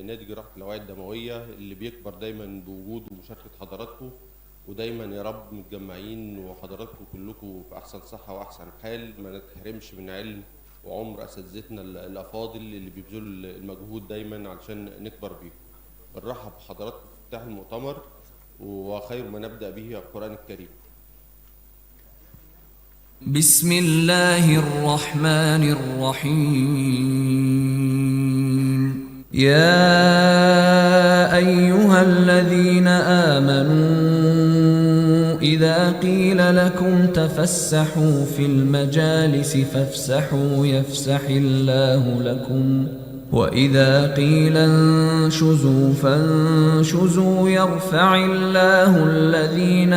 نادي جراحة الأوعية الدموية اللي بيكبر دايما بوجود ومشاركة حضراتكم، ودايما يا رب متجمعين وحضراتكم كلكم في أحسن صحة وأحسن حال، ما نتحرمش من علم وعمر أساتذتنا الأفاضل اللي بيبذلوا المجهود دايما علشان نكبر بيه. بنرحب بحضراتكم في افتتاح المؤتمر، وخير ما نبدأ به القرآن الكريم. بسم الله الرحمن الرحيم. يا أيها الذين آمنوا إذا قيل لكم تفسحوا في المجالس فافسحوا يفسح الله لكم، وإذا قيل انشزوا فانشزوا يرفع الله الذين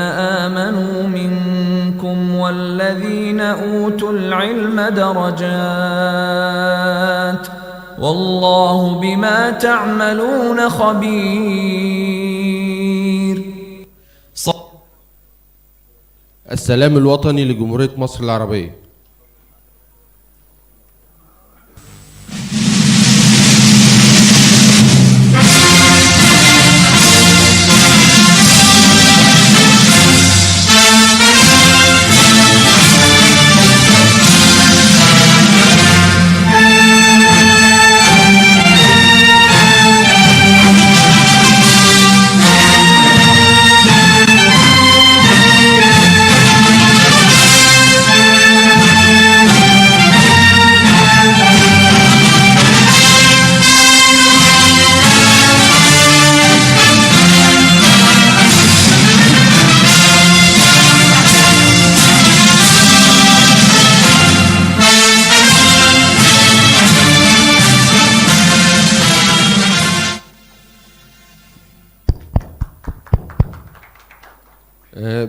آمنوا منكم والذين أوتوا العلم درجات، والله بما تعملون خبير. السلام الوطني لجمهورية مصر العربية.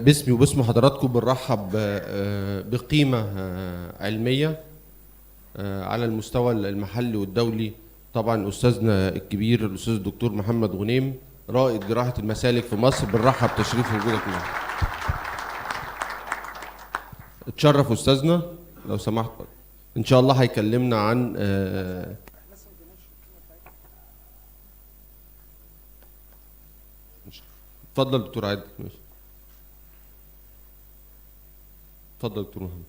باسمي وباسم حضراتكم بنرحب بقيمة علمية على المستوى المحلي والدولي. طبعا أستاذنا الكبير الأستاذ الدكتور محمد غنيم رائد جراحة المسالك في مصر، بنرحب تشريف وجودك معنا. اتشرف أستاذنا لو سمحت. إن شاء الله هيكلمنا عن اتفضل دكتور عادل. اتفضل دكتور محمد.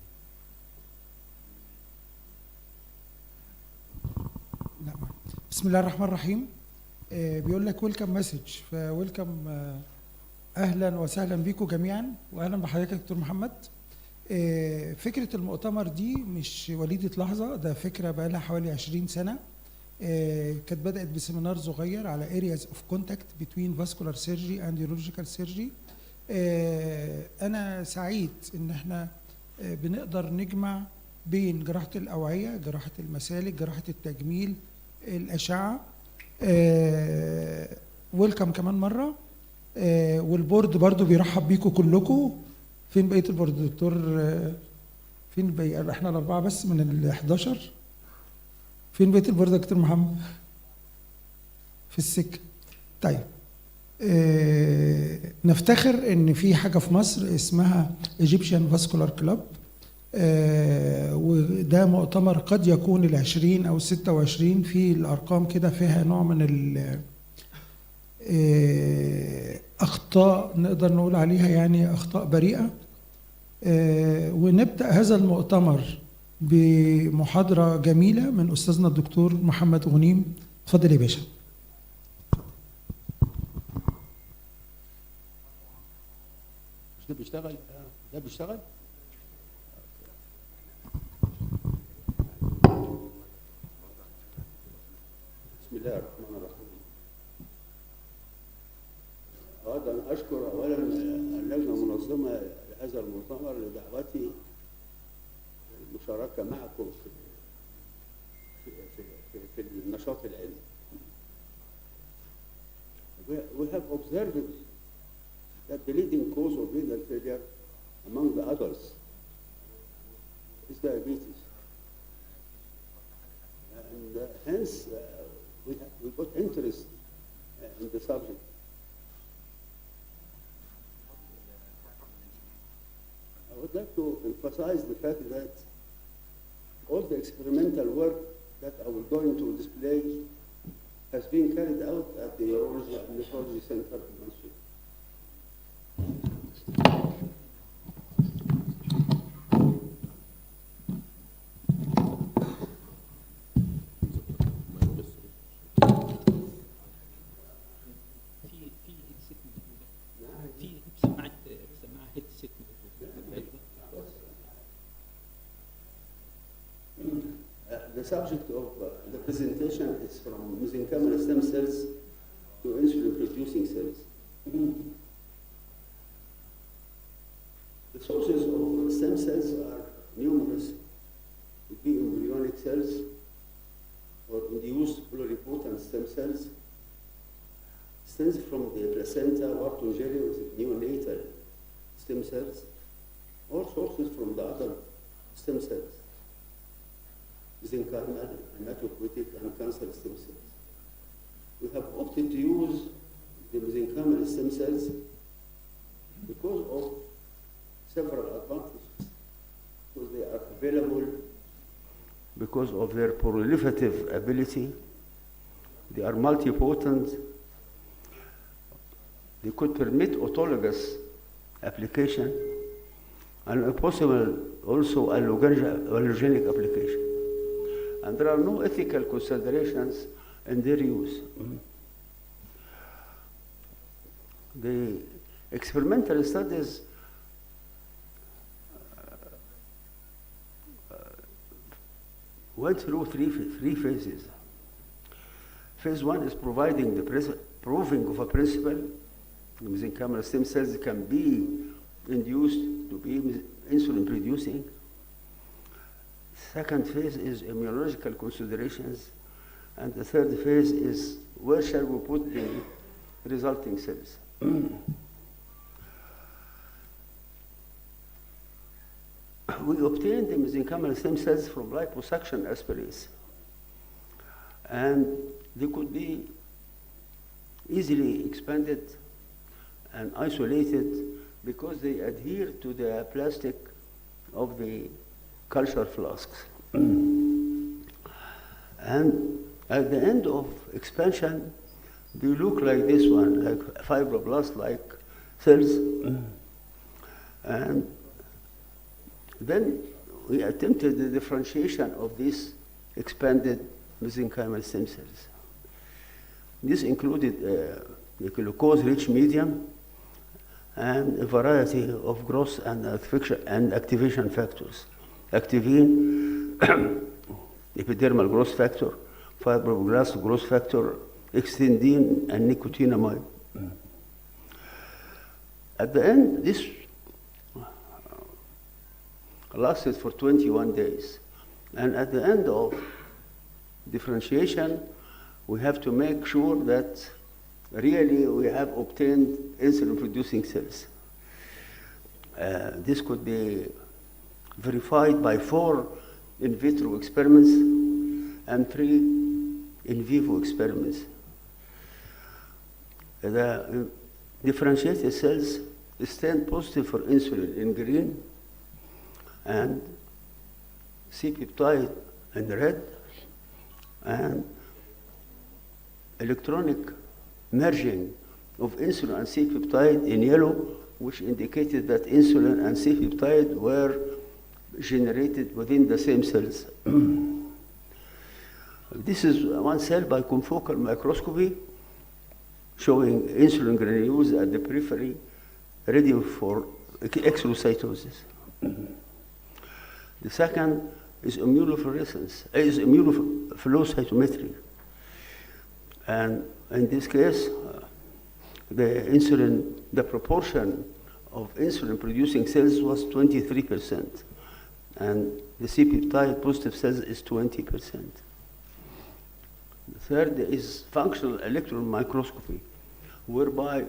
بسم الله الرحمن الرحيم. بيقول لك ويلكم مسج، فويلكم اهلا وسهلا بكم جميعا، واهلا بحضرتك يا دكتور محمد. فكره المؤتمر دي مش وليده لحظه، ده فكره بقى لها حوالي 20 سنه. كانت بدات بسيمينار صغير على areas of contact between vascular surgery and urological surgery. انا سعيد ان احنا بنقدر نجمع بين جراحة الأوعية، جراحة المسالك، جراحة التجميل، الأشعة. ويلكم كمان مرة. والبورد برضو بيرحب بيكم كلكم. فين بقية البورد دكتور؟ فين بقية؟ احنا الأربعة بس من ال 11. فين بقية البورد يا دكتور محمد؟ في السكة. طيب. نفتخر ان في حاجه في مصر اسمها ايجيبشن فاسكولار كلاب، وده مؤتمر قد يكون ال20 او 26 في الارقام كده، فيها نوع من اخطاء نقدر نقول عليها يعني اخطاء بريئه. ونبدا هذا المؤتمر بمحاضره جميله من استاذنا الدكتور محمد غنيم. اتفضل يا باشا. ده بيشتغل؟ ده بيشتغل؟ بسم الله الرحمن الرحيم. أود أن أشكر أولا اللجنة المنظمة لهذا المؤتمر لدعوتي المشاركة معكم في النشاط العلمي. We have observed that the leading cause of renal failure among the adults is diabetes. And hence we got interest in the subject. I would like to emphasize the fact that all the experimental work that I will going to display has been carried out at the Urology and Nephrology Center in Mansour. The subject of the presentation is from mesenchymal stem cells to insulin-producing cells. The sources of stem cells are numerous. It could be embryonic cells or induced pluripotent stem cells, stems from the placenta, Wharton jelly with neonatal stem cells, or sources from the other stem cells, mesenchymal, hematopoietic, and cancer stem cells. We have opted to use the mesenchymal stem cells because of several advantages. Because they are available, because of their proliferative ability, they are multipotent, they could permit autologous application, and if possible also allogenic application. And there are no ethical considerations in their use. The experimental studies went through three phases. Phase one is proving of a principle. The mesenchymal stem cells can be induced to be insulin producing. Second phase is immunological considerations, and the third phase is where shall we put the resulting cells. We obtained the mesenchymal stem cells from liposuction aspirates, and they could be easily expanded and isolated because they adhere to the plastic of the culture flasks. And at the end of expansion, they look like this one, like fibroblast-like cells. And then we attempted the differentiation of these expanded mesenchymal stem cells. This included a glucose-rich medium and a variety of growth and activation factors. Activin, epidermal growth factor, fibroblast growth factor, extendin, and nicotinamide. At the end, this lasted for 21 days. And at the end of differentiation, we have to make sure that really we have obtained insulin-producing cells. This could be verified by 4 in vitro experiments and 3 in vivo experiments. The differentiated cells stand positive for insulin in green and C-peptide in red, and electronic merging of insulin and C-peptide in yellow, which indicated that insulin and C-peptide were generated within the same cells. This is one cell by confocal microscopy showing insulin granules at the periphery ready for exocytosis. The second is immunofluorescence, is immunoflow cytometry. And in this case, the proportion of insulin-producing cells was 23%, and the C-peptide positive cells is 20%. The third is functional electron microscopy, whereby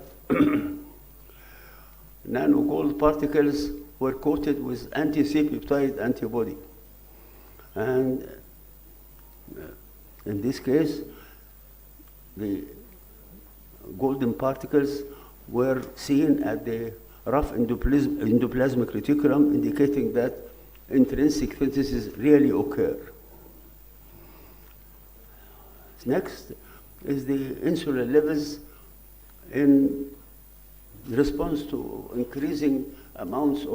nanogold particles were coated with anti-C-peptide antibody. And in this case, the golden particles were seen at the rough endoplasmic reticulum, indicating that intrinsic synthesis really occur. Next is the insulin levels in response to increasing amounts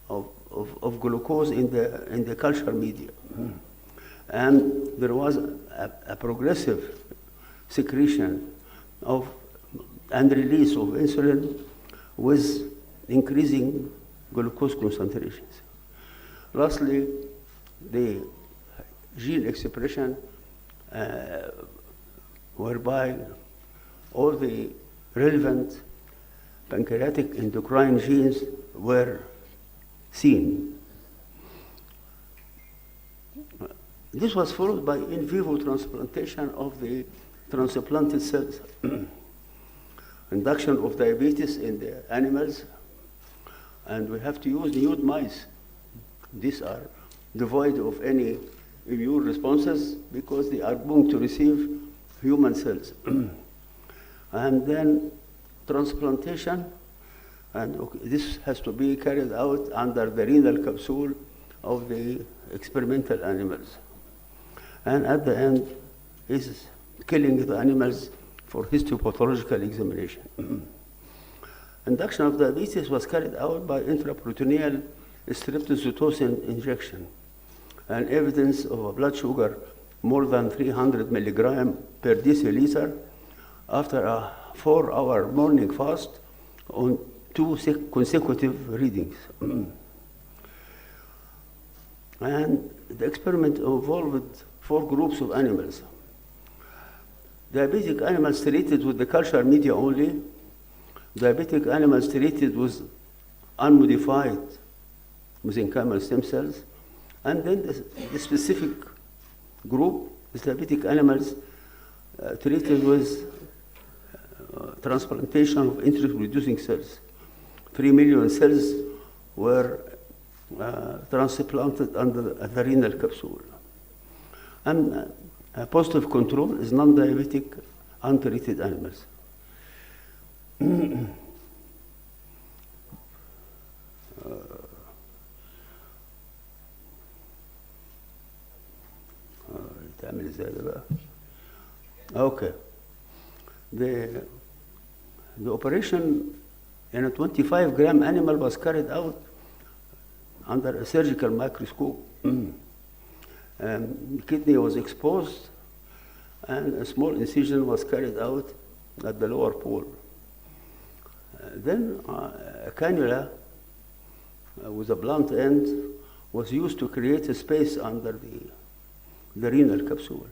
of glucose in the culture media. And there was a progressive secretion and release of insulin with increasing glucose concentrations. Lastly, the gene expression whereby all the relevant pancreatic endocrine genes were seen. This was followed by in vivo transplantation of the transplanted cells, induction of diabetes in the animals, and we have to use nude mice. These are devoid of any immune responses because they are going to receive human cells. And then transplantation, and this has to be carried out under the renal capsule of the experimental animals. And at the end is killing the animals for histopathological examination. Induction of diabetes was carried out by intraperitoneal streptozotocin injection, and evidence of a blood sugar more than 300 milligram per deciliter after a 4-hour morning fast on 2 consecutive readings. And the experiment involved 4 groups of animals. Diabetic animals treated with the culture media only, diabetic animals treated with unmodified mesenchymal stem cells, and then the specific group is diabetic animals treated with transplantation of insulin-producing cells. 3 million cells were transplanted under the renal capsule. And a positive control is non-diabetic, untreated animals. تعمل ازاي ده بقى؟ Okay. The operation in a 25-gram animal was carried out under a surgical microscope. The kidney was exposed, and a small incision was carried out at the lower pole. Then a cannula with a blunt end was used to create a space under the renal capsule.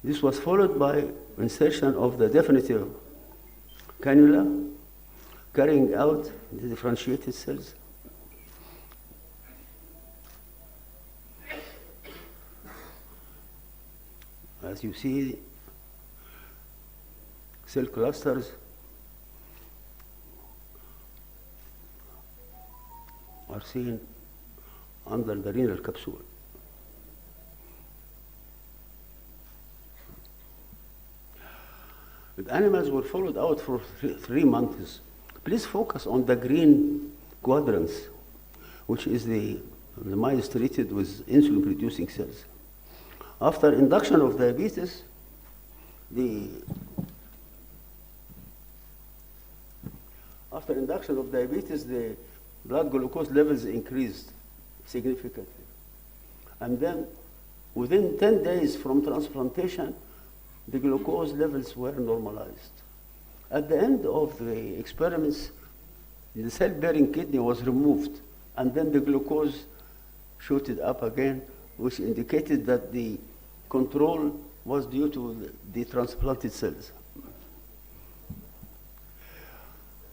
This was followed by insertion of the definitive cannula, carrying out the differentiated cells. As you see, cell clusters are seen under the renal capsule. The animals were followed out for 3 months. Please focus on the green quadrants, which is the mice treated with insulin-producing cells. After induction of diabetes, the blood glucose levels increased significantly. And then within 10 days from transplantation, the glucose levels were normalized. At the end of the experiments, the cell-bearing kidney was removed, and then the glucose shooted up again, which indicated that the control was due to the transplanted cells.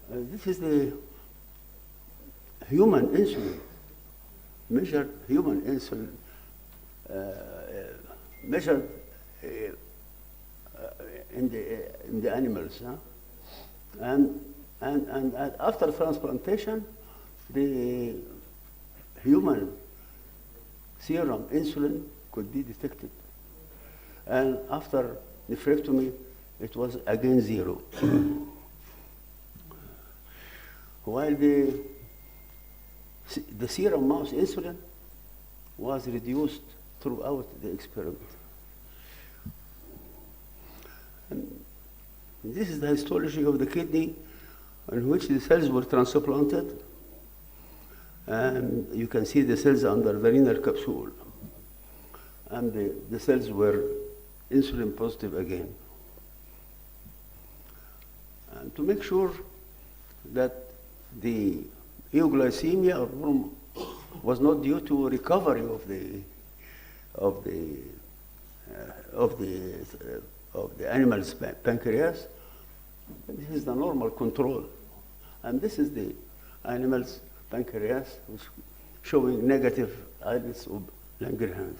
This is the human insulin, measured human insulin, measured in the animals. And after transplantation, the human serum insulin could be detected. And after nephrectomy, it was again 0. While the serum mouse insulin was reduced throughout the experiment. This is the histology of the kidney in which the cells were transplanted. And you can see the cells under the renal capsule. And the cells were insulin positive again. And to make sure that the euglycemia was not due to recovery of the animal's pancreas, this is the normal control. And this is the animal's pancreas, which showing negative islets of Langerhans.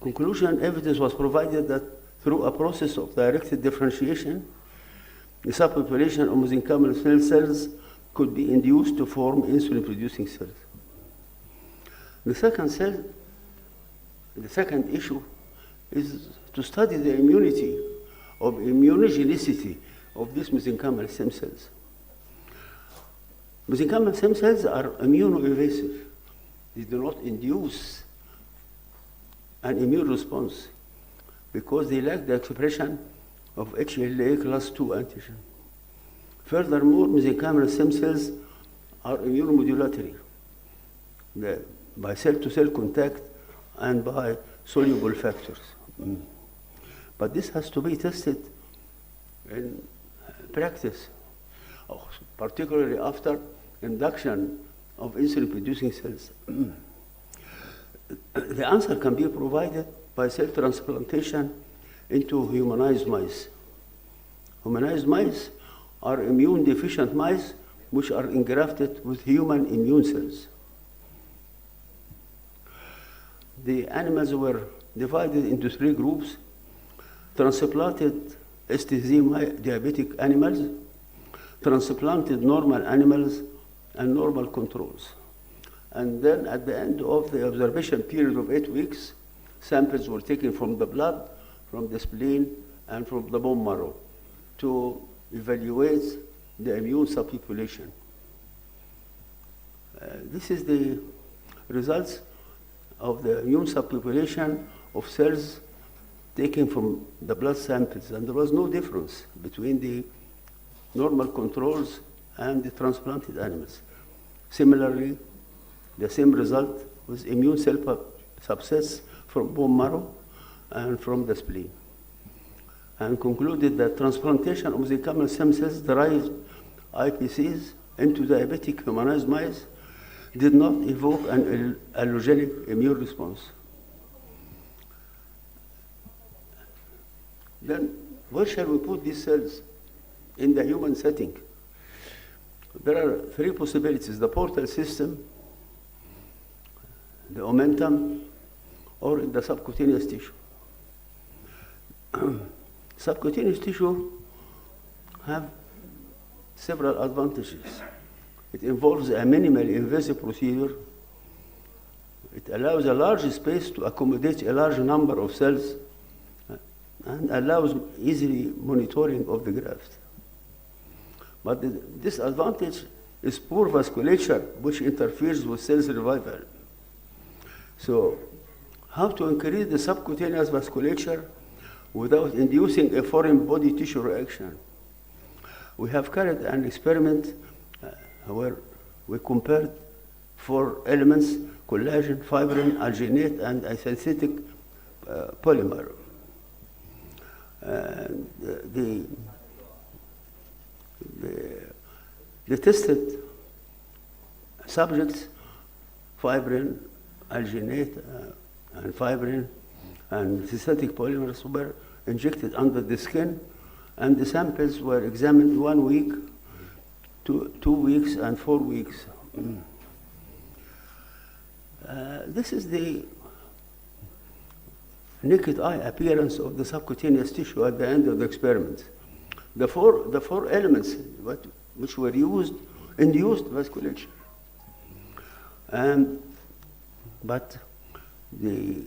Conclusion, evidence was provided that through a process of directed differentiation, the subpopulation of mesenchymal cells could be induced to form insulin-producing cells. The second issue is to study the immunogenicity of these mesenchymal stem cells. Mesenchymal stem cells are immunoevasive. They do not induce an immune response because they lack the expression of HLA class II antigen. Furthermore, mesenchymal stem cells are immunomodulatory by cell-to-cell contact and by soluble factors. But this has to be tested in practice, particularly after induction of insulin-producing cells. The answer can be provided by cell transplantation into humanized mice. Humanized mice are immune-deficient mice which are engrafted with human immune cells. The animals were divided into 3 groups: transplanted STZ diabetic animals, transplanted normal animals, and normal controls. And then at the end of the observation period of 8 weeks, samples were taken from the blood, from the spleen, and from the bone marrow to evaluate the immune subpopulation. This is the results of the immune subpopulation of cells taken from the blood samples, and there was no difference between the normal controls and the transplanted animals. Similarly, the same result with immune cell subsets from bone marrow and from the spleen, and concluded that transplantation of mesenchymal stem cells derived iPSCs into diabetic humanized mice did not evoke an allogenic immune response. Then, where shall we put these cells in the human setting? There are 3 possibilities: the portal system, the omentum, or in the subcutaneous tissue. Subcutaneous tissue have several advantages. It involves a minimally invasive procedure. It allows a large space to accommodate a large number of cells and allows easily monitoring of the graft. But the disadvantage is poor vasculature, which interferes with cell survival. So, how to increase the subcutaneous vasculature without inducing a foreign body tissue reaction? We have carried an experiment where we compared 4 elements: collagen, fibrin, alginate, and a synthetic polymer. The tested subjects, fibrin, alginate, and fibrin, and synthetic polymers were injected under the skin, and the samples were examined 1 week, 2 weeks, and 4 weeks. This is the naked eye appearance of the subcutaneous tissue at the end of the experiment. The four elements which were used induced vasculature. But the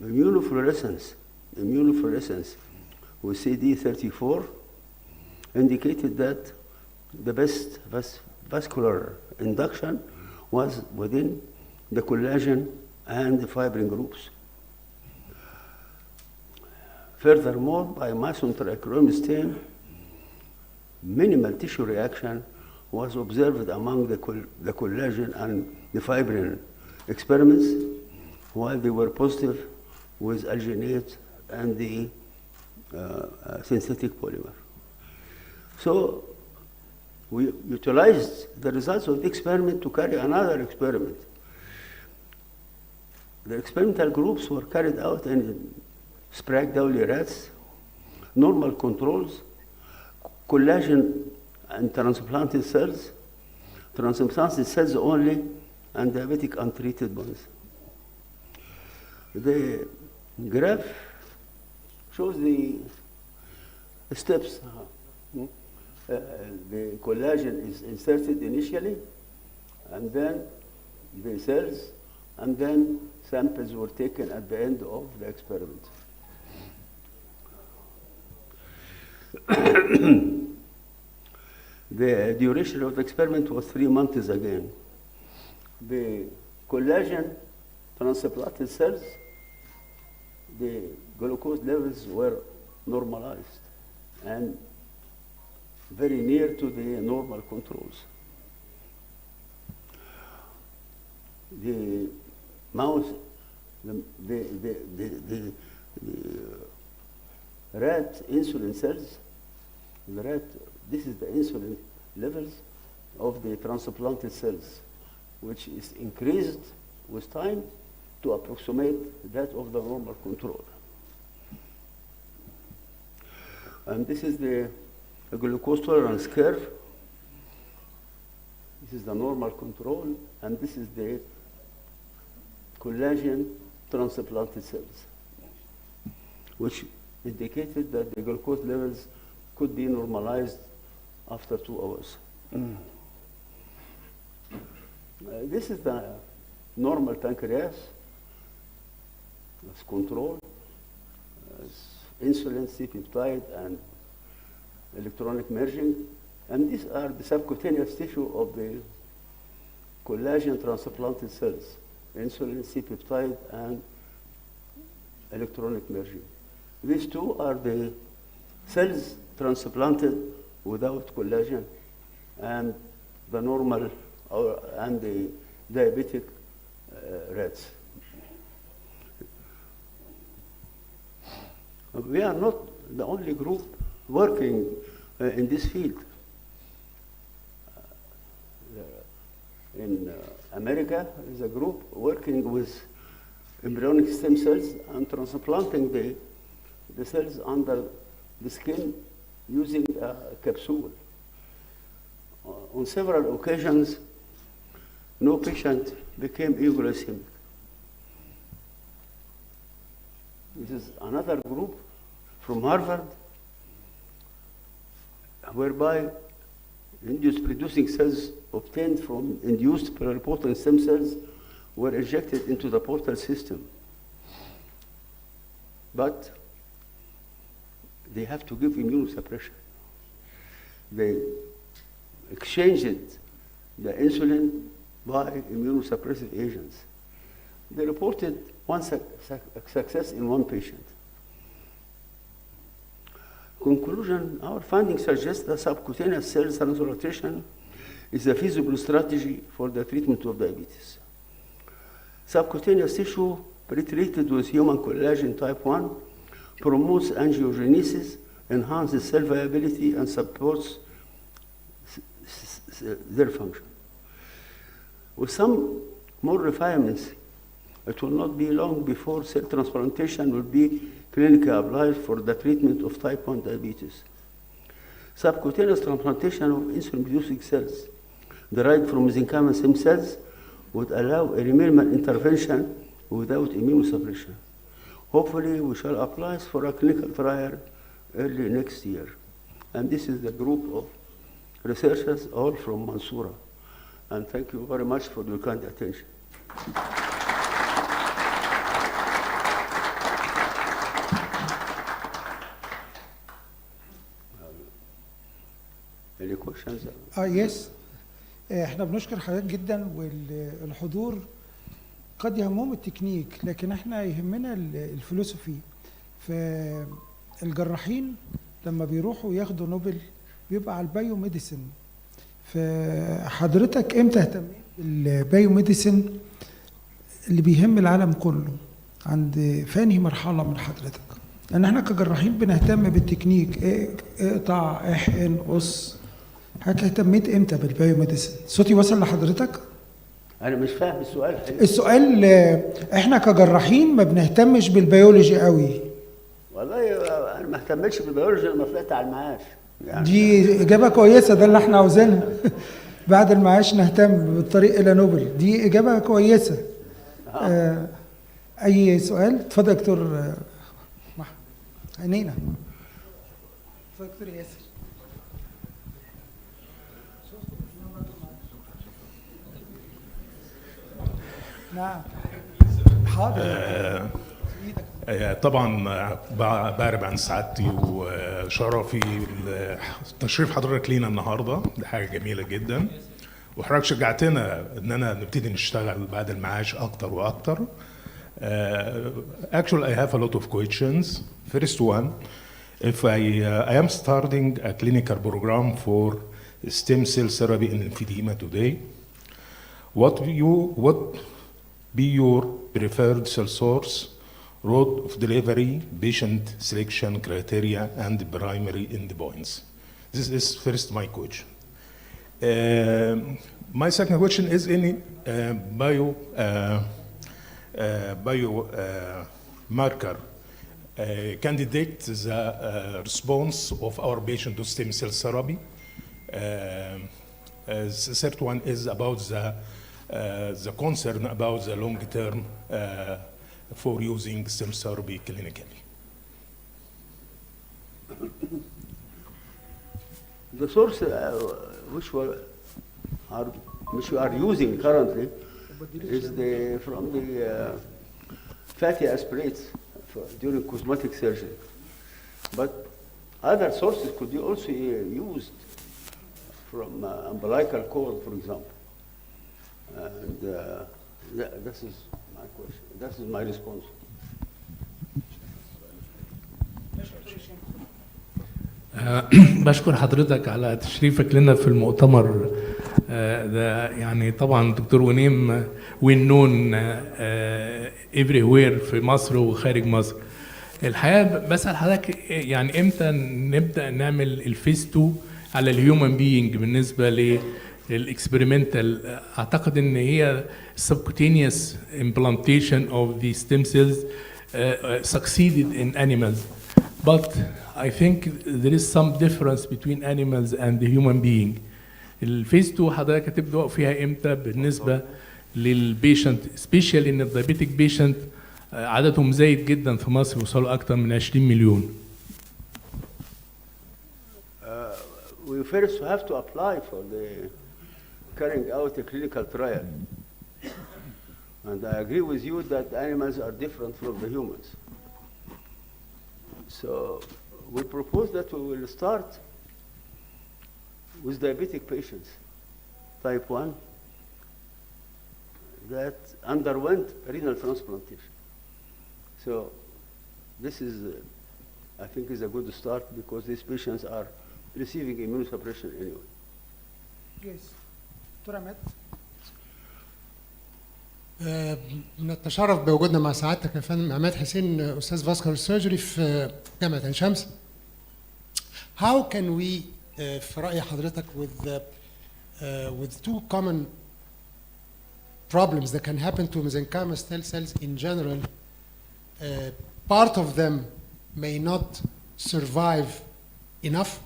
immunofluorescence with CD34 indicated that the best vascular induction was within the collagen and the fibrin groups. Furthermore, by Mason trichromy stain, minimal tissue reaction was observed among the collagen and the fibrin experiments, while they were positive with alginate and the synthetic polymer. So we utilized the results of the experiment to carry another experiment. The experimental groups were carried out in Sprague-Dowley rats, normal controls, collagen and transplanted cells only, and diabetic untreated ones. The graph shows the steps. The collagen is inserted initially, and then the cells, and then samples were taken at the end of the experiment. The duration of the experiment was 3 months again. The collagen transplanted cells, the glucose levels were normalized and very near to the normal controls. The mouse, the rat insulin cells, this is the insulin levels of the transplanted cells, which is increased with time to approximate that of the normal control. And this is the glucose tolerance curve. This is the normal control, and this is the collagen transplanted cells, which indicated that the glucose levels could be normalized after 2 hours. This is the normal pancreas as control, as insulin, C-peptide, and electronic merging. And these are the subcutaneous tissue of the collagen transplanted cells, insulin, C-peptide, and electronic merging. These two are the cells transplanted without collagen, and the normal and the diabetic rats. We are not the only group working in this field. In America, there is a group working with embryonic stem cells and transplanting the cells under the skin using a capsule. On several occasions, no patient became euglycemic. This is another group from Harvard, whereby induced producing cells obtained from induced pluripotent stem cells were injected into the portal system. But they have to give immunosuppression. They exchanged the insulin by immunosuppressive agents. They reported one success in one patient. Conclusion, our findings suggest that subcutaneous cell transplantation is a feasible strategy for the treatment of diabetes. Subcutaneous tissue pretreated with human collagen type 1 promotes angiogenesis, enhances cell viability, and supports their function. With some more refinements, it will not be long before cell transplantation will be clinically applied for the treatment of type 1 diabetes. Subcutaneous transplantation of insulin-producing cells derived from mesenchymal stem cells would allow a minimal intervention without immunosuppression. Hopefully, we shall apply for a clinical trial early next year. And this is the group of researchers, all from Mansoura. And thank you very much for your kind attention. Any questions? يس احنا بنشكر حضرتك جدا، والحضور قد يهمهم التكنيك لكن احنا يهمنا الفلسفي. الجراحين لما بيروحوا ياخدوا نوبل بيبقى على البايو ميديسن. فحضرتك امتى اهتميت بالبايو ميديسن اللي بيهم العالم كله؟ عند فانهي مرحله من حضرتك؟ لان احنا كجراحين بنهتم بالتكنيك، اقطع، احقن، قص. حضرتك اهتميت امتى بالبايو ميديسن؟ صوتي وصل لحضرتك؟ انا مش فاهم السؤال حقيقي. السؤال احنا كجراحين ما بنهتمش بالبيولوجي قوي. والله انا ما اهتمتش بالبيولوجي لما طلعت على المعاش يعني. دي اجابه كويسه، ده اللي احنا عاوزينها. بعد المعاش نهتم بالطريق الى نوبل، دي اجابه كويسه. اي سؤال؟ اتفضل يا دكتور عينينا. اتفضل دكتور ياسر. نعم حاضر. طبعا بعرب عن سعادتي وشرفي تشريف حضرتك لينا النهارده، دي حاجه جميله جدا، وحضرتك شجعتنا اننا نبتدي نشتغل بعد المعاش اكتر واكتر. Actually, I have a lot of questions. First one, if I am starting a clinical program for stem cell therapy in lymphedema today, what be your preferred cell source, route of delivery, patient selection criteria, and primary endpoints? This is first my question. My second question is any biomarker candidate the response of our patient to stem cell therapy. The third one is about the concern about the long term for using stem therapy clinically. The source which we are using currently is from the fatty aspirates during cosmetic surgery. But other sources could be also used from umbilical cord, for example. And this is my question. This is my response. بشكر حضرتك على تشريفك لنا في المؤتمر ده. يعني طبعا دكتور ونيم وين نون everywhere في مصر وخارج مصر. الحقيقه بسال حضرتك يعني امتى نبدا نعمل الفيز 2 على الهيومن بينج بالنسبه للاكسبيرمنتال؟ اعتقد ان هي subcutaneous implantation of the stem cells succeeded in animals, but I think there is some difference between animals and the human being. الفيز 2 حضرتك هتبدأ فيها امتى بالنسبة للبيشنت، سبيشال ان الدايبيتيك بيشنت عددهم زايد جدا في مصر، وصلوا أكتر من 20 مليون. We first have to apply for the carrying out a clinical trial. And I agree with you that animals are different from the humans. So we propose that we will start with diabetic patients, type 1, that underwent renal transplantation. So this is, I think, is a good start because these patients are receiving immunosuppression anyway. Yes. دكتور عماد. نتشرف بوجودنا مع سعادتك يا فندم. عماد حسين، استاذ فاسكولار سيرجري في جامعه عين شمس. How can we في رأي حضرتك with two common problems that can happen to mesenchymal stem cells in general, part of them may not survive enough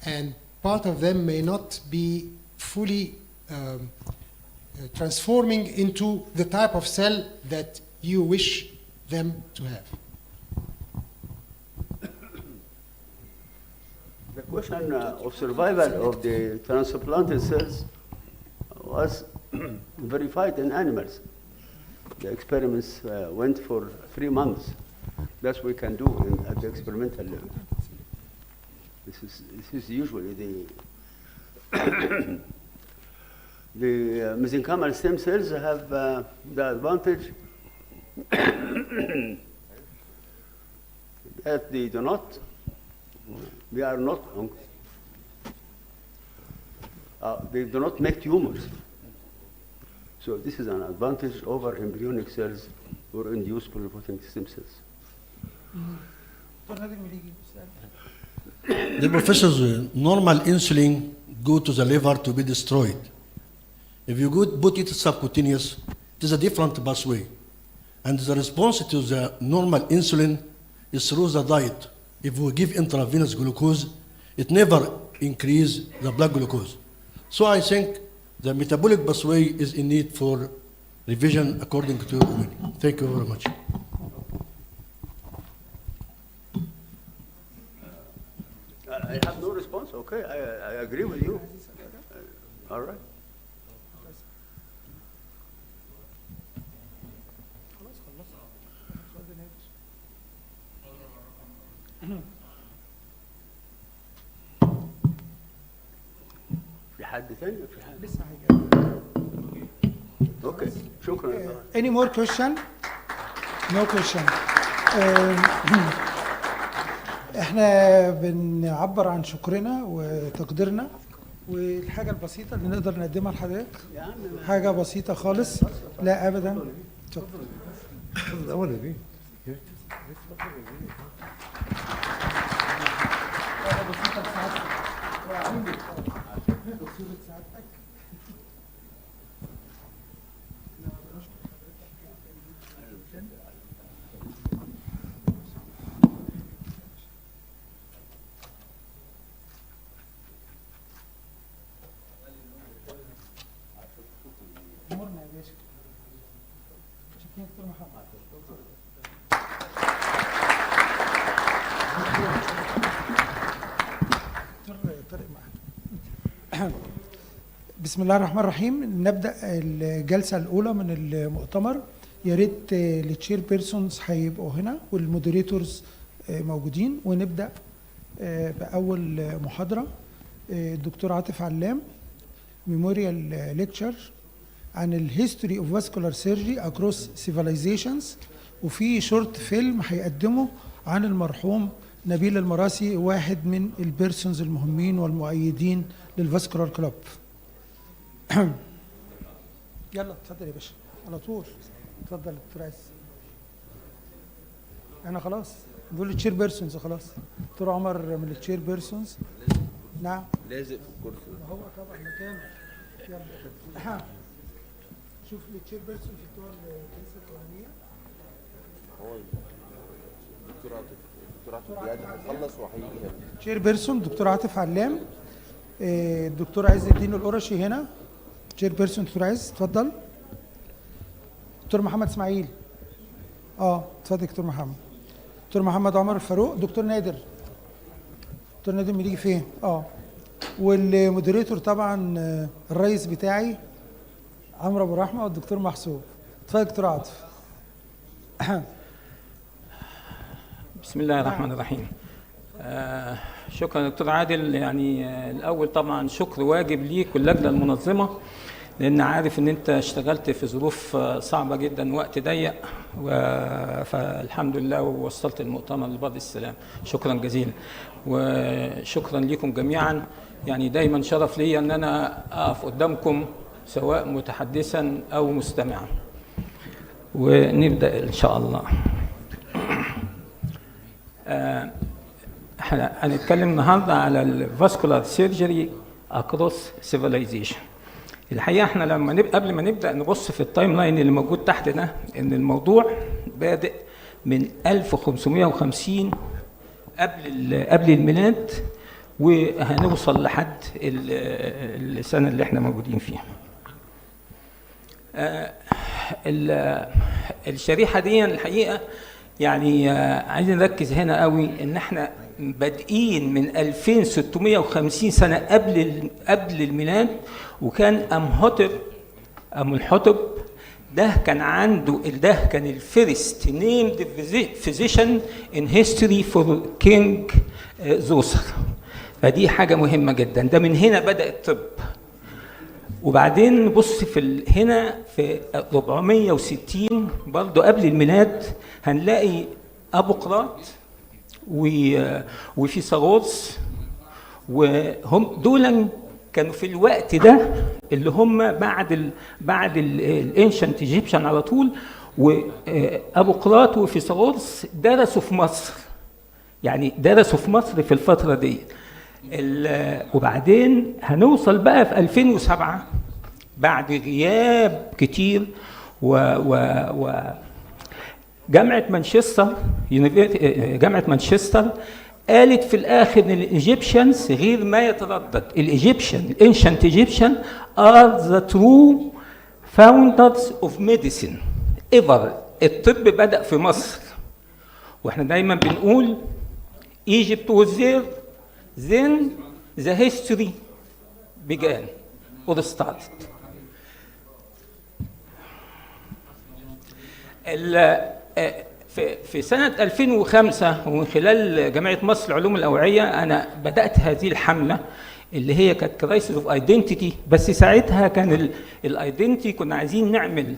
and part of them may not be fully transforming into the type of cell that you wish them to have? The question of survival of the transplanted cells was verified in animals. The experiments went for 3 months. That's what we can do at the experimental level. This is usually the mesenchymal stem cells have the advantage that they do not, they are not, they do not make tumors. So this is an advantage over embryonic cells or induced pluripotent stem cells. The professors, normal insulin go to the liver to be destroyed. If you put it subcutaneous, it is a different pathway. And the response to the normal insulin is through the diet. If we give intravenous glucose, it never increases the blood glucose. So I think the metabolic pathway is in need for revision according to your opinion. Thank you very much. I have no response. Okay, I agree with you. All right. في حد ثاني؟ في حد؟ لسه هيجي. اوكي شكرا. Any more question? No question. احنا بنعبر عن شكرنا وتقديرنا، والحاجة البسيطة اللي نقدر نقدمها لحضرتك حاجة بسيطة خالص. لا أبدا. بسم الله الرحمن الرحيم. نبدأ الجلسة الأولى من المؤتمر. يا ريت التشير بيرسونز هيبقوا هنا والمودريتورز موجودين، ونبدأ بأول محاضرة. الدكتور عاطف علام ميموريال ليكتشر عن الهيستوري اوف فاسكولار سيرجري اكروس سيفيلايزيشنز، وفي شورت فيلم هيقدمه عن المرحوم نبيل المراسي، واحد من البيرسونز المهمين والمؤيدين للفاسكولار كلوب. يلا اتفضل يا باشا على طول. اتفضل يا دكتور عز. انا خلاص دول التشير بيرسونز خلاص. دكتور عمر من التشير بيرسونز. نعم لازق في الكرسي. هو طبعا مكانه. يلا شوف التشير بيرسونز بتوع الجلسه الاولانيه. هو الدكتور عاطف هيخلص وهيجي هنا. تشير بيرسون دكتور عاطف علام. الدكتور عز الدين القرشي هنا. تشير بيرسون دكتور عز اتفضل. دكتور محمد اسماعيل. اتفضل دكتور محمد. دكتور محمد عمر الفاروق. دكتور نادر. دكتور نادر بيجي فين؟ والمودريتور طبعا الرئيس بتاعي عمرو ابو رحمه والدكتور محسوب. اتفضل دكتور عاطف. بسم الله الرحمن الرحيم. شكرا دكتور عادل. يعني الاول طبعا شكر واجب ليك واللجنه المنظمه، لان عارف ان انت اشتغلت في ظروف صعبه جدا، وقت ضيق، فالحمد لله ووصلت المؤتمر لبر السلام. شكرا جزيلا وشكرا لكم جميعا. يعني دايما شرف لي ان انا اقف قدامكم سواء متحدثا او مستمعا. ونبدا ان شاء الله. احنا هنتكلم النهارده على الفاسكولار سيرجري اكروس سيفيلايزيشن. الحقيقه احنا لما قبل ما نبدا نبص في التايم لاين اللي موجود تحت ده، ان الموضوع بادئ من 1550 قبل الميلاد، وهنوصل لحد السنه اللي احنا موجودين فيها. الشريحه دي الحقيقه يعني عايزين نركز هنا قوي، ان احنا بادئين من 2650 سنه قبل الميلاد. وكان أمنحتب ده كان عنده، ده كان الفيرست نيمد فيزيشن ان هيستوري فور كينج زوسر. فدي حاجه مهمه جدا. ده من هنا بدا الطب. وبعدين نبص هنا في 460 برضه قبل الميلاد، هنلاقي ابوقراط وفيثاغورس، وهم دول كانوا في الوقت ده اللي هم بعد الانشنت ايجيبشن على طول. وابوقراط وفيثاغورس درسوا في مصر، يعني درسوا في مصر في الفتره دي. وبعدين هنوصل بقى في 2007 بعد غياب كتير جامعة مانشستر قالت في الآخر إن الإيجيبشنز غير ما يتردد، الانشنت ايجيبشن are the true founders of medicine ever. الطب بدأ في مصر، واحنا دايما بنقول Egypt was there then the history began or started. في سنة 2005 ومن خلال جامعة مصر العلوم الأوعية أنا بدأت هذه الحملة اللي هي كانت كرايسيس اوف ايدنتيتي. بس ساعتها كان الايدنتيتي كنا عايزين نعمل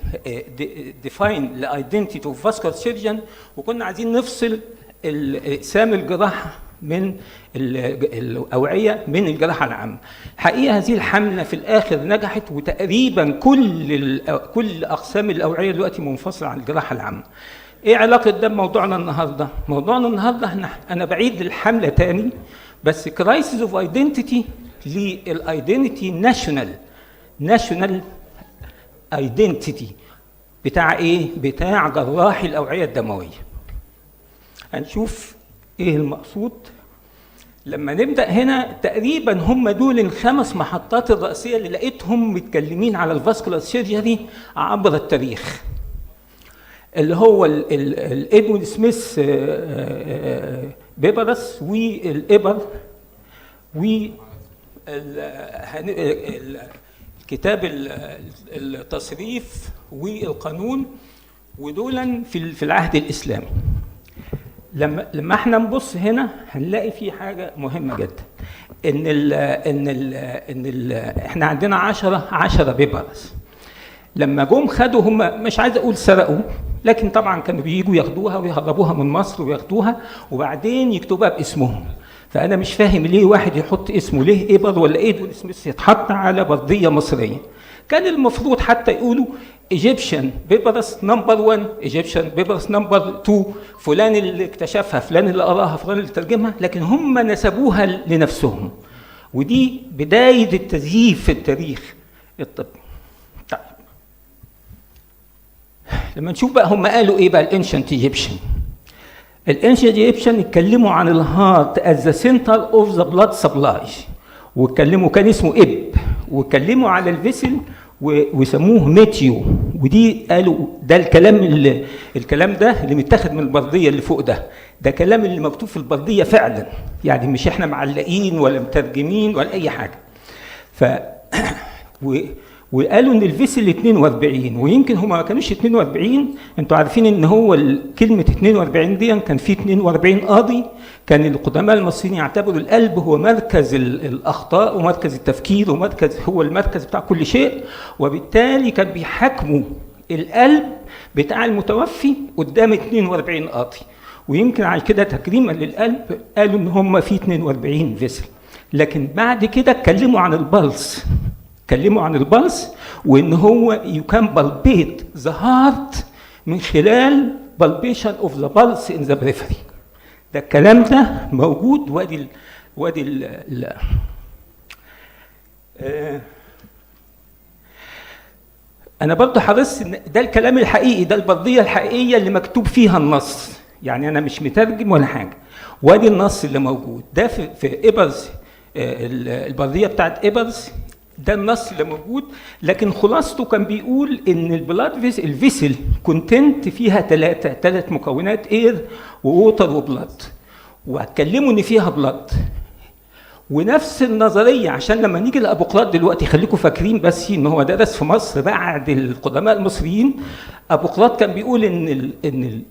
ديفاين لايدنتيتي اوف فاسكولار سيرجن، وكنا عايزين نفصل اقسام الجراحه من الاوعيه من الجراحه العامه. حقيقه هذه الحمله في الاخر نجحت، وتقريبا كل اقسام الاوعيه دلوقتي منفصله عن الجراحه العامه. ايه علاقه ده بموضوعنا النهارده؟ موضوعنا النهارده انا بعيد الحمله تاني، بس كرايسيس اوف ايدنتيتي للايدنتيتي ناشونال ايدنتيتي بتاع ايه؟ بتاع جراحي الاوعيه الدمويه. هنشوف ايه المقصود لما نبدا هنا. تقريبا هم دول الخمس محطات الرئيسيه اللي لقيتهم متكلمين على الفاسكولار سيرجري عبر التاريخ، اللي هو الادوين سميث بيبرس والإبر والكتاب التصريف والقانون، ودولا في العهد الإسلامي. لما احنا نبص هنا هنلاقي في حاجة مهمة جدا، ان احنا عندنا 10 بيبرس. لما جم خدوا، هم مش عايز اقول سرقوا، لكن طبعا كانوا بييجوا ياخدوها ويهربوها من مصر وياخدوها وبعدين يكتبوها باسمهم. فانا مش فاهم ليه واحد يحط اسمه، ليه إبر ولا إيدوين سميث يتحط على برديه مصريه؟ كان المفروض حتى يقولوا ايجيبشن بيبرس نمبر 1، ايجيبشن بيبرس نمبر 2، فلان اللي اكتشفها، فلان اللي قراها، فلان اللي ترجمها، لكن هم نسبوها لنفسهم. ودي بدايه التزييف في التاريخ الطبي. طيب لما نشوف بقى هم قالوا ايه بقى الانشنت ايجيبشن. الانشنت ايجيبشن اتكلموا عن الهارت از ذا سنتر اوف ذا بلاد سبلاي، واتكلموا كان اسمه واتكلموا على الفيسل وسموه ميتيو. ودي قالوا ده الكلام ده اللي متاخد من البرديه اللي فوق ده كلام اللي مكتوب في البرديه فعلا، يعني مش احنا معلقين ولا مترجمين ولا اي حاجه. وقالوا ان الفيسل 42، ويمكن هم ما كانوش 42، انتوا عارفين ان هو كلمه 42 دي كان في 42 قاضي. كان القدماء المصريين يعتبروا القلب هو مركز الاخطاء ومركز التفكير هو المركز بتاع كل شيء، وبالتالي كان بيحاكموا القلب بتاع المتوفي قدام 42 قاضي. ويمكن على كده تكريما للقلب قالوا ان هم في 42 فيسل. لكن بعد كده اتكلموا عن البلس وان هو you can palpate the heart من خلال palpation of the pulse in the periphery. ده الكلام ده موجود. وادي انا برضه حرصت ان ده الكلام الحقيقي، ده البرديه الحقيقيه اللي مكتوب فيها النص، يعني انا مش مترجم ولا حاجه. وادي النص اللي موجود ده في إبرز، البرديه بتاعت إبرز، ده النص اللي موجود. لكن خلاصته كان بيقول ان الفيسل كونتنت فيها ثلاث مكونات، اير ووتر وبلاد، وهتكلموا ان فيها بلاد. ونفس النظريه عشان لما نيجي لابوقراط دلوقتي خليكم فاكرين بس ان هو درس في مصر بعد القدماء المصريين. ابوقراط كان بيقول ان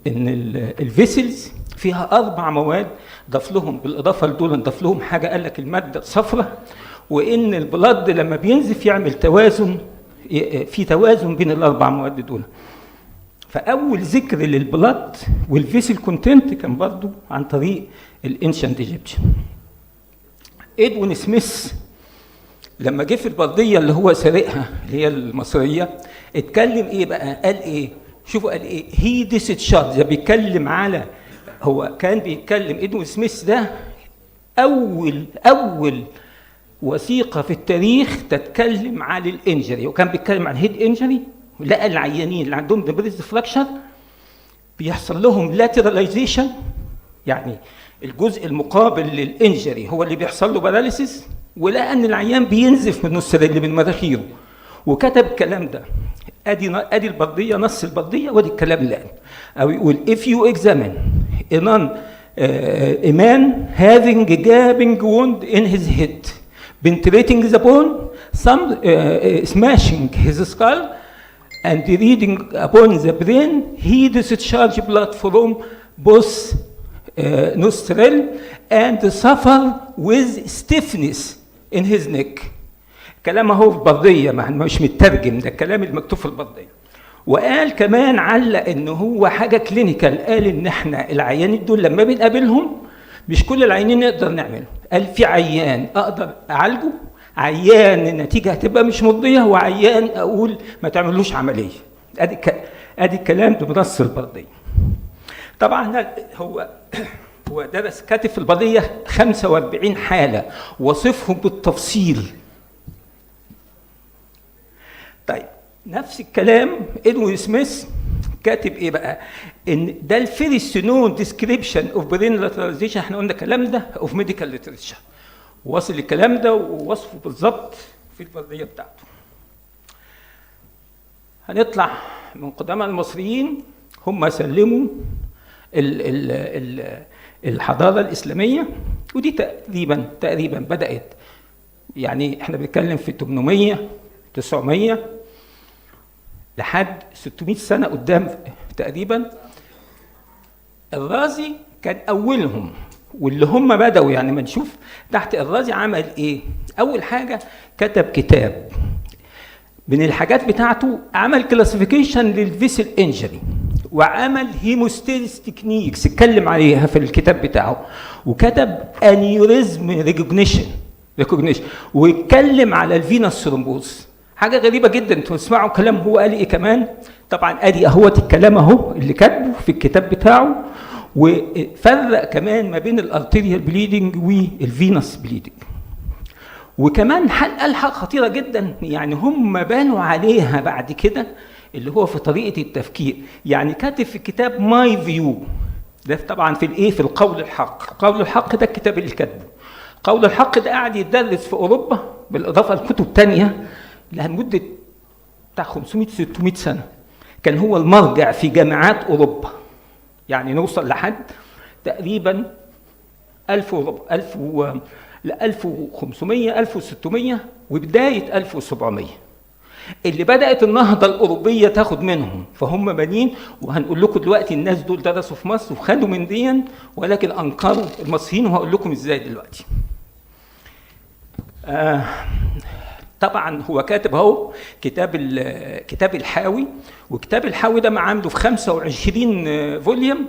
الفيسلز فيها 4 مواد، ضاف لهم بالاضافه لدول ضاف لهم حاجه قال لك الماده الصفراء، وان البلد لما بينزف يعمل توازن، في توازن بين ال4 مواد دول. فاول ذكر للبلاد والفيسل كونتنت كان برضو عن طريق الانشنت ايجيبشن. ادوين سميث لما جه في البرديه اللي هو سارقها اللي هي المصريه، اتكلم ايه بقى؟ قال ايه؟ شوفوا قال ايه؟ هي ديسشارج. ده بيتكلم على، هو كان بيتكلم ادوين سميث ده اول وثيقه في التاريخ تتكلم عن الانجري، وكان بيتكلم عن هيد انجري. لقى العيانين اللي عندهم دبريز فراكشر بيحصل لهم لاتراليزيشن، يعني الجزء المقابل للانجري هو اللي بيحصل له باراليسيس، ولقى ان العيان بينزف من السرير من مناخيره، وكتب الكلام ده. ادي البرديه، نص البرديه، وادي الكلام اللي قال. او يقول if you examine a man having a gaping wound in his head penetrating the bone, smashing his skull and reading upon the brain, he discharge blood from both nostril and suffer with stiffness in his neck. كلام اهو في البرديه، مش مترجم، ده الكلام المكتوب في البرديه. وقال كمان علق ان هو حاجه كلينيكال، قال ان احنا العيانين دول لما بنقابلهم مش كل العيانين نقدر نعمله. قال في عيان اقدر اعالجه، عيان النتيجه هتبقى مش مرضيه، وعيان اقول ما تعملوش عمليه. ادي الكلام ده بنص البرديه. طبعا هو درس، كاتب في البرديه 45 حاله وصفهم بالتفصيل. طيب نفس الكلام ادوين سميث كاتب ايه بقى؟ ان ده الفيرست نون ديسكريبشن اوف برين لاتراليزيشن. احنا قلنا الكلام ده اوف ميديكال ليترشر، وصل الكلام ده ووصفه بالظبط في البرديه بتاعته. هنطلع من قدماء المصريين، هم سلموا الحضاره الاسلاميه، ودي تقريبا بدات، يعني احنا بنتكلم في 800 900 لحد 600 سنه قدام تقريبا. الرازي كان اولهم، واللي هم بداوا، يعني ما نشوف تحت الرازي عمل ايه. اول حاجه كتب كتاب، من الحاجات بتاعته عمل كلاسيفيكيشن للفيسل انجري، وعمل هيموستيزيس تكنيكس اتكلم عليها في الكتاب بتاعه، وكتب انيوريزم ريكوجنيشن، واتكلم على الفينوس ثرومبوز. حاجه غريبه جدا، انتوا تسمعوا كلام هو قال ايه كمان. طبعا ادي اهوت الكلام اهو اللي كاتبه في الكتاب بتاعه، وفرق كمان ما بين الارتيريال بليدنج والفينوس بليدنج. وكمان قال حاجه خطيره جدا، يعني هم بانوا عليها بعد كده، اللي هو في طريقه التفكير. يعني كاتب في الكتاب ماي فيو، ده طبعا في الايه، في القول الحق. قول الحق ده الكتاب اللي كاتبه. قول الحق ده قاعد يتدرس في اوروبا بالاضافه لكتب ثانيه لمده بتاع 500 600 سنه. كان هو المرجع في جامعات اوروبا، يعني نوصل لحد تقريبا 1500 1600 وبدايه 1700 اللي بدات النهضه الاوروبيه تاخد منهم، فهم بنين. وهنقول لكم دلوقتي الناس دول درسوا في مصر وخدوا من دي، ولكن انكروا المصريين، وهقول لكم ازاي دلوقتي. طبعا هو كاتب اهو كتاب الحاوي، وكتاب الحاوي ده عامله في 25 فوليوم،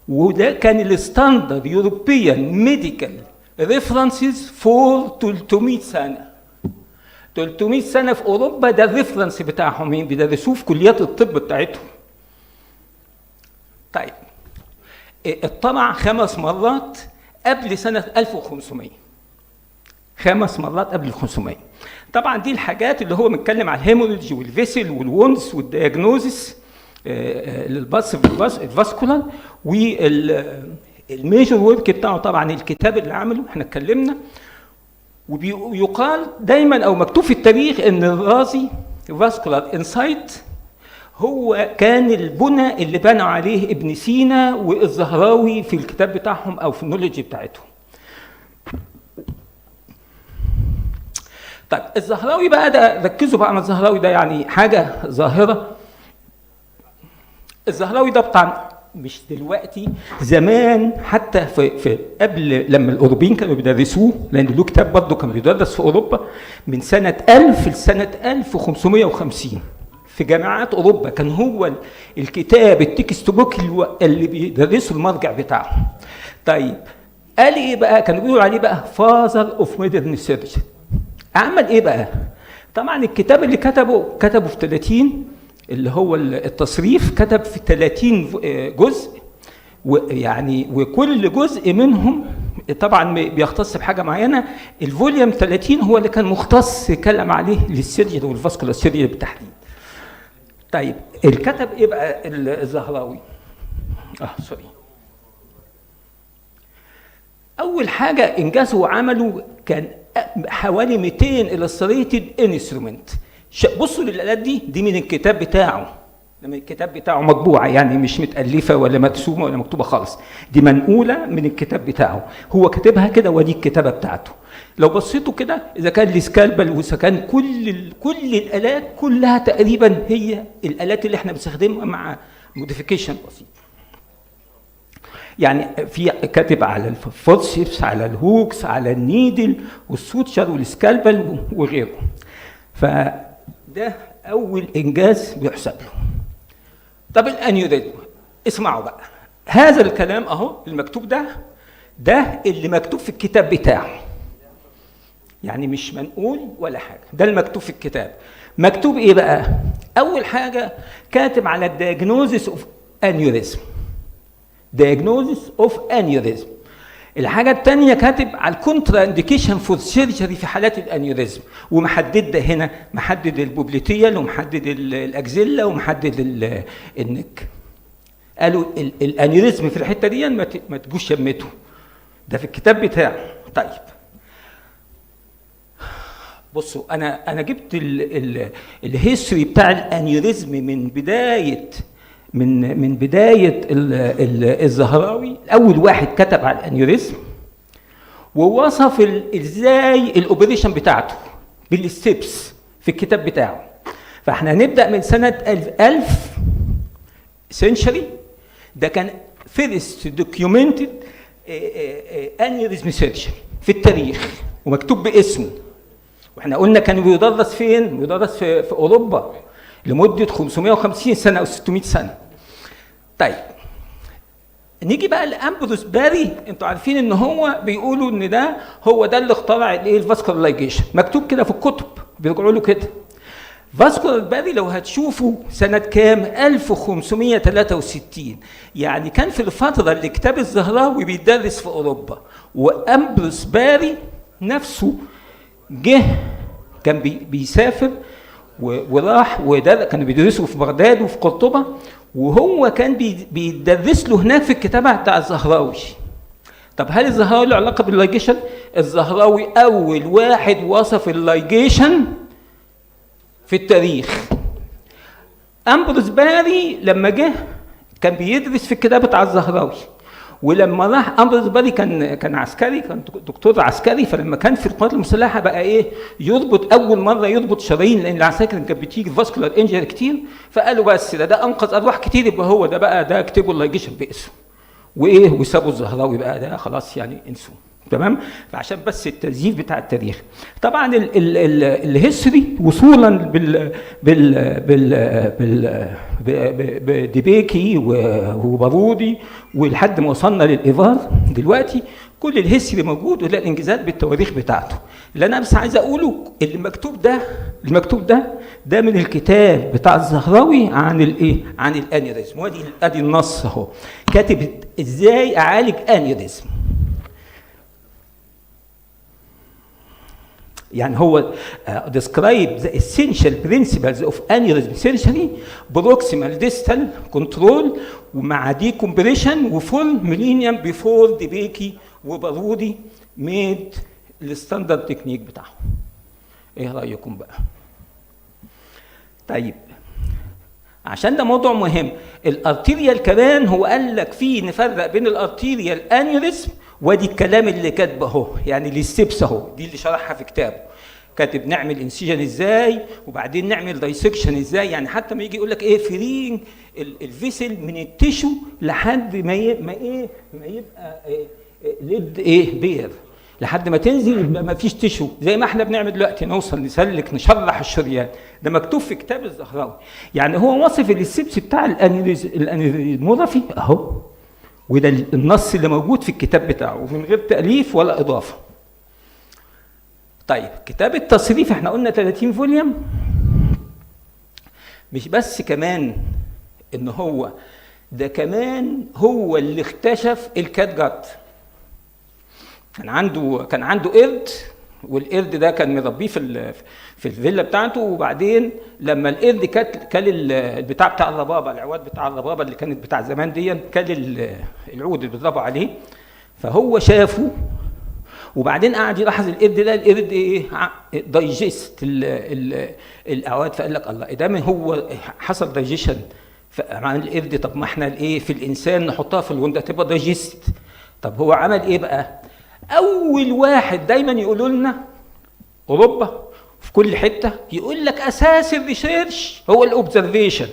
وده كان الستاندرد يوروبيان ميديكال ريفرنسز فور 300 سنه. 300 سنه في اوروبا ده الريفرنس بتاعهم، بيدرسوه في كليات الطب بتاعتهم. طيب اتطبع 5 مرات قبل سنه 1500، 5 مرات قبل 500. طبعا دي الحاجات اللي هو متكلم على الهيموريدج والفيسل والوندز والدياجنوزس الفاسكولار والميجور ورك بتاعه. طبعا الكتاب اللي عمله احنا اتكلمنا، ويقال دايما او مكتوب في التاريخ ان الرازي فاسكولار انسايت هو كان البنى اللي بنوا عليه ابن سينا والزهراوي في الكتاب بتاعهم او في النولج بتاعتهم. طيب الزهراوي بقى ده، ركزوا بقى على الزهراوي ده، يعني حاجه ظاهره. الزهراوي ده بتاع مش دلوقتي، زمان حتى في قبل لما الاوروبيين كانوا بيدرسوه، لان له كتاب برضه كان بيدرس في اوروبا من سنه 1000 لسنه 1550 في جامعات اوروبا كان هو الكتاب التكست بوك اللي بيدرسوا المرجع بتاعه. طيب قال ايه بقى؟ كانوا بيقولوا عليه بقى فازر اوف مودرن سيرجري. عمل ايه بقى؟ طبعا الكتاب اللي كتبه في 30 اللي هو التصريف، كتب في 30 جزء، ويعني وكل جزء منهم طبعا بيختص بحاجه معينه. الفوليوم 30 هو اللي كان مختص يتكلم عليه للسيرجري والفاسكولار سيرجري بالتحديد. طيب الكتب ايه بقى الزهراوي؟ سوري. اول حاجه انجازه وعمله كان حوالي 200 illustrated instrument. بصوا للآلات دي من الكتاب بتاعه، لما الكتاب بتاعه مطبوعه، يعني مش متألفه ولا مرسومه ولا مكتوبه خالص، دي منقوله من الكتاب بتاعه، هو كاتبها كده ودي الكتابه بتاعته. لو بصيتوا كده اذا كان السكالبل واذا كان كل الآلات كلها تقريبا هي الآلات اللي احنا بنستخدمها مع موديفيكيشن بسيط. يعني في كاتب على الفورسيبس، على الهوكس، على النيدل والسوتشر والسكالبل وغيره. فده اول انجاز بيحسب له. طب الانيوريزم، اسمعوا بقى هذا الكلام اهو المكتوب ده اللي مكتوب في الكتاب بتاعه، يعني مش منقول ولا حاجه، ده المكتوب في الكتاب. مكتوب ايه بقى؟ اول حاجه كاتب على الدياجنوزيس اوف انيوريزم، diagnosis of aneurysm. الحاجة الثانية كاتب على الكونترا انديكيشن فور سيرجري في حالات الانيوريزم، ومحدد ده هنا، محدد البوبليتيال ومحدد الاكزيلا ومحدد النك. قالوا الانيوريزم في الحتة دي ما تجوش شمته، ده في الكتاب بتاعه. طيب بصوا انا جبت الهيستوري بتاع الانيوريزم من بداية الزهراوي. أول واحد كتب على الأنيوريزم ووصف ازاي الأوبريشن بتاعته بالستيبس في الكتاب بتاعه. فاحنا هنبدأ من سنة 1000 سنشري، ده كان فيرست دوكيومنتد أنيوريزم سيرجري في التاريخ ومكتوب باسمه. واحنا قلنا كان بيدرس فين؟ بيدرس في أوروبا لمدة 550 سنة أو 600 سنة. طيب نيجي بقى لأمبروس باري. انتوا عارفين ان هو بيقولوا ان ده هو ده اللي اخترع الايه الفاسكولار لايجيشن، مكتوب كده في الكتب بيرجعوا له كده. فاسكولار باري لو هتشوفوا سنة كام؟ 1563، يعني كان في الفترة اللي كتاب الزهراوي بيدرس في أوروبا. وأمبروس باري نفسه جه كان بيسافر وراح، وده كانوا بيدرسوا في بغداد وفي قرطبة، وهو كان بيدرس له هناك في الكتابة بتاع الزهراوي. طب هل الزهراوي له علاقة باللايجيشن؟ الزهراوي أول واحد وصف اللايجيشن في التاريخ. أمبروس باري لما جه كان بيدرس في الكتابة بتاع الزهراوي، ولما راح أمبروس باري كان عسكري، كان دكتور عسكري، فلما كان في القوات المسلحه بقى ايه يربط، اول مره يربط شرايين، لان العساكر كانت بتيجي فاسكولار انجري كتير، فقالوا بس ده انقذ ارواح كتير، يبقى هو ده بقى ده اكتبوا اللايجيشن باسمه وايه، وسابوا الزهراوي بقى ده خلاص يعني انسوه. تمام؟ فعشان بس التزييف بتاع التاريخ. طبعا الهيستوري وصولا بديبيكي وبارودي ولحد ما وصلنا للايفار دلوقتي، كل الهيستوري موجود ولا الانجازات بالتواريخ بتاعته. اللي انا بس عايز اقوله المكتوب ده من الكتاب بتاع الزهراوي عن الايه؟ عن الانيوريزم. ادي النص اهو كاتب ازاي اعالج انيوريزم. يعني هو describe the essential principles of aneurysm surgery, proximal distal control ومع decompression وفول millennium before ديبيكي وبارودي made الستاندرد تكنيك بتاعهم. ايه رأيكم بقى؟ طيب عشان ده موضوع مهم. الارتيريال كمان هو قال لك فيه نفرق بين الارتيريال انيوريزم، وادي الكلام اللي كاتبه اهو، يعني الستبس اهو، دي اللي شرحها في كتابه. كاتب نعمل انسيجن ازاي، وبعدين نعمل دايسكشن ازاي، يعني حتى ما يجي يقول لك ايه فرينج الفيسل من التيشو لحد ما يبقى ليد ايه بير، لحد ما تنزل يبقى ما فيش تشو، زي ما احنا بنعمل دلوقتي، نوصل نسلك نشرح الشريان. ده مكتوب في كتاب الزهراوي. يعني هو واصف السبس بتاع الانيوريزموغرافي اهو، وده النص اللي موجود في الكتاب بتاعه من غير تأليف ولا إضافة. طيب كتاب التصريف احنا قلنا 30 فوليوم. مش بس كمان ان هو ده، كمان هو اللي اكتشف الكات جات. كان عنده قرد، والقرد ده كان مربيه في الفيلا بتاعته، وبعدين لما القرد كل البتاع بتاع الربابه، العواد بتاع الربابه اللي كانت بتاع زمان دي، كل العود اللي بيضربوا عليه، فهو شافه وبعدين قعد يلاحظ القرد ده، القرد ايه دايجست الاعواد، فقال لك الله ده من هو حصل دايجيشن عن القرد. طب ما احنا الايه في الانسان نحطها في الغده تبقى دايجست. طب هو عمل ايه بقى؟ اول واحد دايما يقولوا لنا اوروبا في كل حته يقول لك اساس الريسيرش هو الاوبزرفيشن،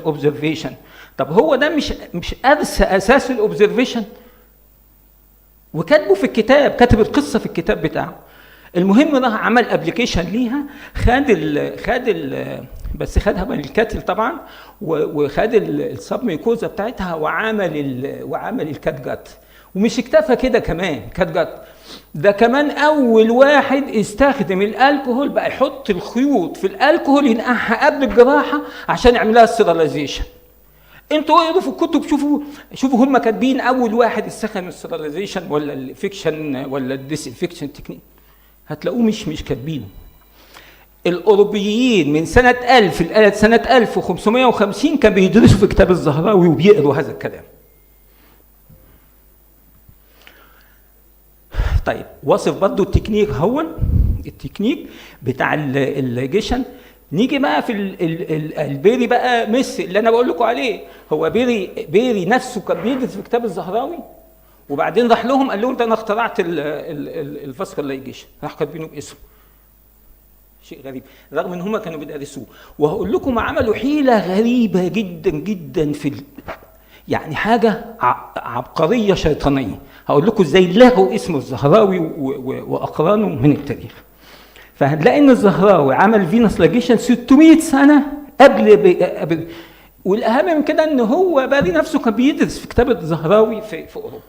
اوبزرفيشن. طب هو ده مش ارسى اساس الاوبزرفيشن؟ وكاتبه في الكتاب، كاتب القصه في الكتاب بتاعه. المهم راح عمل ابلكيشن ليها، بس خدها من الكاتل طبعا، وخد السب ميكوزا بتاعتها وعمل الكات جات. ومش اكتفى كده كمان كات جات، ده كمان اول واحد استخدم الالكوهول، بقى يحط الخيوط في الالكوهول ينقعها قبل الجراحه عشان يعملها ستيرلايزيشن. انتوا اقروا في الكتب، شوفوا هم كاتبين اول واحد استخدم الستيرلايزيشن ولا الفيكشن ولا الديسانفكشن تكنيك، هتلاقوه مش كاتبينه. الاوروبيين من سنه 1000 لغايه سنه 1550 كانوا بيدرسوا في كتاب الزهراوي وبيقروا هذا الكلام. طيب وصف برضه التكنيك، التكنيك بتاع اللايجيشن. نيجي بقى في البيري بقى، اللي انا بقول لكم عليه، هو بيري نفسه كان بيدرس في كتاب الزهراوي، وبعدين راح لهم قال لهم ده انا اخترعت الفاسكولار لايجيشن، راح كاتبينه باسمه. شيء غريب رغم ان هم كانوا بيدرسوه. وهقول لكم عملوا حيله غريبه جدا جدا يعني حاجه عبقريه شيطانيه. هقول لكم ازاي لغوا اسم الزهراوي واقرانه من التاريخ. فهنلاقي ان الزهراوي عمل فينوس لايجيشن 600 سنه قبل والاهم من كده ان هو باري نفسه كان بيدرس في كتاب الزهراوي في اوروبا.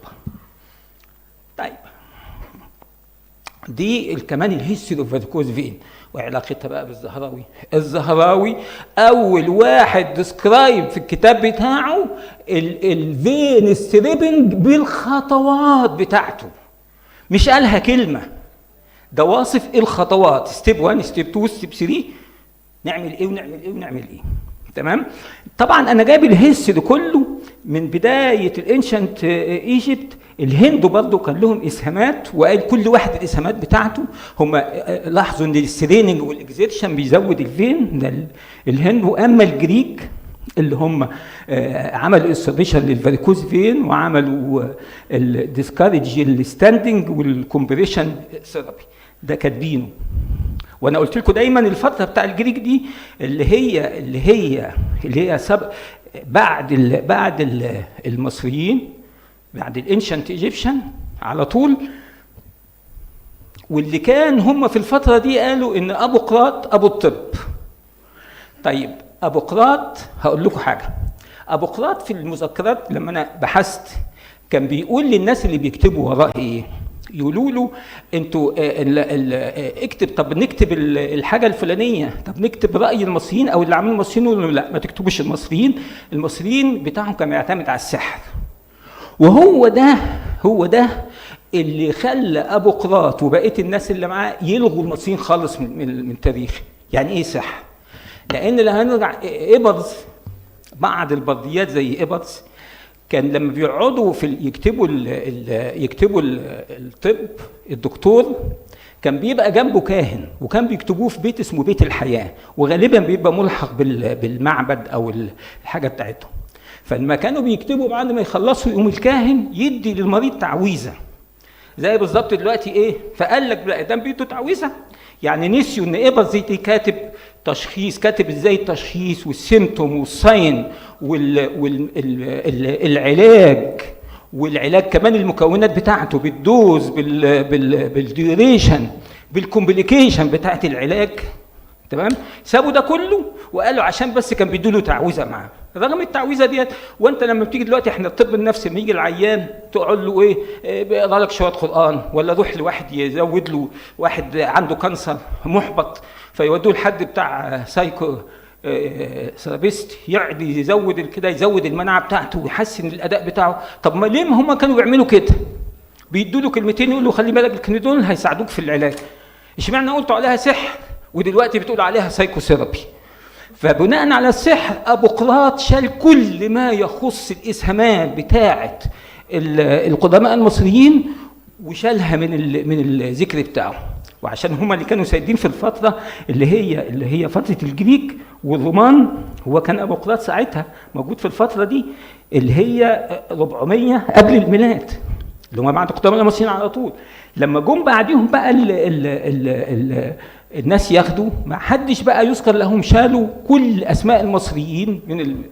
طيب دي كمان الهيستوري اوف فاريكوز فين وعلاقتها بقى بالزهراوي. الزهراوي اول واحد ديسكرايب في الكتاب بتاعه الفين ستريبنج بالخطوات بتاعته، مش قالها كلمه، ده واصف الخطوات، ستيب 1 ستيب 2 ستيب 3 نعمل ايه ونعمل ايه ونعمل ايه. تمام. طبعا انا جايب الهيستوري كله من بدايه الانشنت ايجيبت. الهند برضه كان لهم اسهامات، وقال كل واحد الاسهامات بتاعته. هم لاحظوا ان الستريننج والاكزيرشن بيزود الفين ده الهند. واما الجريك اللي هم عملوا استريشن للفاريكوز فين، وعملوا الديسكارج الستاندنج والكومبريشن ثيرابي، ده كاتبينه. وانا قلت لكم دايما الفتره بتاع الجريك دي اللي هي بعد المصريين، بعد الانشنت ايجيبشن على طول. واللي كان هم في الفتره دي قالوا ان ابو قراط ابو الطب. طيب ابو قراط هقول لكم حاجه. ابو قراط في المذكرات لما انا بحثت كان بيقول للناس اللي بيكتبوا وراه ايه، يقولوا له انتوا اكتب، طب نكتب الحاجه الفلانيه، طب نكتب راي المصريين او اللي عاملين المصريين. يقولوا لا ما تكتبوش المصريين بتاعهم كان يعتمد على السحر. وهو ده اللي خلى ابو قراط وبقيه الناس اللي معاه يلغوا المصريين خالص من التاريخ. يعني ايه سحر؟ لان اللي هنرجع ابرز بعض البرديات زي ابرز كان لما بيقعدوا يكتبوا الطب، الدكتور كان بيبقى جنبه كاهن، وكان بيكتبوه في بيت اسمه بيت الحياه، وغالبا بيبقى ملحق بالمعبد او الحاجه بتاعتهم. فلما كانوا بيكتبوا بعد ما يخلصوا يقوم الكاهن يدي للمريض تعويذه زي بالظبط دلوقتي ايه. فقال لك لا ده بيدوا تعويذه، يعني نسيوا ان ابرز دي كاتب تشخيص، كاتب ازاي التشخيص والسيمتوم والساين والعلاج والعلاج كمان المكونات بتاعته بالدوز بالديوريشن بالكومبليكيشن بتاعت العلاج، تمام؟ سابوا ده كله وقالوا عشان بس كان بيدوا له تعويذه معاه، رغم التعويذه ديت. وانت لما بتيجي دلوقتي احنا الطب النفسي لما يجي العيان تقول له ايه؟ بيقرا لك شويه قران، ولا روح لواحد يزود له، واحد عنده كانسر محبط فيودوه لحد بتاع سايكو ثيرابيست يقعد يزود كده، يزود المناعه بتاعته ويحسن الاداء بتاعه. طب ما ليه هم كانوا بيعملوا كده؟ بيدوا له كلمتين يقول له خلي بالك الكلمتين دول هيساعدوك في العلاج. اشمعنى قلتوا عليها سحر ودلوقتي بتقول عليها سايكوثيرابي؟ فبناء على السحر ابوقراط شال كل ما يخص الاسهامات بتاعه القدماء المصريين وشالها من الذكر بتاعه. وعشان هم اللي كانوا سيدين في الفتره اللي هي فتره الجريك والرومان، هو كان ابوقراط ساعتها موجود في الفتره دي اللي هي 400 قبل الميلاد، اللي هم بعد القدماء المصريين على طول. لما جم بعديهم بقى الناس ياخدوا، ما حدش بقى يذكر لهم، شالوا كل اسماء المصريين من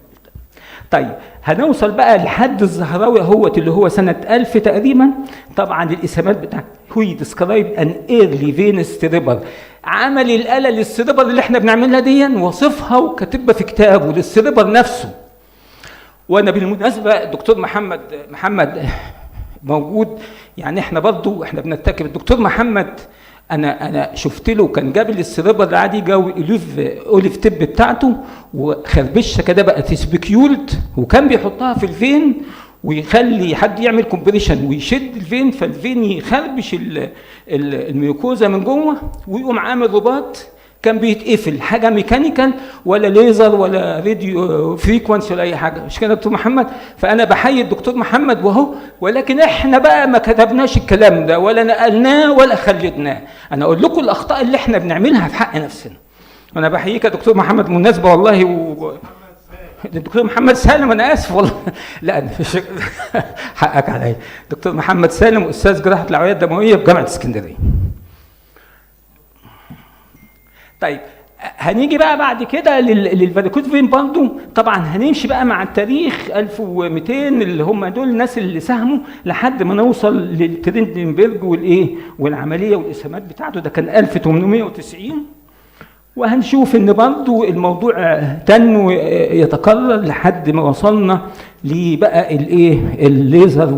طيب هنوصل بقى لحد الزهراوي اهوت اللي هو سنه 1000 تقريبا. طبعا الاسهامات بتاعته هو ديسكرايب ان ايرلي فينس تريبر، عمل الاله للسريبر اللي احنا بنعملها دي وصفها وكاتبها في كتابه للسريبر نفسه. وانا بالمناسبه الدكتور محمد موجود، يعني احنا برضو احنا بنتكلم الدكتور محمد، انا شفت له كان جاب لي السريبر العادي، جاو اوليف تيب بتاعته وخربشه كده بقت سبيكيولت، وكان بيحطها في الفين ويخلي حد يعمل كومبريشن ويشد الفين، فالفين يخربش الميوكوزا من جوه، ويقوم عامل رباط كان بيتقفل، حاجه ميكانيكال ولا ليزر ولا راديو فريكونسي ولا اي حاجه. مش كده دكتور محمد؟ فانا بحيي الدكتور محمد وهو، ولكن احنا بقى ما كتبناش الكلام ده ولا نقلناه ولا خلدناه. انا اقول لكم الاخطاء اللي احنا بنعملها في حق نفسنا. وانا بحييك يا دكتور محمد مناسبه والله الدكتور محمد سالم، انا اسف والله لا انا حقك عليا. دكتور محمد سالم استاذ جراحه الاوعيه الدمويه في جامعه اسكندريه. طيب هنيجي بقى بعد كده للفاريكوز فين برضه. طبعا هنمشي بقى مع التاريخ 1200 اللي هم دول الناس اللي ساهموا لحد ما نوصل للتريندنبرج والايه والعمليه والاسهامات بتاعته، ده كان 1890. وهنشوف ان برضه الموضوع تنمو يتكرر لحد ما وصلنا لبقى الايه الليزر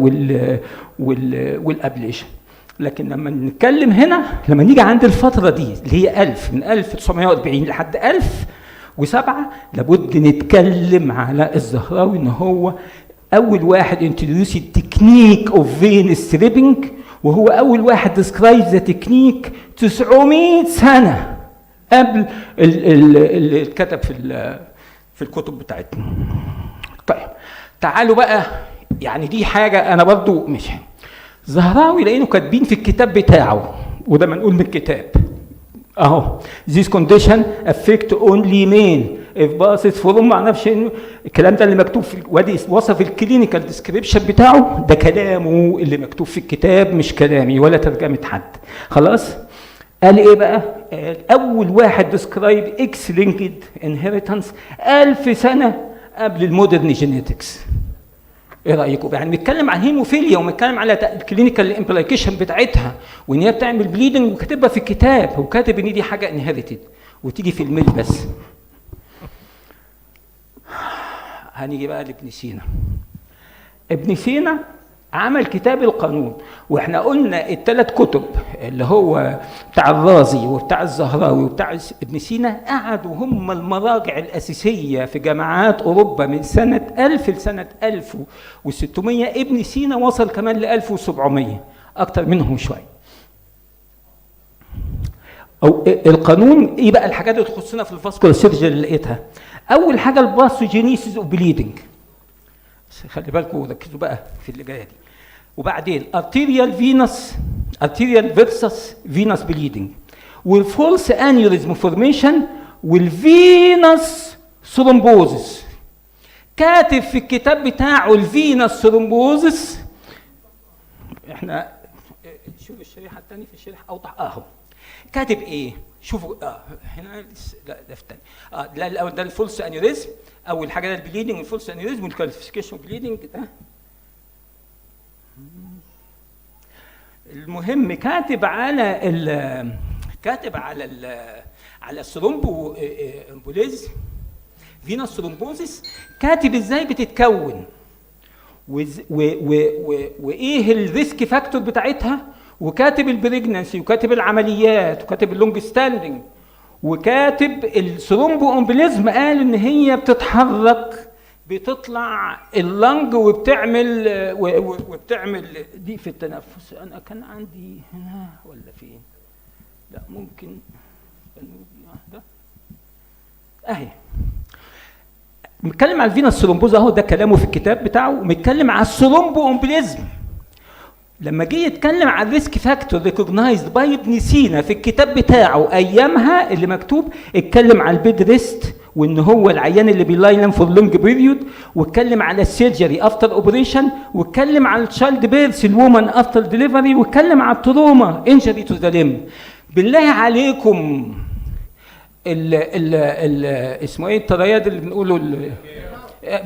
والابليشن. لكن لما نتكلم هنا، لما نيجي عند الفترة دي اللي هي من 1940 لحد 1007، لابد نتكلم على الزهراوي ان هو اول واحد انتروديوس التكنيك اوف فين ستريبنج، وهو اول واحد ديسكرايب ذا تكنيك 900 سنة قبل اللي اتكتب في الكتب بتاعتنا. طيب تعالوا بقى، يعني دي حاجة انا برضو مش زهراوي لانه كاتبين في الكتاب بتاعه، وده منقول من الكتاب اهو، this condition affect only men if passes from، ما اعرفش الكلام ده اللي مكتوب في وادي وصف الكلينيكال ديسكريبشن بتاعه، ده كلامه اللي مكتوب في الكتاب مش كلامي ولا ترجمه حد. خلاص قال ايه بقى؟ اول واحد ديسكرايب اكس لينكد انهيرتنس 1000 سنه قبل المودرن جينيتكس. ايه رايكم؟ يعني بنتكلم عن هيموفيليا وبنتكلم على الكلينيكال امبليكيشن بتاعتها، وان هي بتعمل بليدنج، وكاتبها في الكتاب، وكاتب ان دي حاجه انهيرتد وتيجي في الميل بس. هنيجي بقى لابن سينا. ابن سينا عمل كتاب القانون، واحنا قلنا الثلاث كتب اللي هو بتاع الرازي وبتاع الزهراوي وبتاع ابن سينا قعدوا هم المراجع الاساسيه في جامعات اوروبا من سنه 1000 لسنه 1600. ابن سينا وصل كمان ل 1700، اكتر منهم شويه. او القانون ايه بقى الحاجات اللي تخصنا في الفاسكولار سيرجري اللي لقيتها؟ اول حاجه الباثوجينيسيس اوف بليدنج، خلي بالكم وركزوا بقى في اللي جايه دي. وبعدين arterial venous arterial versus venous bleeding، والفولس انيوريزم فورميشن، والفينوس ثرومبوزس. كاتب في الكتاب بتاعه الفينوس ثرومبوزس. احنا شوف الشريحه الثانيه في الشريحه اوضح اهو. كاتب ايه؟ شوفوا هنا لا ده في الثاني. لا الاول ده الفولس انيوريزم، اول حاجه ده البليدنج والفولس انيوريزم والكالسيفيكيشن بليدنج ده. المهم كاتب على الثرومبو امبوليزم، فينوس ثرومبوزيس، كاتب ازاي بتتكون وايه الريسك فاكتور بتاعتها، وكاتب البريجنانسي، وكاتب العمليات، وكاتب اللونج ستاندنج، وكاتب الثرومبو امبوليزم قال ان هي بتتحرك، بتطلع اللنج وبتعمل دي في التنفس. انا كان عندي هنا ولا فين؟ لا ممكن ده اهي. متكلم على الفينوس ثرومبوز اهو، ده كلامه في الكتاب بتاعه، متكلم على الثرومبو امبوليزم. لما جه يتكلم على الريسك فاكتور ريكوجنايزد باي ابن سينا في الكتاب بتاعه ايامها اللي مكتوب، اتكلم على البيد ريست وان هو العيان اللي بيلاين فور لونج بيريود، واتكلم على السيرجري افتر اوبريشن، واتكلم على التشايلد بيرث الوومن افتر ديليفري، واتكلم على التروما انجري تو ذا ليم. بالله عليكم اسمه ايه الترياد اللي بنقوله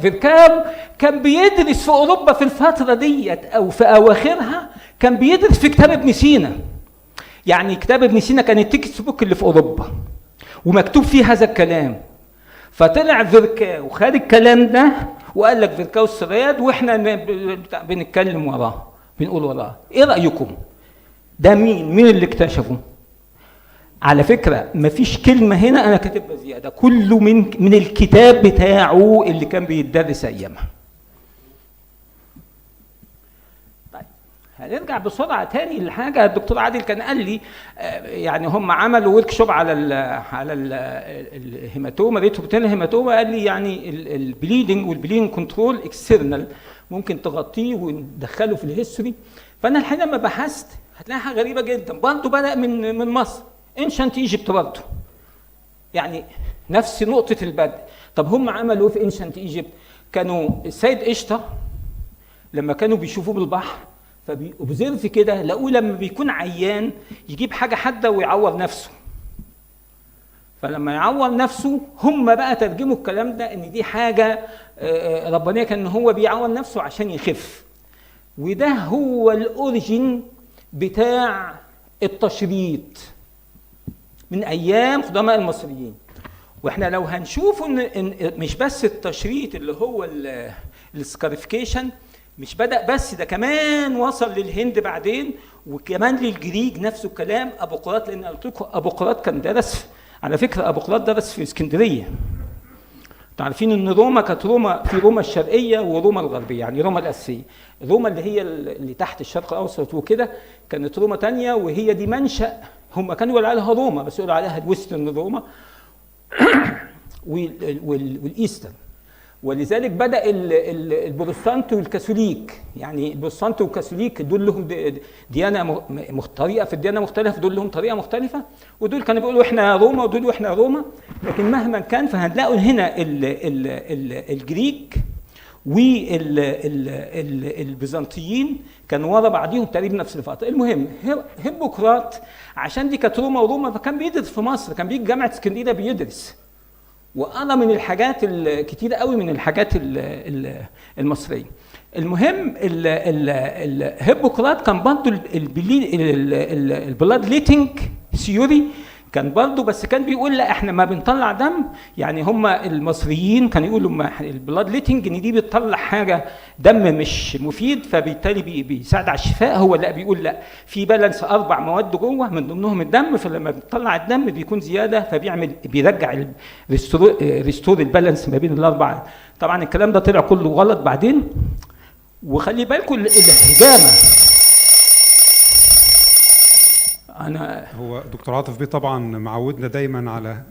فيركاو، كان بيدرس في اوروبا في الفتره ديت او في اواخرها، كان بيدرس في كتاب ابن سينا. يعني كتاب ابن سينا كان التكست بوك اللي في اوروبا ومكتوب فيه هذا الكلام. فطلع فيركاو خد الكلام ده وقال لك فيركاو السرياد، واحنا بنتكلم وراه بنقول وراه. ايه رايكم؟ ده مين اللي اكتشفه؟ على فكرة مفيش كلمة هنا أنا كاتبها زيادة، كله من الكتاب بتاعه اللي كان بيتدرس أيامها. طيب هنرجع بسرعة تاني لحاجة الدكتور عادل كان قال لي، يعني هم عملوا ورك شوب على الهيماتوما، ريتروبيتينال هيماتوما، قال لي يعني البليدنج والبليدنج كنترول اكسترنال ممكن تغطيه وندخله في الهيستوري. فأنا الحقيقة لما بحثت هتلاقي حاجة غريبة جدا، برضه بدأ من مصر، انشنت ايجيبت برضه، يعني نفس نقطة البدء. طب هم عملوا في انشنت ايجيبت؟ كانوا السيد قشطة لما كانوا بيشوفوه بالبحر فبيأوبزيرف كده، لقوه لما بيكون عيان يجيب حاجة حادة ويعور نفسه. فلما يعور نفسه هم بقى ترجموا الكلام ده ان دي حاجة ربانية، كان هو بيعور نفسه عشان يخف. وده هو الاوريجين بتاع التشريط من ايام قدماء المصريين. واحنا لو هنشوف ان مش بس التشريط اللي هو السكاريفيكيشن مش بدأ بس، ده كمان وصل للهند بعدين، وكمان للجريك نفسه الكلام. ابو قراط، لان قلت لكم ابو قراط كان درس، على فكره ابو قراط درس في اسكندريه. تعرفين ان روما كانت في روما الشرقيه وروما الغربيه، يعني روما الاساسيه، روما اللي هي اللي تحت الشرق الاوسط وكده، كانت روما تانية، وهي دي منشأ، هم كانوا يقولوا عليها روما بس يقولوا عليها الويسترن روما والايسترن. ولذلك بدأ البروتستانت والكاثوليك، يعني البروتستانت والكاثوليك دول لهم ديانه طريقه في الديانه مختلفه، دول لهم طريقه مختلفه، ودول كانوا بيقولوا احنا روما ودول احنا روما. لكن مهما كان فهنلاقوا هنا الجريك والبيزنطيين كانوا ورا بعضهم تقريبا نفس الفتره. المهم هيبوقراط عشان دي كانت روما وروما، فكان بيدرس في مصر، كان بيجي جامعه اسكندريه بيدرس، وانا من الحاجات الكتيره قوي من الحاجات المصريه. المهم هيبوقراط كان برضه البلاد ليتنج ثيوري كان برضه، بس كان بيقول لا احنا ما بنطلع دم. يعني هم المصريين كانوا يقولوا البلاد ليتنج ان دي بتطلع حاجه دم مش مفيد، فبالتالي بيساعد على الشفاء. هو لا، بيقول لا، في بالانس 4 مواد جوه من ضمنهم الدم، فلما بتطلع الدم بيكون زياده، بيرجع ريستور البالانس ما بين الاربعه. طبعا الكلام ده طلع كله غلط بعدين. وخلي بالكم الهجامه، هو دكتور عاطف بيه طبعا معودنا دايما على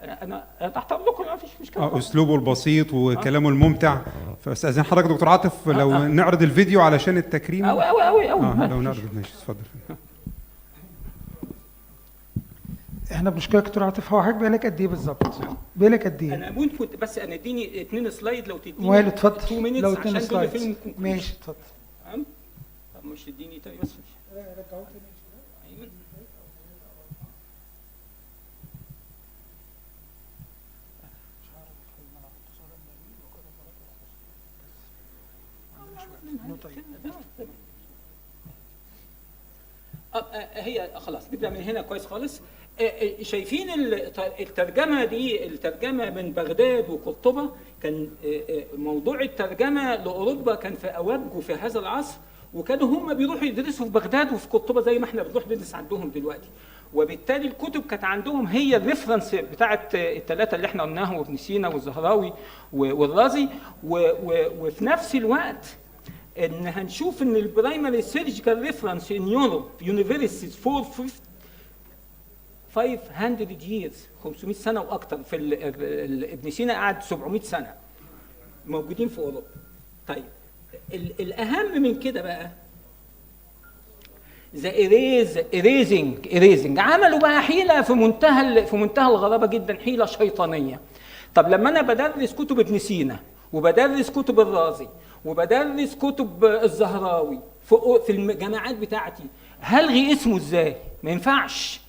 انا تحت امركم، ما فيش مشكله، اسلوبه البسيط وكلامه الممتع. فاستاذن حضرتك دكتور عاطف لو نعرض الفيديو علشان التكريم. أوي لو نعرض ماشي، اتفضل. احنا بنشكرك دكتور عاطف. هو حضرتك بقالك قد ايه بالظبط؟ بقالك قد ايه؟ انا كنت بس انا اديني 2 سلايد لو تديني. وائل اتفضل. لو 2 سلايد ماشي اتفضل. تمام. طب مش تديني تاني بس رجعوه تاني. ايوه هي خلاص نبدا من هنا كويس خالص. شايفين الترجمه دي، الترجمه من بغداد وقرطبه، كان موضوع الترجمه لاوروبا كان في اوجه في هذا العصر، وكانوا هم بيروحوا يدرسوا في بغداد وفي قرطبه زي ما احنا بنروح ندرس عندهم دلوقتي، وبالتالي الكتب كانت عندهم هي الريفرنس بتاعت الثلاثه اللي احنا قلناهم، وابن سينا والزهراوي والرازي. وفي نفس الوقت ان هنشوف ان البرايمري سيرجيكال ريفرنس ان يوروب يونيفرسيتيز فور 500 years 500 سنه واكثر. في ابن سينا قعد 700 سنه موجودين في اوروبا. طيب الاهم من كده بقى ذا ايريزنج عملوا بقى حيله في منتهى الغرابه جدا، حيله شيطانيه. طب لما انا بدرس كتب ابن سينا وبدرس كتب الرازي وبدرس كتب الزهراوي في الجامعات بتاعتي، هلغي اسمه ازاي؟ ما ينفعش.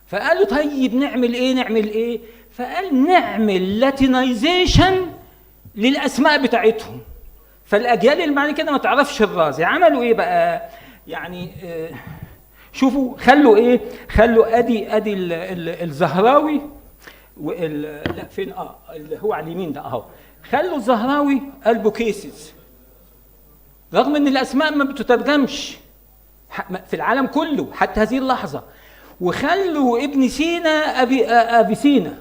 فقالوا طيب نعمل ايه؟ فقال نعمل لاتينايزيشن للاسماء بتاعتهم، فالاجيال اللي بعد كده ما تعرفش الرازي. عملوا ايه بقى؟ يعني شوفوا، خلوا ادي الزهراوي لا فين اللي هو على اليمين ده اهو، خلوا الزهراوي البوكيسز، رغم ان الاسماء ما بتترجمش في العالم كله حتى هذه اللحظه. وخلوا ابن سينا ابي سينا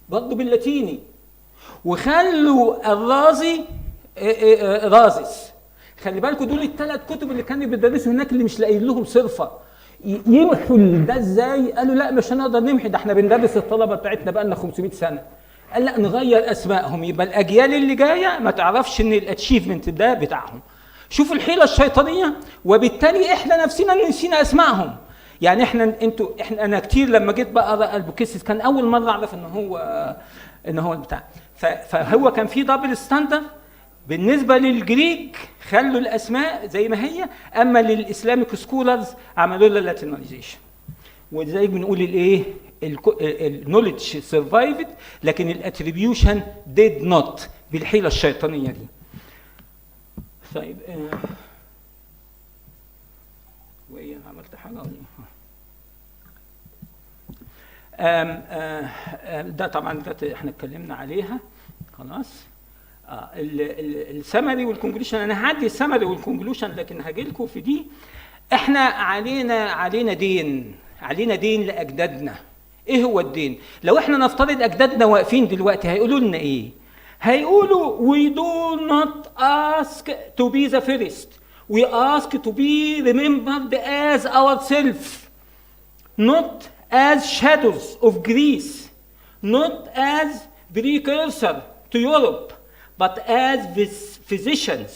برضه باللاتيني، وخلوا الرازي رازس. خلي بالكم دول الثلاث كتب اللي كانوا بيدرسوا هناك اللي مش لاقيين لهم صرفه. يمحوا ده ازاي؟ قالوا لا مش هنقدر نمحي، ده احنا بندرس الطلبه بتاعتنا بقى لنا 500 سنه. قال لا نغير اسمائهم، يبقى الاجيال اللي جايه ما تعرفش ان الاتشيفمنت ده بتاعهم. شوفوا الحيله الشيطانيه، وبالتالي احنا نفسنا نسينا اسمائهم. يعني انا كتير لما جيت بقى اقرا البوكيسيس كان اول مره اعرف ان هو البتاع. فهو كان في دبل ستاندرد. بالنسبه للجريك خلوا الاسماء زي ما هي، اما للاسلاميك سكولرز عملوا لها لاتينايزيشن. وزي بنقول النوليدج سرفايفد لكن الاتريبيوشن ديد نوت، بالحيله الشيطانيه دي. طيب وايه انا عملت حاجه ده طبعا ده احنا اتكلمنا عليها خلاص. السمري والكونكلوشن انا هعدي السمري والكونكلوشن، لكن هاجي لكم في دي. احنا علينا دين لاجدادنا. ايه هو الدين؟ لو احنا نفترض اجدادنا واقفين دلوقتي هيقولوا لنا ايه؟ هيقولوا we do not ask to be the first, we ask to be remembered as ourselves, not as shadows of Greece, not as precursor to Europe, but as physicians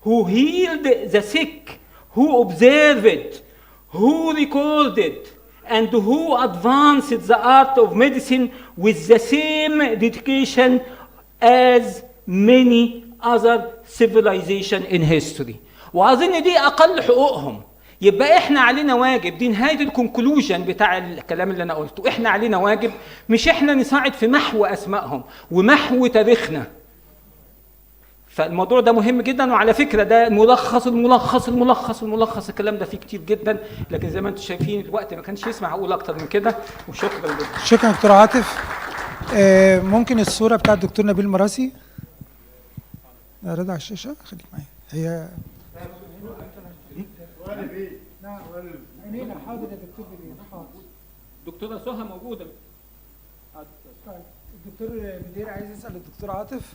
who healed the sick, who observed, who recorded, and who advanced the art of medicine with the same dedication as many other civilizations in history. وأظن دي أقل حقوقهم. يبقى إحنا علينا واجب، دي نهاية الكونكلوجن بتاع الكلام اللي أنا قلته. إحنا علينا واجب، مش إحنا نساعد في محو أسمائهم ومحو تاريخنا. فالموضوع ده مهم جدا. وعلى فكرة ده ملخص الكلام ده فيه كتير جدا، لكن زي ما انتم شايفين الوقت ما كانش يسمح اقول اكتر من كده. وشكرا جدا. شكرا دكتور عاطف. ممكن الصورة بتاعت الدكتور نبيل مراسي نعرضها على الشاشة؟ خليك معايا. هي حاضر يا دكتور بدير. حاضر. دكتورة سهى موجودة. الدكتور بدير عايز يسأل الدكتور عاطف.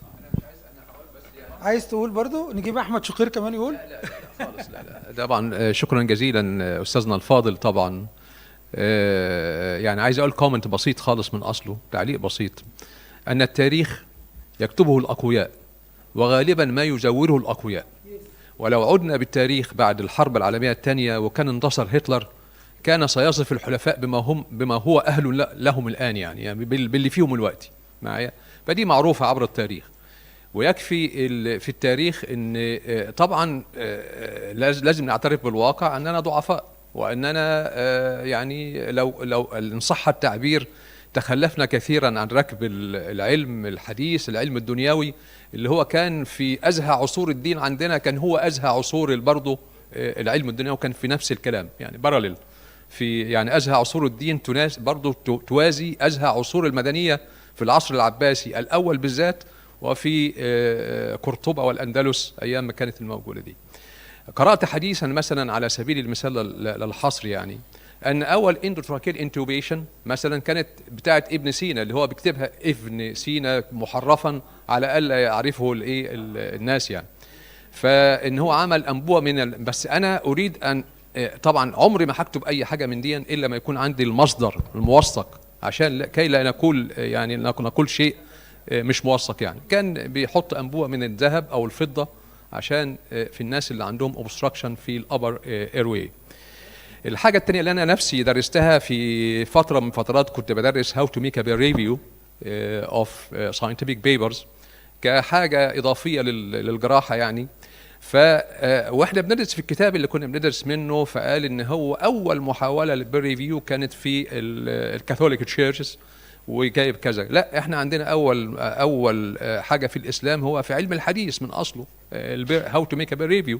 عايز تقول برضو؟ نجيب احمد شقير كمان يقول. لا خالص. لا طبعا شكرا جزيلا استاذنا الفاضل. طبعا يعني عايز اقول كومنت بسيط خالص من اصله، تعليق بسيط، ان التاريخ يكتبه الاقوياء وغالبا ما يزوره الاقوياء. ولو عدنا بالتاريخ بعد الحرب العالميه الثانيه وكان انتصر هتلر، كان سيصف الحلفاء بما هو اهل لهم الان، يعني باللي فيهم الوقت معايا. فدي معروفه عبر التاريخ. ويكفي في التاريخ ان طبعا لازم نعترف بالواقع اننا ضعفاء، واننا يعني لو ان صح التعبير تخلفنا كثيرا عن ركب العلم الحديث، العلم الدنيوي اللي هو كان في أزهى عصور الدين عندنا، كان هو أزهى عصور برضه العلم الدنيوي، كان في نفس الكلام يعني باراليل في يعني أزهى عصور الدين برضه توازي أزهى عصور المدنية في العصر العباسي الأول بالذات، وفي قرطبة والأندلس أيام ما كانت الموجودة دي. قرأت حديثا مثلا على سبيل المثال للحصر يعني أن أول اندوتراكيال انتوبيشن مثلا كانت بتاعت ابن سينا، اللي هو بيكتبها ابن سينا محرفا على ألا يعرفه الناس يعني. فإن هو عمل أنبوة بس أنا أريد أن طبعا عمري ما هكتب أي حاجة من دي إلا ما يكون عندي المصدر الموثق، عشان كي لا نقول يعني نقول شيء مش موثق يعني. كان بيحط أنبوة من الذهب أو الفضة عشان في الناس اللي عندهم obstruction في الأبر ايروي. الحاجة الثانية اللي أنا نفسي درستها في فترة من فترات، كنت بدرس how to make a review of scientific papers كحاجة إضافية للجراحة يعني. واحنا بندرس في الكتاب اللي كنا بندرس منه، فقال ان هو اول محاولة للريفيو كانت في الكاثوليك تشيرشز وجايب كذا. لا، احنا عندنا اول حاجة في الاسلام هو في علم الحديث من اصله how to make a review.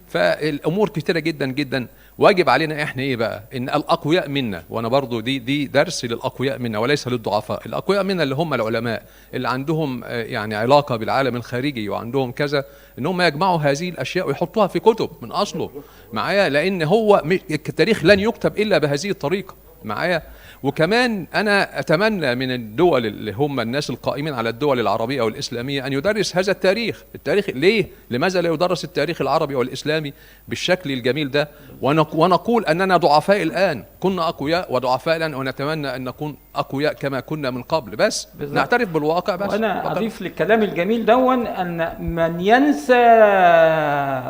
فالامور كتيرة جدا جدا، واجب علينا احنا ايه بقى؟ ان الاقوياء منا، وانا برضو دي درس للاقوياء منا وليس للضعفاء. الاقوياء منا اللي هم العلماء اللي عندهم يعني علاقة بالعالم الخارجي وعندهم كذا، ان هم يجمعوا هذه الاشياء ويحطوها في كتب من اصله معايا، لان هو التاريخ لن يكتب الا بهذه الطريقة معايا. وكمان أنا أتمنى من الدول اللي هم الناس القائمين على الدول العربية والإسلامية أن يدرس هذا التاريخ. ليه؟ لماذا لا يدرس التاريخ العربي والإسلامي بالشكل الجميل ده؟ ونقول أننا ضعفاء الآن، كنا أقوياء وضعفاء الآن، ونتمنى أن نكون أقوياء كما كنا من قبل، بس بالزبط. نعترف بالواقع بس. وأنا أضيف للكلام الجميل دون أن من ينسى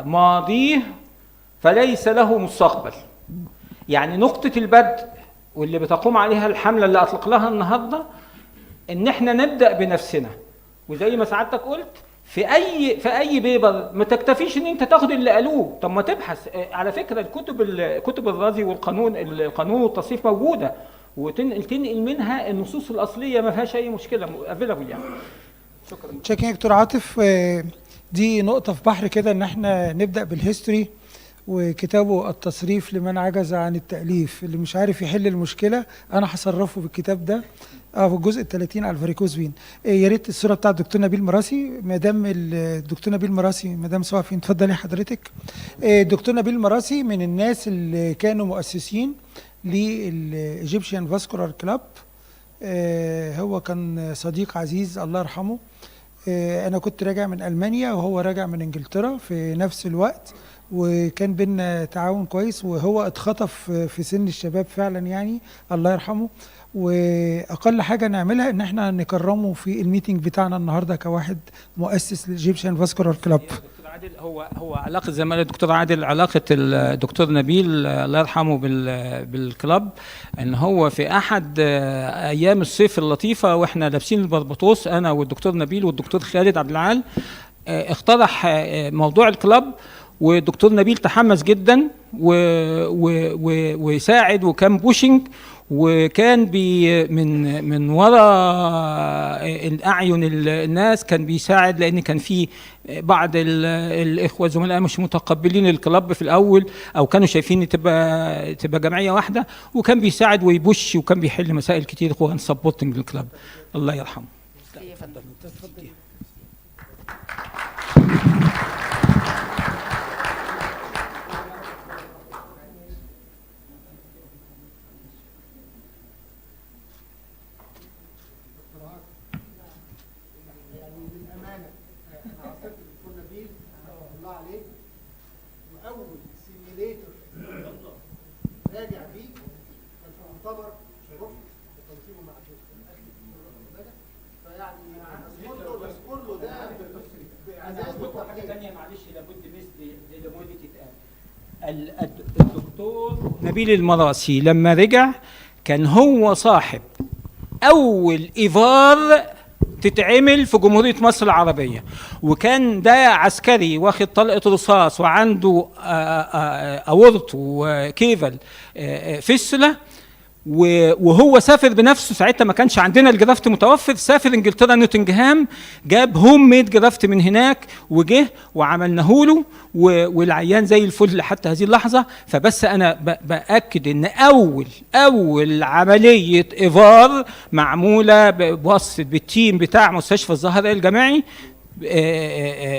ماضيه فليس له مستقبل. يعني نقطة البدء واللي بتقوم عليها الحملة اللي أطلقناها النهاردة إن إحنا نبدأ بنفسنا. وزي ما سعادتك قلت في أي بيبر ما تكتفيش إن أنت تاخد اللي قالوه، طب ما تبحث. على فكرة كتب الرازي القانون والتصنيف موجودة، وتنقل منها النصوص الأصلية ما فيهاش أي مشكلة، افيلابل يعني. شكرا يا دكتور عاطف. دي نقطة في بحر كده إن إحنا نبدأ بالهيستوري وكتابه التصريف لمن عجز عن التأليف. اللي مش عارف يحل المشكلة أنا هصرفه بالكتاب ده في الجزء ال30 على الفاريكوز فين. يا ريت الصورة بتاعت الدكتور نبيل مراسي. مدام الدكتور نبيل مراسي، مدام سوا فين؟ اتفضلي حضرتك. الدكتور نبيل مراسي من الناس اللي كانوا مؤسسين للإيجيبشن فاسكولار كلاب. هو كان صديق عزيز الله يرحمه. أنا كنت راجع من ألمانيا وهو راجع من إنجلترا في نفس الوقت، وكان بينا تعاون كويس، وهو اتخطف في سن الشباب فعلا يعني الله يرحمه. واقل حاجه نعملها ان احنا نكرمه في الميتنج بتاعنا النهارده كواحد مؤسس للإيجيبشن فاسكولار كلاب. دكتور عادل هو علاقه زي ما قال الدكتور عادل، علاقه الدكتور نبيل الله يرحمه بالكلاب، ان هو في احد ايام الصيف اللطيفه واحنا لابسين البربطوس انا والدكتور نبيل والدكتور خالد عبد العال، اقترح موضوع الكلاب، والدكتور نبيل تحمس جدا وساعد وكان بوشنج، وكان من وراء الاعين الناس كان بيساعد، لان كان في بعض الاخوه الزملاء مش متقبلين الكلاب في الاول، او كانوا شايفين تبقى جمعيه واحده، وكان بيساعد ويبوش وكان بيحل مسائل كتير وكان سبورتنج للكلاب. الله يرحمه. تفضل. الدكتور نبيل المراسي لما رجع كان هو صاحب أول إيفار تتعمل في جمهورية مصر العربية، وكان ده عسكري واخد طلقة رصاص وعنده أورط وكيفل فيستولا، وهو سافر بنفسه، ساعتها ما كانش عندنا الجرافت متوفر، سافر انجلترا نوتنجهام، جاب هوم ميد جرافت من هناك وجه وعملناه له، والعيان زي الفل حتى هذه اللحظه. فبس انا باكد ان اول عمليه ايفار معموله بواسطه بالتيم بتاع مستشفى الزهراء الجامعي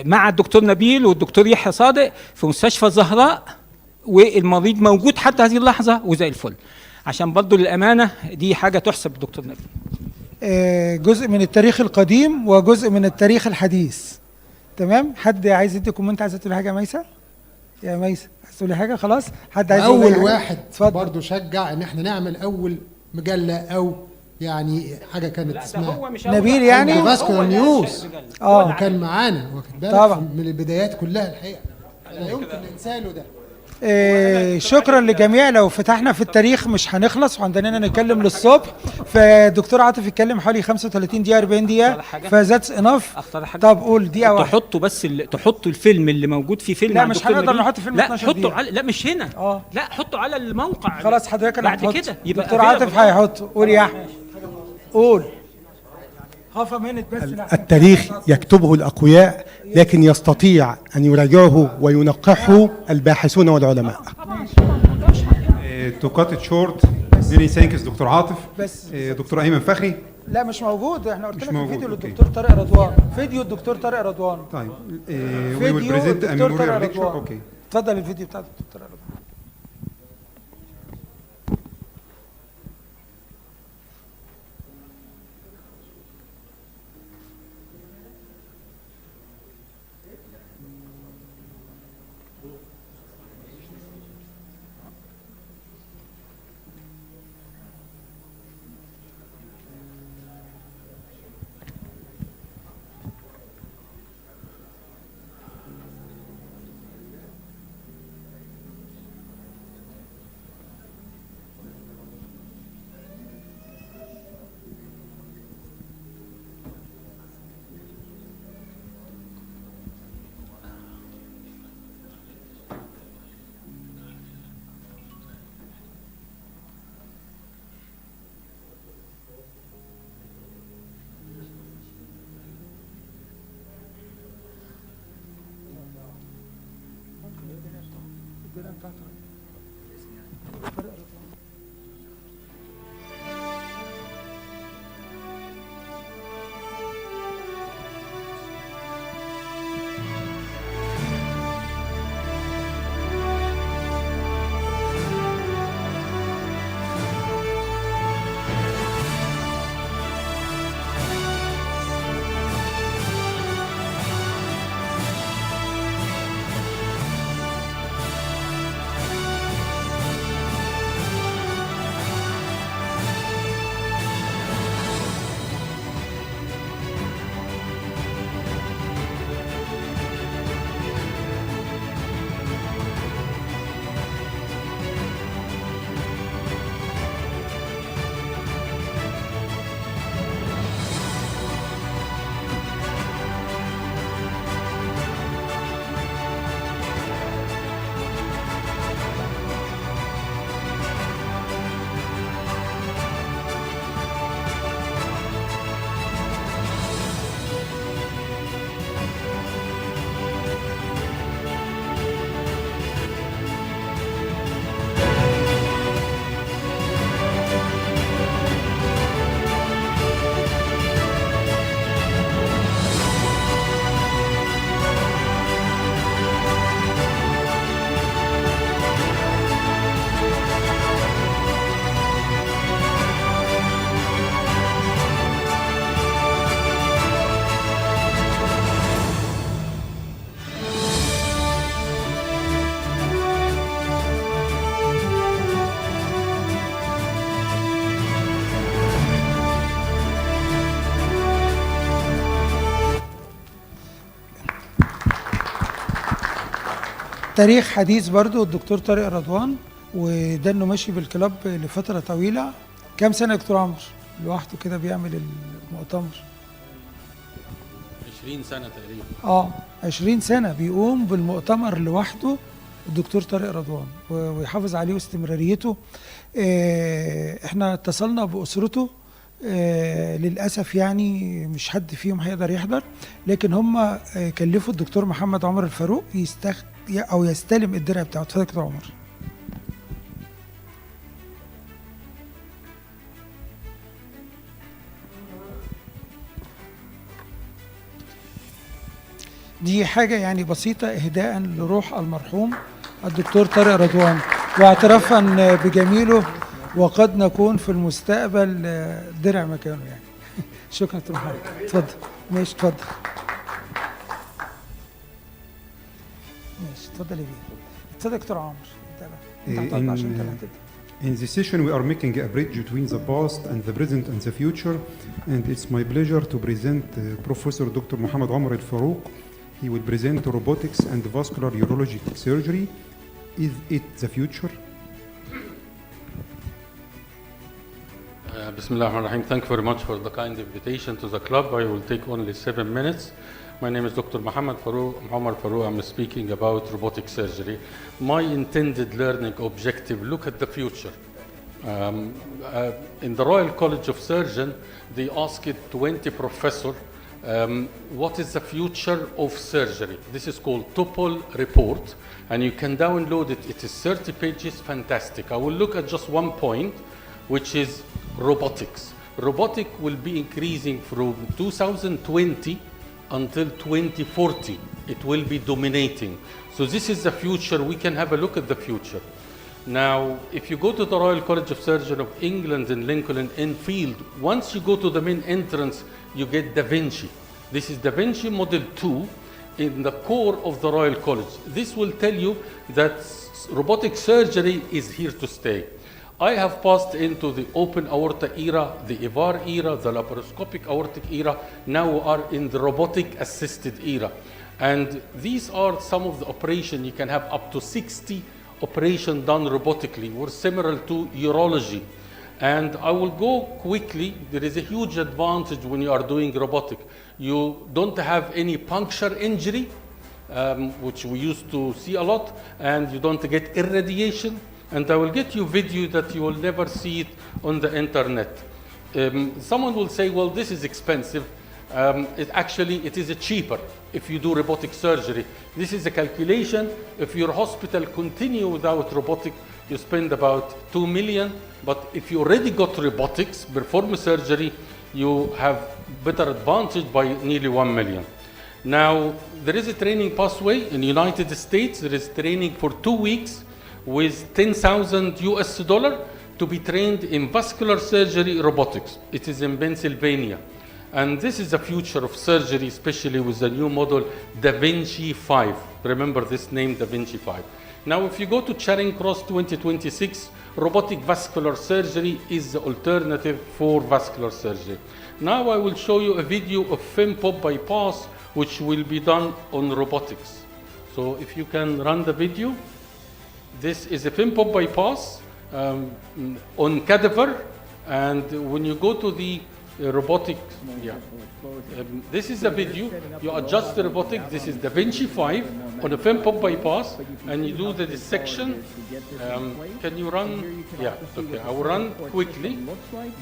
مع الدكتور نبيل والدكتور يحيى صادق في مستشفى الزهراء، والمريض موجود حتى هذه اللحظه وزي الفل. عشان برضو للامانه دي حاجه تحسب الدكتور نبيل. جزء من التاريخ القديم وجزء من التاريخ الحديث. تمام. حد عايز يدي كومنت؟ عايز تقول حاجه يا ميسه؟ يا ميسه عايز تقولي حاجه؟ خلاص. حد عايز يقول اول واحد برضه شجع ان احنا نعمل اول مجله او يعني حاجه كانت اسمها نبيل يعني فاسكولار نيوز. وكان معانا واخد بالك طبعا من البدايات كلها الحقيقه، لا يمكن ننسى له ده. شكرا للجميع. لو فتحنا في التاريخ مش هنخلص وعندنا نتكلم للصبح. فدكتور عاطف يتكلم حوالي 35 دقيقه 40 دقيقه، فذاتس انف. طب قول دقيقه واحده. تحطوا بس تحطوا الفيلم اللي موجود فيه فيلم. لا مش هنقدر نحط فيلم 12 دقيقه. لا حطوا لا مش هنا. لا حطوا على الموقع. خلاص حضرتك انا بعد كده يبقى دكتور عاطف هيحط. قول يا احمد. قول. التاريخ يكتبه الأقوياء، لكن يستطيع أن يراجعه وينقحه الباحثون والعلماء. To cut it short, many thanks دكتور عاطف. دكتور أيمن فخري. لا مش موجود. احنا قلت لك الفيديو موجود. للدكتور طارق رضوان. فيديو الدكتور طارق رضوان. طيب. فيديو الدكتور طارق رضوان. اوكي. اتفضل الفيديو بتاع الدكتور طارق رضوان. تاريخ حديث برضو الدكتور طارق رضوان، وده انه ماشي بالكلاب لفتره طويله. كام سنه يا دكتور عمرو لوحده كده بيعمل المؤتمر؟ 20 سنه تقريبا. 20 سنه بيقوم بالمؤتمر لوحده الدكتور طارق رضوان ويحافظ عليه واستمراريته. احنا اتصلنا بأسرته، للأسف يعني مش حد فيهم هيقدر يحضر، لكن هم كلفوا الدكتور محمد عمر الفاروق يستلم الدرع بتاعه. اتفضل يا دكتور عمر. دي حاجة يعني بسيطة إهداء لروح المرحوم الدكتور طارق رضوان، واعترافا بجميله، وقد نكون في المستقبل درع مكانه يعني. شكرا دكتور محمد. اتفضل. ماشي اتفضل. ماشي اتفضل يا بيه. اتفضل يا دكتور عمر. انت هتقعد عشان انت اللي هتبدأ. In this session, we are making a bridge between the past and the present and the future, and it's my pleasure to present Professor Dr. Muhammad Omar Al-Farouk. He will present robotics and vascular urologic surgery. Is it the future? Bismillah ar-Rahman ar-Rahim. Thank you very much for the kind invitation to the club. I will take only 7 minutes. My name is Dr. Muhammad Omar Farouk. I'm speaking about robotic surgery. My intended learning objective, look at the future. In the Royal College of Surgeons, they asked 20 professors, what is the future of surgery? This is called Topol report, and you can download it. It is 30 pages, fantastic. I will look at just one point, which is robotics. Robotic will be increasing from 2020 until 2040. It will be dominating. So this is the future. We can have a look at the future. Now, if you go to the Royal College of Surgeons of England in Lincoln Inn Field, once you go to the main entrance, you get Da Vinci. This is Da Vinci Model 2 in the core of the Royal College. This will tell you that robotic surgery is here to stay. I have passed into the open aorta era, the EVAR era, the laparoscopic aortic era. Now we are in the robotic assisted era. And these are some of the operations. You can have up to 60 operations done robotically. We're similar to urology. And I will go quickly. There is a huge advantage when you are doing robotic. You don't have any puncture injury, which we used to see a lot, and you don't get irradiation. And I will get you video that you will never see it on the internet. Someone will say, well, this is expensive. It is cheaper if you do robotic surgery. This is a calculation. If your hospital continue without robotic, you spend about 2 million. But if you already got robotics, perform surgery, you have better advantage by nearly 1 million. Now, there is a training pathway in the United States. There is training for 2 weeks with $10,000 to be trained in vascular surgery robotics. It is in Pennsylvania. And this is the future of surgery, especially with the new model, Da Vinci 5. Remember this name, Da Vinci 5. Now, if you go to Charing Cross 2026, robotic vascular surgery is the alternative for vascular surgery. Now I will show you a video of FemPop bypass, which will be done on robotics. So if you can run the video. This is a FemPop bypass on cadaver, and when you go to the robotic, this is the video. You adjust the robotic. This is Da Vinci 5 on a FemPop bypass, and you do the dissection. Can you run? Yeah, okay. I will run quickly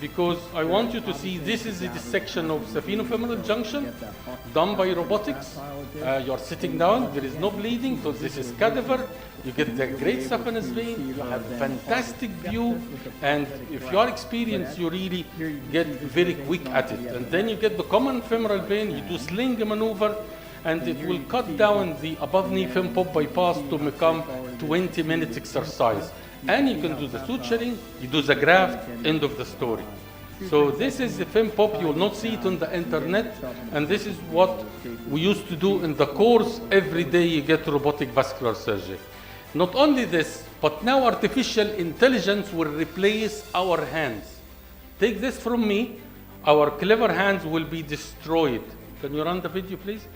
because I want you to see this is the dissection of saphenofemoral junction done by robotics. You are sitting down. There is no bleeding, so this is cadaver. You get the great saphenous vein. You have fantastic view, and if you are experienced, you really get very quick at it. And then you get the common femoral vein. You do sling maneuver, and it will cut down the above knee FemPop bypass to become 20-minute exercise. And you can do the suturing, you do the graft, end of the story. So this is the FemPop. You will not see it on the internet, and this is what we used to do in the course. Every day you get robotic vascular surgery. Not only this, but now artificial intelligence will replace our hands. Take this from me, our clever hands will be destroyed. Can you run the video, please?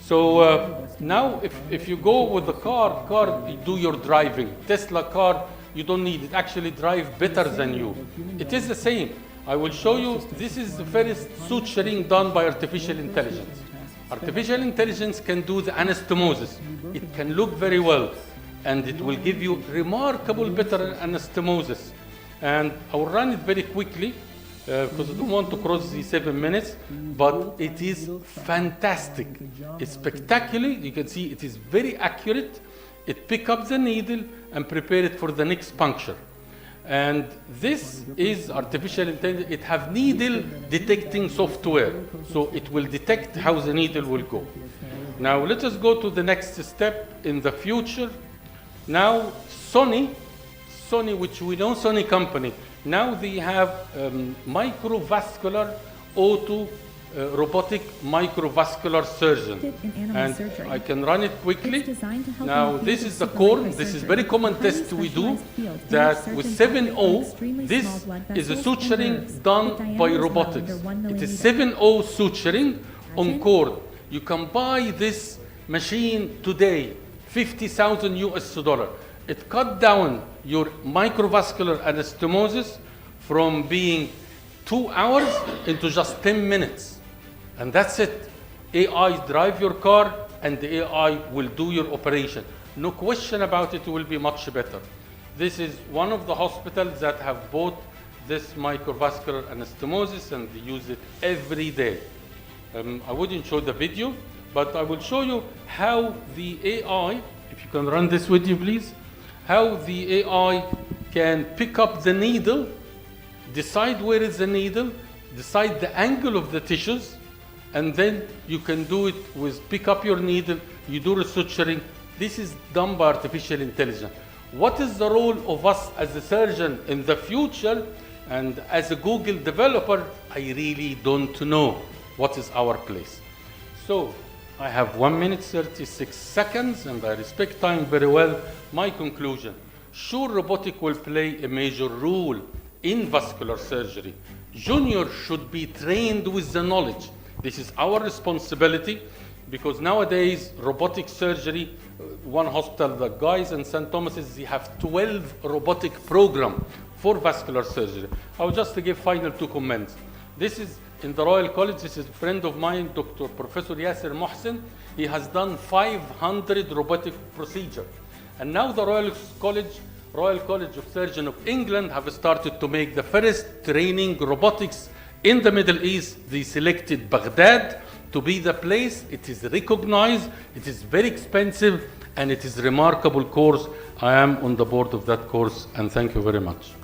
So now if you go with the car, you do your driving. Tesla car, you don't need it. Actually drive better than you. It is the same. I will show you, this is the first suturing done by artificial intelligence. Artificial intelligence can do the anastomosis. It can look very well. and it will give you remarkable better anastomosis. And I will run it very quickly because I don't want to cross the 7 minutes, but it is fantastic. It's spectacular. You can see it is very accurate. It picks up the needle and prepare it for the next puncture. And this is artificial intelligence. It have needle detecting software. So it will detect how the needle will go. Now let us go to the next step in the future. Now Sony, which we know, Sony company, now they have microvascular auto robotic microvascular surgeon. And I can run it quickly. Now this is the core. This is very common test we do, that with 7.0, this is a suturing done by robotics. It is 7.0 suturing on cord. You can buy this machine today, $50,000 US. It cut down your microvascular anastomosis from being 2 hours into just 10 minutes. And that's it. AI drive your car and the AI will do your operation. No question about it, it will be much better. This is one of the hospitals that have bought this microvascular anastomosis and they use it every day. I wouldn't show the video, but I will show you how the AI, if you can run this with you please, how the AI can pick up the needle, decide where is the needle, decide the angle of the tissues, and then you can do it with pick up your needle, you do resuturing. This is done by artificial intelligence. What is the role of us as a surgeon in the future and as a Google developer? I really don't know what is our place. So I have 1 minute 36 seconds and I respect time very well. My conclusion, sure robotic will play a major role in vascular surgery. Junior should be trained with the knowledge. This is our responsibility because nowadays robotic surgery, one hospital, the guys in St. Thomas's, they have 12 robotic program for vascular surgery. I will just give final 2 comments. This is in the Royal College. This is a friend of mine, Dr. Professor Yasser Mohsen. He has done 500 robotic procedures. And now the Royal College of Surgeons of England have started to make the first training robotics in the Middle East. They selected Baghdad to be the place. It is recognized, it is very expensive, and it is a remarkable course. I am on the board of that course, and thank you very much.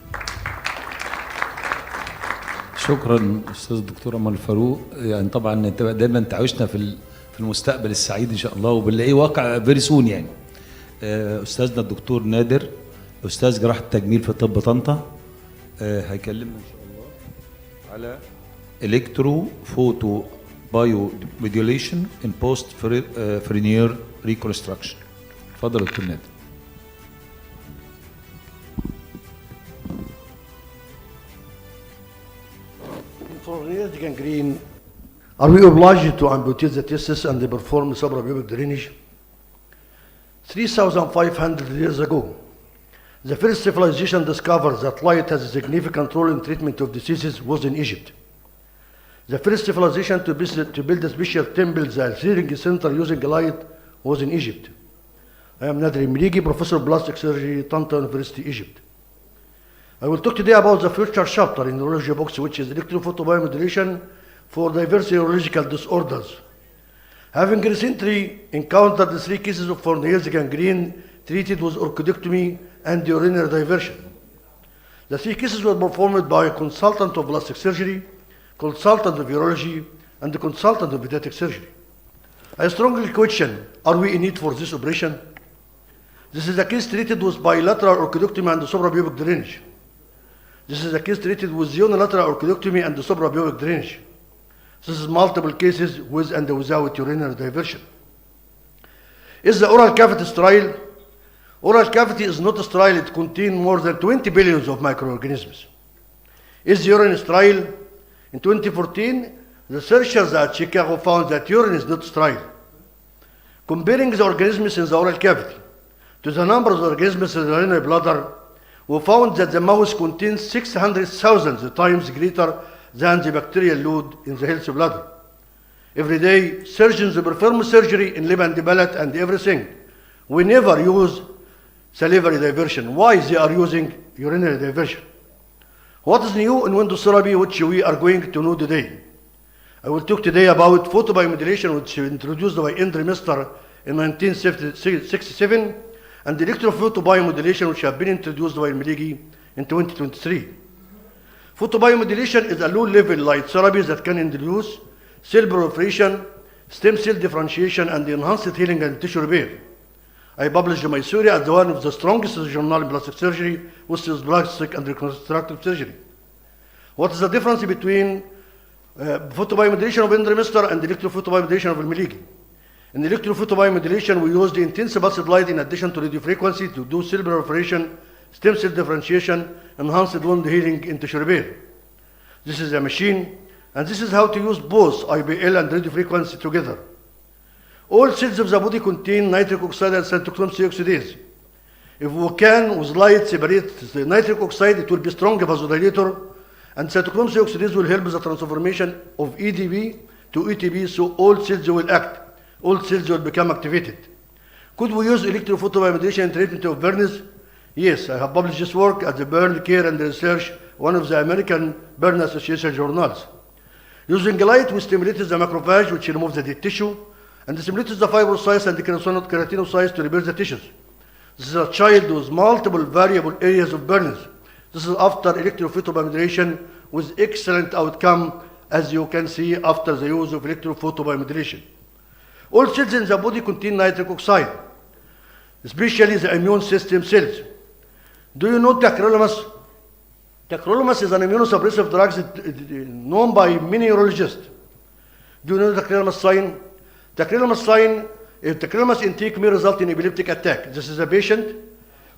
شكرا استاذ الدكتور عمر الفاروق. يعني طبعا انت دايما تعيشنا في المستقبل السعيد ان شاء الله وبنلاقيه واقع فيري سون. يعني استاذنا الدكتور نادر استاذ جراحه التجميل في طب طنطا هيكلمنا ان شاء الله على الكترو فوتو بايو موديوليشن ان بوست فرينير ريكونستراكشن. اتفضل يا دكتور نادر. For herniated gangrene, are we obliged to amputate the testis and perform suprapubic drainage? 3,500 years ago, the first civilization discovered that light has a significant role in treatment of diseases was in Egypt. The first civilization to build a special temple, the hearing center using light, was in Egypt. I am Nader Mirigi, Professor of Plastic Surgery, Tanta University, Egypt. I will talk today about the future chapter in the urology box, which is electrophotobiomodulation for diverse urological disorders. Having recently encountered the 3 cases of herniated gangrene treated with orchidectomy and urinary diversion. The 3 cases were performed by a consultant of plastic surgery, consultant of urology, and a consultant of pediatric surgery. I strongly question, are we in need for this operation? This is a case treated with bilateral orchidectomy and suprapubic drainage. This is a case treated with unilateral orchidectomy and suprapubic drainage. This is multiple cases with and without urinary diversion. Is the oral cavity sterile? Oral cavity is not sterile. It contains more than 20 billion of microorganisms. Is the urine sterile? In 2014, researchers at Chicago found that urine is not sterile. Comparing the organisms in the oral cavity to the number of organisms in the urinary bladder, we found that the mouse contains 600,000 times greater than the bacterial load in the healthy bladder. Every day, surgeons perform surgery in lip and palate and everything. We never use salivary diversion. Why they are using urinary diversion? What is new in window therapy which we are going to know today? I will talk today about photobiomodulation, which was introduced by Endovascular in 1967, and electrophotobiomodulation, which have been introduced by Meligi in 2023. Photobiomodulation is a low-level light therapy that can induce cell proliferation, stem cell differentiation, and enhanced healing and tissue repair. I published my theory as one of the strongest journal in plastic surgery, which is plastic and reconstructive surgery. What is the difference between photobiomodulation of Endovascular and electrophotobiomodulation of Meligi? In electrophotobiomodulation, we use the intense pulsed light in addition to radiofrequency to do cell proliferation, stem cell differentiation, enhanced wound healing, and tissue repair. This is a machine, and this is how to use both IBL and radiofrequency together. All cells of the body contain nitric oxide and cytochrome C oxidase. If we can, with light, separate the nitric oxide, it will be strong vasodilator, and cytochrome C oxidase will help the transformation of EDB to ETB, so all cells will act. All cells will become activated. Could we use electrophotobiomodulation in treatment of burns? Yes, I have published this work at the Burn Care and Research, one of the American Burn Association journals. Using light, we stimulated the macrophage, which removes the dead tissue, and stimulated the fibrocytes and the keratinocytes to repair the tissues. This is a child with multiple variable areas of burns. This is after electrophotobiomodulation with excellent outcome, as you can see after the use of electrophotobiomodulation. All cells in the body contain nitric oxide, especially the immune system cells. Do you know tacrolimus? Tacrolimus is an immunosuppressive drug known by many urologists. Do you know the tacrolimus sign? Tacrolimus sign, if tacrolimus intake may result in epileptic attack. This is a patient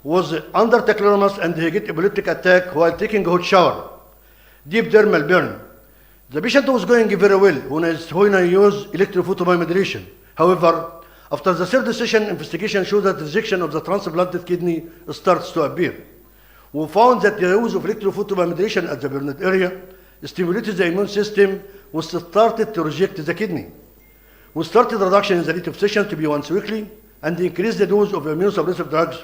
who was under tacrolimus and he get epileptic attack while taking a hot shower. Deep dermal burn. The patient was going very well when I used electrophotobiomodulation. However, after the third session, investigation showed that rejection of the transplanted kidney starts to appear. We found that the use of electrophotobiomodulation at the burned area stimulated the immune system, which started to reject the kidney. We started reduction in the rate of sessions to be once weekly and increased the dose of immunosuppressive drugs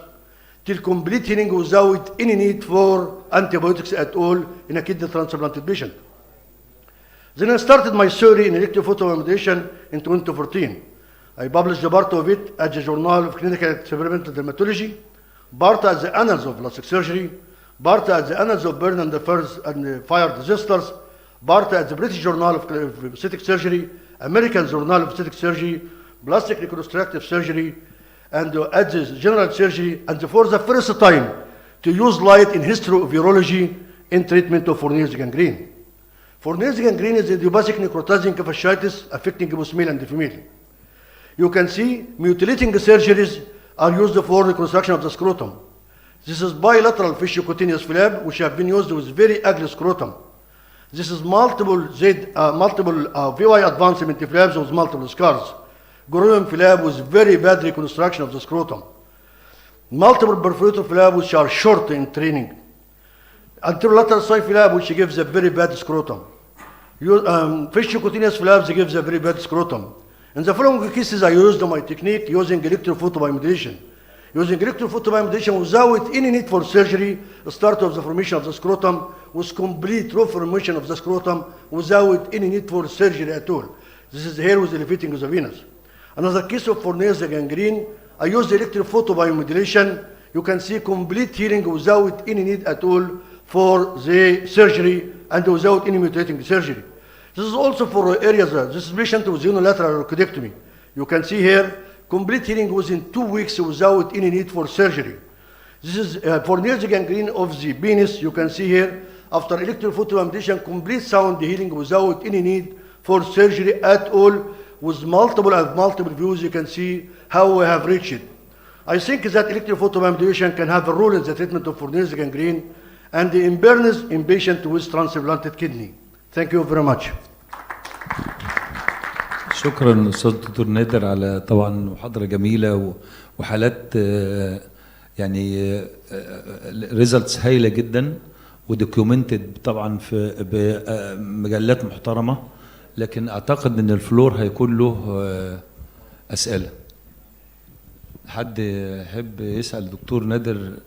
till complete healing without any need for antibiotics at all in a kidney transplanted patient. Then I started my theory in electrophotobiomodulation in 2014. I published a part of it at the Journal of Clinical Experimental Dermatology, part at the Annals of Plastic Surgery, part at the Annals of Burn and Fire Disasters, part at the British Journal of Aesthetic Surgery, American Journal of Aesthetic Surgery, Plastic Reconstructive Surgery, and at the General Surgery, and for the first time to use light in history of urology in treatment of Fournier's gangrene. Fournier's gangrene is idiopathic necrotizing fasciitis affecting both male and female. You can see mutilating surgeries are used for reconstruction of the scrotum. This is bilateral fasciocutaneous flap, which have been used with very ugly scrotum. This is multiple VY advancement flaps with multiple scars. Growing flap with very bad reconstruction of the scrotum. Multiple perforator flap which are short in training. Anterolateral side flap which gives a very bad scrotum. Fasciocutaneous flaps gives a very bad scrotum. In the following cases, I used my technique using electrophotobiomodulation. Using electrophotobiomodulation without any need for surgery, the start of the formation of the scrotum was complete reformation of the scrotum without any need for surgery at all. This is here with elevating of the venous. Another case of Fournier's gangrene, I used electrophotobiomodulation. You can see complete healing without any need at all for the surgery and without any mutilating surgery. This is also for areas, this is patient with unilateral orchidectomy. You can see here, complete healing within 2 weeks without any need for surgery. This is Fournier's gangrene of the penis. You can see here, after electrophotobiomodulation, complete sound healing without any need for surgery at all, with multiple views. You can see how we have reached it. I think that electrophotobiomodulation can have a role in the treatment of Fournier's gangrene and the burns in patients with transplanted kidney. Thank you very much. شكرا استاذ دكتور نادر على طبعا محاضره جميله وحالات يعني ريزلتس هايله جدا ودوكيومنتد طبعا في بمجلات محترمه، لكن اعتقد ان الفلور هيكون له اسئله. حد يحب يسأل دكتور نادر؟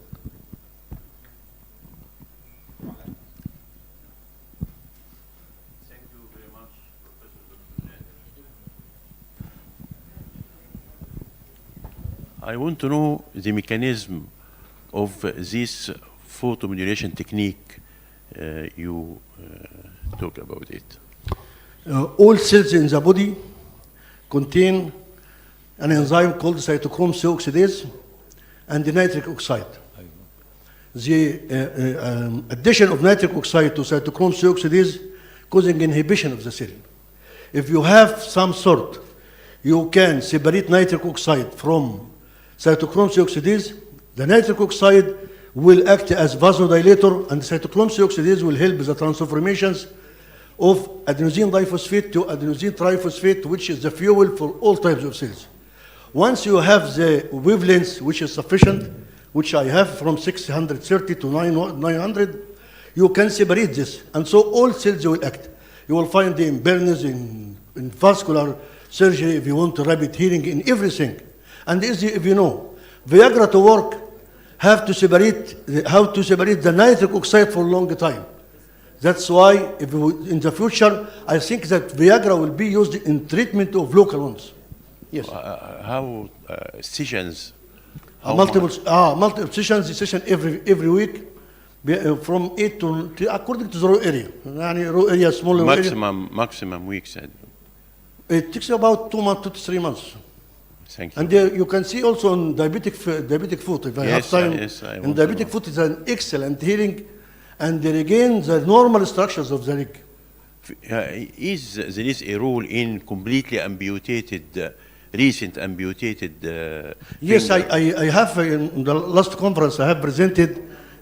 I want to know the mechanism of this photomodulation technique you talk about it. All cells in the body contain an enzyme called cytochrome C oxidase and nitric oxide. The addition of nitric oxide to cytochrome C oxidase causing inhibition of the cell. If you have some sort, you can separate nitric oxide from cytochrome C oxidase. The nitric oxide will act as vasodilator, and the cytochrome C oxidase will help the transformations of adenosine diphosphate to adenosine triphosphate, which is the fuel for all types of cells. Once you have the wavelengths which is sufficient, which I have from 630 to 900, you can separate this, and so all cells will act. You will find the burns in vascular surgery, if you want rapid healing, in everything. And if you know, Viagra to work, have to separate, how to separate the nitric oxide for a long time. That's why, if in the future, I think that Viagra will be used in treatment of local wounds. Yes. How sessions? Multiple sessions every week, from 8 to according to the raw area. Raw area, small maximum weeks. It takes about 2 months to 3 months. Thank you. And you can see also on diabetic foot, if I have time. And diabetic foot is an excellent healing, and they regain the normal structures of the leg. There is a rule in completely amputated, recent amputated? Yes, I have in the last conference I have presented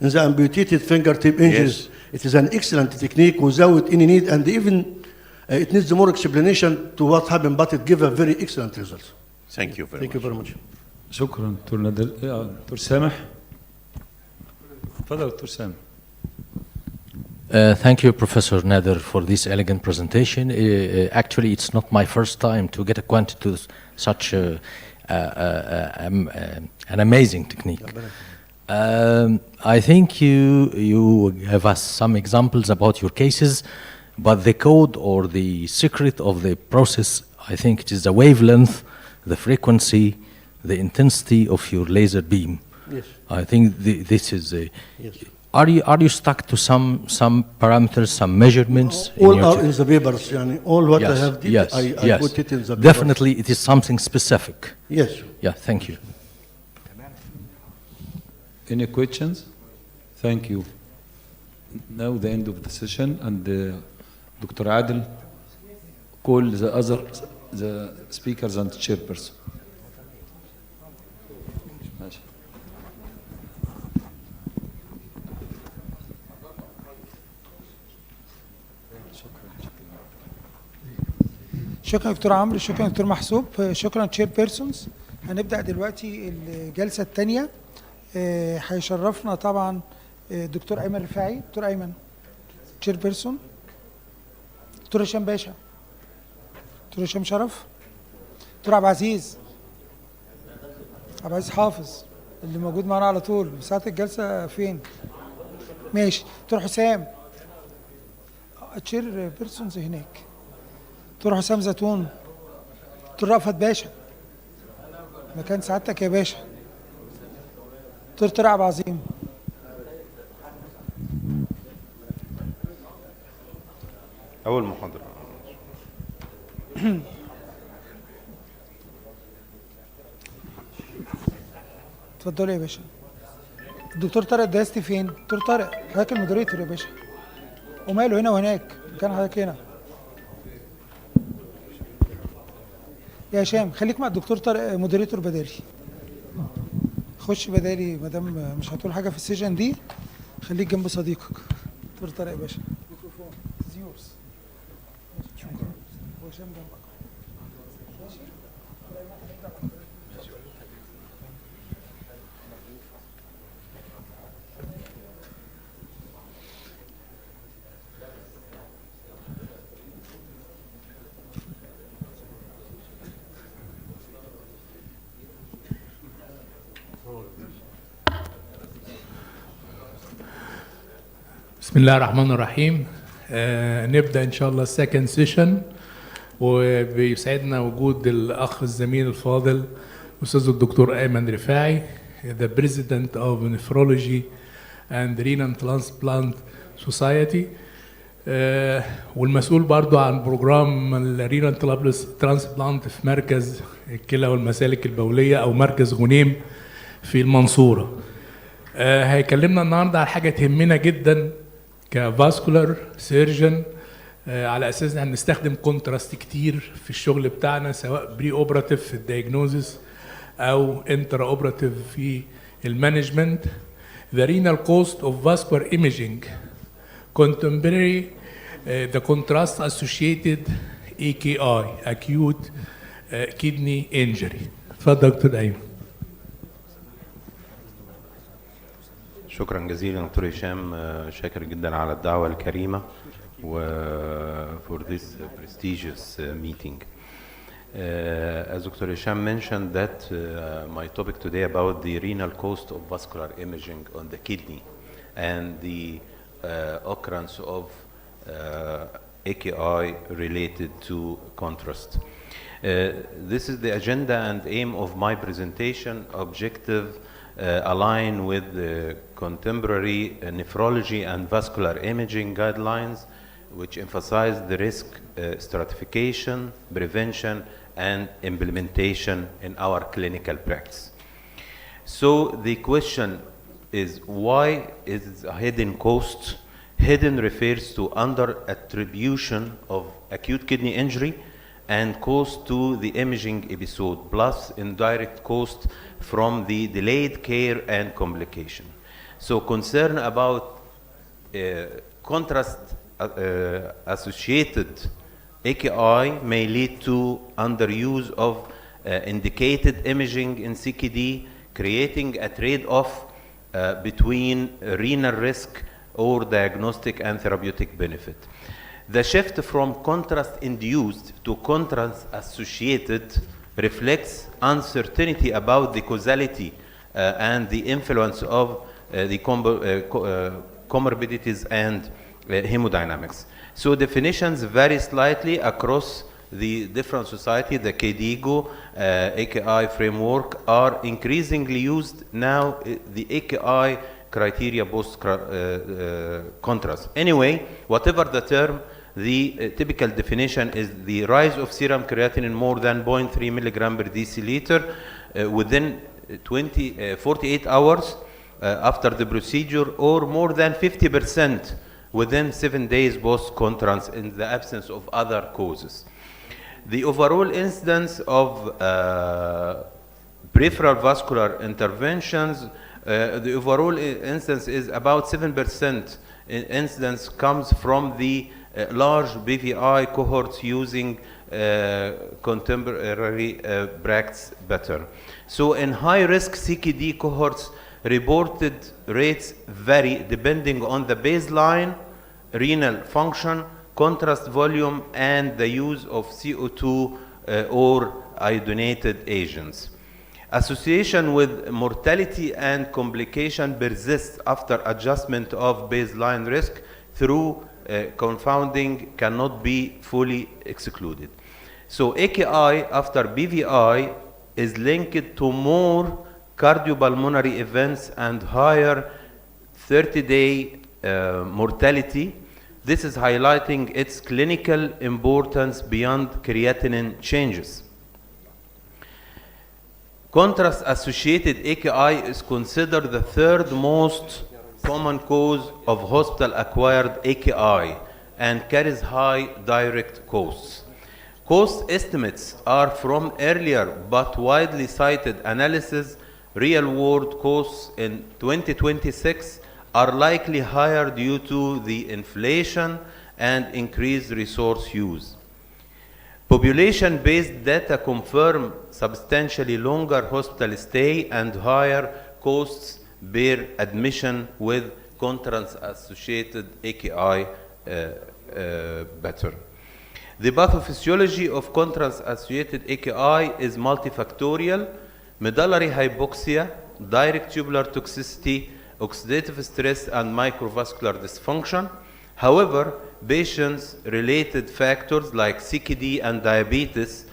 in the amputated fingertip injuries. Yes. It is an excellent technique without any need, and even it needs more explanation to what happened, but it gives a very excellent result. Thank you very much. Thank you very much. شكرا دكتور نادر. دكتور سامح. تفضل دكتور سامح. Thank you, Professor Nader, for this elegant presentation. Actually, it's not my first time to get acquainted to such an amazing technique. I think you have us some examples about your cases, but the code or the secret of the process, I think it is the wavelength, the frequency, the intensity of your laser beam. Yes. I think this is a... Yes. Are you stuck to some parameters, some measurements? All are in the papers. All what yes, I have did, yes, I put it in the papers. Definitely, it is something specific. Yes. Yeah, thank you. Any questions? Thank you. Now the end of the session, and Dr. Adel call the speakers and chairperson. شكرا دكتور عمرو، شكرا دكتور محسوب، شكرا تشير بيرسونز. هنبدأ دلوقتي الجلسة الثانية. هيشرفنا طبعا دكتور أيمن رفاعي. دكتور أيمن تشير بيرسون. دكتور هشام باشا. دكتور هشام شرف. دكتور عبد العزيز. عبد العزيز حافظ اللي موجود معانا على طول. ساعة الجلسة فين؟ ماشي. دكتور حسام. تشير بيرسونز هناك. دكتور حسام زيتون. دكتور رأفت باشا مكان سعادتك يا باشا. دكتور طارق عبد العظيم. أول محاضرة. اتفضلوا يا باشا. الدكتور طارق داستي فين؟ دكتور طارق حضرتك المودريتور يا باشا. وماله هنا وهناك مكان حضرتك هنا. يا هشام خليك مع الدكتور طارق مودريتور بدالي. خش بدالي ما دام مش هتقول حاجه في السيشن دي، خليك جنب صديقك. دكتور طارق يا باشا. ميكروفون زيورز. شكرا. وهشام جنبك. ماشي؟ بسم الله الرحمن الرحيم. نبدأ إن شاء الله second session، وبيسعدنا وجود الأخ الزميل الفاضل أستاذ الدكتور أيمن رفاعي، the President of Nephrology and Renal Transplant Society، والمسؤول برضو عن بروجرام الرينال ترانسبلانت في مركز الكلى والمسالك البولية أو مركز غنيم في المنصورة. هيكلمنا النهارده على حاجة تهمنا جدا كفاسكولار سيرجن، على اساس ان هنستخدم كونتراست كتير في الشغل بتاعنا، سواء بري اوبراتيف في الدايجنوزس او انترا اوبراتيف في المانجمنت. The renal cost of vascular imaging contemporary the contrast associated AKI acute kidney injury. اتفضل دكتور ايمن. شكرا جزيلا دكتور هشام، شاكر جدا على الدعوة الكريمة و for this prestigious meeting. As Dr. Hisham mentioned that my topic today about the renal cost of vascular imaging on the kidney and the occurrence of AKI related to contrast. This is the agenda and aim of my presentation. Objective align with the contemporary nephrology and vascular imaging guidelines, which emphasize the risk stratification, prevention, and implementation in our clinical practice. So the question is, why is a hidden cost? Hidden refers to under attribution of acute kidney injury and cost to the imaging episode, plus indirect cost from the delayed care and complication. So concern about contrast associated AKI may lead to underuse of indicated imaging in CKD, creating a trade-off between renal risk or diagnostic and therapeutic benefit. The shift from contrast-induced to contrast-associated reflects uncertainty about the causality and the influence of the comorbidities and hemodynamics. So definitions vary slightly across the different society. The KDIGO AKI framework are increasingly used now. The AKI criteria post contrast. Anyway, whatever the term, the typical definition is the rise of serum creatinine more than 0.3 milligram per deciliter within 48 hours after the procedure, or more than 50% within 7 days post-contrast in the absence of other causes. The overall incidence of peripheral vascular interventions, the overall incidence is about 7%. Incidence comes from the large BVI cohorts using contemporary practice better. So in high-risk CKD cohorts, reported rates vary depending on the baseline renal function, contrast volume, and the use of CO2 or iodinated agents. Association with mortality and complication persists after adjustment of baseline risk through confounding cannot be fully excluded. So AKI after BVI is linked to more cardiopulmonary events and higher 30-day mortality. This is highlighting its clinical importance beyond creatinine changes. Contrast-associated AKI is considered the third most common cause of hospital-acquired AKI and carries high direct costs. Cost estimates are from earlier but widely cited analysis. Real-world costs in 2026 are likely higher due to the inflation and increased resource use. Population-based data confirm substantially longer hospital stay and higher costs per admission with contrast-associated AKI better. The pathophysiology of contrast-associated AKI is multifactorial: medullary hypoxia, direct tubular toxicity, oxidative stress, and microvascular dysfunction. However, patients-related factors like CKD and diabetes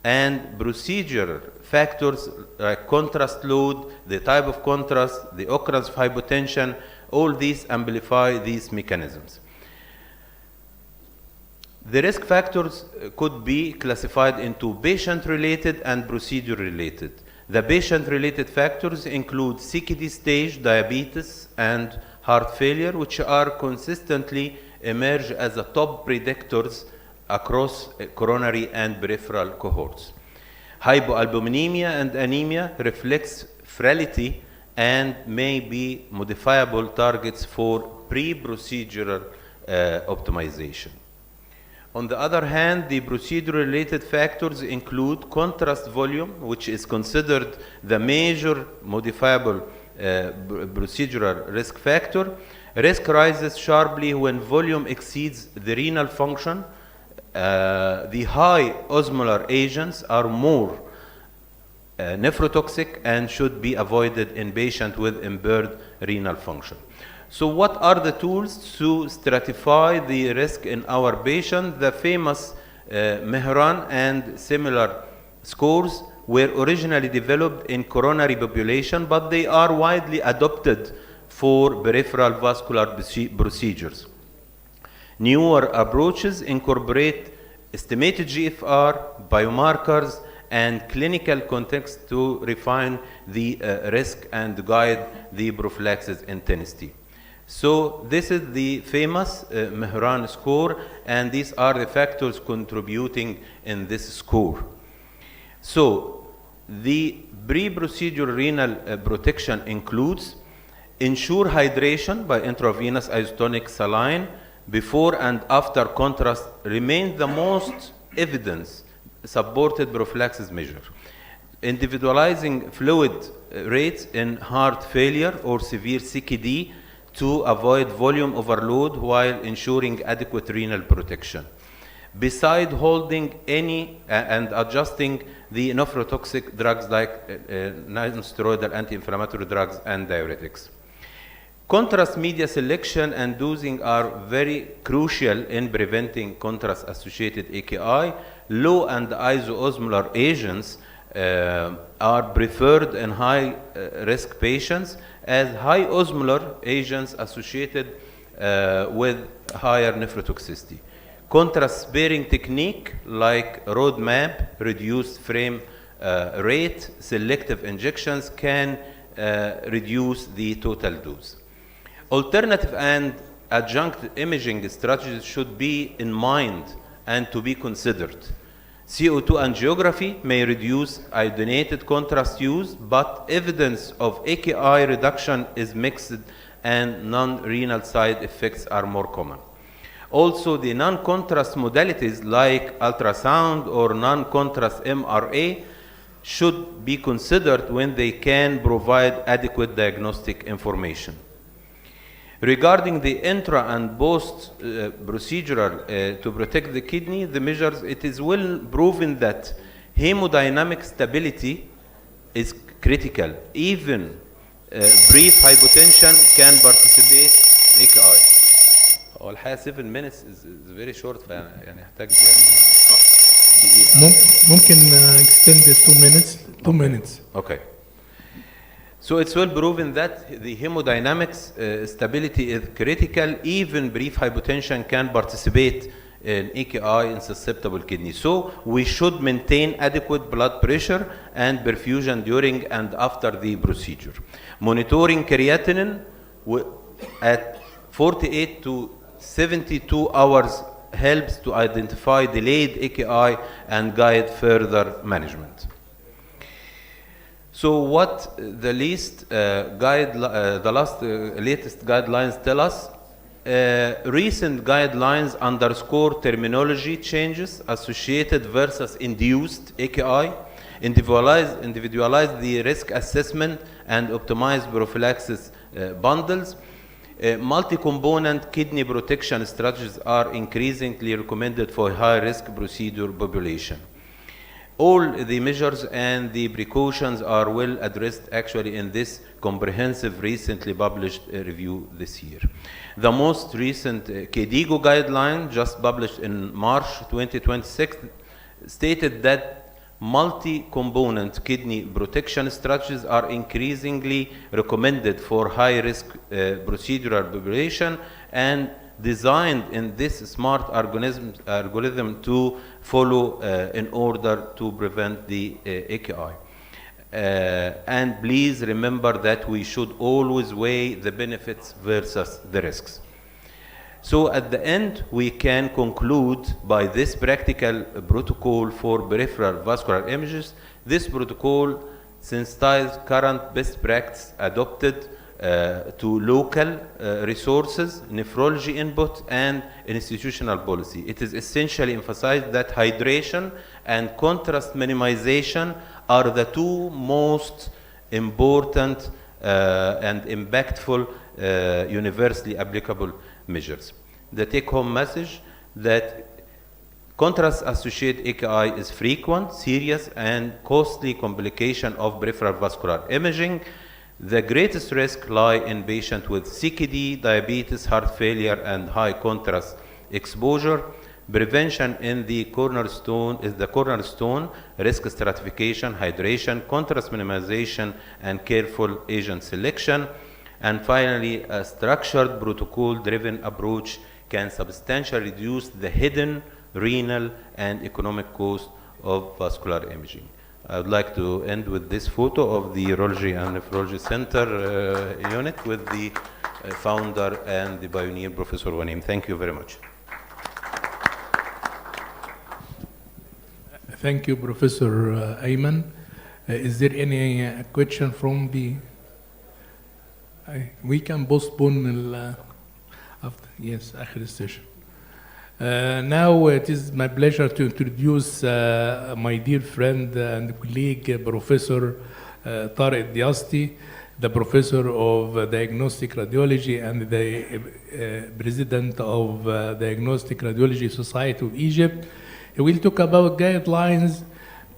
and procedural factors like contrast load, the type of contrast, the occurrence of hypotension, all these amplify these mechanisms. The risk factors could be classified into patient-related and procedure-related. The patient-related factors include CKD stage, diabetes, and heart failure, which are consistently emerge as the top predictors across coronary and peripheral cohorts. Hypoalbuminemia and anemia reflects frailty and may be modifiable targets for pre-procedural optimization. On the other hand, the procedure-related factors include contrast volume, which is considered the major modifiable procedural risk factor. Risk rises sharply when volume exceeds the renal function. The high osmolar agents are more nephrotoxic and should be avoided in patients with impaired renal function. So what are the tools to stratify the risk in our patient? The famous Mehran and similar scores were originally developed in coronary population, but they are widely adopted for peripheral vascular procedures. Newer approaches incorporate estimated GFR, biomarkers, and clinical context to refine the risk and guide the prophylaxis intensity. So this is the famous Mehran score, and these are the factors contributing in this score. So the pre-procedural renal protection includes ensure hydration by intravenous isotonic saline before and after contrast remains the most evidence-supported prophylaxis measure. Individualizing fluid rates in heart failure or severe CKD to avoid volume overload while ensuring adequate renal protection. Beside holding any and adjusting the nephrotoxic drugs like non-steroidal anti-inflammatory drugs and diuretics. Contrast media selection and dosing are very crucial in preventing contrast-associated AKI. Low and isoosmolar agents are preferred in high-risk patients as high osmolar agents associated with higher nephrotoxicity. Contrast-sparing technique like roadmap, reduced frame rate, selective injections can reduce the total dose. Alternative and adjunct imaging strategies should be in mind and to be considered. CO2 angiography may reduce iodinated contrast use, but evidence of AKI reduction is mixed and non-renal side effects are more common. Also, the non-contrast modalities like ultrasound or non-contrast MRA should be considered when they can provide adequate diagnostic information. Regarding the intra and post procedural to protect the kidney, the measures, it is well proven that hemodynamic stability is critical. Even brief hypotension can participate in AKI. هو الحقيقة 7 minutes is very short, يعني يحتاج دقيقة. ممكن extend it 2 minutes. 2 minutes. Okay. So it's well proven that the hemodynamics stability is critical. Even brief hypotension can participate in AKI in susceptible kidney. So we should maintain adequate blood pressure and perfusion during and after the procedure. Monitoring creatinine at 48 to 72 hours helps to identify delayed AKI and guide further management. So what the latest guidelines tell us? Recent guidelines underscore terminology changes associated versus induced AKI, individualize the risk assessment and optimize prophylaxis bundles. Multi-component kidney protection strategies are increasingly recommended for high-risk procedure population. All the measures and the precautions are well addressed actually in this comprehensive recently published review this year. The most recent KDIGO guideline, just published in March 2026, stated that multi-component kidney protection strategies are increasingly recommended for high-risk procedural population and designed in this smart algorithm to follow in order to prevent the AKI. And please remember that we should always weigh the benefits versus the risks. So at the end, we can conclude by this practical protocol for peripheral vascular images. This protocol sensitizes current best practice adopted to local resources, nephrology input, and institutional policy. It is essentially emphasized that hydration and contrast minimization are the two most important and impactful universally applicable measures. The take-home message that contrast-associated AKI is frequent, serious, and costly complication of peripheral vascular imaging. The greatest risk lie in patients with CKD, diabetes, heart failure, and high contrast exposure. Prevention is the cornerstone, risk stratification, hydration, contrast minimization, and careful agent selection. And finally, a structured protocol-driven approach can substantially reduce the hidden renal and economic cost of vascular imaging. I would like to end with this photo of the Urology and Nephrology Center unit with the founder and the pioneer, Professor Wanim. Thank you very much. Thank you, Professor Ayman. Is there any question from the... we can postpone after, yes, آخر السيشن. Now it is my pleasure to introduce my dear friend and colleague, Professor Tariq Diasti, the Professor of Diagnostic Radiology and the President of Diagnostic Radiology Society of Egypt. He will talk about guidelines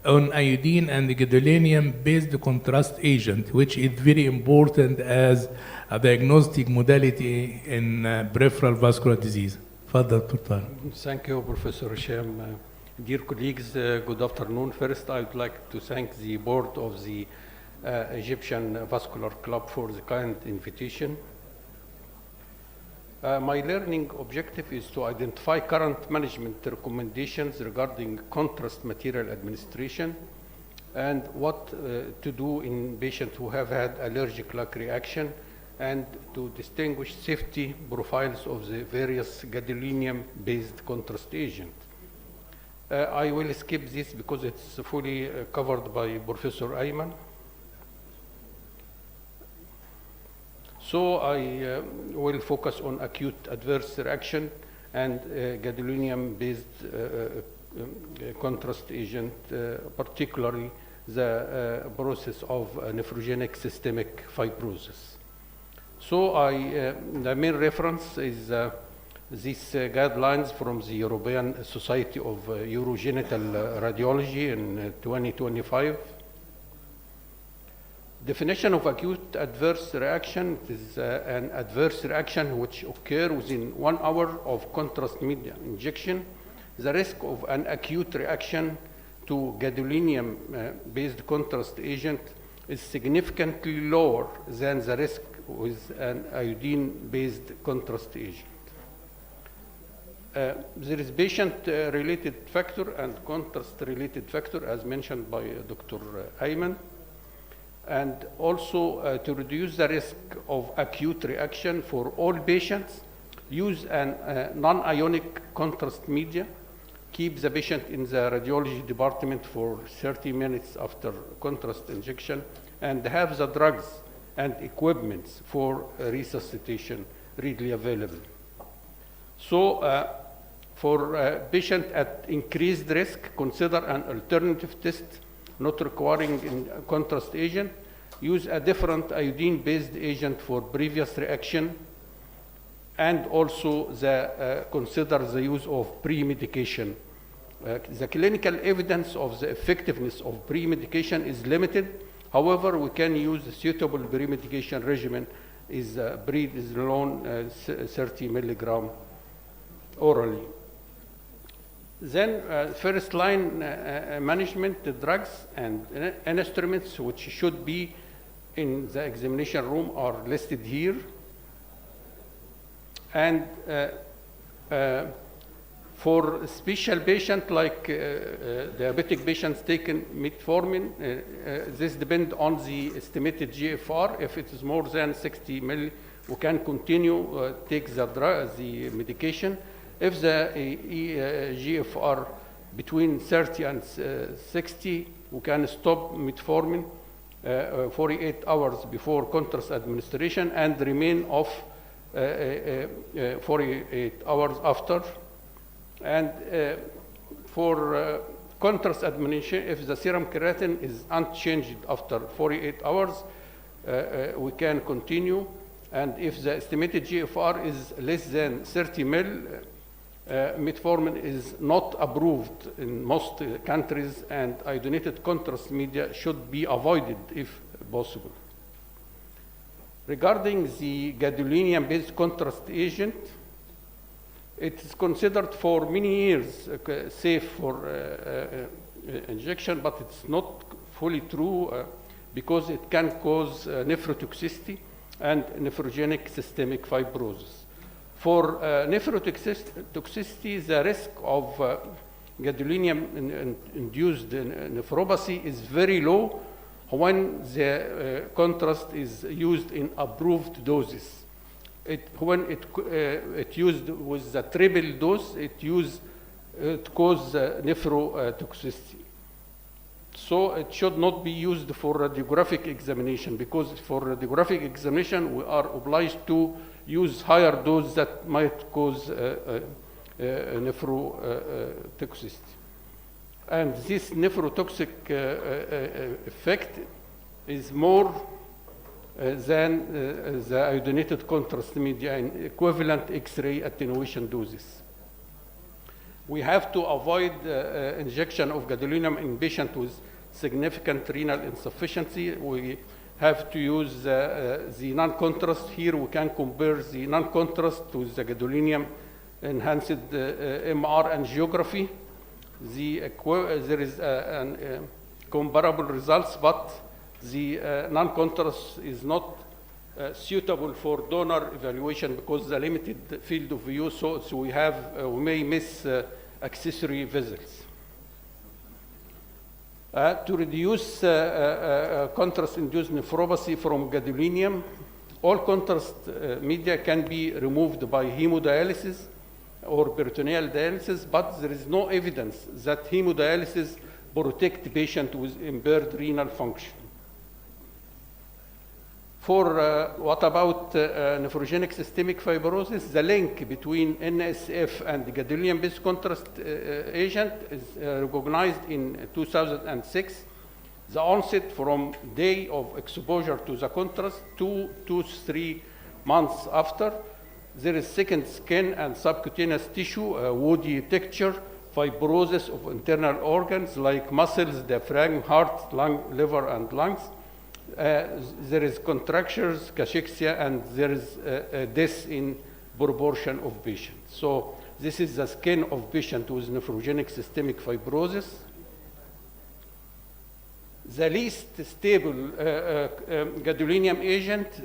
on iodine and gadolinium-based contrast agent, which is very important as a diagnostic modality in peripheral vascular disease. Thank you, Professor Hisham. Dear colleagues, good afternoon. First, I would like to thank the board of the Egyptian Vascular Club for the kind invitation. My learning objective is to identify current management recommendations regarding contrast material administration and what to do in patients who have had allergic-like reaction, and to distinguish safety profiles of the various gadolinium-based contrast agents. I will skip this because it's fully covered by Professor Ayman. So I will focus on acute adverse reaction and gadolinium-based contrast agent, particularly the process of nephrogenic systemic fibrosis. So the main reference is these guidelines from the European Society of Urogenital Radiology in 2025. Definition of acute adverse reaction is an adverse reaction which occurs within 1 hour of contrast media injection. The risk of an acute reaction to gadolinium-based contrast agent is significantly lower than the risk with an iodine-based contrast agent. There is patient-related factor and contrast-related factor, as mentioned by Dr. Ayman. And also to reduce the risk of acute reaction for all patients, use a non-ionic contrast media, keep the patient in the radiology department for 30 minutes after contrast injection, and have the drugs and equipments for resuscitation readily available. So for a patient at increased risk, consider an alternative test not requiring a contrast agent. Use a different iodine-based agent for previous reaction, and also consider the use of pre-medication The clinical evidence of the effectiveness of pre-medication is limited. However, we can use a suitable pre-medication regimen is prednisolone 30 milligram orally. Then first line management, the drugs and instruments which should be in the examination room are listed here. And for special patient like diabetic patients taking metformin, this depends on the estimated GFR. If it is more than 60 milli, we can continue take the medication. If the GFR between 30 and 60, we can stop metformin 48 hours before contrast administration and remain off 48 hours after. And for contrast administration, if the serum creatinine is unchanged after 48 hours, we can continue. And if the estimated GFR is less than 30 mil, metformin is not approved in most countries, and iodinated contrast media should be avoided if possible. Regarding the gadolinium-based contrast agent, it is considered for many years safe for injection, but it's not fully true because it can cause nephrotoxicity and nephrogenic systemic fibrosis. For nephrotoxicity, the risk of gadolinium-induced nephropathy is very low when the contrast is used in approved doses. When it used with the triple dose, it causes nephrotoxicity. So it should not be used for radiographic examination, because for radiographic examination we are obliged to use higher dose that might cause nephrotoxicity. And this nephrotoxic effect is more than the iodinated contrast media in equivalent X-ray attenuation doses. We have to avoid injection of gadolinium in patients with significant renal insufficiency. We have to use the non-contrast. Here we can compare the non-contrast to the gadolinium-enhanced MR angiography. There is comparable results, but the non-contrast is not suitable for donor evaluation because the limited field of view, so we may miss accessory vessels. To reduce contrast-induced nephropathy from gadolinium, all contrast media can be removed by hemodialysis or peritoneal dialysis, but there is no evidence that hemodialysis protects patients with impaired renal function. For what about nephrogenic systemic fibrosis, the link between NSF and gadolinium-based contrast agent is recognized in 2006. The onset from day of exposure to the contrast, 2 to 3 months after. There is second skin and subcutaneous tissue, woody texture, fibrosis of internal organs like muscles, diaphragm, heart, lung, liver, and lungs. There is contractures, cachexia, and there is death in proportion of patients. So this is the skin of patient with nephrogenic systemic fibrosis. The least stable gadolinium agent,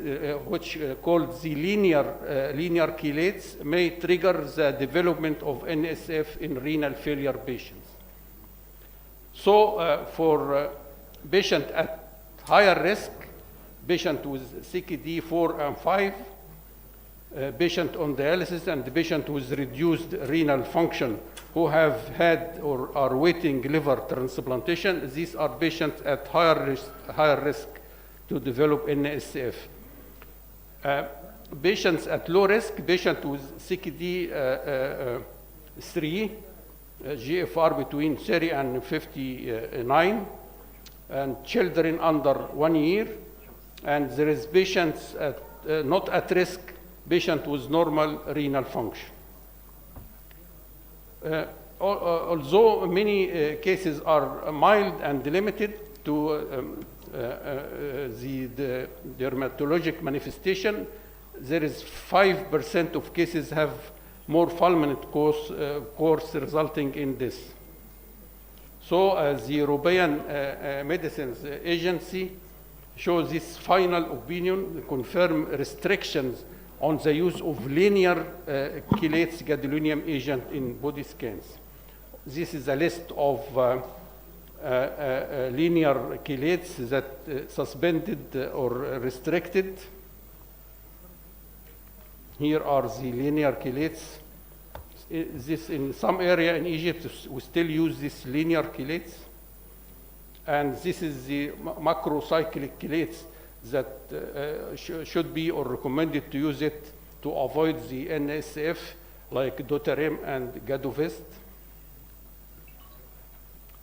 which called the linear chelates, may trigger the development of NSF in renal failure patients. So for patient at higher risk, patient with CKD 4 and 5, patient on dialysis, and the patient with reduced renal function who have had or are waiting liver transplantation, these are patients at higher risk to develop NSF. Patients at low risk, patient with CKD 3, GFR between 30 and 59, and children under 1 year, and there is patients not at risk, patient with normal renal function. although many cases are mild and limited to the dermatologic manifestation, there is 5% of cases have more fulminant course resulting in this. So the European Medicines Agency shows this final opinion, confirm restrictions on the use of linear chelates gadolinium agent in body scans. This is a list of linear chelates that suspended or restricted. Here are the linear chelates. This in some area in Egypt, we still use this linear chelates. And this is the macrocyclic chelates that should be or recommended to use it to avoid the NSF, like Dotarem and Gadovest.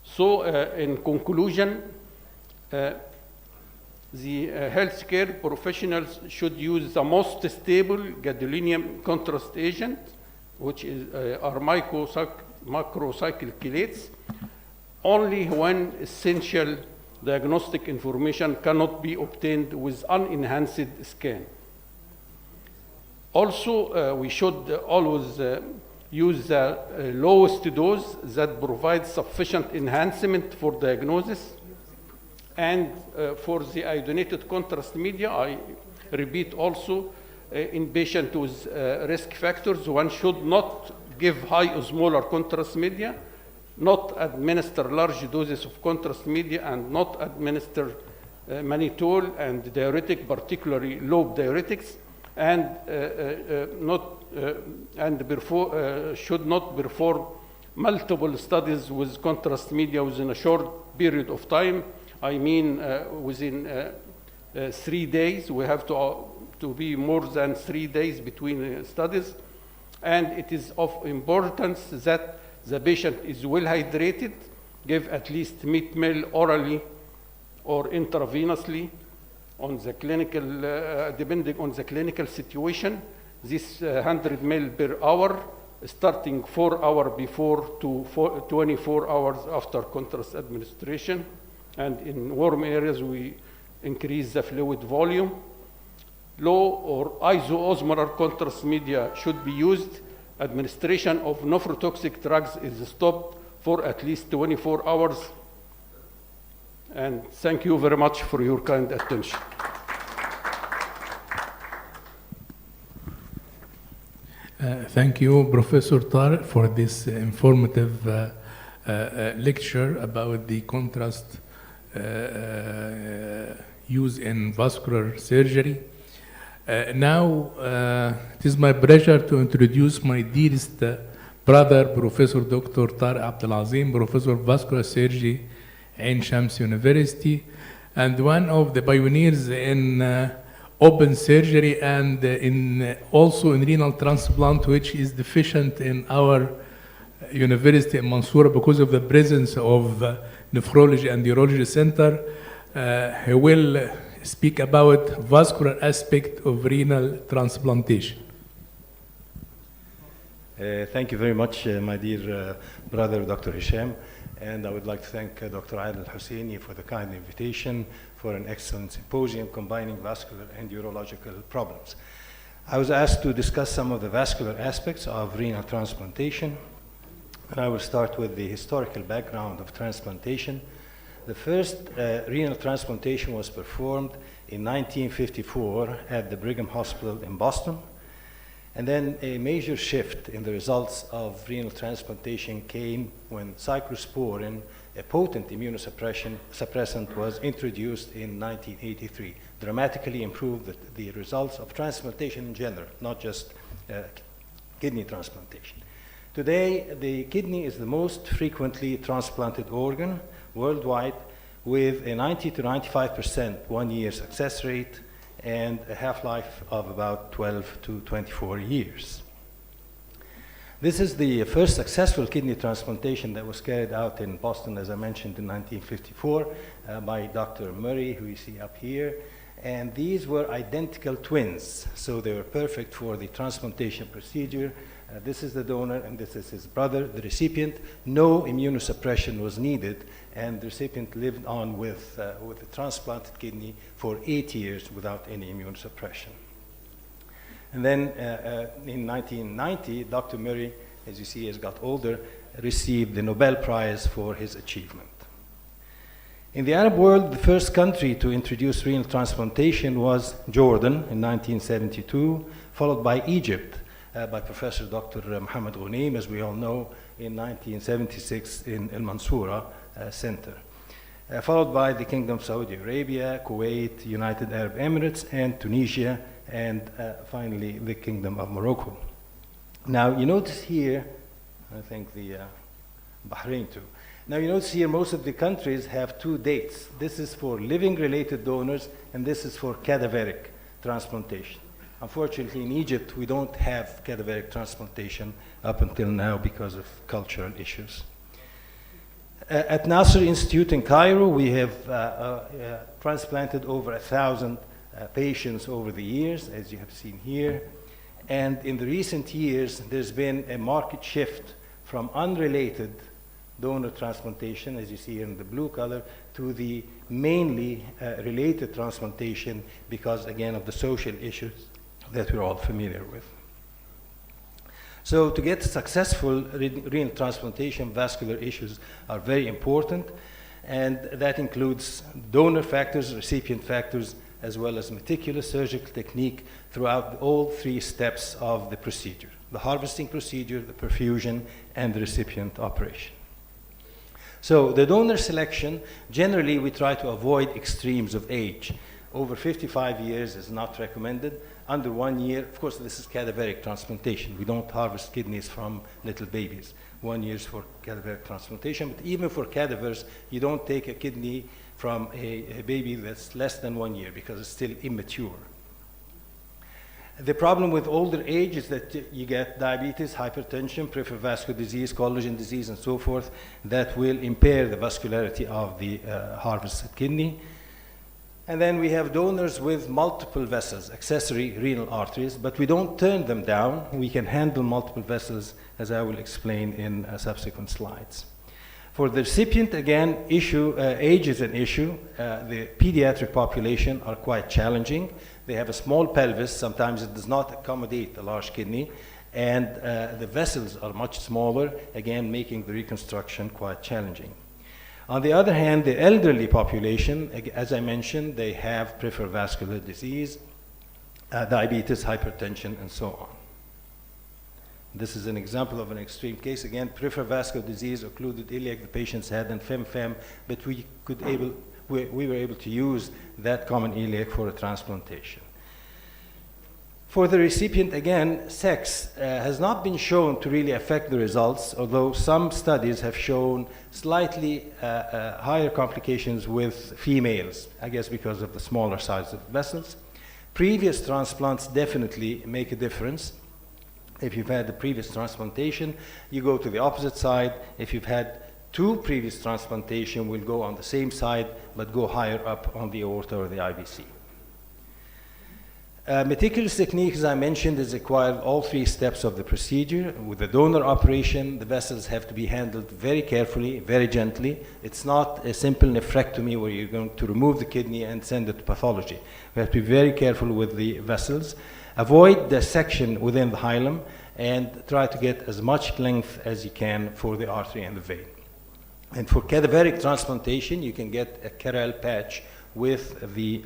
So in conclusion, the healthcare professionals should use the most stable gadolinium contrast agent, which is, are macrocyclic chelates, only when essential diagnostic information cannot be obtained with unenhanced scan. Also, we should always use the lowest dose that provides sufficient enhancement for diagnosis. And for the iodinated contrast media, I repeat also, in patients with risk factors, one should not give high osmolar contrast media, not administer large doses of contrast media, and not administer mannitol and diuretic, particularly lobe diuretics, and should not perform multiple studies with contrast media within a short period of time. I mean, within 3 days. We have to be more than 3 days between studies. And it is of importance that the patient is well hydrated, give at least 100 ml orally or intravenously on the clinical, depending on the clinical situation. This 100 ml per hour, starting 4 hours before to 24 hours after contrast administration. And in warm areas, we increase the fluid volume. Low or isoosmolar contrast media should be used. Administration of nephrotoxic drugs is stopped for at least 24 hours. And thank you very much for your kind attention. Thank you, Professor Tar, for this informative lecture about the contrast used in vascular surgery. Now, it is my pleasure to introduce my dearest brother, Professor Dr. Tar Abdelazim, Professor of Vascular Surgery in Shams University, and one of the pioneers in open surgery and also in renal transplant, which is deficient in our university in Mansoura because of the presence of nephrology and urology center. He will speak about vascular aspect of renal transplantation. Thank you very much, my dear brother, Dr. Hisham. And I would like to thank Dr. Adel Husseini for the kind invitation for an excellent symposium combining vascular and urological problems. I was asked to discuss some of the vascular aspects of renal transplantation. And I will start with the historical background of transplantation. The first renal transplantation was performed in 1954 at the Brigham Hospital in Boston. And then a major shift in the results of renal transplantation came when cyclosporin, a potent immunosuppressant, was introduced in 1983. Dramatically improved the results of transplantation in general, not just kidney transplantation. Today, the kidney is the most frequently transplanted organ worldwide, with a 90 to 95% 1-year success rate and a half-life of about 12 to 24 years. This is the first successful kidney transplantation that was carried out in Boston, as I mentioned, in 1954 by Dr. Murray, who you see up here. And these were identical twins, so they were perfect for the transplantation procedure. This is the donor and this is his brother, the recipient. No immunosuppression was needed, and the recipient lived on with a transplanted kidney for 8 years without any immunosuppression. And then in 1990, Dr. Murray, as you see, has got older, received the Nobel Prize for his achievement. In the Arab world, the first country to introduce renal transplantation was Jordan in 1972, followed by Egypt by Professor Dr. Mohammed Ghunaim, as we all know, in 1976 in El Mansoura Center. Followed by the Kingdom of Saudi Arabia, Kuwait, United Arab Emirates, and Tunisia, and finally the Kingdom of Morocco. Now you notice here, I think the Bahrain too. Now you notice here most of the countries have two dates. This is for living related donors and this is for cadaveric transplantation. Unfortunately in Egypt we don't have cadaveric transplantation up until now because of cultural issues. At Nasser Institute in Cairo we have transplanted over 1,000 patients over the years, as you have seen here. And in the recent years, there's been a marked shift from unrelated donor transplantation, as you see here in the blue color, to the mainly related transplantation because, again, of the social issues that we're all familiar with. So to get successful renal transplantation, vascular issues are very important, and that includes donor factors, recipient factors, as well as meticulous surgical technique throughout all three steps of the procedure: the harvesting procedure, the perfusion, and the recipient operation. So the donor selection, generally we try to avoid extremes of age. Over 55 years is not recommended. Under 1 year, of course this is cadaveric transplantation. We don't harvest kidneys from little babies. 1 year is for cadaveric transplantation, but even for cadavers, you don't take a kidney from a baby that's less than 1 year because it's still immature. The problem with older age is that you get diabetes, hypertension, peripheral vascular disease, collagen disease, and so forth that will impair the vascularity of the harvested kidney. And then we have donors with multiple vessels, accessory renal arteries, but we don't turn them down. We can handle multiple vessels, as I will explain in subsequent slides. For the recipient, again, age is an issue. The pediatric population are quite challenging. They have a small pelvis. Sometimes it does not accommodate a large kidney. And the vessels are much smaller, again, making the reconstruction quite challenging. On the other hand, the elderly population, as I mentioned, they have peripheral vascular disease, diabetes, hypertension, and so on. This is an example of an extreme case. Again, peripheral vascular disease, occluded iliac, the patient's had, and fem-fem, but we were able to use that common iliac for a transplantation. For the recipient, again, sex has not been shown to really affect the results, although some studies have shown slightly higher complications with females, I guess because of the smaller size of vessels. Previous transplants definitely make a difference. If you've had the previous transplantation, you go to the opposite side. If you've had 2 previous transplantation, we'll go on the same side, but go higher up on the aorta or the IVC. Meticulous technique, as I mentioned, is required all 3 steps of the procedure. With the donor operation, the vessels have to be handled very carefully, very gently. It's not a simple nephrectomy where you're going to remove the kidney and send it to pathology. We have to be very careful with the vessels. Avoid dissection within the hilum and try to get as much length as you can for the artery and the vein. And for cadaveric transplantation, you can get a Carrel patch with the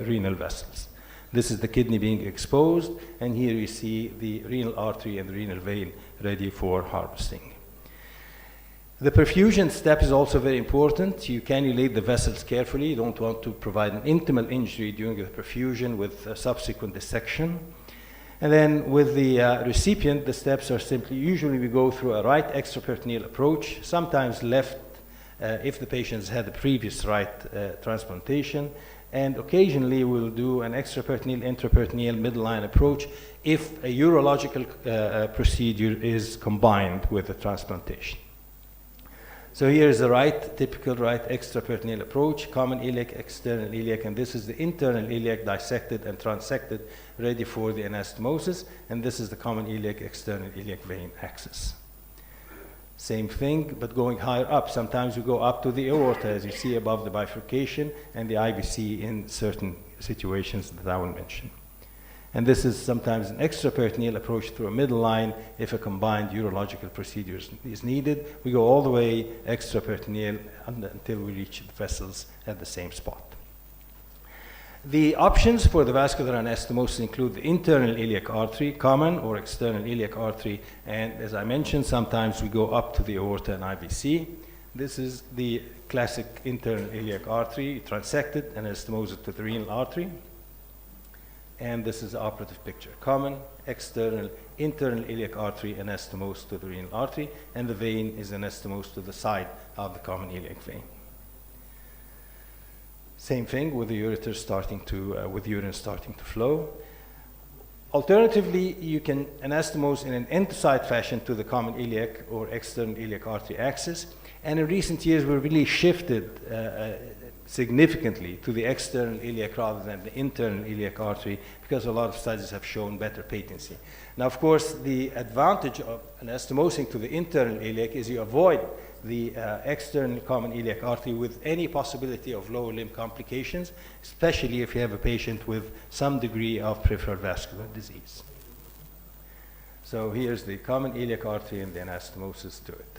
renal vessels. This is the kidney being exposed, and here you see the renal artery and the renal vein ready for harvesting. The perfusion step is also very important. You cannulate the vessels carefully. You don't want to provide an intimal injury during the perfusion with subsequent dissection. And then with the recipient, the steps are simply, usually we go through a right extraperitoneal approach, sometimes left if the patient has had a previous right transplantation. And occasionally we'll do an extraperitoneal, intraperitoneal, middle line approach if a urological procedure is combined with the transplantation. So here is the right, typical right extraperitoneal approach, common iliac, external iliac, and this is the internal iliac dissected and transected, ready for the anastomosis, and this is the common iliac, external iliac vein axis. Same thing, but going higher up. Sometimes we go up to the aorta, as you see above the bifurcation, and the IVC in certain situations that I will mention. And this is sometimes an extraperitoneal approach through a middle line if a combined urological procedure is needed. We go all the way extraperitoneal until we reach the vessels at the same spot. The options for the vascular anastomosis include the internal iliac artery, common or external iliac artery, and as I mentioned, sometimes we go up to the aorta and IVC. This is the classic internal iliac artery, transected, anastomosis to the renal artery. And this is the operative picture. Common, external, internal iliac artery anastomosed to the renal artery, and the vein is anastomosed to the side of the common iliac vein. Same thing with the ureter starting to, with urine starting to flow. Alternatively, you can anastomose in an end-to-side fashion to the common iliac or external iliac artery axis. And in recent years, we've really shifted significantly to the external iliac rather than the internal iliac artery because a lot of studies have shown better patency. Now, of course, the advantage of anastomosing to the internal iliac is you avoid the external common iliac artery with any possibility of lower limb complications, especially if you have a patient with some degree of peripheral vascular disease. So here's the common iliac artery and the anastomosis to it.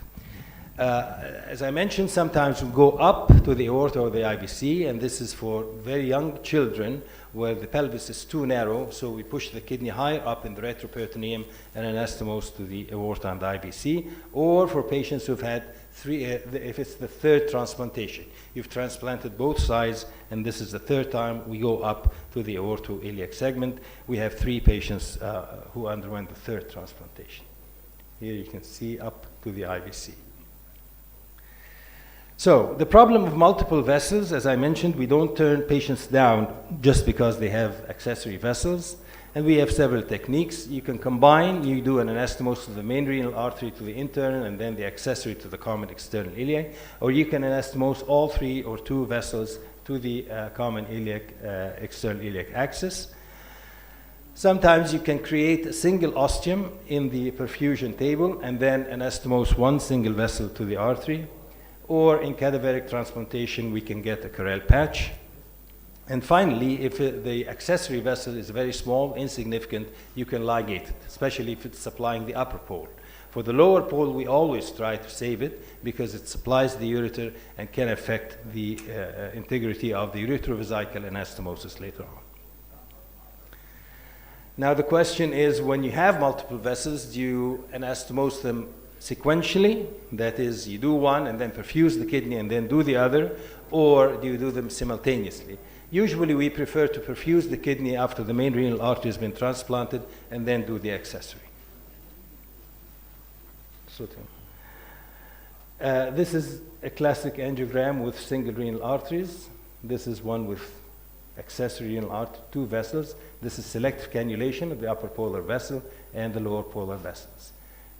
As I mentioned, sometimes we go up to the aorta or the IVC, and this is for very young children where the pelvis is too narrow, so we push the kidney higher up in the retroperitoneum and anastomose to the aorta and the IVC, or for patients who've had if it's the third transplantation. You've transplanted both sides, and this is the third time we go up to the aorto-iliac segment. We have 3 patients who underwent the third transplantation. Here you can see up to the IVC. So the problem of multiple vessels, as I mentioned, we don't turn patients down just because they have accessory vessels. And we have several techniques. You can combine, you do an anastomosis of the main renal artery to the internal and then the accessory to the common external iliac. Or you can anastomose all 3 or 2 vessels to the common iliac, external iliac axis. Sometimes you can create a single ostium in the perfusion table and then anastomose 1 single vessel to the artery. Or in cadaveric transplantation, we can get a Carrel patch. And finally, if the accessory vessel is very small, insignificant, you can ligate it, especially if it's supplying the upper pole. For the lower pole, we always try to save it because it supplies the ureter and can affect the integrity of the uretrovesical anastomosis later on. Now the question is, when you have multiple vessels, do you anastomose them sequentially? That is, you do one and then perfuse the kidney and then do the other, or do you do them simultaneously? Usually we prefer to perfuse the kidney after the main renal artery has been transplanted and then do the accessory. This is a classic angiogram with single renal arteries. This is one with accessory renal artery, 2 vessels. This is selective cannulation of the upper polar vessel and the lower polar vessels.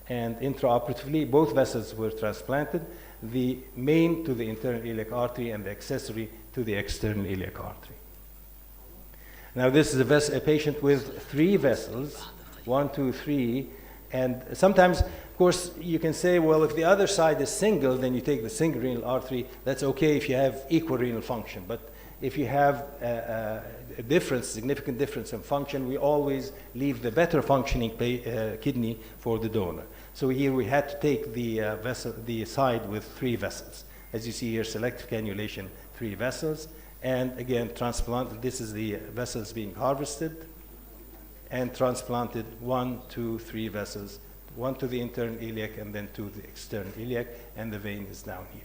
And intraoperatively, both vessels were transplanted, the main to the internal iliac artery and the accessory to the external iliac artery. Now this is a patient with 3 vessels, 1, 2, 3, and sometimes, of course, you can say, well, if the other side is single, then you take the single renal artery. That's okay if you have equal renal function, but if you have a difference, significant difference in function, we always leave the better functioning kidney for the donor. So here we had to take the side with 3 vessels. As you see here, selective cannulation, 3 vessels, and again, transplant. This is the vessels being harvested and transplanted 1, 2, 3 vessels, 1 to the internal iliac and then to the external iliac, and the vein is down here.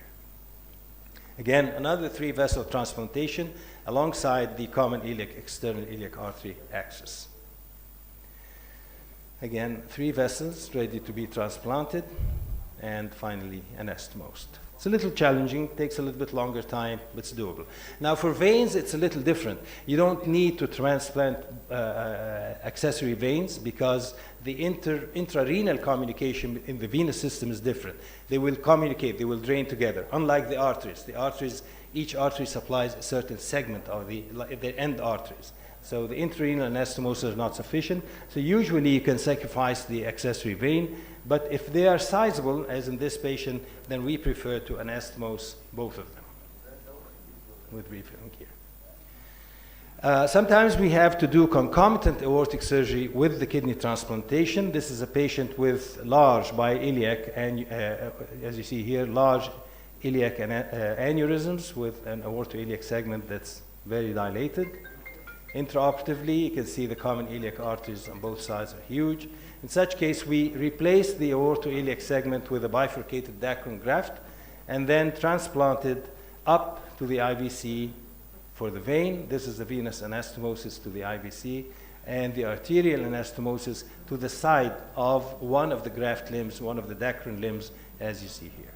Again, another 3 vessel transplantation alongside the common iliac, external iliac artery axis. Again, 3 vessels ready to be transplanted. and finally anastomosed. It's a little challenging, takes a little bit longer time, but it's doable. Now for veins, it's a little different. You don't need to transplant accessory veins because the intrarenal communication in the venous system is different. They will communicate, they will drain together. Unlike the arteries, each artery supplies a certain segment of the end arteries. So the intrarenal anastomosis is not sufficient. So usually you can sacrifice the accessory vein, but if they are sizable, as in this patient, then we prefer to anastomose both of them with refilling here. Sometimes we have to do concomitant aortic surgery with the kidney transplantation. This is a patient with large biiliac, and as you see here, large iliac aneurysms with an aortoiliac segment that's very dilated. Intraoperatively, you can see the common iliac arteries on both sides are huge. In such case, we replace the aortoiliac segment with a bifurcated Dacron graft and then transplant it up to the IVC for the vein. This is the venous anastomosis to the IVC, and the arterial anastomosis to the side of one of the graft limbs, one of the Dacron limbs, as you see here.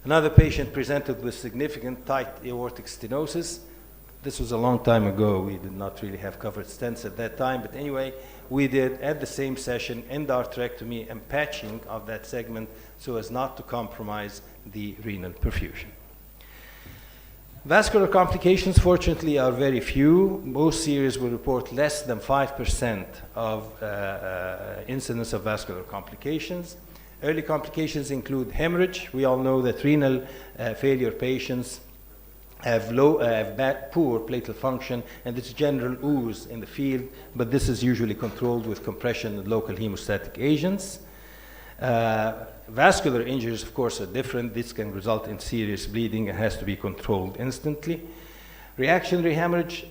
Another patient presented with significant tight aortic stenosis. This was a long time ago. We did not really have covered stents at that time, but anyway, we did at the same session endarterectomy and patching of that segment so as not to compromise the renal perfusion. Vascular complications, fortunately, are very few. Most series will report less than 5% of incidence of vascular complications. Early complications include hemorrhage. We all know that renal failure patients have poor platelet function, and there's general ooze in the field, but this is usually controlled with compression and local hemostatic agents. Vascular injuries, of course, are different. This can result in serious bleeding and has to be controlled instantly. Reactionary hemorrhage,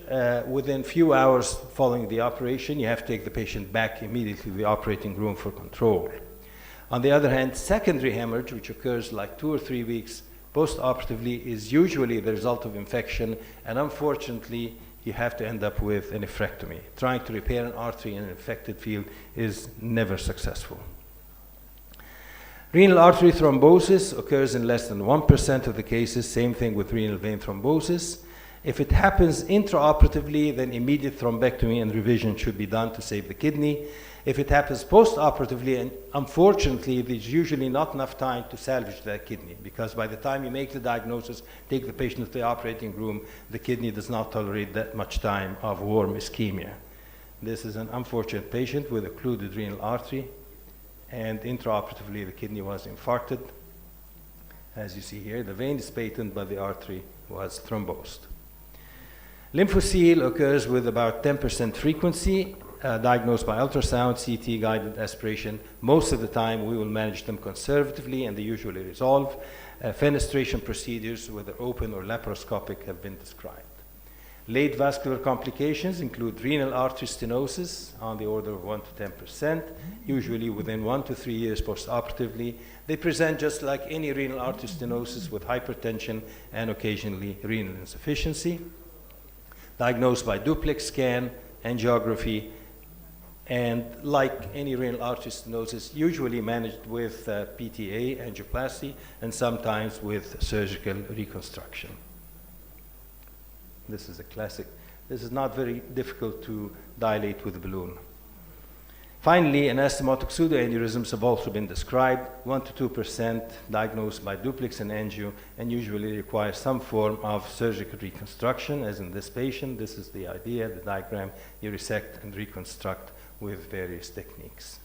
within few hours following the operation, you have to take the patient back immediately to the operating room for control. On the other hand, secondary hemorrhage, which occurs like 2 or 3 weeks post-operatively, is usually the result of infection, and unfortunately, you have to end up with a nephrectomy. Trying to repair an artery in an infected field is never successful. Renal artery thrombosis occurs in less than 1% of the cases, same thing with renal vein thrombosis. If it happens intraoperatively, then immediate thrombectomy and revision should be done to save the kidney. If it happens post-operatively, and unfortunately, there's usually not enough time to salvage that kidney, because by the time you make the diagnosis, take the patient to the operating room, the kidney does not tolerate that much time of warm ischemia. This is an unfortunate patient with occluded renal artery, and intraoperatively, the kidney was infarcted. As you see here, the vein is patent, but the artery was thrombosed. Lymphocele occurs with about 10% frequency, diagnosed by ultrasound, CT, guided aspiration. Most of the time, we will manage them conservatively, and they usually resolve. Fenestration procedures, whether open or laparoscopic, have been described. Late vascular complications include renal artery stenosis on the order of 1 to 10%, usually within 1 to 3 years post-operatively. They present just like any renal artery stenosis with hypertension and occasionally renal insufficiency. Diagnosed by duplex scan, angiography, and like any renal artery stenosis, usually managed with PTA, angioplasty, and sometimes with surgical reconstruction. This is a classic. This is not very difficult to dilate with a balloon. Finally, anastomotic pseudoaneurysms have also been described, 1 to 2% diagnosed by duplex and angio, and usually require some form of surgical reconstruction, as in this patient. This is the idea, the diagram. You resect and reconstruct with various techniques.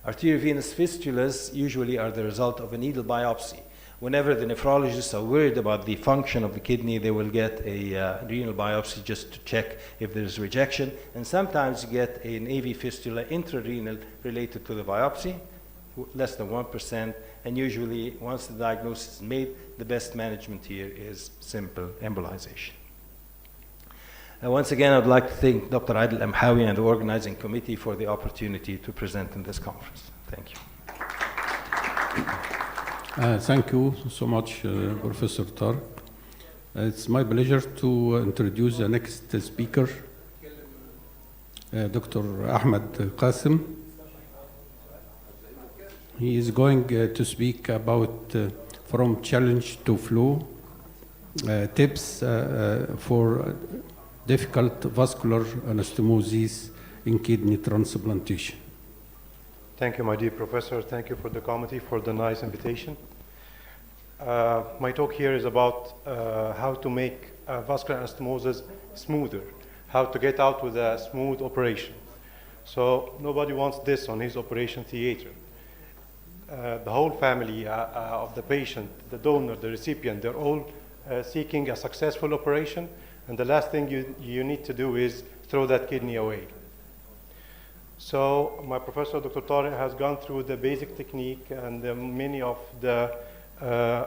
Arteriovenous fistulas usually are the result of a needle biopsy. Whenever the nephrologists are worried about the function of the kidney, they will get a renal biopsy just to check if there is rejection. And sometimes you get an AV fistula intrarenal related to the biopsy, less than 1%. And usually, once the diagnosis is made, the best management here is simple embolization. Once again, I'd like to thank Dr. Adil Amhawi and the organizing committee for the opportunity to present in this conference. Thank you. Thank you so much, Professor Tarek. It's my pleasure to introduce the next speaker, Dr. Ahmed Qasim. He is going to speak about from challenge to flow, tips for difficult vascular anastomosis in kidney transplantation. Thank you, my dear professor. Thank you for the committee for the nice invitation. My talk here is about how to make vascular anastomosis smoother, how to get out with a smooth operation. So nobody wants this on his operation theater. The whole family of the patient, the donor, the recipient, they're all seeking a successful operation, and the last thing you need to do is throw that kidney away. So my professor, Dr. Tariq, has gone through the basic technique and many of the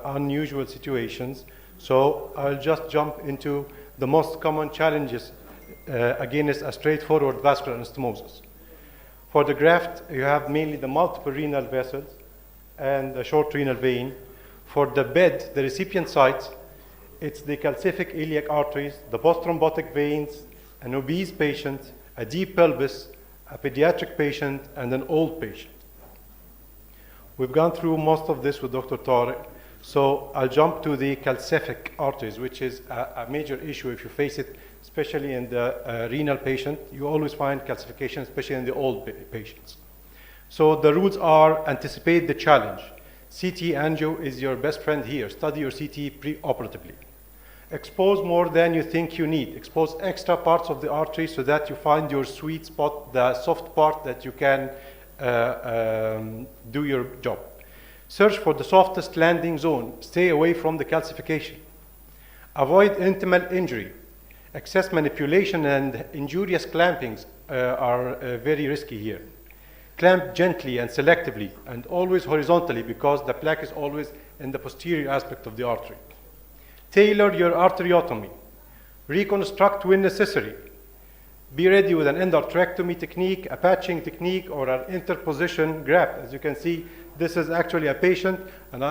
unusual situations. So I'll just jump into the most common challenges against a straightforward vascular anastomosis. For the graft, you have mainly the multiple renal vessels and the short renal vein. For the bed, the recipient site, it's the calcific iliac arteries, the post-thrombotic veins, an obese patient, a deep pelvis, a pediatric patient, and an old patient. We've gone through most of this with Dr. Tariq, so I'll jump to the calcific arteries, which is a major issue if you face it, especially in the renal patient. You always find calcification, especially in the old patients. So the rules are: anticipate the challenge. CT angio is your best friend here. Study your CT pre-operatively. Expose more than you think you need. Expose extra parts of the artery so that you find your sweet spot, the soft part that you can do your job. Search for the softest landing zone. Stay away from the calcification. Avoid intimal injury. Excess manipulation and injurious clampings are very risky here. Clamp gently and selectively and always horizontally, because the plaque is always in the posterior aspect of the artery. Tailor your arteriotomy. Reconstruct when necessary. Be ready with an endarterectomy technique, a patching technique, or an interposition graft. As you can see, this is actually a patient, an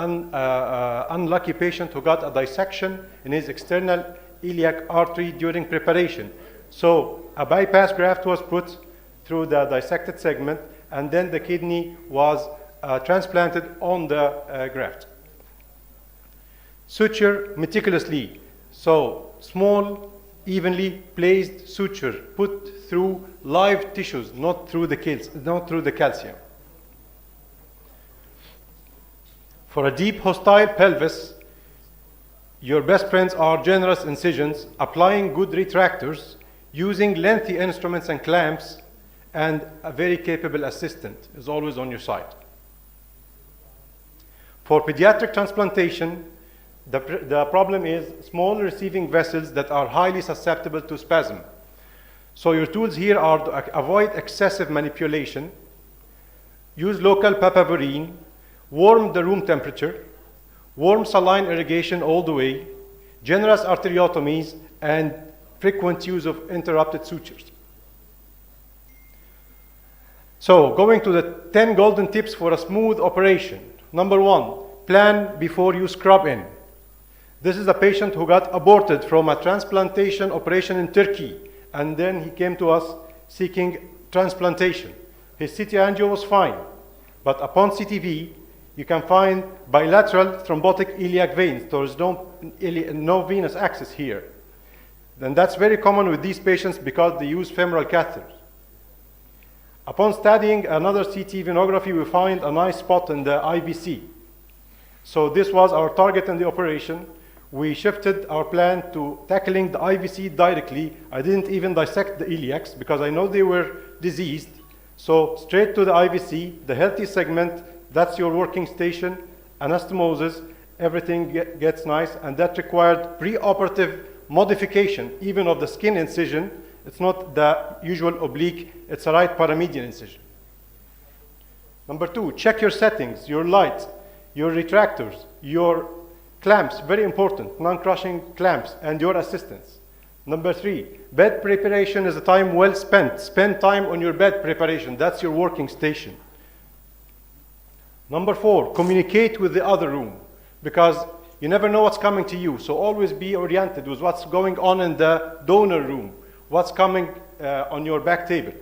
unlucky patient who got a dissection in his external iliac artery during preparation. So a bypass graft was put through the dissected segment, and then the kidney was transplanted on the graft. Suture meticulously. So small, evenly placed suture put through live tissues, not through the calcium. For a deep hostile pelvis, your best friends are generous incisions, applying good retractors, using lengthy instruments and clamps, and a very capable assistant is always on your side. For pediatric transplantation, the problem is small receiving vessels that are highly susceptible to spasm. So your tools here are to avoid excessive manipulation, use local papaverine, warm the room temperature, warm saline irrigation all the way, generous arteriotomies, and frequent use of interrupted sutures. So going to the 10 golden tips for a smooth operation. Number 1, plan before you scrub in. This is a patient who got aborted from a transplantation operation in Turkey, and then he came to us seeking transplantation. His CT angio was fine, but upon CTV, you can find bilateral thrombotic iliac veins. There is no venous access here. Then that's very common with these patients because they use femoral catheters. Upon studying another CT venography, we find a nice spot in the IVC. So this was our target in the operation. We shifted our plan to tackling the IVC directly. I didn't even dissect the iliacs because I know they were diseased. So straight to the IVC, the healthy segment, that's your working station, anastomosis, everything gets nice, and that required preoperative modification, even of the skin incision. It's not the usual oblique, it's a right paramedian incision. Number 2, check your settings, your lights, your retractors, your clamps, very important, non-crushing clamps, and your assistance. Number 3, bed preparation is a time well spent. Spend time on your bed preparation, that's your working station. Number 4, communicate with the other room, because you never know what's coming to you, so always be oriented with what's going on in the donor room, what's coming on your back table.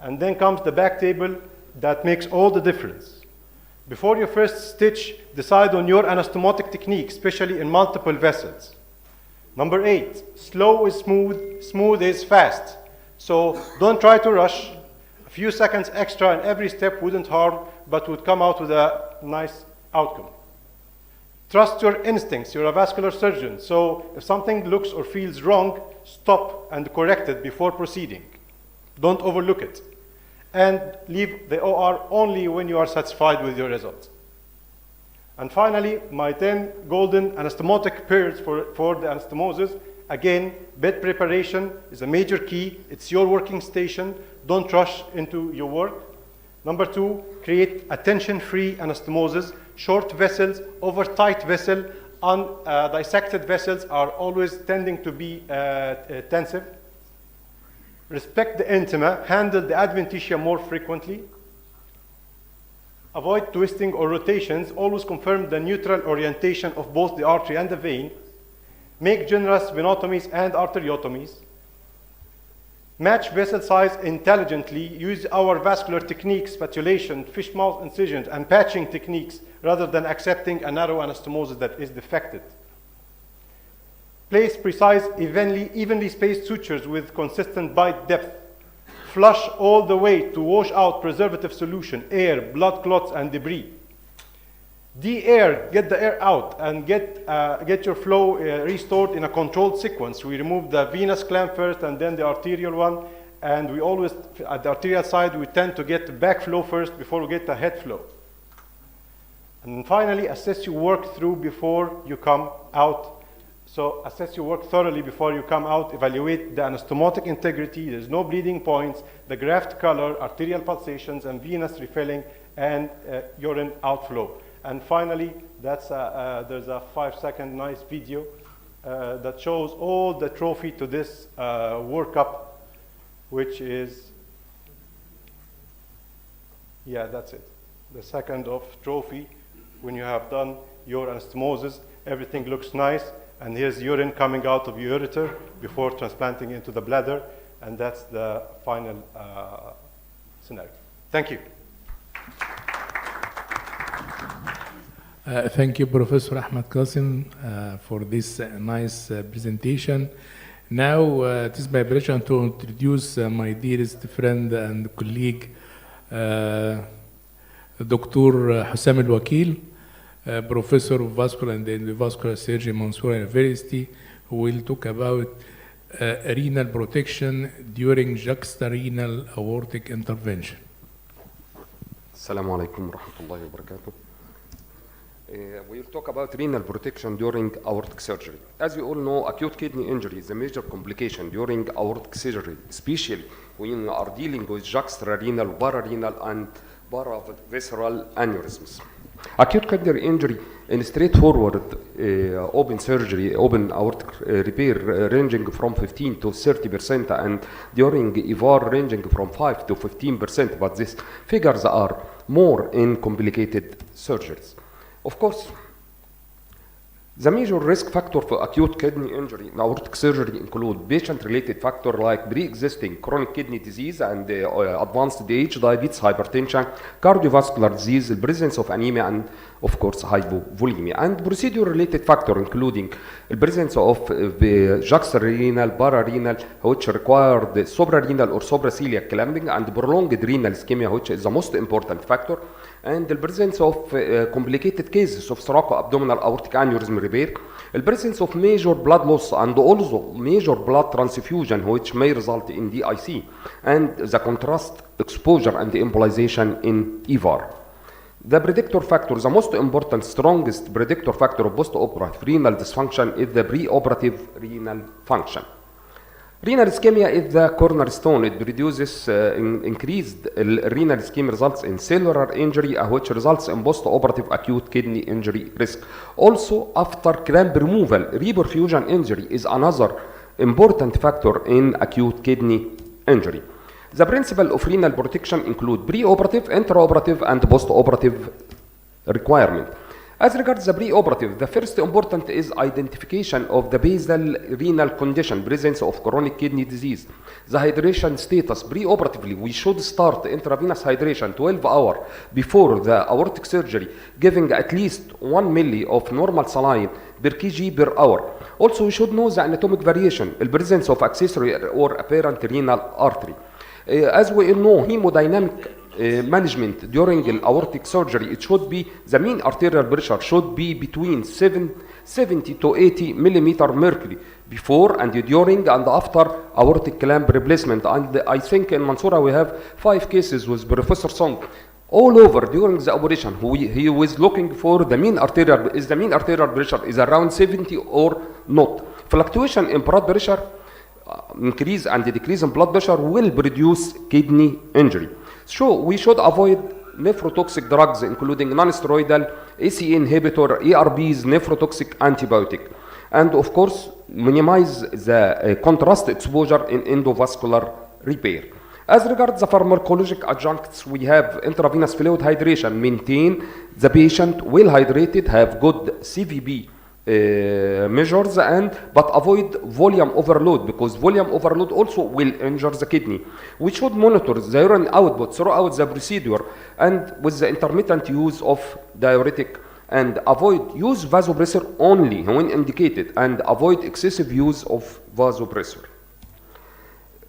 And then comes the back table that makes all the difference. Before you first stitch, decide on your anastomotic technique, especially in multiple vessels. Number 8, slow is smooth, smooth is fast. So don't try to rush. A few seconds extra in every step wouldn't harm, but would come out with a nice outcome. Trust your instincts. You're a vascular surgeon, so if something looks or feels wrong, stop and correct it before proceeding. Don't overlook it. And leave the OR only when you are satisfied with your results. And finally, my 10 golden anastomotic periods for the anastomosis. Again, bed preparation is a major key. It's your working station. Don't rush into your work. Number 2, create a tension-free anastomosis. Short vessels, over tight vessel, undissected vessels are always tending to be tensive. Respect the intima, handle the adventitia more frequently. Avoid twisting or rotations, always confirm the neutral orientation of both the artery and the vein. Make generous venotomies and arteriotomies. Match vessel size intelligently, use our vascular techniques, spatulation, fish mouth incisions, and patching techniques rather than accepting a narrow anastomosis that is defected. Place precise, evenly spaced sutures with consistent bite depth. Flush all the way to wash out preservative solution, air, blood clots, and debris. De-air, get the air out, and get your flow restored in a controlled sequence. We remove the venous clamp first and then the arterial one, and we always, at the arterial side, we tend to get the back flow first before we get the head flow. And finally, assess your work through before you come out. So assess your work thoroughly before you come out. Evaluate the anastomotic integrity. There's no bleeding points, the graft color, arterial pulsations, and venous refilling, and urine outflow. And finally, there's a 5-second nice video that shows all the trophy to this workup, which is, yeah, that's it. The second of trophy. When you have done your anastomosis, everything looks nice. And here's urine coming out of your ureter before transplanting into the bladder. And that's the final scenario. Thank you. Thank you, Professor Ahmed Qasim, for this nice presentation. Now, it is my pleasure to introduce my dearest friend and colleague, Dr. Hussam Al-Wakil, Professor of Vascular and Endovascular Surgery, Mansoura University, who will talk about renal protection during juxtarenal aortic intervention. Assalamu alaikum wa rahmatullahi wa barakatuh. We will talk about renal protection during aortic surgery. As you all know, acute kidney injury is a major complication during aortic surgery, especially when we are dealing with juxtarenal, pararenal, and paravisceral aneurysms. Acute kidney injury in straightforward open surgery, open aortic repair ranging from 15 to 30%, and during EVAR ranging from 5 to 15%, but these figures are more in complicated surgeries. Of course, the major risk factor for acute kidney injury in aortic surgery include patient-related factors like pre-existing chronic kidney disease and advanced age, diabetes, hypertension, cardiovascular disease, the presence of anemia, and of course hypovolemia. And procedure-related factors including the presence of juxtarenal, pararenal, which required suprarenal or supraceliac clamping, and prolonged renal ischemia, which is the most important factor, and the presence of complicated cases of thoracoabdominal aortic aneurysm repair, the presence of major blood loss and also major blood transfusion, which may result in DIC, and the contrast exposure and the embolization in EVAR. The predictor factor, the most important, strongest predictor factor of post-operative renal dysfunction is the preoperative renal function. Renal ischemia is the cornerstone. It produces increased renal ischemia results in cellular injury, which results in post-operative acute kidney injury risk. Also, after clamp removal, reperfusion injury is another important factor in acute kidney injury. The principle of renal protection include preoperative, intraoperative, and post-operative requirement. As regards the preoperative, the first important is identification of the basal renal condition, presence of chronic kidney disease. The hydration status, preoperatively, we should start intravenous hydration 12 hours before the aortic surgery, giving at least 1 milli of normal saline per kg per hour. Also, we should know the anatomic variation, the presence of accessory or apparent renal artery. As we know, hemodynamic management during aortic surgery, it should be the mean arterial pressure should be between 70 to 80 millimeter mercury before and during and after aortic clamp replacement. And I think in Mansoura we have 5 cases with Professor Song. All over during the operation, he was looking for the mean arterial pressure is around 70 or not. Fluctuation in blood pressure, increase and decrease in blood pressure will produce kidney injury. So we should avoid nephrotoxic drugs, including non-steroidal, ACE inhibitor, ARBs, nephrotoxic antibiotic. And of course, minimize the contrast exposure in endovascular repair. As regards the pharmacologic adjuncts, we have intravenous fluid hydration. Maintain the patient well hydrated, have good CVB measures, but avoid volume overload, because volume overload also will injure the kidney. We should monitor the urine output throughout the procedure and with the intermittent use of diuretic, and avoid use vasopressor only when indicated, and avoid excessive use of vasopressor.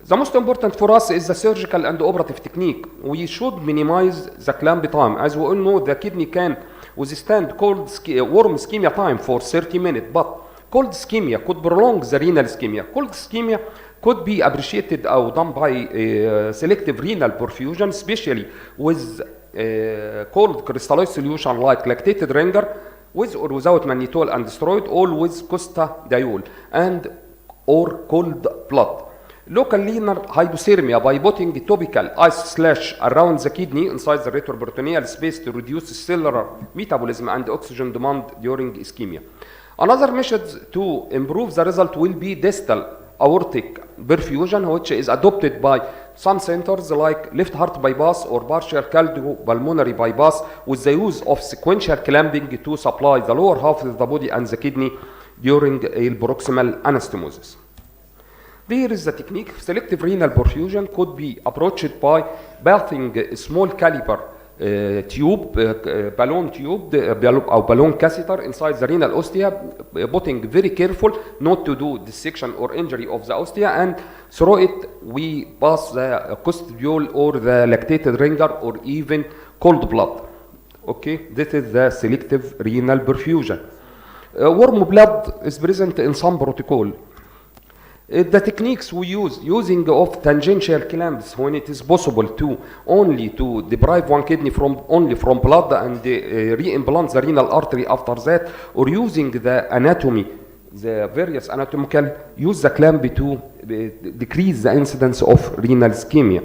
The most important for us is the surgical and operative technique. We should minimize the clamp time. As we all know, the kidney can withstand warm ischemia time for 30 minutes, but cold ischemia could prolong the renal ischemia. Cold ischemia could be appreciated or done by selective renal perfusion, especially with cold crystalloid solution like lactated ringer, with or without mannitol and steroid, or with costadiol, and or cold blood. Local linear hypothermia by putting topical ice slash around the kidney inside the retroperitoneal space to reduce cellular metabolism and oxygen demand during ischemia. Another method to improve the result will be distal aortic perfusion, which is adopted by some centers like left heart bypass or partial cardiopulmonary bypass, with the use of sequential clamping to supply the lower half of the body and the kidney during a proximal anastomosis. There is the technique. Selective renal perfusion could be approached by bathing a small caliper balloon tube, or balloon catheter inside the renal ostia, putting very careful not to do dissection or injury of the ostia, and through it we pass the costadiol or the lactated ringer or even cold blood. Okay, this is the selective renal perfusion. Warm blood is present in some protocol. The techniques we use, using of tangential clamps when it is possible to only to deprive one kidney from blood and re-implant the renal artery after that, or using the anatomy, the various anatomical, use the clamp to decrease the incidence of renal ischemia.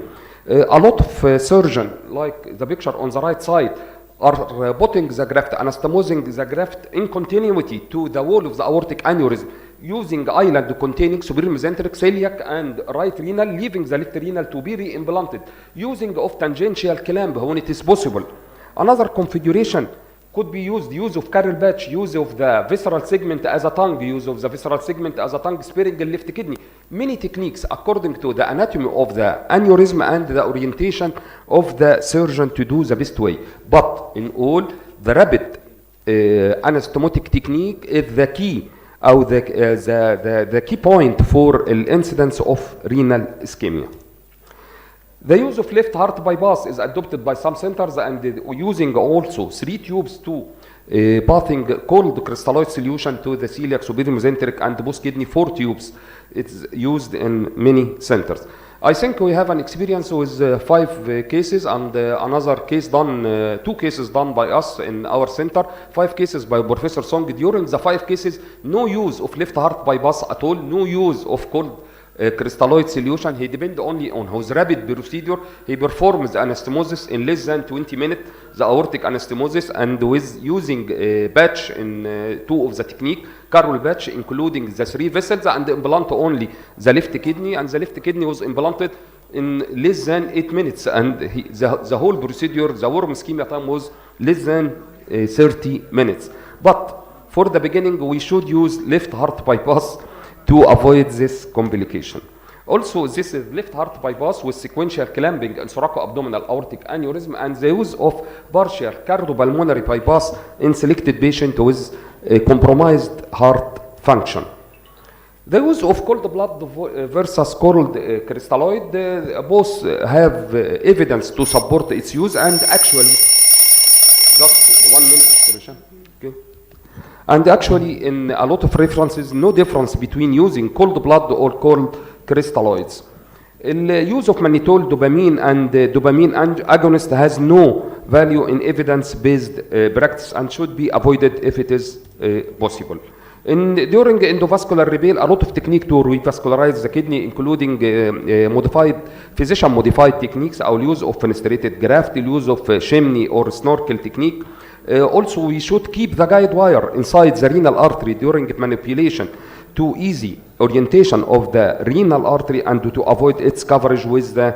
A lot of surgeons, like the picture on the right side, are putting the graft, anastomosing the graft in continuity to the wall of the aortic aneurysm, using island containing superior mesenteric, celiac, and right renal, leaving the left renal to be re-implanted, using of tangential clamp when it is possible. Another configuration could be use of Carrel patch, use of the visceral segment as a tongue, use of the visceral segment as a tongue sparing the left kidney. Many techniques according to the anatomy of the aneurysm and the orientation of the surgeon to do the best way. But in all, the rapid anastomotic technique is the key, or the key point for the incidence of renal ischemia. The use of left heart bypass is adopted by some centers, and using also 3 tubes to bathing cold crystalloid solution to the celiac, superior mesenteric, and both kidney, 4 tubes. It's used in many centers. I think we have an experience with 5 cases, and another case done, 2 cases done by us in our center, 5 cases by Professor Song. During the 5 cases, no use of left heart bypass at all, no use of cold crystalloid solution. He depends only on his rapid procedure. He performs the anastomosis in less than 20 minutes, the aortic anastomosis, and with using a patch in 2 of the technique, Carrel patch, including the 3 vessels, and implant only the left kidney, and the left kidney was implanted in less than 8 minutes, and the whole procedure, the warm ischemia time was less than 30 minutes. But for the beginning, we should use left heart bypass to avoid this complication. Also, this is left heart bypass with sequential clamping in thoracoabdominal aortic aneurysm and the use of partial cardiopulmonary bypass in selected patients with compromised heart function. The use of cold blood versus cold crystalloid, both have evidence to support its use, and actually, just 1 minute, okay. And actually, in a lot of references, no difference between using cold blood or cold crystalloids. The use of mannitol, dopamine, and dopamine agonist has no value in evidence-based practice and should be avoided if it is possible. During endovascular repair, a lot of technique to revascularize the kidney, including physician-modified techniques, or use of fenestrated graft, use of chimney or snorkel technique. Also, we should keep the guide wire inside the renal artery during manipulation to easy orientation of the renal artery and to avoid its coverage with the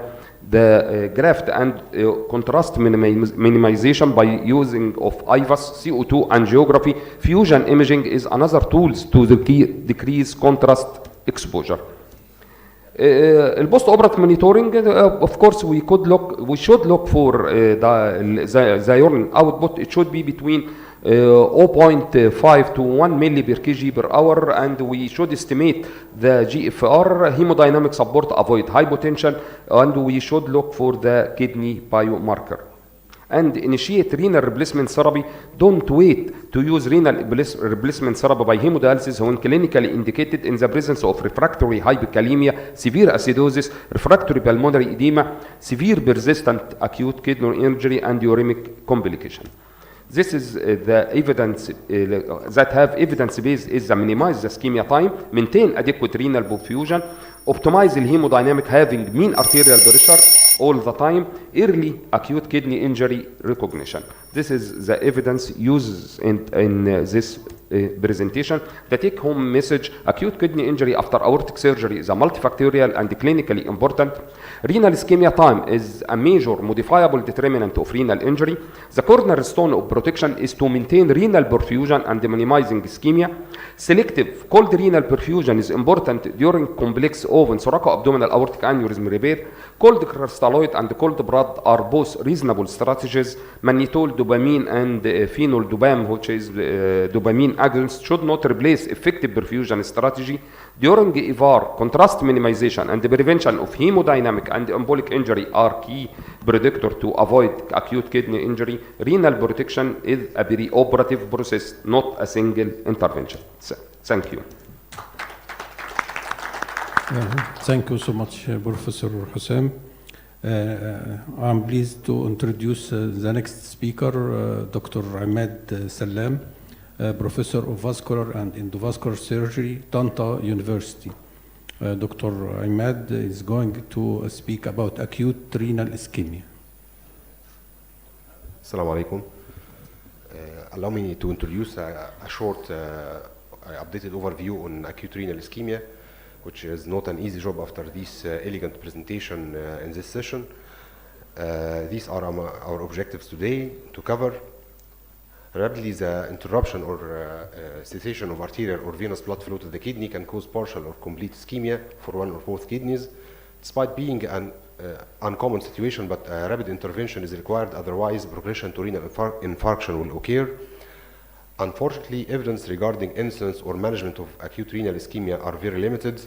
graft, and contrast minimization by using of IVAS, CO2 angiography. Fusion imaging is another tools to decrease contrast exposure. Post-operative monitoring, of course, we should look for the urine output. It should be between 0.5 to 1 milli per kg per hour, and we should estimate the GFR, hemodynamic support, avoid hypotension, and we should look for the kidney biomarker. And initiate renal replacement therapy. Don't wait to use renal replacement therapy by hemodialysis when clinically indicated in the presence of refractory hypokalemia, severe acidosis, refractory pulmonary edema, severe persistent acute kidney injury, and uremic complication. This is the evidence that have evidence base is to minimize the ischemia time, maintain adequate renal perfusion, optimize the hemodynamic, having mean arterial pressure all the time, early acute kidney injury recognition. This is the evidence used in this presentation. The take-home message: acute kidney injury after aortic surgery is a multifactorial and clinically important. Renal ischemia time is a major modifiable determinant of renal injury. The cornerstone of protection is to maintain renal perfusion and minimizing ischemia. Selective cold renal perfusion is important during complex open thoracoabdominal aortic aneurysm repair. Cold crystalloid and cold blood are both reasonable strategies. Mannitol, dopamine, and phenol-dopam, which is dopamine agonist, should not replace effective perfusion strategy. During EVAR, contrast minimization and the prevention of hemodynamic and embolic injury are key predictor to avoid acute kidney injury. Renal protection is a perioperative process, not a single intervention. Thank you. Thank you so much, Professor Hussam. I'm pleased to introduce the next speaker, Dr. Ahmed Salam, Professor of Vascular and Endovascular Surgery, Tanta University. Dr. Ahmed is going to speak about acute renal ischemia. Assalamu alaikum. Allow me to introduce a short updated overview on acute renal ischemia, which is not an easy job after this elegant presentation in this session. These are our objectives today: to cover rapidly the interruption or cessation of arterial or venous blood flow to the kidney can cause partial or complete ischemia for one or both kidneys. Despite being an uncommon situation, but rapid intervention is required, otherwise progression to renal infarction will occur. Unfortunately, evidence regarding incidence or management of acute renal ischemia are very limited.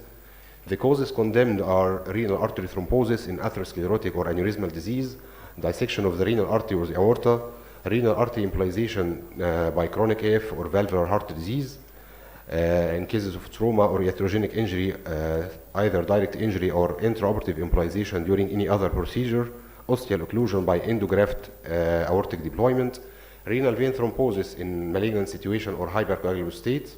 The causes condemned are renal artery thrombosis in atherosclerotic or aneurysmal disease, dissection of the renal artery or the aorta, renal artery embolization by chronic AF or valvular heart disease. In cases of trauma or iatrogenic injury, either direct injury or intraoperative embolization during any other procedure, ostial occlusion by endograft aortic deployment, renal vein thrombosis in malignant situation or hypercoagulable state.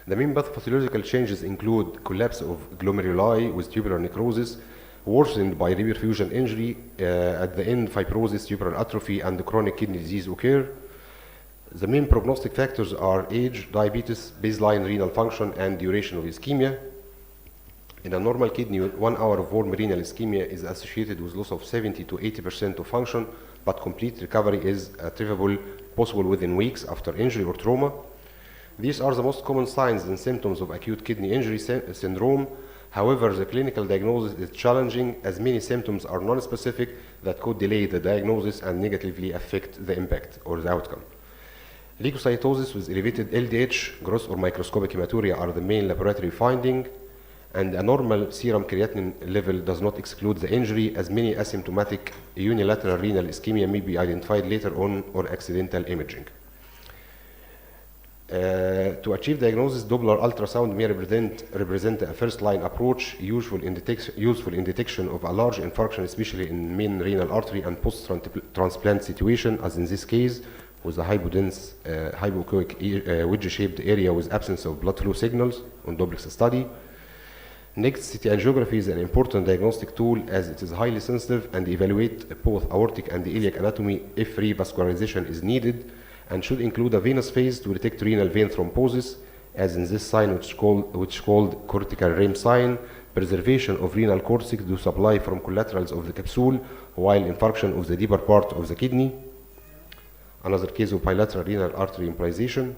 The main pathophysiological changes include collapse of glomeruli with tubular necrosis, worsened by reperfusion injury, at the end fibrosis, tubular atrophy, and chronic kidney disease occur. The main prognostic factors are age, diabetes, baseline renal function, and duration of ischemia. In a normal kidney, 1 hour of warm renal ischemia is associated with loss of 70 to 80% of function, but complete recovery is achievable, possible within weeks after injury or trauma. These are the most common signs and symptoms of acute kidney injury syndrome. However, the clinical diagnosis is challenging as many symptoms are non-specific that could delay the diagnosis and negatively affect the impact or the outcome. Leukocytosis with elevated LDH, gross or microscopic hematuria are the main laboratory finding, and a normal serum creatinine level does not exclude the injury, as many asymptomatic unilateral renal ischemia may be identified later on or accidental imaging. To achieve diagnosis, Doppler ultrasound may represent a first-line approach useful in detection of a large infarction, especially in main renal artery and post-transplant situation, as in this case, with a hypodense, hypoechoic wedge-shaped area with absence of blood flow signals on Doppler's study. Next, CT angiography is an important diagnostic tool as it is highly sensitive and evaluate both aortic and iliac anatomy if revascularization is needed, and should include a venous phase to detect renal vein thrombosis, as in this sign which called cortical rim sign, preservation of renal cortex to supply from collaterals of the capsule while infarction of the deeper part of the kidney. Another case of bilateral renal artery embolization.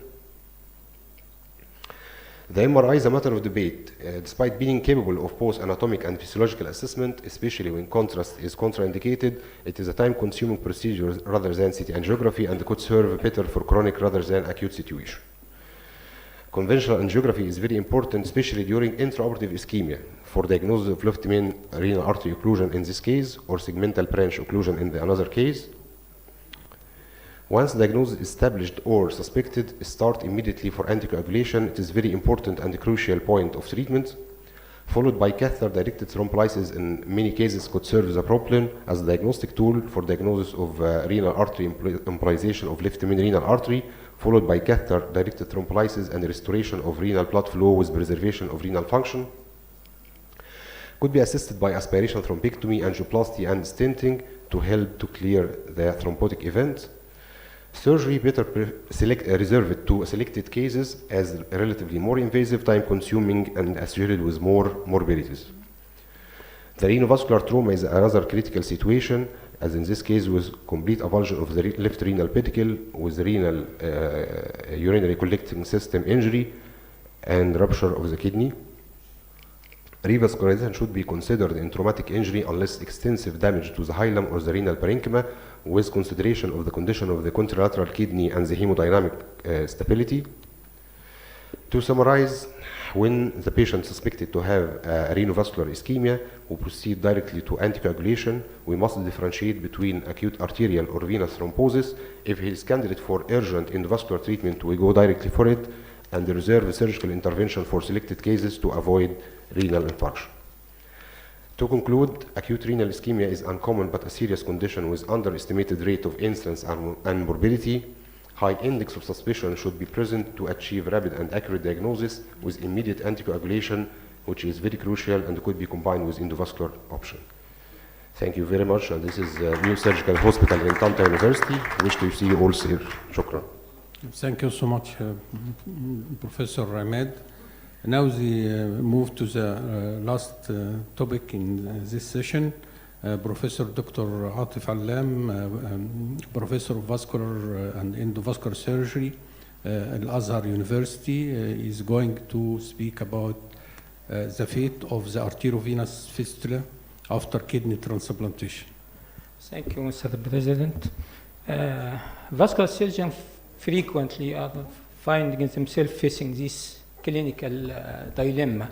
The MRI is a matter of debate, despite being capable of both anatomic and physiological assessment, especially when contrast is contraindicated. It is a time-consuming procedure rather than CT angiography and could serve better for chronic rather than acute situation. Conventional angiography is very important, especially during intraoperative ischemia, for diagnosis of left main renal artery occlusion in this case, or segmental branch occlusion in the another case. Once diagnosis is established or suspected, start immediately for anticoagulation. It is very important and crucial point of treatment, followed by catheter-directed thrombolysis in many cases could serve as a problem as a diagnostic tool for diagnosis of renal artery embolization of left main renal artery, followed by catheter-directed thrombolysis and restoration of renal blood flow with preservation of renal function. Could be assisted by aspiration thrombectomy, angioplasty, and stenting to help to clear the thrombotic event. Surgery better reserve it to selected cases as relatively more invasive, time-consuming, and associated with more morbidities. The renovascular trauma is another critical situation, as in this case with complete avulsion of the left renal pedicle with renal urinary collecting system injury and rupture of the kidney. Revascularization should be considered in traumatic injury unless extensive damage to the hilum or the renal parenchyma, with consideration of the condition of the contralateral kidney and the hemodynamic stability. To summarize, when the patient suspected to have a renovascular ischemia, we proceed directly to anticoagulation. We must differentiate between acute arterial or venous thrombosis. If he is candidate for urgent endovascular treatment, we go directly for it and reserve surgical intervention for selected cases to avoid renal infarction. To conclude, acute renal ischemia is uncommon but a serious condition with underestimated rate of incidence and morbidity. High index of suspicion should be present to achieve rapid and accurate diagnosis with immediate anticoagulation, which is very crucial and could be combined with endovascular option. Thank you very much, and this is New Surgical Hospital in Tanta University. Wish to see you all here. Shukran. Thank you so much, Professor Ahmed. Now we move to the last topic in this session. Professor Dr. Atif Allam, Professor of Vascular and Endovascular Surgery at Al-Azhar University, is going to speak about the fate of the arteriovenous fistula after kidney transplantation. Thank you, Mr. President. Vascular surgeons frequently are finding themselves facing this clinical dilemma: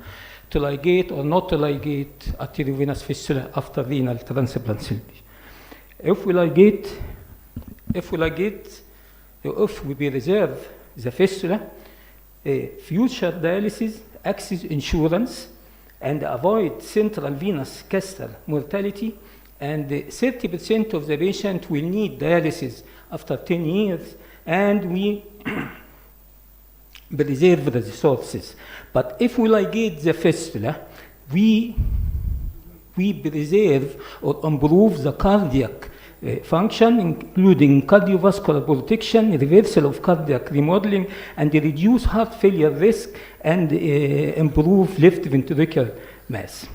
to ligate or not to ligate arteriovenous fistula after renal transplant surgery. If we preserve the fistula, future dialysis, access insurance, and avoid central venous caster mortality, and 30% of the patient will need dialysis after 10 years, and we preserve the resources. But if we ligate the fistula, we preserve or improve the cardiac function, including cardiovascular protection, reversal of cardiac remodeling, and reduce heart failure risk, and improve left ventricular mass.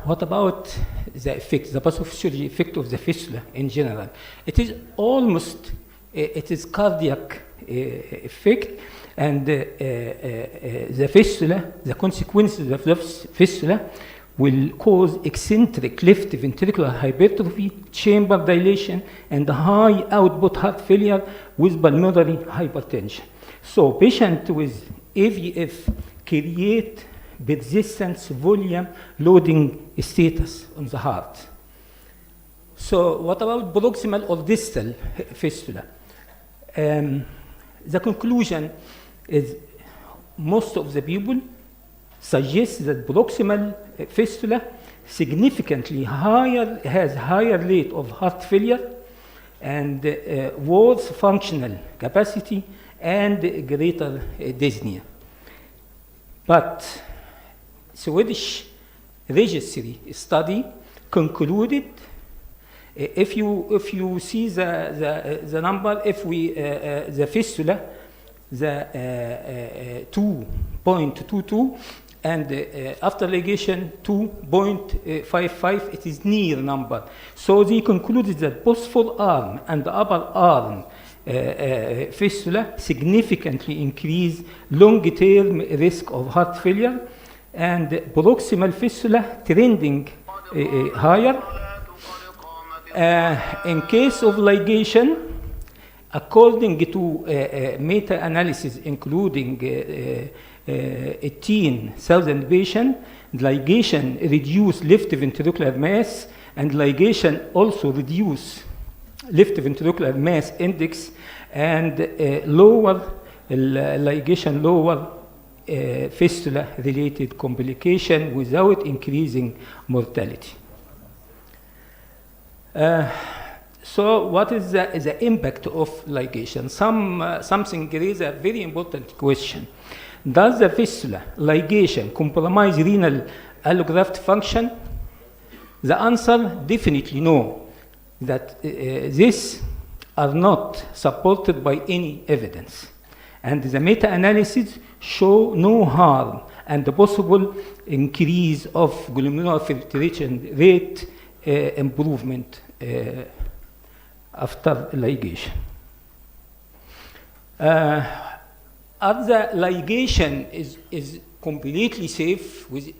What about the effect, the pathophysiology effect of the fistula in general? It is almost, it is cardiac effect, and the fistula, the consequences of the fistula will cause eccentric left ventricular hypertrophy, chamber dilation, and high output heart failure with pulmonary hypertension. So patients with AVF create persistence volume loading status on the heart. So what about proximal or distal fistula? The conclusion is most of the people suggest that proximal fistula significantly higher, has higher rate of heart failure and worse functional capacity and greater dyspnea. But Swedish registry study concluded, if you see the number, if we the fistula, the 2.22, and after ligation 2.55, it is near number. So they concluded that both forearm and upper arm fistula significantly increase long-term risk of heart failure, and proximal fistula trending higher. In case of ligation, according to meta-analysis including 18,000 patients, ligation reduce left ventricular mass, and ligation also reduce left ventricular mass index, and lower ligation, lower fistula-related complication without increasing mortality. So what is the impact of ligation? Something raises a very important question. Does the fistula ligation compromise renal allograft function? The answer, definitely no. That these are not supported by any evidence. And the meta-analysis show no harm and the possible increase of glomerular filtration rate improvement after ligation. Are the ligation is completely safe with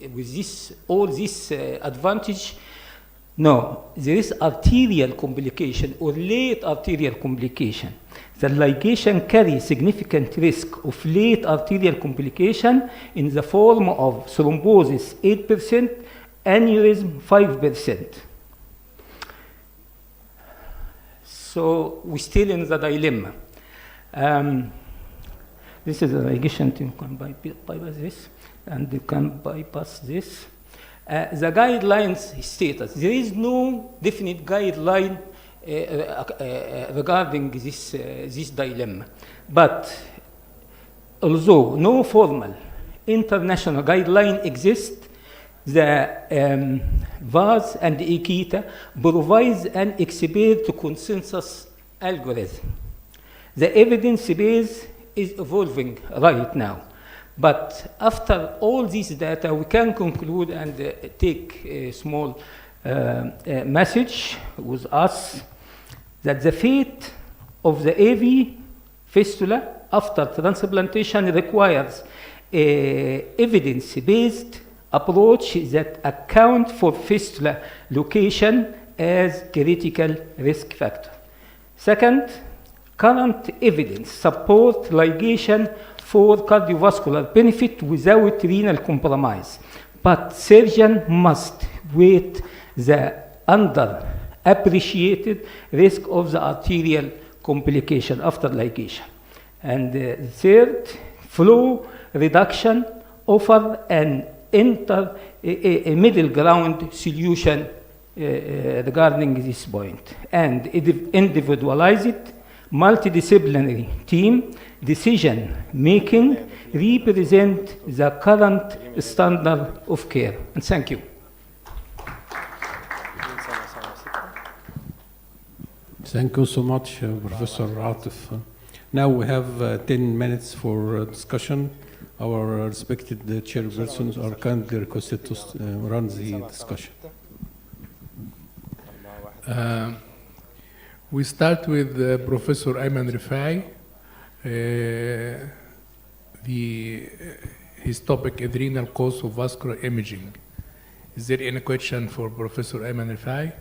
all this advantage? No, there is arterial complication or late arterial complication. The ligation carries significant risk of late arterial complication in the form of thrombosis 8%, aneurysm 5%. So we're still in the dilemma. This is a ligation, you can bypass this, and you can bypass this. The guidelines status, there is no definite guideline regarding this dilemma. But although no formal international guideline exists, the VAS and IKITA provides an expert consensus algorithm. The evidence base is evolving right now. But after all this data, we can conclude and take a small message with us that the fate of the AV fistula after transplantation requires an evidence-based approach that accounts for fistula location as critical risk factor. Second, current evidence supports ligation for cardiovascular benefit without renal compromise. But surgeon must weigh the underappreciated risk of the arterial complication after ligation. And third, flow reduction offer an a middle ground solution regarding this point. And individualized multidisciplinary team decision making represent the current standard of care. And thank you. Thank you so much, Professor Atif. Now we have 10 minutes for discussion our respected chairpersons are kindly requested to run the discussion. We start with Professor Ayman Rifai. His topic is renal cause of vascular imaging. Is there any question for Professor Ayman Rifai?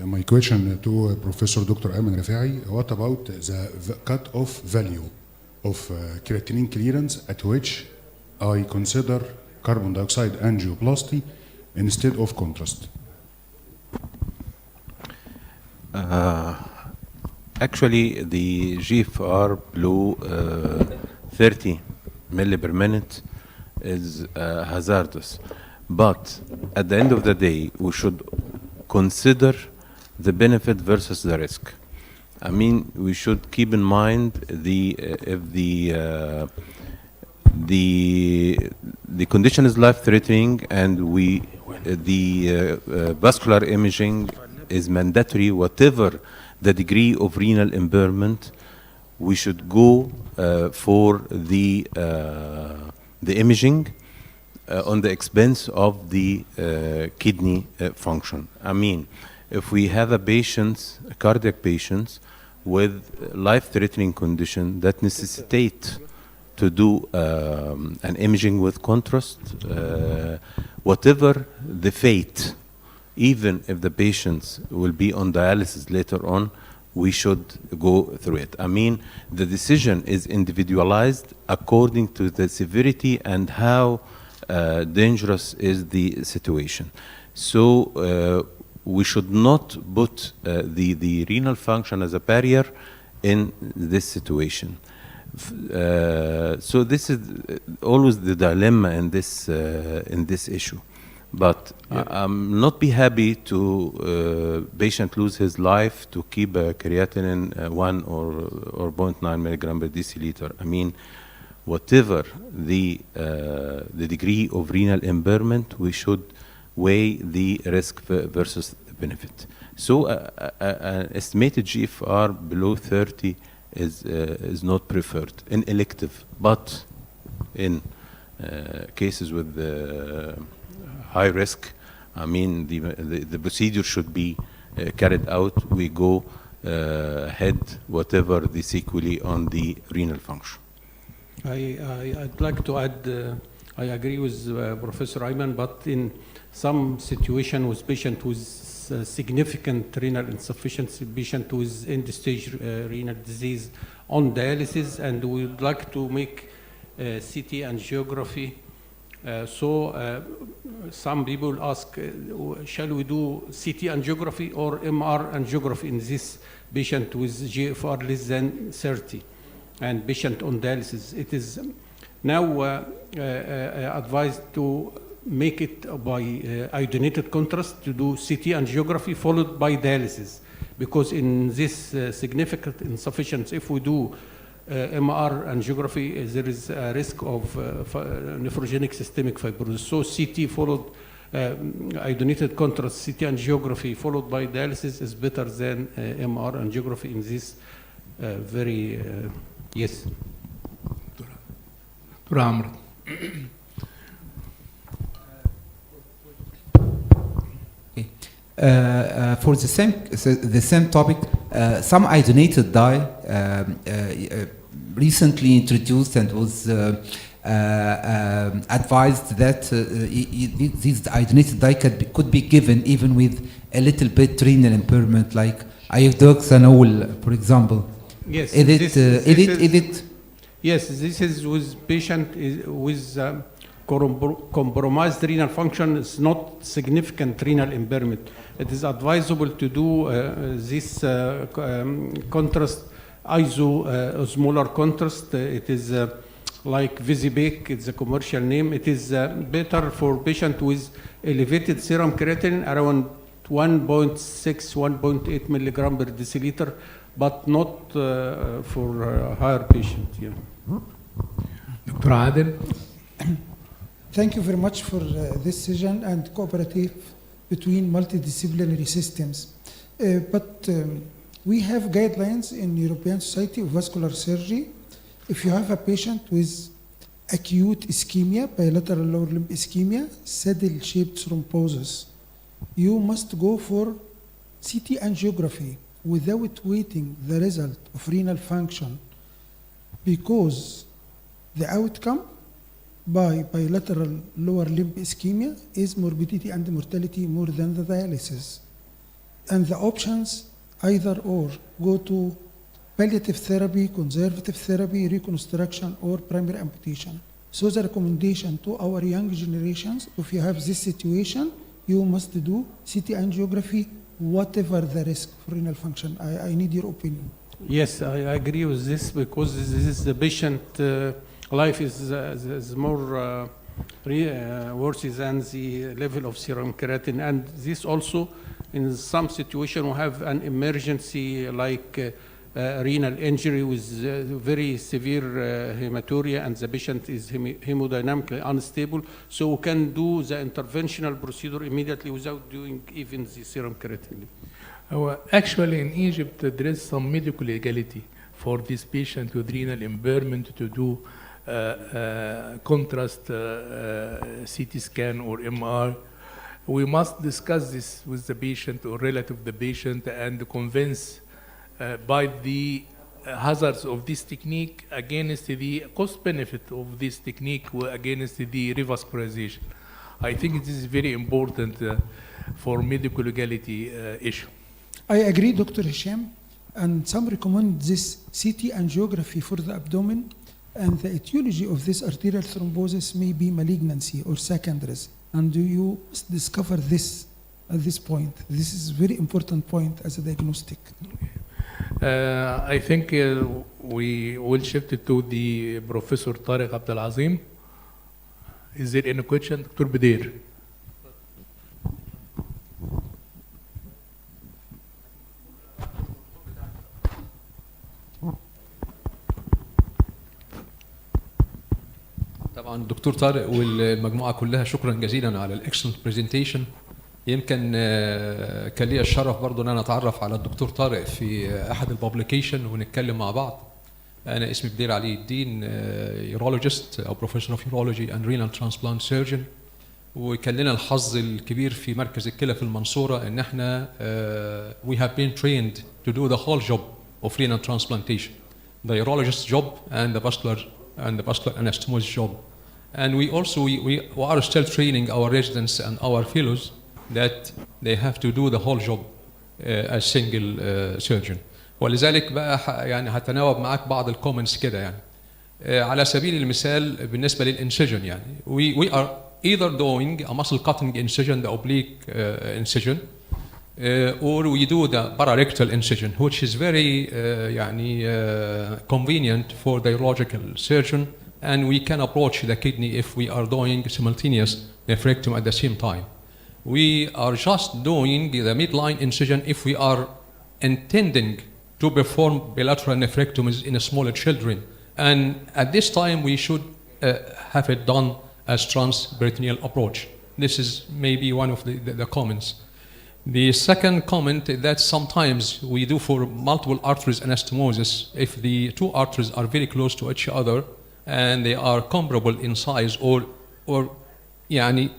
My question to Professor Dr. Ayman Rifai, what about the cut-off value of creatinine clearance at which I consider carbon dioxide angioplasty instead of contrast? Actually, the GFR below 30 milli per minute is hazardous. But at the end of the day, we should consider the benefit versus the risk. I mean, we should keep in mind if the condition is life-threatening and the vascular imaging is mandatory, whatever the degree of renal impairment, we should go for the imaging on the expense of the kidney function. I mean, if we have a cardiac patient with life-threatening condition that necessitate to do an imaging with contrast, whatever the fate, even if the patients will be on dialysis later on, we should go through it. I mean, the decision is individualized according to the severity and how dangerous is the situation. So we should not put the renal function as a barrier in this situation. So this is always the dilemma in this issue. But I'm not be happy to patient lose his life to keep a creatinine 1 or 0.9 milligram per deciliter. I mean, whatever the degree of renal impairment, we should weigh the risk versus the benefit. So an estimated GFR below 30 is not preferred in elective, but in cases with high risk, I mean, the procedure should be carried out. We go ahead, whatever the sequelae on the renal function. I'd like to add, I agree with Professor Ayman, but in some situation with patient with significant renal insufficiency, patient with end-stage renal disease on dialysis, and we would like to make CT angiography. So some people ask, shall we do CT angiography or MR angiography in this patient with GFR less than 30 and patient on dialysis? It is now advised to make it by iodinated contrast, to do CT angiography followed by dialysis, because in this significant insufficiency, if we do MR angiography, there is a risk of nephrogenic systemic fibrosis. So CT followed iodinated contrast, CT angiography followed by dialysis is better than MR angiography in this very, yes. Dr. Amr. For the same topic, some iodinated dye recently introduced and was advised that this iodinated dye could be given even with a little bit renal impairment, like iodoxanol, for example. Yes. Is it? Yes, this is with patient with compromised renal function. Is not significant renal impairment. It is advisable to do this contrast, osmolar contrast. It is like Visibec, it's a commercial name. It is better for patient with elevated serum creatinine around 1.6, 1.8 milligram per deciliter, but not for higher patient. Yeah. Dr. Adel. Thank you very much for this session and cooperative between multidisciplinary systems. But we have guidelines in European Society of Vascular Surgery. If you have a patient with acute ischemia, bilateral lower limb ischemia, saddle-shaped thrombosis, you must go for CT angiography without waiting the result of renal function, because the outcome by bilateral lower limb ischemia is morbidity and mortality more than the dialysis. And the options either or, go to palliative therapy, conservative therapy, reconstruction, or primary amputation. So the recommendation to our young generations, if you have this situation, you must do CT angiography, whatever the risk for renal function. I need your opinion. Yes, I agree with this, because this is the patient life is more worse than the level of serum creatinine, and this also in some situation we have an emergency like renal injury with very severe hematuria, and the patient is hemodynamically unstable, so we can do the interventional procedure immediately without doing even the serum creatinine. Actually, in Egypt, there is some medical legality for this patient with renal impairment to do contrast CT scan or MR. We must discuss this with the patient or relative of the patient and convince by the hazards of this technique against the cost benefit of this technique against the revascularization. I think it is very important for medical legality issue. I agree, Dr. Hisham, and some recommend this CT angiography for the abdomen, and the etiology of this arterial thrombosis may be malignancy or secondaries, and you must discover this at this point. This is a very important point as a diagnostic. I think we will shift it to the Professor Tariq Abdel Azim. Is there any question? Dr. Badir. طبعا الدكتور طارق والمجموعه كلها شكرا جزيلا على الاكسلنت برزنتيشن. يمكن كان لي الشرف برضو ان انا اتعرف على الدكتور طارق في احد الببليكيشن ونتكلم مع بعض. انا اسمي بدير علي الدين، يورولوجيست او بروفيسور اوف يورولوجي اند رينال ترانسبلانت سيرجن، وكان لنا الحظ الكبير في مركز الكلى في المنصوره ان احنا we have been trained to do the whole job of renal transplantation, the urologist job and the vascular anastomosis job. And we also we are still training our residents and our fellows that they have to do the whole job as single surgeon. ولذلك بقى يعني هتناوب معاك بعض الكومنتس كده يعني. على سبيل المثال بالنسبه للانسجن يعني we are either doing a muscle cutting incision, the oblique incision, or we do the pararectal incision, which is very يعني convenient for the urological surgeon, and we can approach the kidney if we are doing simultaneous nephrectomy at the same time. We are just doing the midline incision if we are intending to perform bilateral nephrectomies in smaller children, and at this time we should have it done as transperitoneal approach. This is maybe one of the comments. The second comment is that sometimes we do for multiple arteries anastomosis if the two arteries are very close to each other and they are comparable in size or يعني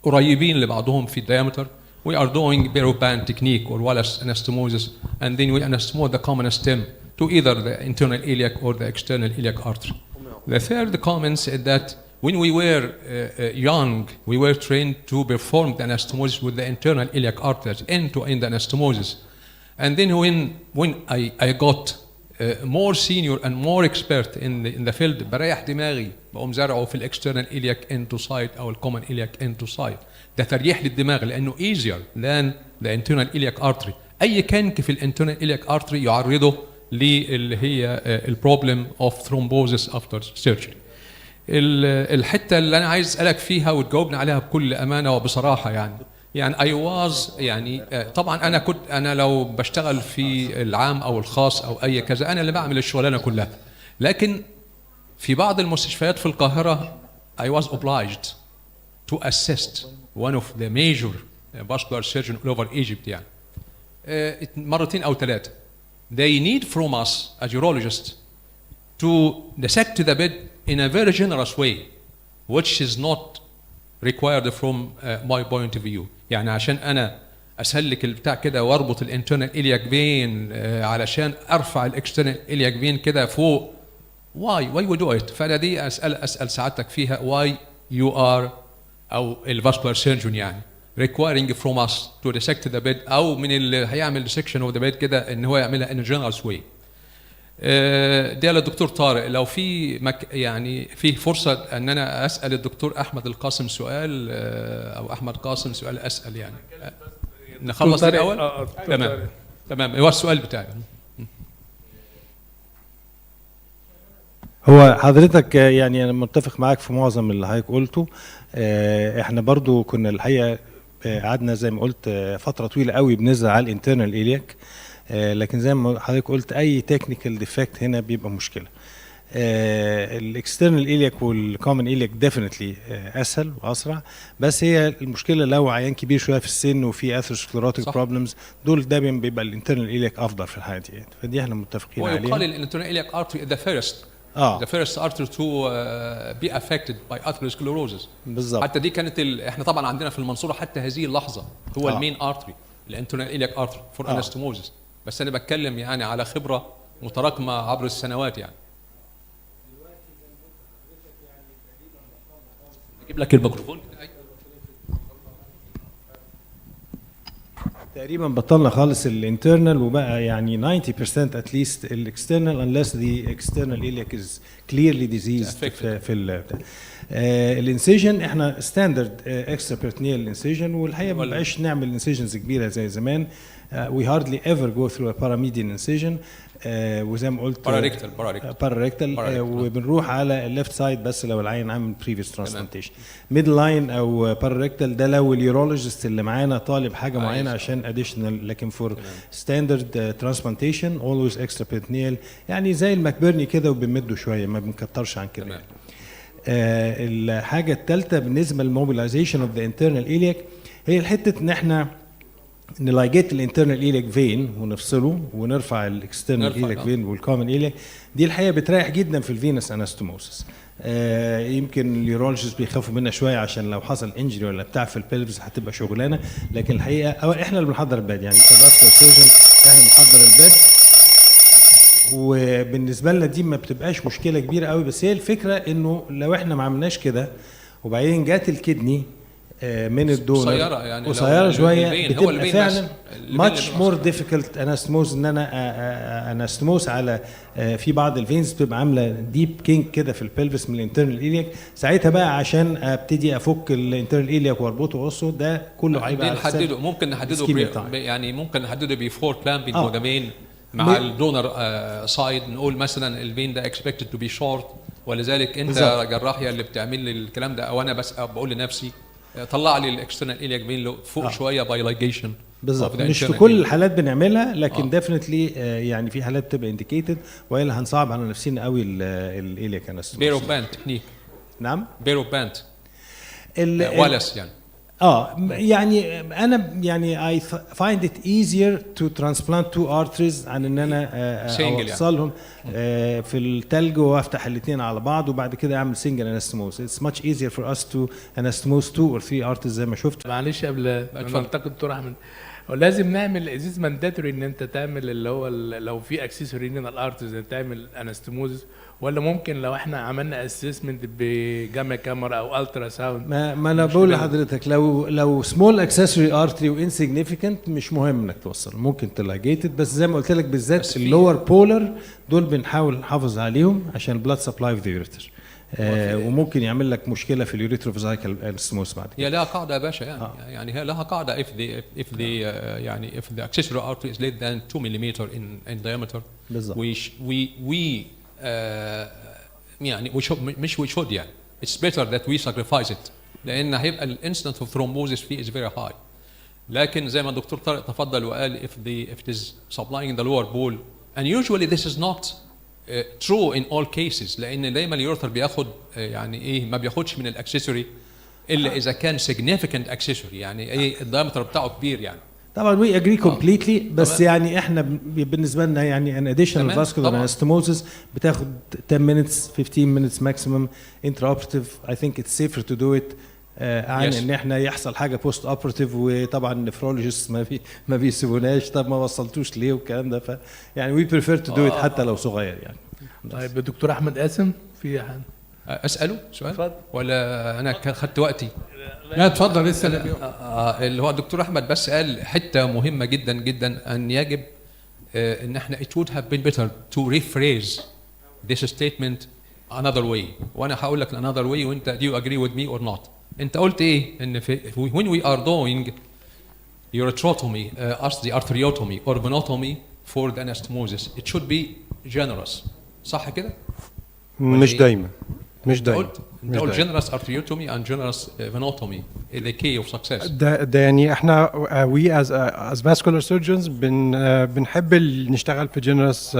قريبين لبعضهم في diameter. We are doing Barrow-Band technique or Wallace anastomosis, and then we anastomose the common stem to either the internal iliac or the external iliac artery. The third comment is that when we were young, we were trained to perform the anastomosis with the internal iliac arteries, end-to-end anastomosis. And then when I got more senior and more expert in the field, بريح دماغي بقوم زرعه في الاكسترنال iliac end to side او الcommon iliac end to side. ده تريح للدماغ لانه easier than the internal iliac artery. اي كنك في الانترنال iliac artery يعرضه للي هي البروبلم اوف ثرومبوزس افتر سيرجري. الحته اللي انا عايز اسالك فيها وتجاوبني عليها بكل امانه وبصراحه يعني I was يعني طبعا انا لو بشتغل في العام او الخاص او اي كذا انا اللي بعمل الشغلانه كلها، لكن في بعض المستشفيات في القاهره I was obliged to assist one of the major vascular surgeon all over Egypt يعني مرتين او ثلاثه. They need from us as urologists to dissect the bed in a very generous way which is not required from my point of view. يعني عشان انا اسلك البتاع كده واربط الانترنال الياك فين علشان ارفع الاكسترنال الياك فين كده فوق. why we do it؟ فانا دي اسال سعادتك فيها why you are او الفاسكولار سيرجون يعني requiring from us to dissect the bed او من اللي هيعمل dissection of the bed كده ان هو يعملها in a generous way. ده للدكتور طارق. لو في يعني في فرصه ان انا اسال الدكتور احمد القاسم سؤال او احمد قاسم سؤال اسال يعني نخلص الاول. تمام هو السؤال بتاعي. هو حضرتك يعني انا متفق معاك في معظم اللي حضرتك قلته. احنا برضو كنا الحقيقه قعدنا زي ما قلت فتره طويله قوي بنزرع على الانترنال الياك، لكن زي ما حضرتك قلت اي تكنيكال ديفكت هنا بيبقى مشكله. الاكسترنال الياك والكومن الياك ديفينتلي اسهل واسرع، بس هي المشكله لو عيان كبير شويه في السن وفي اثيروسكليروتيك بروبلمز دول دايما بيبقى الانترنال الياك افضل في الحاله دي، فدي احنا متفقين عليها. ويقال الانترنال الياك ارتري ذا فيرست the first artery to be affected by atherosclerosis. بالظبط. حتى دي كانت احنا طبعا عندنا في المنصوره حتى هذه اللحظه هو المين ارتري الانترنال الياك ارتري فور انستموزس، بس انا بتكلم يعني على خبره متراكمه عبر السنوات يعني. اجيب لك الميكروفون. تقريبا بطلنا خالص الانترنال وبقى يعني 90% at least الاكسترنال unless the external iliac is clearly diseased في الانسيجن. احنا ستاندرد اكسترا بيرتنيال انسيجن، والحقيقه ما بقاش نعمل انسيجنز كبيره زي زمان. we hardly ever go through a paramedian incision. وزي ما قلت باراريكتال وبنروح على الليفت سايد بس لو العين عامل بريفيس ترانسبلانتيشن. ميد لاين او باراريكتال ده لو اليورولوجيست اللي معانا طالب حاجه معينه عشان اديشنال، لكن فور ستاندرد ترانسبلانتيشن اولويز اكسترا بيرتنيال يعني زي المكبرني كده وبنمده شويه ما بنكترش عن كده. الحاجه الثالثه بالنسبه للموبيلايزيشن اوف ذا انترنال الياك هي الحته ان احنا نلايجيت الانترنال الياك فين ونفصله ونرفع الاكسترنال الياك فين والكومن الياك. دي الحقيقه بتريح جدا في الفينس انستوموسس. يمكن اليورولوجيست بيخافوا منها شويه عشان لو حصل انجري ولا بتاع في البلفز هتبقى شغلانه، لكن الحقيقه احنا اللي بنحضر الباد يعني كدكتور سيرجن احنا بنحضر الباد، وبالنسبه لنا دي ما بتبقاش مشكله كبيره قوي. بس هي الفكره انه لو احنا ما عملناش كده وبعدين جات الكدني من الدونر قصيره يعني قصيره شويه بتبقى فعلا ماتش مور ديفيكلت انستموز ان انا انستموز على في بعض الفينز بتبقى عامله ديب كينج كده في البلفس من الانترنال الياك. ساعتها بقى عشان ابتدي افك الانترنال الياك واربطه وقصه ده كله هيبقى نحدده ممكن نحدده يعني ممكن نحدده بيفور كلامبينج وجمين مع الدونر سايد. نقول مثلا الفين ده expected to be short، ولذلك انت جراحيه اللي بتعمل لي الكلام ده او انا بس بقول لنفسي طلع لي الاكسترنال الياك فين فوق شويه باي لايجيشن. بالظبط. مش في كل الحالات بنعملها، لكن ديفينتلي يعني في حالات بتبقى انديكيتد والا هنصعب على نفسنا قوي الالياك انستموس. بيرو باند تكنيك. نعم بيرو باند والس يعني يعني انا يعني I find it easier to transplant two arteries عن ان انا اوصلهم في التلج وافتح الاثنين على بعض وبعد كده اعمل سنجل انستموس. It's much easier for us to anastomose 2 or 3 arteries زي ما شفت. معلش قبل ما انتقد دكتور احمد، لازم نعمل ازيز مانداتوري ان انت تعمل اللي هو لو في اكسسوري رينال ارترز تعمل انستموز، ولا ممكن لو احنا عملنا اسسمنت بجاما كاميرا او الترا ساوند؟ ما انا بقول لحضرتك لو سمول اكسسوري ارتري وانسيجنيفيكانت مش مهم انك توصل، ممكن تلاجيتد، بس زي ما قلت لك بالذات اللور بولر دول بنحاول نحافظ عليهم عشان البلاد سبلاي في ذا يوريتر. وممكن يعمل لك مشكله في اليوريتروفيزايكال انستموس بعد كده. هي لها قاعده يا باشا يعني يعني هي لها قاعده if the يعني if the accessory artery is less than 2 mm in diameter بالظبط. we يعني we should يعني it's better that we sacrifice it، لان هيبقى الانسيدنت اوف ثرومبوزيس فيه is very high. لكن زي ما الدكتور طارق تفضل وقال if it is supplying the lower ball and usually this is not true in all cases لان دايما اليورتر بياخد يعني ايه ما بياخدش من الاكسسوري الا اذا كان significant accessory يعني ايه الدايمتر بتاعه كبير يعني. طبعا وي اجري كومبليتلي بس يعني احنا بالنسبه لنا يعني ان اديشنال فاسكولار انستموزس بتاخد 10 minutes 15 minutes maximum intraoperative. I think it's safer to do it عن ان احنا يحصل حاجه بوست اوبراتيف وطبعا النفرولوجيست ما بيسيبوناش طب ما وصلتوش ليه والكلام ده ف يعني وي بريفير تو دو ات حتى لو صغير يعني. طيب الدكتور احمد قاسم في حاجه اساله سؤال اتفضل ولا انا خدت وقتي؟ لا اتفضل لسه اللي هو الدكتور احمد بس قال حته مهمه جدا جدا ان يجب ان احنا it would have been better to rephrase this statement another way وانا هقول لك another way وانت do you agree with me or not. انت قلت ايه ان when we are doing ureterotomy قصدي arteriotomy or venotomy for the anastomosis it should be generous صح كده؟ مش دايما انت قلت generous arteriotomy and generous venotomy the key of success. ده يعني احنا we as vascular surgeons بنحب نشتغل في generous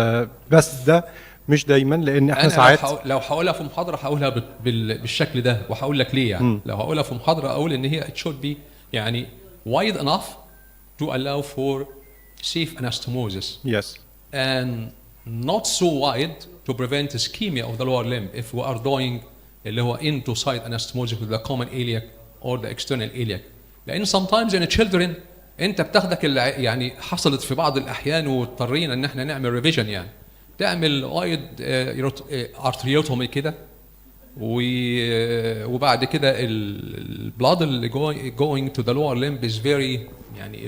بس ده مش دايما لان احنا ساعات لو هقولها في محاضره هقولها بالشكل ده وهقول لك ليه يعني. لو هقولها في محاضره اقول ان هي it should be يعني wide enough to allow for safe anastomosis. Yes. And not so wide to prevent ischemia of the lower limb if we are doing اللي هو into side anastomosis with the common iliac or the external iliac. لان sometimes in children انت بتاخدك يعني حصلت في بعض الاحيان واضطرينا ان احنا نعمل ريفيجن يعني تعمل وايد ارتريوتومي كده وبعد كده البلاد اللي going to the lower limb is very يعني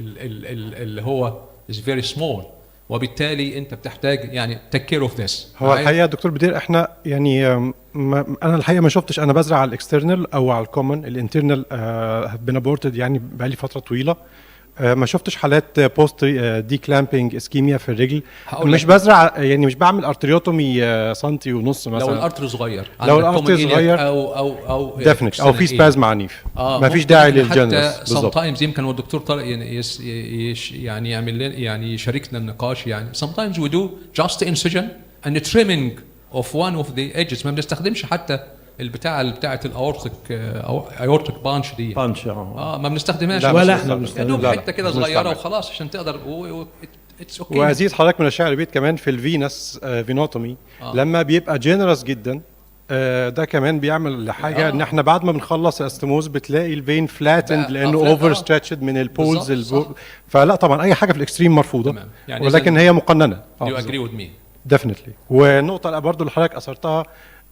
اللي هو is very small وبالتالي انت بتحتاج يعني take care of this. هو الحقيقه دكتور بدير احنا يعني انا الحقيقه ما شفتش انا بزرع على الاكسترنال او على الكومن الانترنال بين ابورتد يعني بقالي فتره طويله ما شفتش حالات بوست دي كلامبينج اسكيميا في الرجل. مش بزرع يعني مش بعمل ارتريوتومي سنتي ونص مثلا لو الارتر صغير لو الارتر صغير او ديفنتلي او في سبازم عنيف ما فيش داعي للجنرس بالظبط. sometimes يمكن الدكتور طارق يعني يعمل لنا يعني يشاركنا النقاش يعني sometimes we do just incision and trimming of one of the edges ما بنستخدمش حتى بتاعه الاورتيك بانش دي بانش ما بنستخدمهاش ولا احنا بنستخدمها حته كده صغيره وخلاص عشان تقدر اتس اوكي. وازيد حضرتك من الشعر بيت كمان في الفينس فينوتومي لما بيبقى جينيرس جدا ده كمان بيعمل حاجه ان احنا بعد ما بنخلص الاستموز بتلاقي الفين فلاتند لانه اوفر ستريتشد من البولز فلا طبعا اي حاجه في الاكستريم مرفوضه يعني ولكن هي مقننه. يو اجري وذ مي ديفينتلي. ونقطه برضو اللي حضرتك اثرتها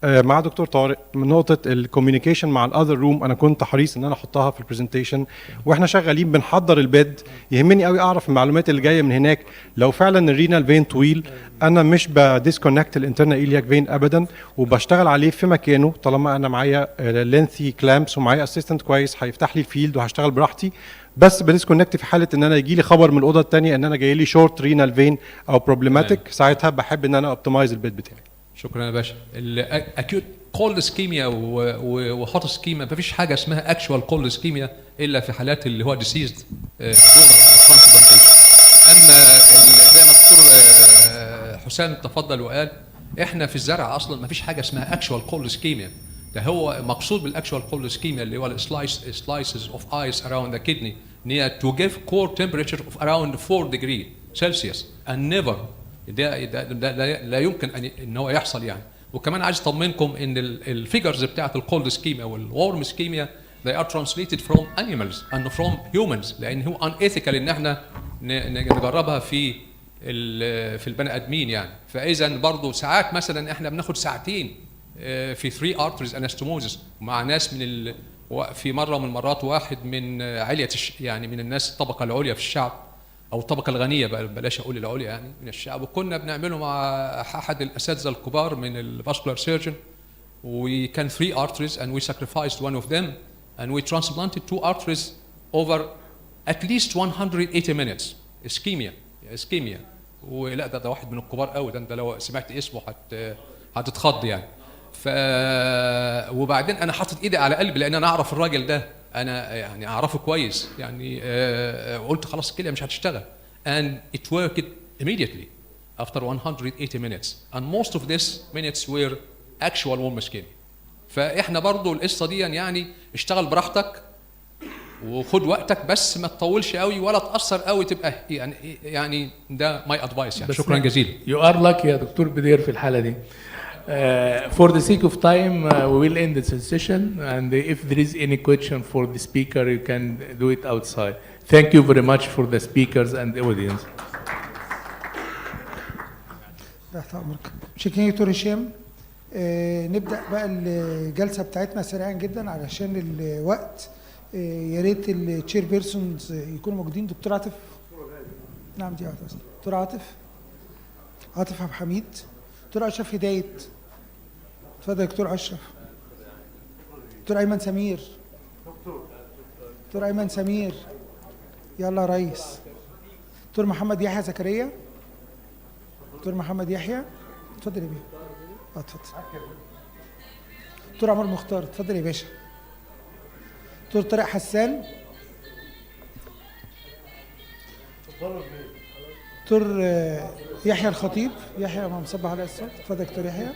مع دكتور طارق من نقطه الكوميونيكيشن مع الاذر روم انا كنت حريص ان انا احطها في البرزنتيشن واحنا شغالين بنحضر البيد يهمني قوي اعرف المعلومات اللي جايه من هناك. لو فعلا الرينال فين طويل انا مش بديسكونكت الانترنال ايلياك فين ابدا وبشتغل عليه في مكانه طالما انا معايا لينثي كلامبس ومعايا اسيستنت كويس هيفتح لي الفيلد وهشتغل براحتي. بس بديسكونكت في حاله ان انا يجي لي خبر من الاوضه الثانيه ان انا جاي لي شورت رينال فين او بروبلماتيك ساعتها بحب ان انا اوبتمايز البيد بتاعي. شكرا يا باشا. الاكيوت كولد اسكيميا وهوت اسكيميا مفيش حاجه اسمها اكشوال كولد اسكيميا الا في حالات اللي هو ديسيزد ترانسبلانتيشن. اما زي ما الدكتور حسام تفضل وقال احنا في الزرع اصلا مفيش حاجه اسمها اكشوال كولد اسكيميا. ده هو مقصود بالاكشوال كولد اسكيميا اللي هو السلايسز اوف ايس اراوند ذا كدني ان هي تو جيف كور تمبريتشر اوف اراوند 4 ديجري سلسيوس and never ده لا يمكن ان هو يحصل يعني. وكمان عايز اطمنكم ان الفيجرز بتاعه الكولد سكيميا والورم سكيميا they are translated from animals and from humans لان هو unethical ان احنا نجربها في البني ادمين يعني. فاذا برضه ساعات مثلا احنا بناخد ساعتين في 3 arteries anastomosis مع ناس من في مره من المرات واحد من علية يعني من الناس الطبقه العليا في الشعب او الطبقه الغنيه بلاش اقول العليا يعني من الشعب وكنا بنعمله مع احد الاساتذه الكبار من الفاسكولار سيرجن وكان 3 arteries and we sacrificed one of them and we transplanted 2 arteries over at least 180 minutes ischemia ولا ده واحد من الكبار قوي ده انت لو سمعت اسمه هتتخض يعني. وبعدين انا حاطط ايدي على قلبي لان انا اعرف الراجل ده انا يعني اعرفه كويس يعني قلت خلاص الكليه مش هتشتغل and it worked immediately after 180 minutes and most of these minutes were actual warm skin. فاحنا برضو القصه دي يعني اشتغل براحتك وخد وقتك بس ما تطولش قوي ولا تاثر قوي تبقى يعني ده ماي ادفايس يعني. شكرا جزيلا. You are lucky يا دكتور بدير في الحاله دي. For the sake of time, we will end this session, and if there is any question for the speaker, you can do it outside. Thank you very much for the speakers and the audience. تحت امرك. شكرا دكتور هشام. نبدا بقى الجلسه بتاعتنا سريعا جدا علشان الوقت. يا ريت التشير بيرسونز يكونوا موجودين. دكتور عاطف. نعم دي عاطف. دكتور عاطف عبد الحميد. دكتور اشرف هدايه. اتفضل يا دكتور اشرف. دكتور ايمن سمير. دكتور ايمن سمير. يلا يا ريس. دكتور محمد يحيى زكريا. دكتور محمد يحيى. اتفضل يا بيه. اتفضل. دكتور عمر مختار. اتفضل يا باشا. دكتور طارق حسان. دكتور يحيى الخطيب. يحيى ما مصبح على الصوت. اتفضل دكتور يحيى.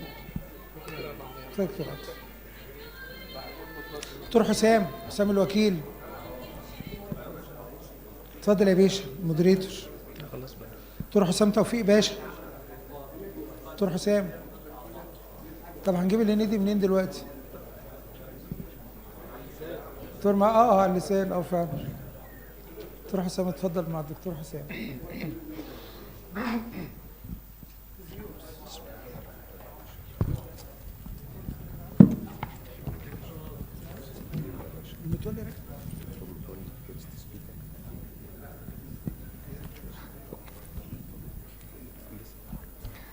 اتفضل دكتور عاطف. دكتور حسام الوكيل. اتفضل يا باشا المودريتور. دكتور حسام توفيق باشا. دكتور حسام. طب هنجيب الهنيدي منين دلوقتي؟ دكتور مع اللسان فعلا. دكتور حسام اتفضل مع الدكتور حسام.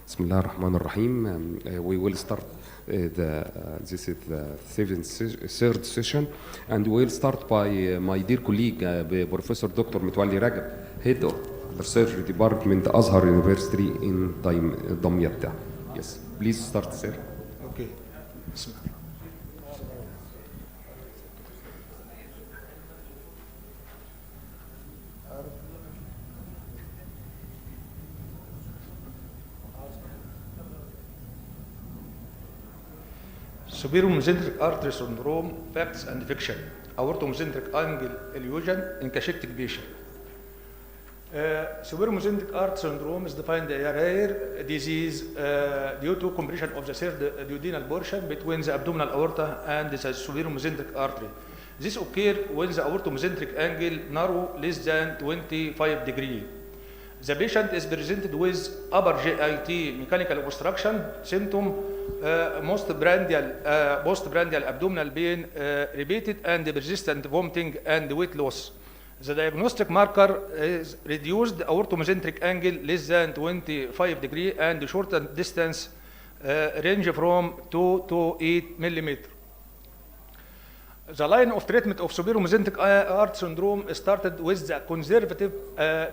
بسم الله الرحمن الرحيم. We will start this is the third session, and we will start by my dear colleague Professor Dr. متولي رجب, head of the surgery department Azhar University in دمياط. Yes, please start, sir. Okay. بسم الله. Superior-mesenteric artery syndrome, facts and fiction. Aortomesenteric angle illusion in cachectic patient. Superior-mesenteric artery syndrome is defined as a rare disease due to compression of the third duodenal portion between the abdominal aorta and the superior-mesenteric artery. This occurs when the aortomesenteric angle narrow less than 25 degrees. The patient is presented with upper GIT mechanical obstruction symptom, postprandial abdominal pain, repeated and persistent vomiting and weight loss. The diagnostic marker is reduced aortomesenteric angle less than 25 degrees and shortened distance range from 2 to 8 millimeters. The line of treatment of superior-mesenteric artery syndrome started with the conservative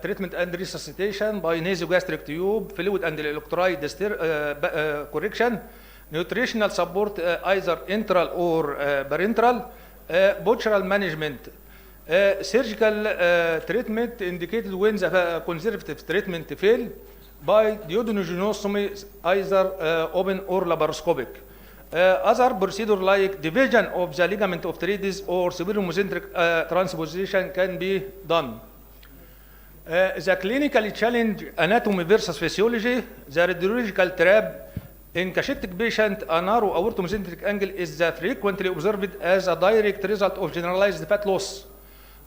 treatment and resuscitation by nasogastric tube, fluid and electrolyte correction, nutritional support either enteral or parenteral, postural management, surgical treatment indicated when the conservative treatment failed by duodenogenostomy either open or laparoscopic. Other procedure like division of the ligament of Tredes or superior-mesenteric transposition can be done. The clinical challenge anatomy versus physiology. The radiological trap in cachectic patient, a narrow aortomesenteric angle is frequently observed as a direct result of generalized fat loss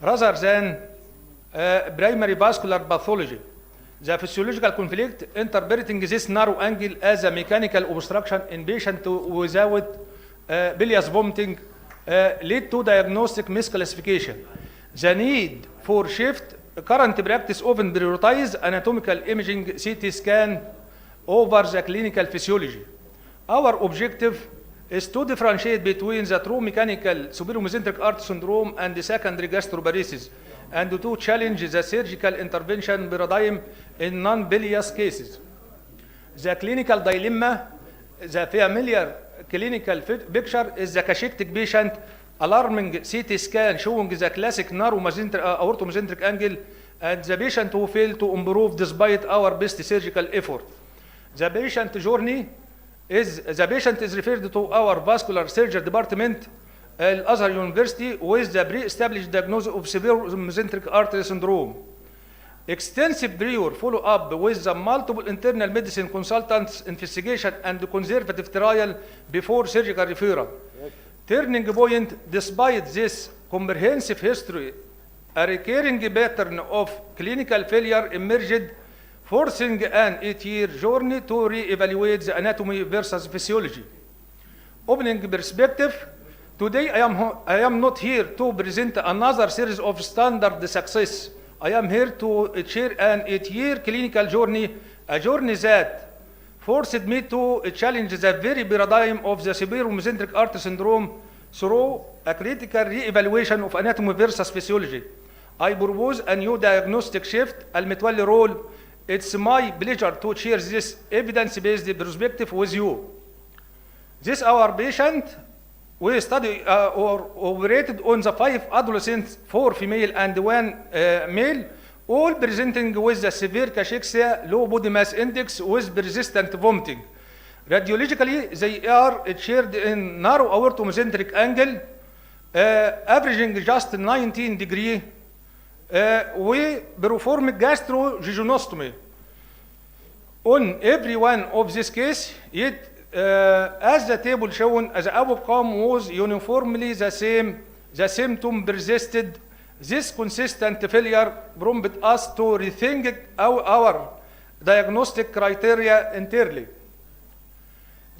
rather than primary vascular pathology. The physiological conflict interpreting this narrow angle as a mechanical obstruction in patient without bilious vomiting lead to diagnostic misclassification. The need for shift. Current practice often prioritize anatomical imaging CT scan over the clinical physiology. Our objective is to differentiate between the true mechanical superior-mesenteric artery syndrome and the secondary gastroparesis, and to challenge the surgical intervention paradigm in non-bilious cases. The clinical dilemma, the familiar clinical picture is the cachectic patient alarming CT scan showing the classic narrow aortomesenteric angle, and the patient who failed to improve despite our best surgical effort. The patient is referred to our vascular surgery department at Azhar University with the pre-established diagnosis of severe mesenteric artery syndrome. Extensive prior follow-up with the multiple internal medicine consultants, investigation, and conservative trial before surgical referral. Turning point, despite this comprehensive history, a recurring pattern of clinical failure emerged, forcing an 8-year journey to re-evaluate the anatomy versus physiology. Opening perspective, today I am not here to present another series of standard success. I am here to share an 8-year clinical journey, a journey that forced me to challenge the very paradigm of the severe mesenteric artery syndrome through a critical re-evaluation of anatomy versus physiology. I propose a new diagnostic shift, المتولي role. It's my pleasure to share this evidence-based perspective with you. This our patient, we study or operated on the 5 adolescents, 4 female and 1 male, all presenting with a severe cachexia, low body mass index with persistent vomiting. Radiologically, they are shared in narrow aortomesenteric angle, averaging just 19 degrees. We perform gastrojejunostomy on every one of these cases, yet as the table shown, the outcome was uniformly the same. The symptom persisted. This consistent failure prompted us to rethink our diagnostic criteria entirely.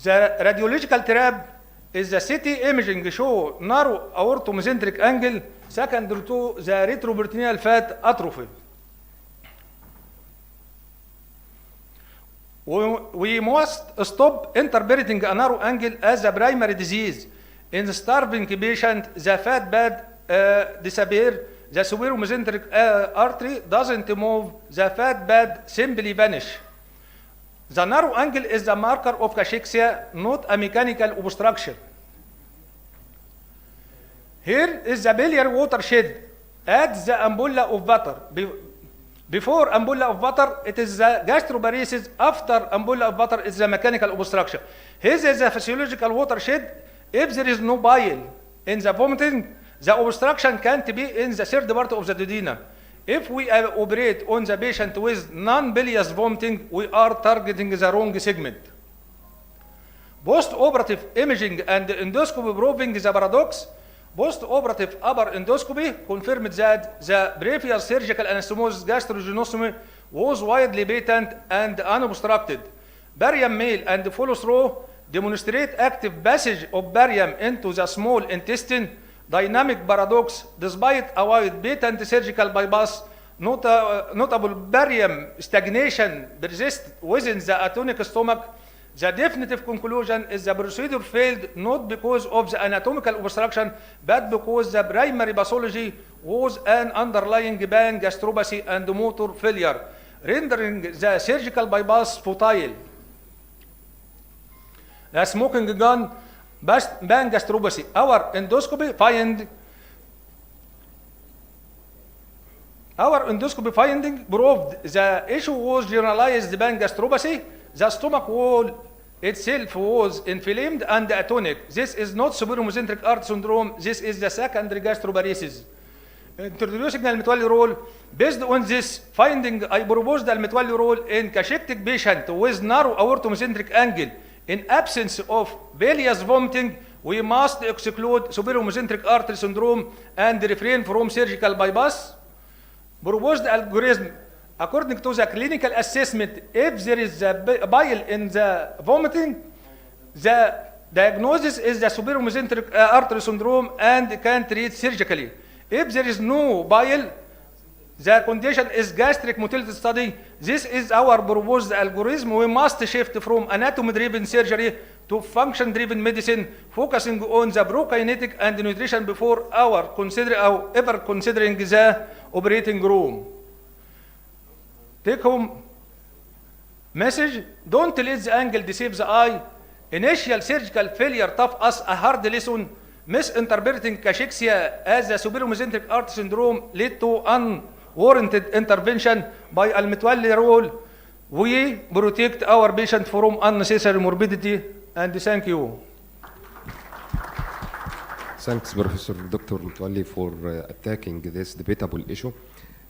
The radiological trap is the CT imaging show narrow aortomesenteric angle secondary to the retroperitoneal fat atrophy. We must stop interpreting a narrow angle as a primary disease. In the starving patient, the fat pad disappears. The severe mesenteric artery doesn't move. The fat pad simply vanishes. The narrow angle is the marker of cachexia, not a mechanical obstruction. Here is the biliary watershed at the ampulla of water. Before ampulla of water, it is the gastroparesis. After ampulla of water, it's the mechanical obstruction. Here is the physiological watershed. If there is no bile in the vomiting, the obstruction can't be in the third part of the duodenum. If we operate on the patient with non-bilious vomiting, we are targeting the wrong segment. Post-operative imaging and endoscopy proving the paradox. Post-operative upper endoscopy confirmed that the previous surgical anastomosis gastrojejunostomy was widely patent and unobstructed. Barium male and follow-through demonstrate active passage of barium into the small intestine. Dynamic paradox, despite a wide patent surgical bypass, notable barium stagnation persists within the atonic stomach. The definitive conclusion is the procedure failed not because of the anatomical obstruction, but because the primary pathology was an underlying pan-gastropathy and motor failure, rendering the surgical bypass futile. The smoking gun, pan-gastropathy. Our endoscopy finding proved the issue was generalized pan-gastropathy. The stomach wall itself was inflamed and atonic. This is not superior mesenteric artery syndrome. This is the secondary gastroparesis. Introducing the المتولي rule. Based on this finding, I proposed the المتولي rule in cachectic patient with narrow aortomesenteric angle. In absence of bilious vomiting, we must exclude superior mesenteric artery syndrome and refrain from surgical bypass. Proposed algorithm. According to the clinical assessment, if there is a bile in the vomiting, the diagnosis is the superior mesenteric artery syndrome and can treat surgically. If there is no bile, the condition is gastric motility study. This is our proposed algorithm. We must shift from anatomy-driven surgery to function-driven medicine, focusing on the prokinetic and nutrition before ever considering the operating room. Take-home message: don't let the angle deceive the eye. Initial surgical failure taught us a hard lesson. misinterpreting cachexia as a superior mesenteric artery syndrome lead to unwarranted intervention by المتولي role. We protect our patient from unnecessary morbidity, and thank you. Thanks, Professor Dr. Mutwalli, for attacking this debatable issue.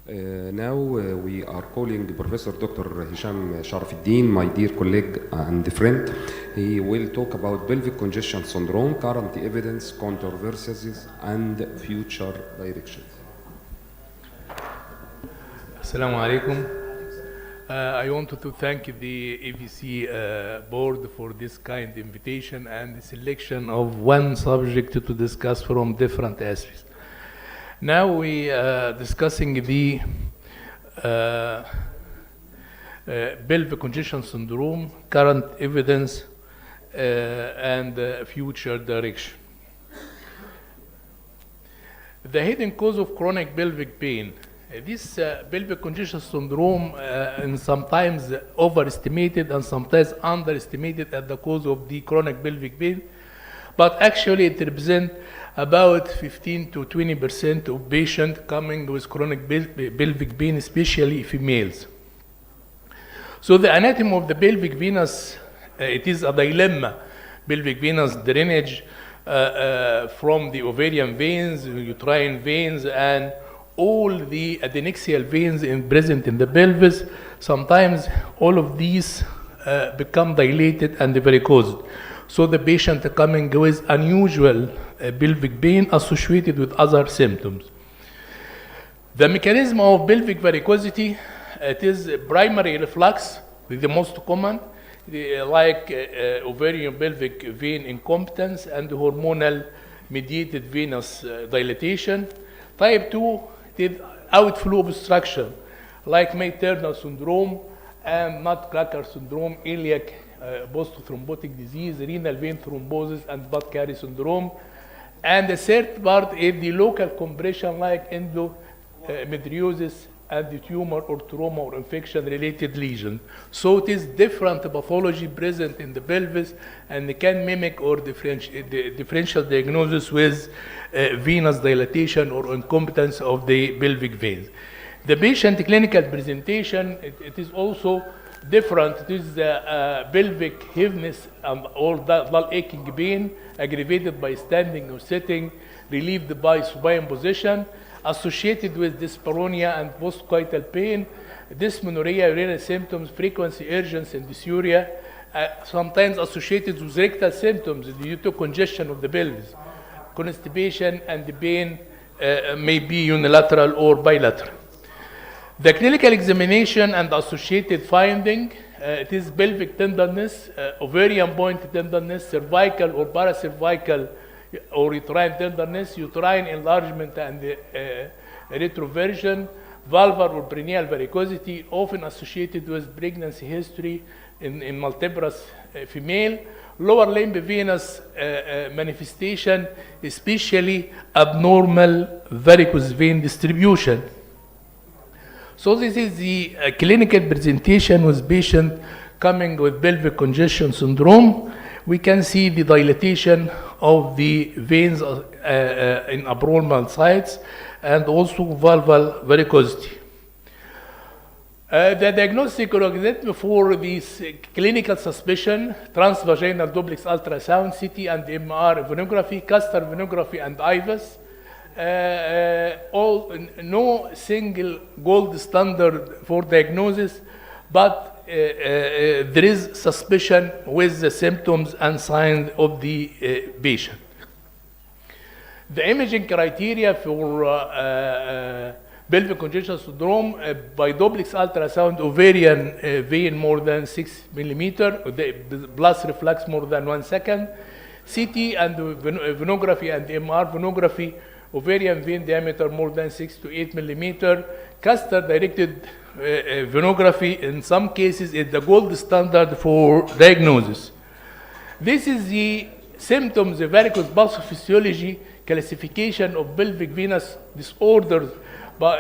Now we are calling Professor Dr. Hisham Sharafuddin, my dear colleague and friend. He will talk about pelvic congestion syndrome, current evidence, controversies, and future directions. Assalamu alaikum. I wanted to thank the AVC board for this kind invitation and the selection of one subject to discuss from different aspects. Now we are discussing the pelvic congestion syndrome, current evidence, and future direction. The hidden cause of chronic pelvic pain. This pelvic congestion syndrome is sometimes overestimated and sometimes underestimated as the cause of the chronic pelvic pain, but actually it represents about 15 to 20% of patients coming with chronic pelvic pain, especially females. So the anatomy of the pelvic venous, it is a dilemma. Pelvic venous drainage from the ovarian veins, uterine veins, and all the adnexial veins present in the pelvis. Sometimes all of these become dilated and varicose. So the patient coming with unusual pelvic pain associated with other symptoms. The mechanism of pelvic varicosity, it is primary reflux, the most common, like ovarian pelvic vein incompetence and hormonal mediated venous dilatation. Type 2, it is outflow obstruction, like May-Turner syndrome and nutcracker syndrome, iliac post-thrombotic disease, renal vein thrombosis, and Budd-Chiari syndrome. And the third part is the local compression, like endometriosis and the tumor or trauma or infection-related lesion. So it is different pathology present in the pelvis and can mimic or differential diagnosis with venous dilatation or incompetence of the pelvic veins. The patient clinical presentation, it is also different. It is pelvic heaviness or dull aching pain aggravated by standing or sitting, relieved by supine position, associated with dyspareunia and postcoital pain, dysmenorrhea, urinary symptoms, frequency, urgency, and dysuria, sometimes associated with rectal symptoms due to congestion of the pelvis. Constipation and the pain may be unilateral or bilateral. The clinical examination and associated finding, it is pelvic tenderness, ovarian point tenderness, cervical or paracervical or uterine tenderness, uterine enlargement and retroversion, vulvar or perineal varicosity, often associated with pregnancy history in multiparous female, lower limb venous manifestation, especially abnormal varicose vein distribution. So this is the clinical presentation with patient coming with pelvic congestion syndrome. We can see the dilatation of the veins in abnormal sites and also vulval varicosity. The diagnostic algorithm for this clinical suspicion, transvaginal duplex ultrasound, CT and MR venography, castor venography, and IVUS. No single gold standard for diagnosis, but there is suspicion with the symptoms and signs of the patient. The imaging criteria for pelvic congestion syndrome by duplex ultrasound, ovarian vein more than 6 millimeter, plus reflux more than 1 second, CT and venography and MR venography, ovarian vein diameter more than 6 to 8 millimeter, castor directed venography in some cases is the gold standard for diagnosis. This is the symptoms, the varicose pathophysiology classification of pelvic venous disorders. But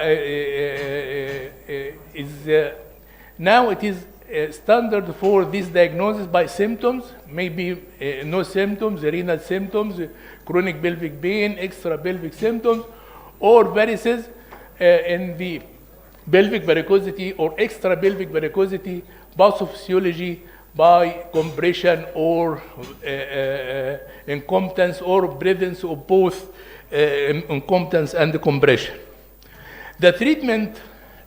now it is standard for this diagnosis by symptoms, maybe no symptoms, renal symptoms, chronic pelvic pain, extra pelvic symptoms, or varices in the pelvic varicosity or extra pelvic varicosity pathophysiology by compression or incompetence or presence of both incompetence and compression. The treatment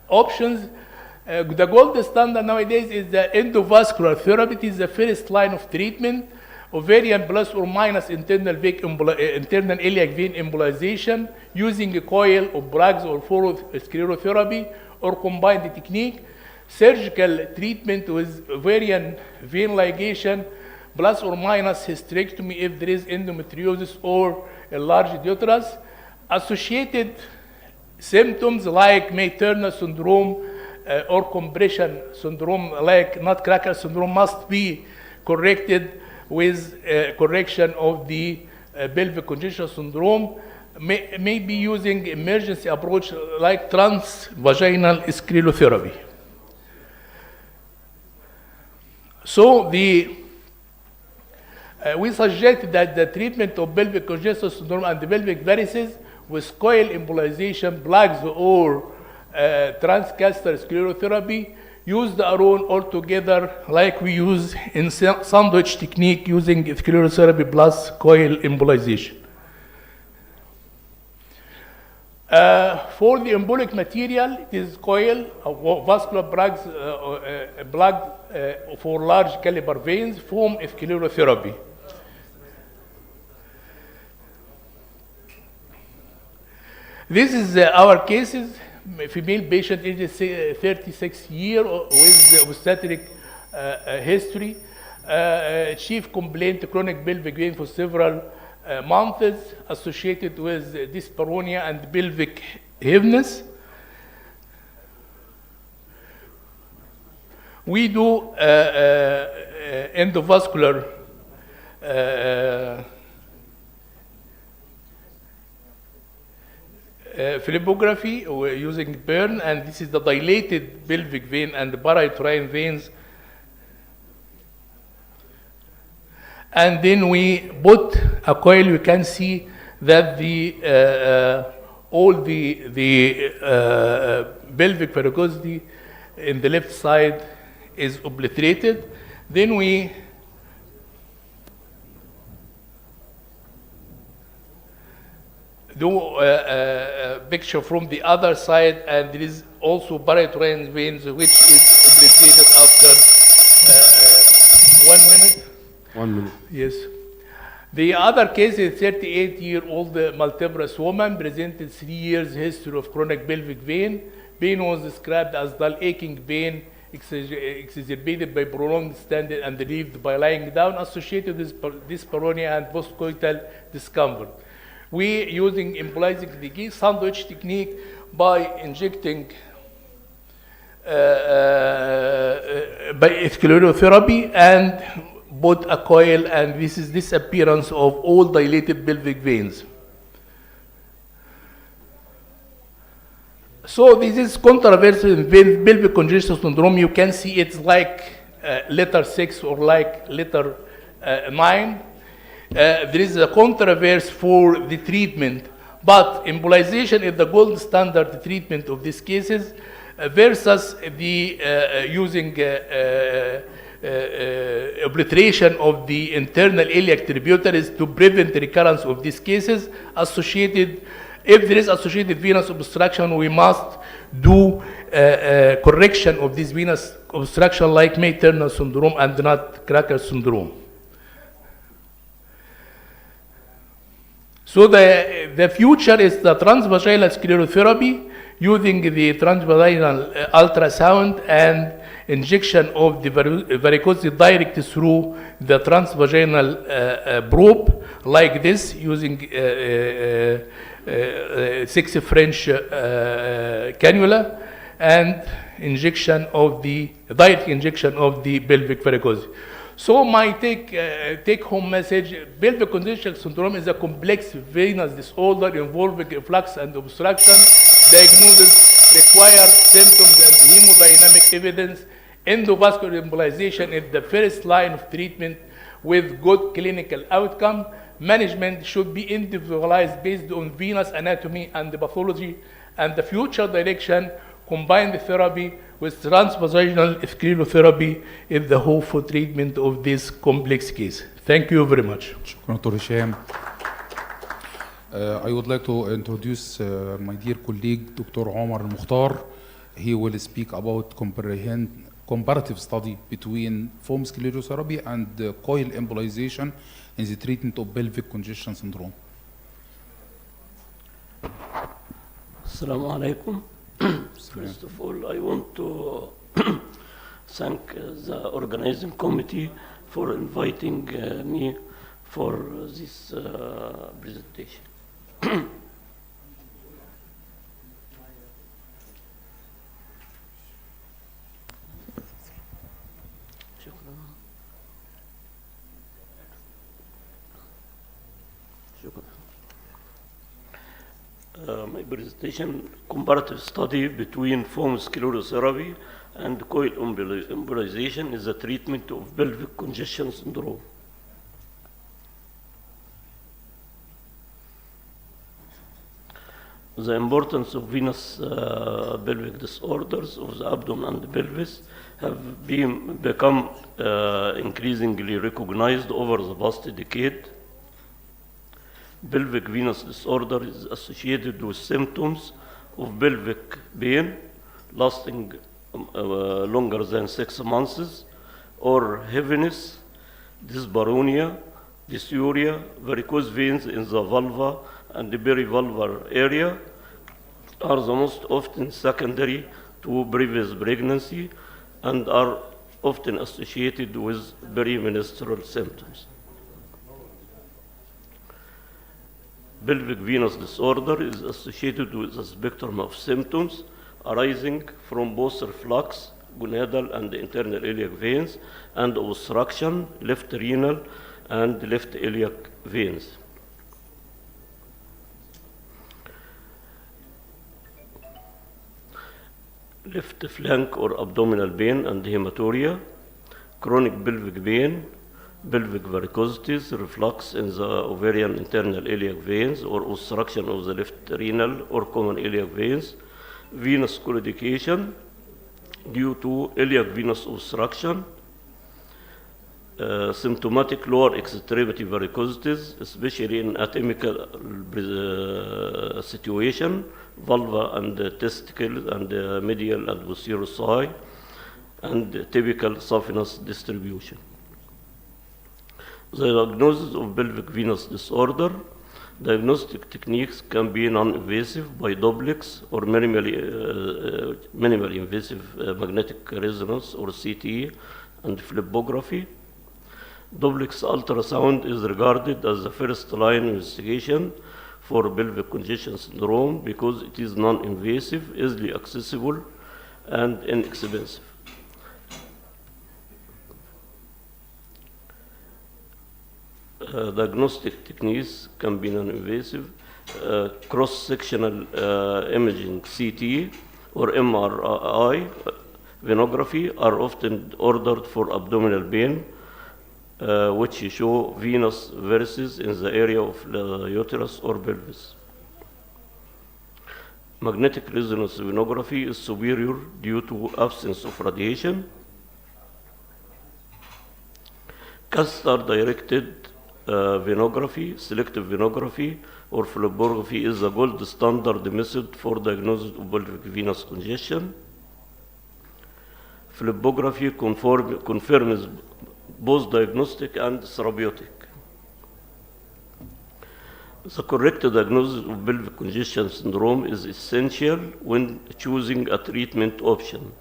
options, the gold standard nowadays is the endovascular therapy. It is the first line of treatment. Ovarian plus or minus internal iliac vein embolization using a coil of Braggs or forward sclerotherapy or combined technique. Surgical treatment with ovarian vein ligation plus or minus hysterectomy if there is endometriosis or enlarged uterus. Associated symptoms like May-Turner syndrome or compression syndrome like nutcracker syndrome must be corrected with correction of the pelvic congestion syndrome, may be using emergency approach like transvaginal sclerotherapy. So we suggest that the treatment of pelvic congestion syndrome and the pelvic varices with coil embolization, plugs, or transcaster sclerotherapy used alone or together like we use in sandwich technique using sclerotherapy plus coil embolization. For the embolic material, it is coil, vascular plugs, plug for large caliber veins, foam sclerotherapy. This is our cases. Female patient ages 36 years with obstetric history. Chief complaint chronic pelvic pain for several months associated with dyspareunia and pelvic heaviness. We do endovascular phlebography using burn, and this is the dilated pelvic vein and the parauterine veins. And then we put a coil. You can see that all the pelvic varicosity in the left side is obliterated. Then we do a picture from the other side, and there is also parauterine veins which is obliterated after 1 minute. 1 minute. Yes. The other case is 38-year-old multiparous woman, presented 3 years history of chronic pelvic vein. Pain was described as dull aching pain, exacerbated by prolonged standing and relieved by lying down, associated with dyspareunia and postcoital discomfort. We using embolizing technique, sandwich technique, by injecting by sclerotherapy and put a coil, and this is disappearance of all dilated pelvic veins. So this is controversial in pelvic congestion syndrome. You can see it's like letter 6 or like letter 9. There is a controversy for the treatment, but embolization is the gold standard treatment of these cases versus the using obliteration of the internal iliac tributaries to prevent the recurrence of these cases associated. If there is associated venous obstruction, we must do correction of this venous obstruction like May-Turner syndrome and nutcracker syndrome. So the future is the transvaginal sclerotherapy using the transvaginal ultrasound and injection of the varicosity direct through the transvaginal probe like this using 6 French cannula and injection of the direct injection of the pelvic varicosity. So my take-home message: pelvic congestion syndrome is a complex venous disorder involving reflux and obstruction. Diagnosis require symptoms and hemodynamic evidence. Endovascular embolization is the first line of treatment with good clinical outcome. Management should be individualized based on venous anatomy and pathology, and the future direction combine the therapy with transvaginal sclerotherapy is the hope for treatment of this complex case. Thank you very much. شكرا دكتور هشام. I would like to introduce my dear colleague Dr. Omar Mukhtar. He will speak about comparative study between foam sclerotherapy and coil embolization in the treatment of pelvic congestion syndrome. Assalamu alaikum. First of all, I want to thank the organizing committee for inviting me for this presentation. My presentation, comparative study between foam sclerotherapy and coil embolization is the treatment of pelvic congestion syndrome. The importance of venous pelvic disorders of the abdomen and the pelvis have become increasingly recognized over the past decade. Pelvic venous disorder is associated with symptoms of pelvic pain lasting longer than 6 months, or heaviness, dyspareunia, dysuria, varicose veins in the vulva and the perivalvular area are the most often secondary to previous pregnancy and are often associated with perimenstrual symptoms. Pelvic venous disorder is associated with a spectrum of symptoms arising from both reflux, gonadal and internal iliac veins, and obstruction, left renal and left iliac veins. Left flank or abdominal pain and hematuria, chronic pelvic pain, pelvic varicosities, reflux in the ovarian internal iliac veins or obstruction of the left renal or common iliac veins, venous claudication due to iliac venous obstruction, symptomatic lower extremity varicosities, especially in atypical situation, vulva and testicle and medial and posterior thigh, and typical saphenous distribution. The diagnosis of pelvic venous disorder, diagnostic techniques can be non-invasive by duplex or minimally invasive magnetic resonance or CT and phlebography. Duplex ultrasound is regarded as the first line investigation for pelvic congestion syndrome because it is non-invasive, easily accessible, and inexpensive. Diagnostic techniques can be non-invasive. Cross-sectional imaging CT or MRI venography are often ordered for abdominal pain, which show venous varices in the area of the uterus or pelvis. Magnetic resonance venography is superior due to absence of radiation. Catheter-directed venography, selective venography, or phlebography is the gold standard method for diagnosis of pelvic venous congestion. Phlebography confirms both diagnostic and therapeutic. The correct diagnosis of pelvic congestion syndrome is essential when choosing a treatment option.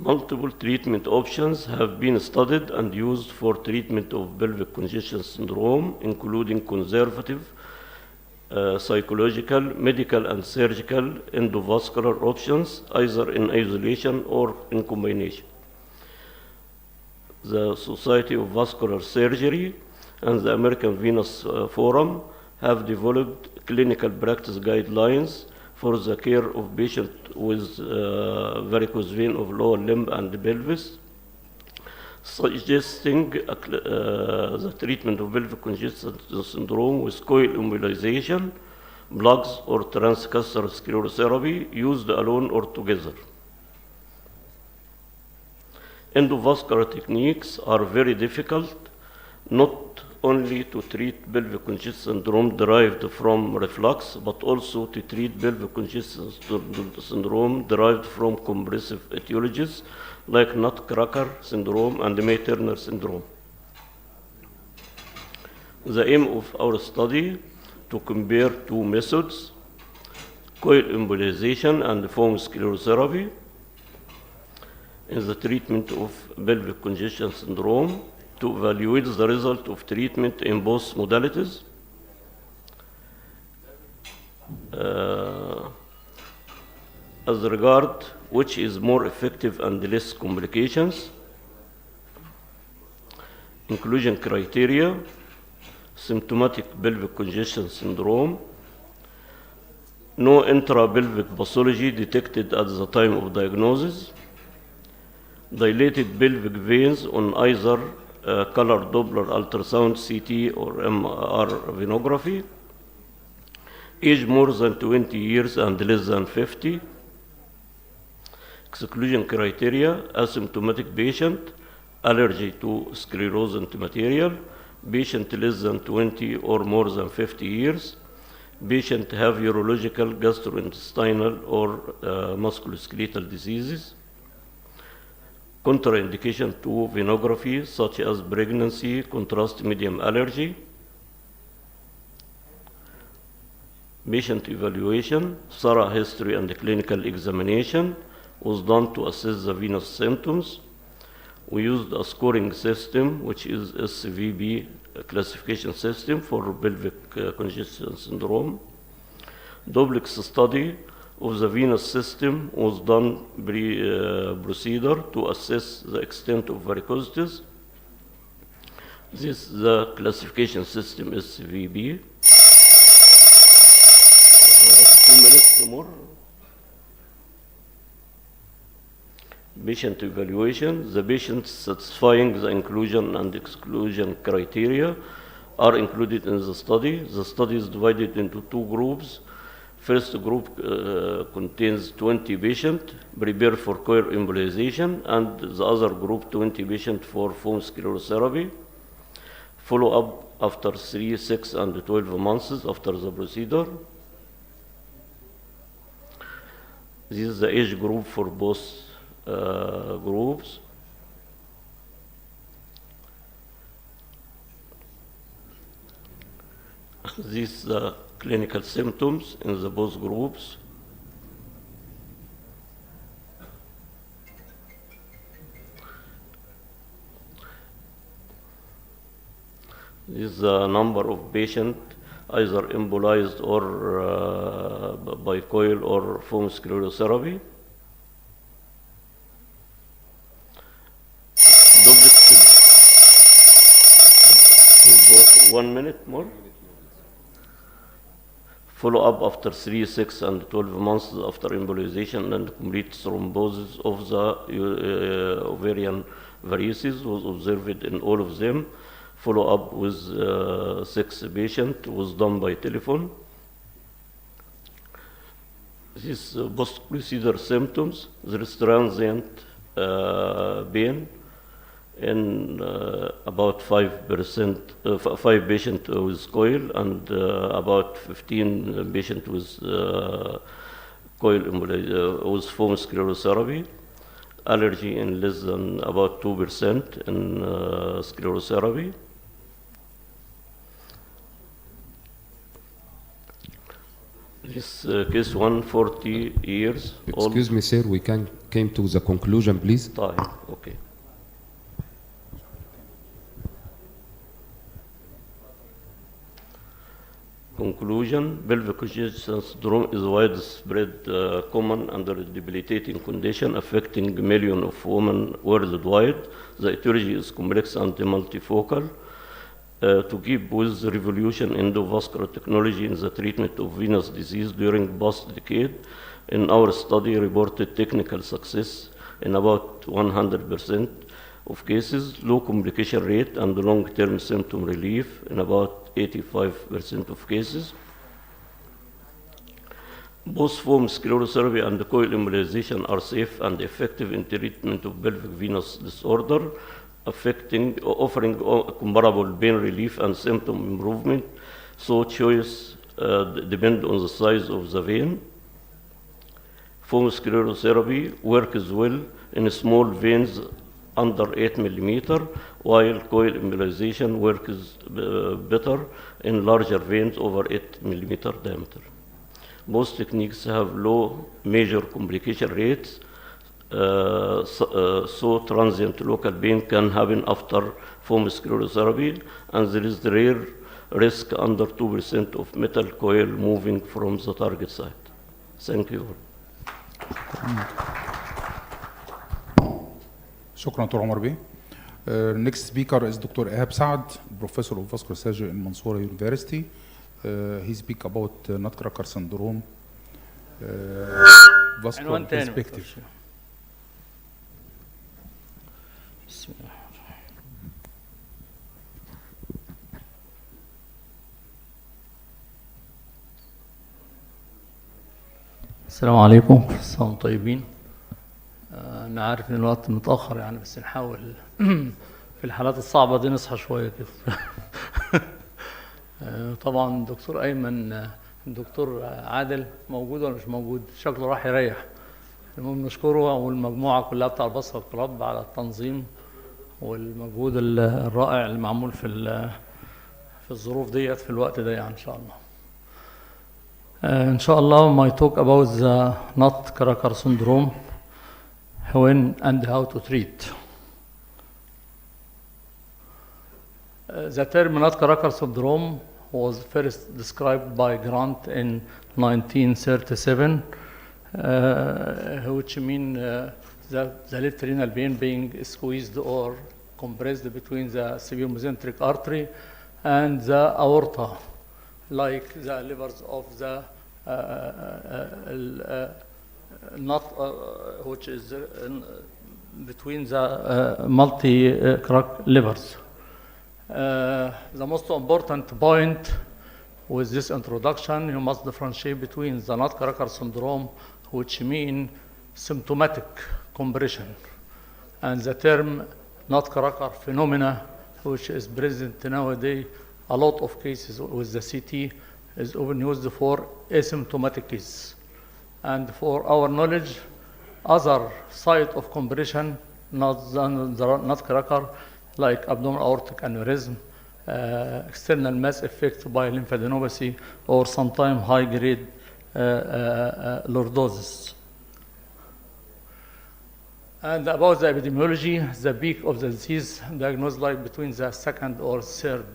Multiple treatment options have been studied and used for treatment of pelvic congestion syndrome, including conservative, psychological, medical, and surgical endovascular options, either in isolation or in combination. The Society of Vascular Surgery and the American Venous Forum have developed clinical practice guidelines for the care of patients with varicose vein of lower limb and pelvis. suggesting the treatment of pelvic congestion syndrome with coil embolization, plugs, or transcatheter sclerotherapy used alone or together. Endovascular techniques are very difficult, not only to treat pelvic congestion syndrome derived from reflux, but also to treat pelvic congestion syndrome derived from compressive etiologies like nutcracker syndrome and May-Turner syndrome. The aim of our study to compare two methods, coil embolization and foam sclerotherapy, in the treatment of pelvic congestion syndrome, to evaluate the result of treatment in both modalities. As regard which is more effective and less complications, inclusion criteria, symptomatic pelvic congestion syndrome, no intrapelvic pathology detected at the time of diagnosis, dilated pelvic veins on either color Doppler ultrasound, CT, or MR venography, age more than 20 years and less than 50, exclusion criteria, asymptomatic patient, allergy to sclerosant material, patient less than 20 or more than 50 years, patient have urological, gastrointestinal, or musculoskeletal diseases, contraindication to venography such as pregnancy, contrast medium allergy, patient evaluation, thorough history and clinical examination was done to assess the venous symptoms. We used a scoring system, which is SVB classification system for pelvic congestion syndrome. Duplex study of the venous system was done procedure to assess the extent of varicosities. This is the classification system SVB. 2 minutes more. Patient evaluation. The patients satisfying the inclusion and exclusion criteria are included in the study. The study is divided into two groups. First group contains 20 patients prepared for coil embolization, and the other group 20 patients for foam sclerotherapy. Follow up after 3, 6, and 12 months after the procedure. This is the age group for both groups. These are the clinical symptoms in the both groups. This is the number of patients either embolized or by coil or foam sclerotherapy. About 1 minute more. Follow up after 3, 6, and 12 months after embolization, and complete thrombosis of the ovarian varices was observed in all of them. Follow up with 6 patients was done by telephone. These post-procedure symptoms, there is transient pain in about 5%, 5 patients with coil, and about 15 patients with coil with foam sclerotherapy. Allergy in less than about 2% in sclerotherapy. This case 140 years old. Excuse me, sir, we came to the conclusion, please. Okay. Conclusion, pelvic congestion syndrome is widespread, common and debilitating condition affecting millions of women worldwide. The etiology is complex and multifocal. To keep with the revolution in endovascular technology in the treatment of venous disease during past decade, in our study reported technical success in about 100% of cases, low complication rate and long-term symptom relief in about 85% of cases. Both form sclerotherapy and coil embolization are safe and effective in treatment of pelvic venous disorder, offering comparable pain relief and symptom improvement. So choice depends on the size of the vein. Foam sclerotherapy works well in small veins under 8 millimeter, while coil embolization works better in larger veins over 8 millimeter diameter. Both techniques have low major complication rates, so transient local pain can happen after foam sclerotherapy, and there is the rare risk under 2% of metal coil moving from the target site. Thank you. شكرا دكتور عمر بيه. Next speaker is Dr. Ehab Saad, Professor of Vascular Surgery in Mansoura University. He speak about nutcracker syndrome, vascular perspective. بسم الله. السلام عليكم، كل سنة وانتم طيبين. أنا عارف إن الوقت متأخر يعني، بس نحاول في الحالات الصعبة دي نصحى شوية كده. طبعا دكتور أيمن، الدكتور عادل موجود ولا مش موجود؟ شكله راح يريح. المهم نشكره والمجموعة كلها بتاع الباسكت كلاب على التنظيم والمجهود الرائع اللي معمول في الظروف ديت في الوقت ده يعني إن شاء الله. إن شاء الله my talk about the nutcracker syndrome, when and how to treat. The term nutcracker syndrome was first described by Grant in 1937, which means the left renal vein being squeezed or compressed between the superior artery and the aorta, like the livers of the which is between the multi-crack livers. The most important point with this introduction, you must differentiate between the nutcracker syndrome, which means symptomatic compression, and the term nutcracker phenomena, which is present nowadays. A lot of cases with the CT is often used for asymptomatic cases. And for our knowledge, other site of compression, not the nutcracker, like abdominal aortic aneurysm, external mass effect by lymphadenopathy, or sometimes high-grade lordosis. And about the epidemiology, the peak of the disease diagnosed like between the second or third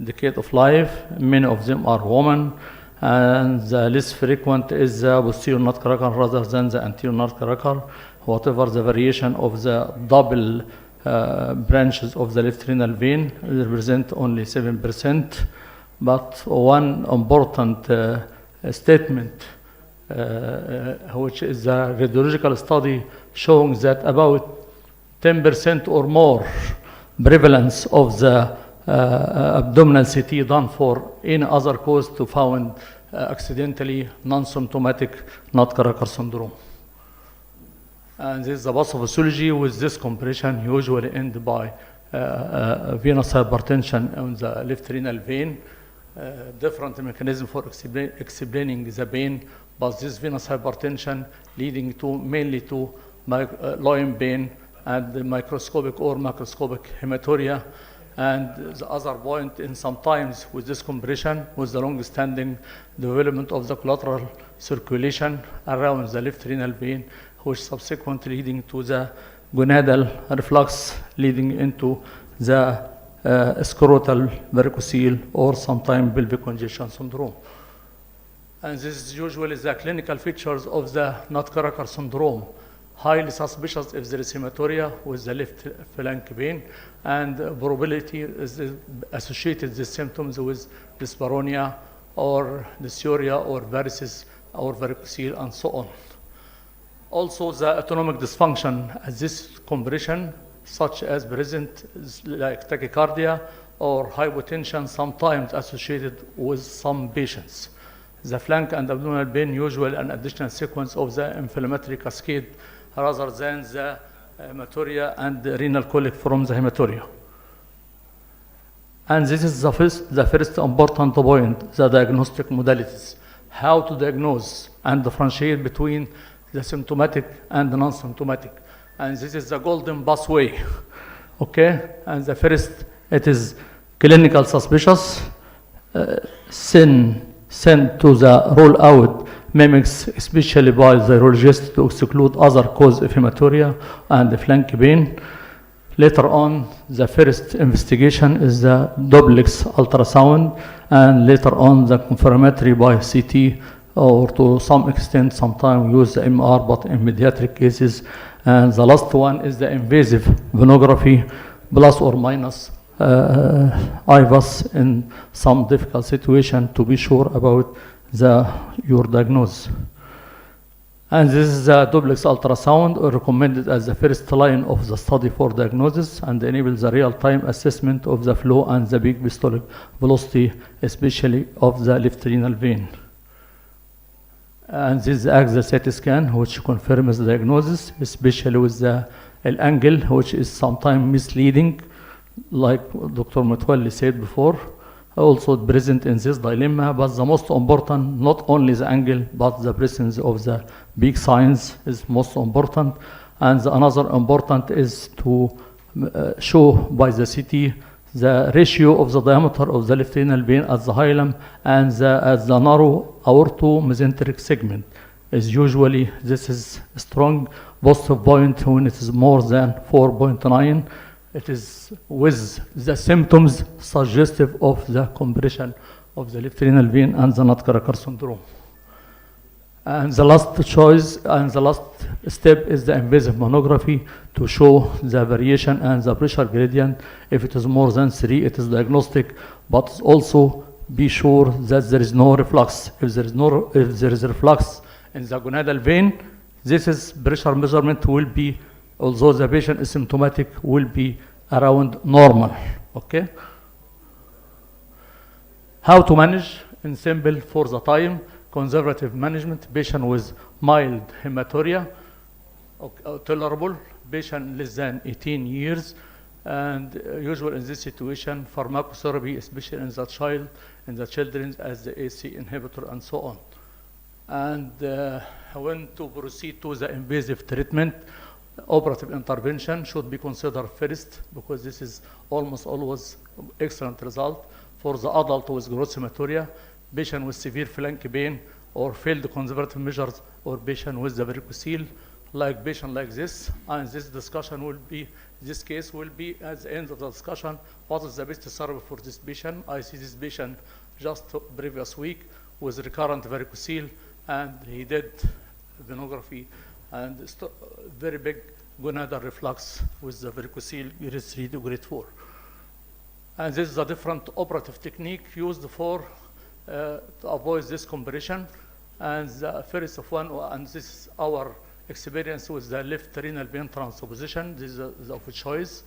decade of life. Many of them are women, and the least frequent is the posterior nutcracker rather than the anterior nutcracker. Whatever the variation of the double branches of the left renal vein represent only 7%. But one important statement, which is a radiological study showing that about 10% or more prevalence of the abdominal CT done for any other cause to found accidentally non-symptomatic nutcracker syndrome. And this is the pathophysiology. With this compression usually end by venous hypertension on the left renal vein. Different mechanism for explaining the pain, but this venous hypertension leading to mainly to loin pain and the microscopic or macroscopic hematuria. And the other point, in sometimes with this compression, with the long-standing development of the collateral circulation around the left renal vein, which subsequently leading to the gonadal reflux, leading into the scrotal varicocele or sometimes pelvic congestion syndrome. And this is usually the clinical features of the nutcracker syndrome. Highly suspicious if there is hematuria with the left flank pain, and probability is associated the symptoms with dyspareunia or dysuria or varices or varicocele and so on. Also, the autonomic dysfunction at this compression such as present like tachycardia or hypotension, sometimes associated with some patients. The flank and abdominal pain usually an additional sequence of the inflammatory cascade rather than the hematuria and the renal colic from the hematuria. And this is the first important point, the diagnostic modalities. How to diagnose and differentiate between the symptomatic and the non-symptomatic. And this is the golden pathway, okay? And the first, it is clinical suspicious, sent to the roll out mimics, especially by the urologist to exclude other cause of hematuria and the flank pain. Later on, the first investigation is the duplex ultrasound, and later on the confirmatory by CT, or to some extent sometimes use the MR, but in pediatric cases. And the last one is the invasive venography, plus or minus IVUS in some difficult situation to be sure about your diagnosis. And this is the duplex ultrasound recommended as the first line of the study for diagnosis and enables the real-time assessment of the flow and the peak systolic velocity, especially of the left renal vein. And this is the CT scan, which confirms the diagnosis, especially with the angle, which is sometimes misleading, like Dr. Mutwalli said before. Also present in this dilemma, but the most important, not only the angle, but the presence of the big signs is most important. And another important is to show by the CT the ratio of the diameter of the left renal vein at the hilum and at the narrow aorto-mesenteric segment. Is usually, this is a strong positive point when it is more than 4.9. It is with the symptoms suggestive of the compression of the left renal vein and the nutcracker syndrome. And the last choice and the last step is the invasive mammogram to show the variation and the pressure gradient. If it is more than 3, it is diagnostic, but also be sure that there is no reflux. If there is reflux in the gonadal vein, this is pressure measurement will be, although the patient is symptomatic, will be around normal, okay? How to manage? In simple, for the time, conservative management, patient with mild hematuria, tolerable, patient less than 18 years, and usual in this situation, pharmacotherapy, especially in the children as the AC inhibitor and so on. And when to proceed to the invasive treatment, operative intervention should be considered first, because this is almost always excellent result for the adult with gross hematuria, patient with severe flank pain or failed conservative measures, or patient with the varicocele, like patient like this. And this discussion will be, this case will be at the end of the discussion, what is the best therapy for this patient? I see this patient just previous week with recurrent varicocele, and he did venography and very big gonadal reflux with the varicocele grade 3 to grade 4. And this is a different operative technique used for to avoid this compression. And the first of one, and this is our experience with the left renal vein transposition. This is of choice.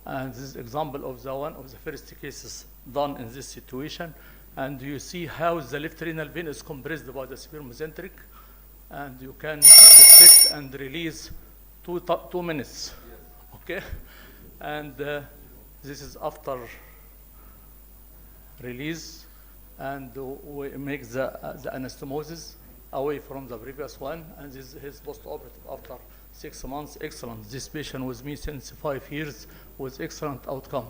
And this is example of the one of the first cases done in this situation. And you see how the left renal vein is compressed by the superior mesenteric. And you can detect and release 2 minutes, okay? And this is after release, and we make the anastomosis away from the previous one, and this is his post-operative after 6 months. Excellent. This patient with me since 5 years with excellent outcome.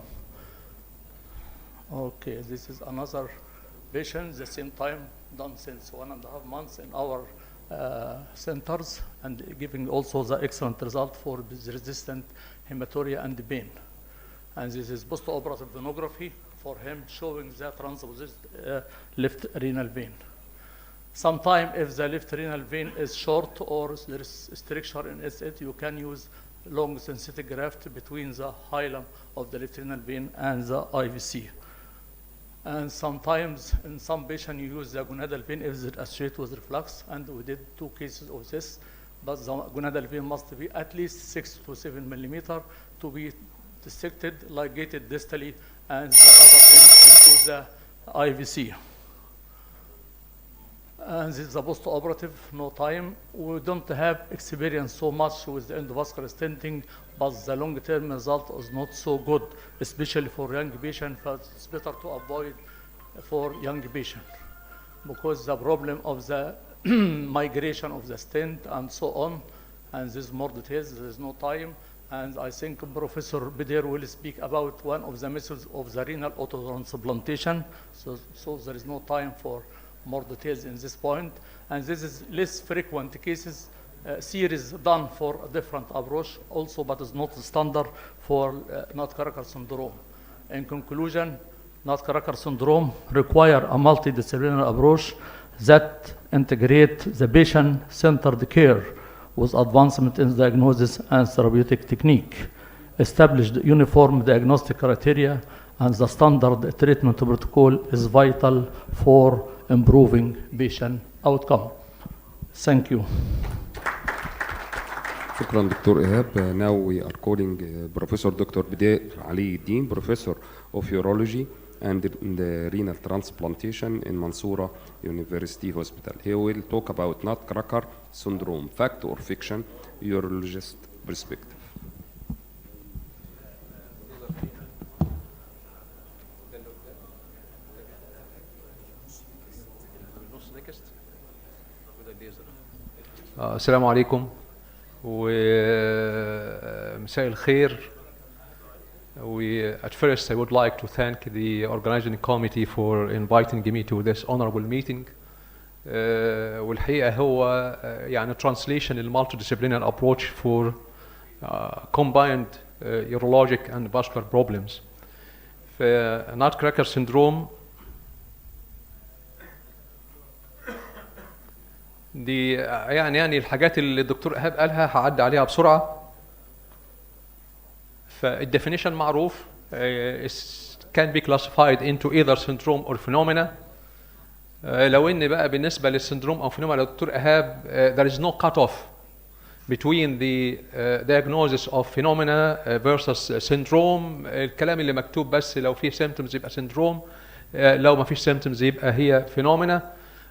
Okay, this is another patient, the same time, done since 1.5 months in our centers, and giving also the excellent result for this resistant hematuria and pain. And this is post-operative venography for him, showing the transposed left renal vein. Sometimes if the left renal vein is short or there is stricture in it, you can use long synthetic graft between the hilum of the left renal vein and the IVC. And sometimes in some patients you use the gonadal vein if it's associated with reflux, and we did 2 cases of this but the gonadal vein must be at least 6 to 7 millimeter to be dissected, ligated distally, and the other end into the IVC. And this is the post-operative, no time. We don't have experience so much with the endovascular stenting, but the long-term result is not so good, especially for young patients, but it's better to avoid for young patients because the problem of the migration of the stent and so on, and there's more details, there's no time. And I think Professor Bider will speak about one of the methods of the renal autotransplantation, so there is no time for more details in this point. And this is less frequent cases, series done for a different approach also, but is not standard for nutcracker syndrome. In conclusion, nutcracker syndrome require a multidisciplinary approach that integrate the patient-centered care with advancement in diagnosis and therapeutic technique, established uniform diagnostic criteria, and the standard treatment protocol is vital for improving patient outcome. Thank you. شكرا دكتور إيهاب. Now we are calling Professor Dr. Bider Ali Din, Professor of Urology and the Renal Transplantation in Mansoura University Hospital. He will talk about nutcracker syndrome, fact or fiction, urologist perspective. السلام عليكم ومساء الخير. At first I would like to thank the organizing committee for inviting me to this honorable meeting. والحقيقة هو يعني translation المultidisciplinary approach for combined urologic and vascular problems. في nutcracker syndrome دي يعني الحاجات اللي الدكتور إيهاب قالها هعدي عليها بسرعة. فالديفينيشن معروف can be classified into either syndrome or phenomena. لو ان بقى بالنسبة للسندروم أو phenomena للدكتور إيهاب there is no cutoff between the diagnosis of phenomena versus syndrome. الكلام اللي مكتوب بس لو في symptoms يبقى syndrome، لو ما فيش symptoms يبقى هي phenomena.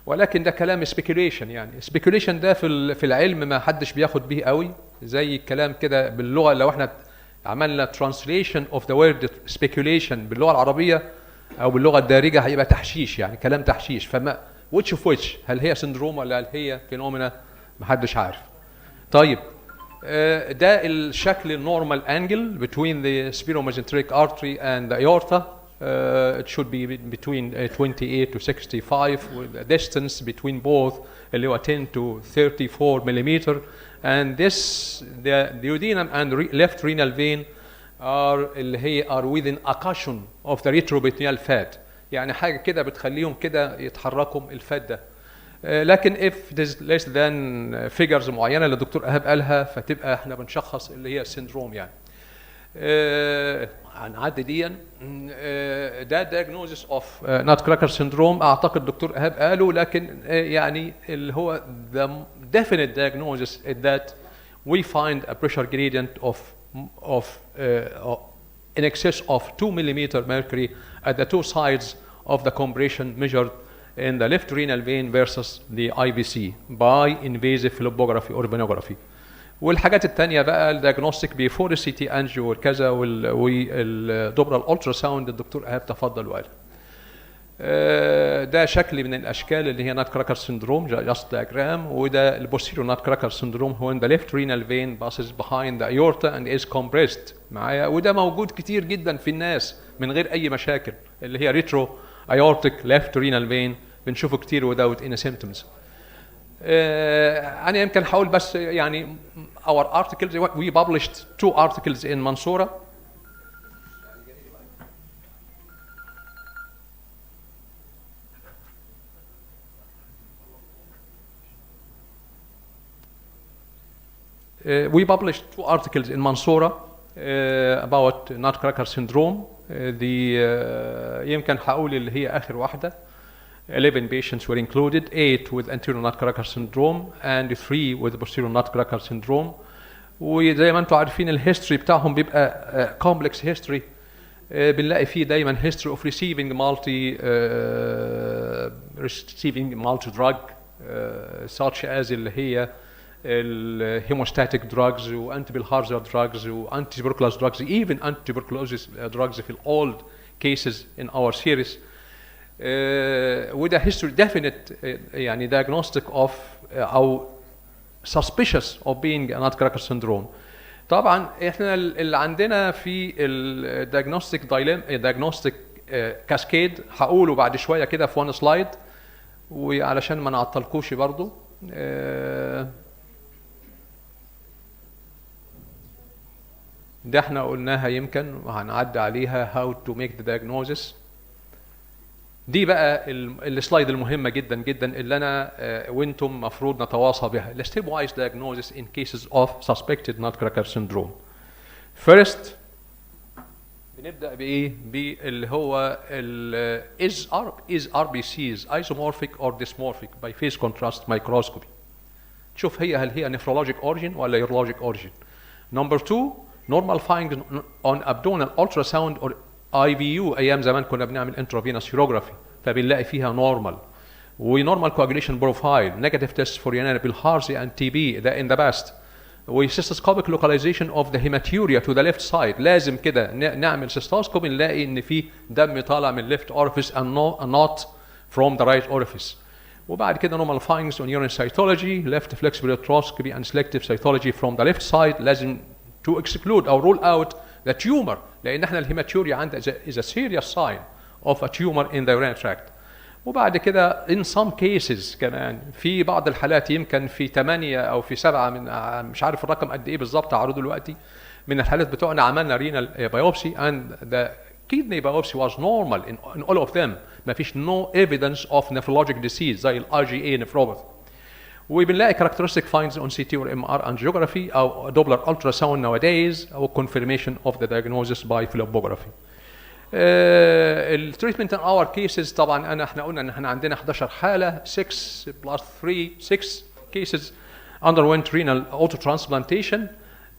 ولكن ده كلام speculation، يعني speculation ده في العلم ما حدش بياخد بيه قوي، زي الكلام كده باللغة لو احنا عملنا translation of the word speculation باللغة العربية أو باللغة الدارجة هيبقى تحشيش، يعني كلام تحشيش. فما which of which، هل هي syndrome ولا هل هي phenomena، محدش عارف. طيب ده الشكل النورمال angle between the sphenomesenteric artery and the aorta. It should be between 28 to 65 with the distance between both اللي هو 10 to 34 millimeter. And this the duodenum and left renal vein اللي هي are within a cushion of the retroperitoneal fat، يعني حاجة كده بتخليهم كده يتحركوا الفات ده. لكن if it is less than figures معينة اللي الدكتور إيهاب قالها فتبقى احنا بنشخص اللي هي syndrome يعني. هنعدي ديا. ده diagnosis of nutcracker syndrome أعتقد الدكتور إيهاب قاله، لكن يعني اللي هو the definite diagnosis is that we find a pressure gradient of in excess of 2 millimeter mercury at the two sides of the compression measured in the left renal vein versus the IVC by invasive phlebography or venography. والحاجات التانية بقى الدياجنوستيك بيفور السي تي انجيو والكذا والدوبرال الالترا ساوند الدكتور إيهاب تفضل وقال. ده شكل من الاشكال اللي هي ناتكراكر سندروم جاست دياجرام. وده البوستيريور ناتكراكر سندروم هو ان ذا ليفت رينال فين passes behind the aorta and is compressed معايا. وده موجود كتير جدا في الناس من غير اي مشاكل، اللي هي ريترو ايورتيك ليفت رينال فين بنشوفه كتير without any symptoms. أنا يمكن هقول بس يعني our articles we published 2 articles in Mansoura. We published 2 articles in Mansoura about nutcracker syndrome. يمكن هقول اللي هي آخر واحدة. 11 patients were included, 8 with anterior nutcracker syndrome and 3 with posterior nutcracker syndrome. وزي ما انتم عارفين الهيستوري بتاعهم بيبقى complex history. بنلاقي فيه دايما history of receiving multi drug such as اللي هي الهيموستاتيك drugs و antibilharzia drugs و antituberculous drugs, even antituberculosis drugs في old cases in our series. وده history definite يعني diagnostic of أو suspicious of being a nutcracker syndrome. طبعا احنا اللي عندنا في الديagnostic كاسكيد هقوله بعد شويه كده في 1 سلايد وعلشان ما نعطلكوش برضو. ده احنا قلناها يمكن وهنعدي عليها how to make the diagnosis. دي بقى السلايد المهمه جدا جدا اللي انا وانتم مفروض نتواصى بها. The stepwise diagnosis in cases of suspected nutcracker syndrome. First بنبدا بايه؟ باللي هو is RBCs isomorphic or dysmorphic by phase contrast microscopy. تشوف هل هي nephrologic origin ولا urologic origin. Number 2 normal finding on abdominal ultrasound or IVU. ايام زمان كنا بنعمل intravenous urography فبنلاقي فيها normal و normal coagulation profile, negative tests for urinary bilharzia and TB ده in the past. و cystoscopic localization of the hematuria to the left side. لازم كده نعمل cystoscopy نلاقي ان في دم طالع من left orifice and not from the right orifice. وبعد كده normal findings on urine cytology, left flexible ureteroscopy and selective cytology from the left side. لازم to exclude or rule out the tumor لان احنا الهيماتوريا عندنا is a serious sign of a tumor in the urinary tract. وبعد كده in some cases كمان في بعض الحالات يمكن في 8 او في 7 من مش عارف الرقم قد ايه بالظبط هعرضه دلوقتي من الحالات بتوعنا عملنا renal biopsy and the kidney biopsy was normal in all of them. ما فيش no evidence of nephrologic disease زي ال IgA nephropathy. وبنلاقي characteristic finds on CT or MR angiography أو Doppler ultrasound nowadays أو confirmation of the diagnosis by phlebography. التريتمنت in our cases طبعا احنا قلنا ان احنا عندنا 11 حالة 6 plus 3 6 cases underwent renal autotransplantation.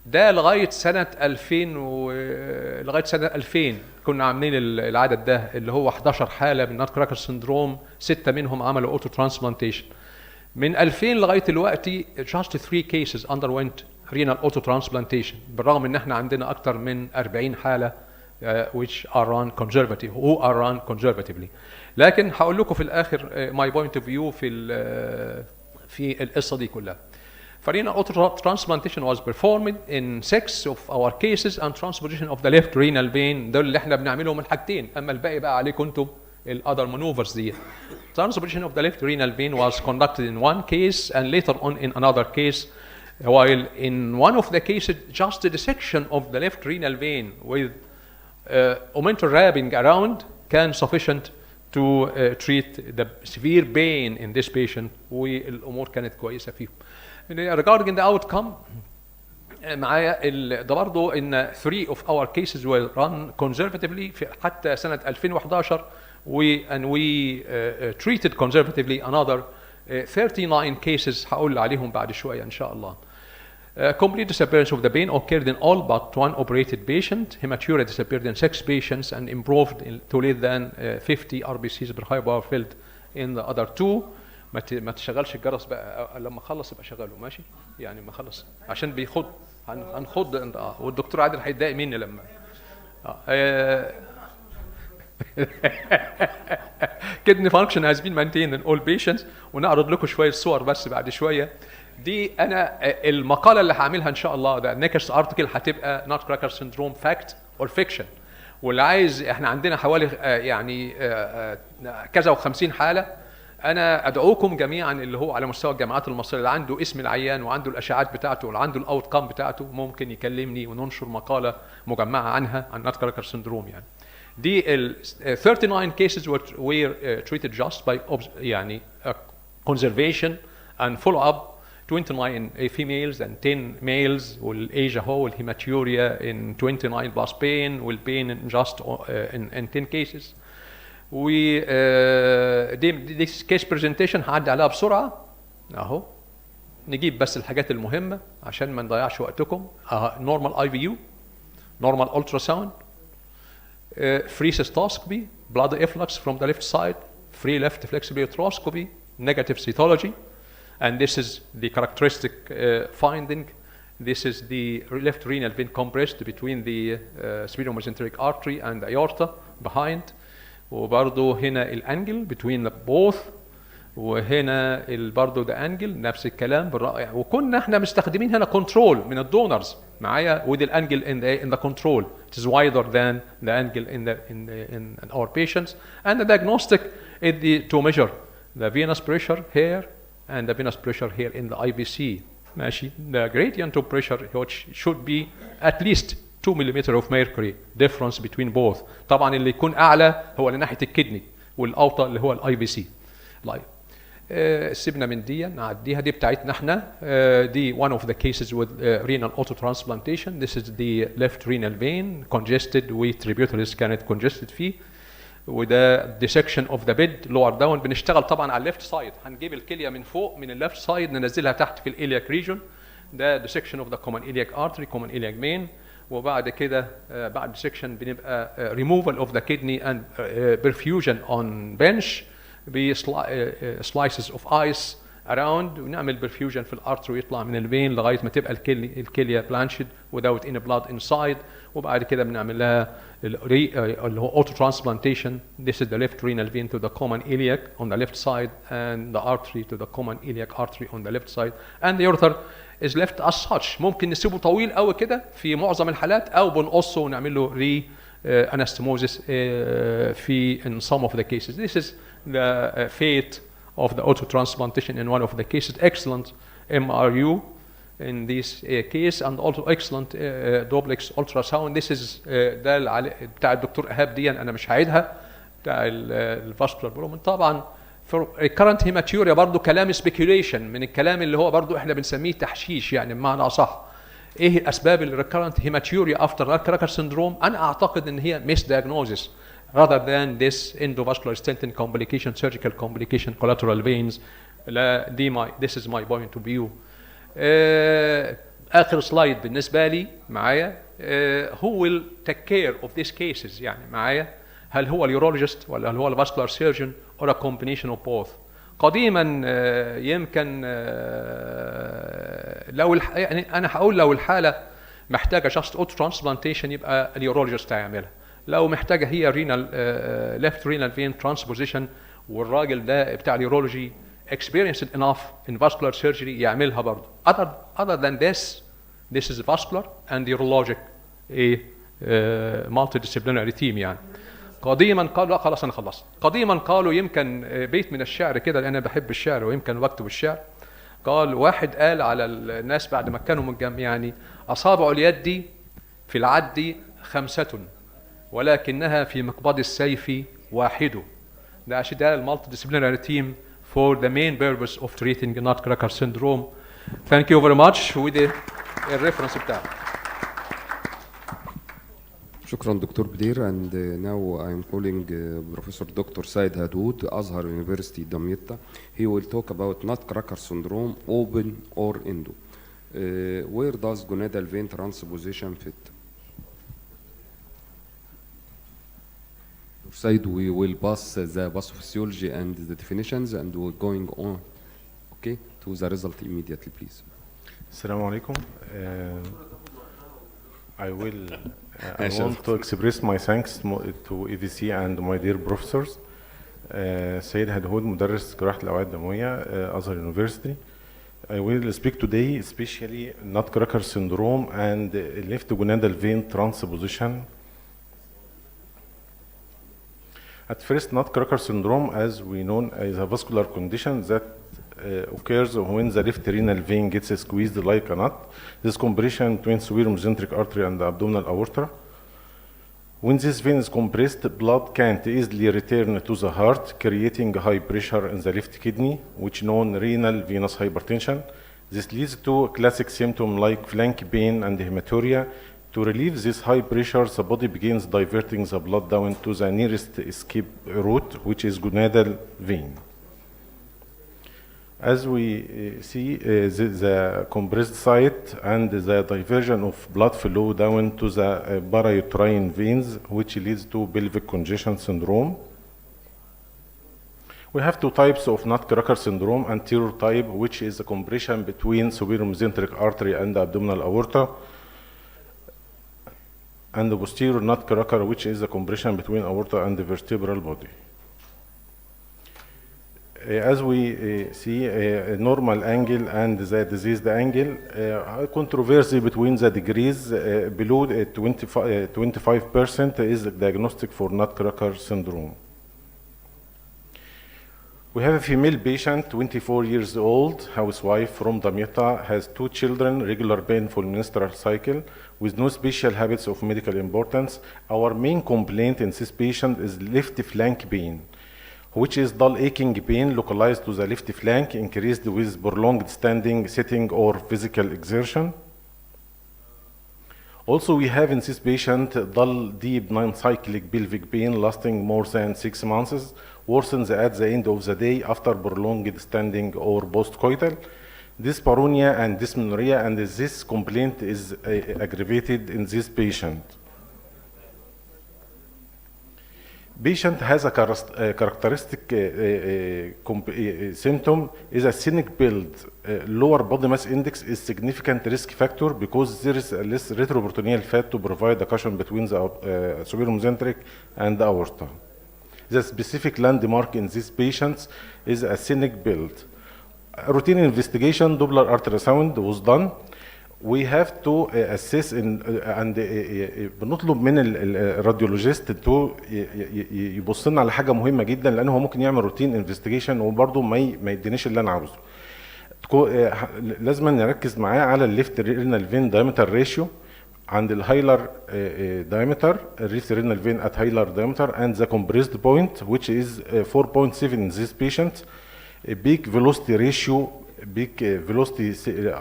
ده لغاية سنة 2000 لغاية سنة 2000 كنا عاملين العدد ده اللي هو 11 حالة من nutcracker syndrome 6 منهم عملوا autotransplantation. من 2000 لغايه دلوقتي just 3 cases underwent renal autotransplantation بالرغم ان احنا عندنا اكثر من 40 حاله which are run conservatively. لكن هقول لكم في الاخر my point of view في القصه دي كلها. Renal autotransplantation was performed in 6 of our cases and transposition of the left renal vein. دول اللي احنا بنعملهم الحاجتين اما الباقي بقى عليكم انتم other maneuvers دي. Transplantation of the left renal vein was conducted in one case and later on in another case, while in one of the cases just the dissection of the left renal vein with omental wrapping around can sufficient to treat the severe pain in this patient والامور كانت كويسه فيهم. Regarding the outcome معايا ده برضه ان 3 of our cases were run conservatively في حتى سنه 2011 and we treated conservatively another 39 cases هقول عليهم بعد شويه ان شاء الله. Complete disappearance of the pain occurred in all but one operated patient. Hematuria disappeared in 6 patients and improved to less than 50 RBCs per high power field in the other 2. ما تشغلش الجرس بقى لما اخلص يبقى شغله ماشي يعني ما خلص عشان بيخض هنخض والدكتور عادل هيتضايق مني لما kidney function has been maintained in all patients. ونعرض لكم شويه صور بس بعد شويه. دي انا المقاله اللي هعملها ان شاء الله ده next article هتبقى nutcracker syndrome fact or fiction. واللي عايز احنا عندنا حوالي يعني كذا و50 حاله. انا ادعوكم جميعا اللي هو على مستوى الجامعات المصريه اللي عنده اسم العيان وعنده الاشعاعات بتاعته واللي عنده الاوت كام بتاعته ممكن يكلمني وننشر مقاله مجمعه عنها عن nutcracker syndrome يعني. دي ال 39 cases were treated just by يعني conservation and follow up. 29 females and 10 males والage اهو والهيماتوريا in 29 plus pain والpain in just in 10 cases. و دي كيس برزنتيشن هعدي عليها بسرعه اهو. نجيب بس الحاجات المهمه عشان ما نضيعش وقتكم. نورمال اي في يو، نورمال الترا ساوند، free cystoscopy, blood efflux from the left side, free left flexible ureteroscopy, negative cytology, and this is the characteristic finding. This is the left renal vein compressed between the sphenomesenteric artery and the aorta behind. وبرضه هنا الانجل between both، وهنا برضه ده انجل نفس الكلام بالرائع. وكنا احنا مستخدمين هنا كنترول من الدونرز معايا with the angle in the control. It is wider than the angle in our patients. And the diagnostic is to measure the venous pressure here and the venous pressure here in the IVC. ماشي. The gradient of pressure which should be at least 2 mm of mercury difference between both. طبعا اللي يكون اعلى هو اللي ناحيه الكدني، والاوطى اللي هو الاي في سي. سيبنا من دي نعديها، دي بتاعتنا احنا. دي one of the cases with renal autotransplantation. This is the left renal vein congested وtributaries كانت congested فيه. وده dissection of the bed lower down. بنشتغل طبعا على الليفت سايد، هنجيب الكليه من فوق من الليفت سايد ننزلها تحت في الإلياك ريجون. ده dissection of the common iliac artery common iliac vein. وبعد كده بعد dissection بنبقى removal of the kidney and perfusion on bench slices of ice around، ونعمل perfusion في الارتري ويطلع من الفين لغايه ما تبقى الكليه blanched without any blood inside. وبعد كده بنعمل لها اللي هو auto transplantation. This is the left renal vein to the common iliac on the left side and the artery to the common iliac artery on the left side, and the ureter is left as such. ممكن نسيبه طويل قوي كده في معظم الحالات، او بنقصه ونعمل له anastomosis في in some of the cases. This is the fate of the autotransplantation in one of the cases. Excellent MRU in this case and also excellent duplex ultrasound. This is ده بتاع الدكتور إيهاب دي، أنا مش هعيدها، بتاع الفاسكولار برومن. طبعا for recurrent hematuria برضو كلام speculation من الكلام اللي هو برضو احنا بنسميه تحشيش يعني بمعنى أصح. ايه اسباب الريكارنت هيماتيوريا افتر ناتكراكر سندروم؟ انا اعتقد ان هي ميس دايجنوزيس rather than this endovascular stenting complication, surgical complication, collateral veins. لا دي this is my point of view. اخر سلايد بالنسبه لي معايا. who will take care of these cases يعني معايا؟ هل هو اليورولوجيست ولا هل هو الفاسكولار سيرجن or a combination of both؟ قديما يمكن لو يعني انا هقول لو الحاله محتاجه شخص اوتو ترانسبلانتيشن يبقى اليورولوجيست هيعملها. لو محتاجه هي رينال ليفت رينال فين ترانسبوزيشن والراجل ده بتاع اليورولوجي experienced enough in vascular surgery يعملها برضه. other than this is vascular and urologic multidisciplinary team يعني. قديما قالوا لا خلاص انا خلصت. قديما قالوا يمكن بيت من الشعر كده لان انا بحب الشعر ويمكن بكتب الشعر. قال واحد قال على الناس بعد ما كانوا يعني اصابع اليد في العد 5 ولكنها في مقبض السيف 1. ده عشان ده المالتي ديسيبلينري تيم for the main purpose of treating nutcracker syndrome. Thank you very much. وده الريفرنس بتاعه. شكرا دكتور بدير. and now I am calling Professor Dr. Said Hadoud, Azhar University Damietta. He will talk about nutcracker syndrome, open or endo. Where does gonadal vein transposition fit? Said, we will pass the pathophysiology and the definitions and we're going on to the result immediately, please. Assalamu alaikum. I want to express my thanks to EVC and my dear professors. سيد هدهود مدرس جراحة الأوعية الدموية Azhar University. I will speak today especially nutcracker syndrome and left gonadal vein transposition. At first, nutcracker syndrome, as we know, is a vascular condition that occurs when the left renal vein gets squeezed like a nut. This compression between sphenomesenteric artery and the abdominal aorta. When this vein is compressed, blood can't easily return to the heart, creating high pressure in the left kidney, which known renal venous hypertension. This leads to classic symptoms like flank pain and hematuria, To relieve this high pressure, the body begins diverting the blood down to the nearest escape route, which is gonadal vein. As we see, the compressed site and the diversion of blood flow down to the parauterine veins, which leads to pelvic congestion syndrome. We have two types of nutcracker syndrome: anterior type, which is the compression between superior mesenteric artery and the abdominal aorta, and the posterior nutcracker, which is the compression between aorta and the vertebral body. As we see, a normal angle and the diseased angle, controversy between the degrees below 25% is diagnostic for nutcracker syndrome. We have a female patient, 24 years old, housewife from Damietta, has 2 children, regular painful menstrual cycle, with no special habits of medical importance. Our main complaint in this patient is left flank pain, which is dull aching pain localized to the left flank, increased with prolonged standing, sitting, or physical exertion. Also, we have in this patient dull, deep, non-cyclic pelvic pain lasting more than 6 months, worsens at the end of the day after prolonged standing or postcoital, dyspareunia and dysmenorrhea, and this complaint is aggravated in this patient. Patient has a characteristic symptom is a scenic build. Lower body mass index is significant risk factor because there is a less retroperitoneal fat to provide a cushion between the superior mesenteric and the aorta. The specific landmark in these patients is a scenic build. A routine investigation, Doppler ultrasound was done. We have to assess and بنطلب من الراديولوجيست تو يبص لنا على حاجه مهمه جدا، لان هو ممكن يعمل روتين انفستيجيشن وبرده ما يدينيش اللي انا عاوزه. لازم نركز معاه على الليفت رينال فين دايمتر ريشيو عند الهايلر diameter, left renal vein at hilar diameter, and the compressed point, which is 4.7 in this patient. A big velocity ratio, big velocity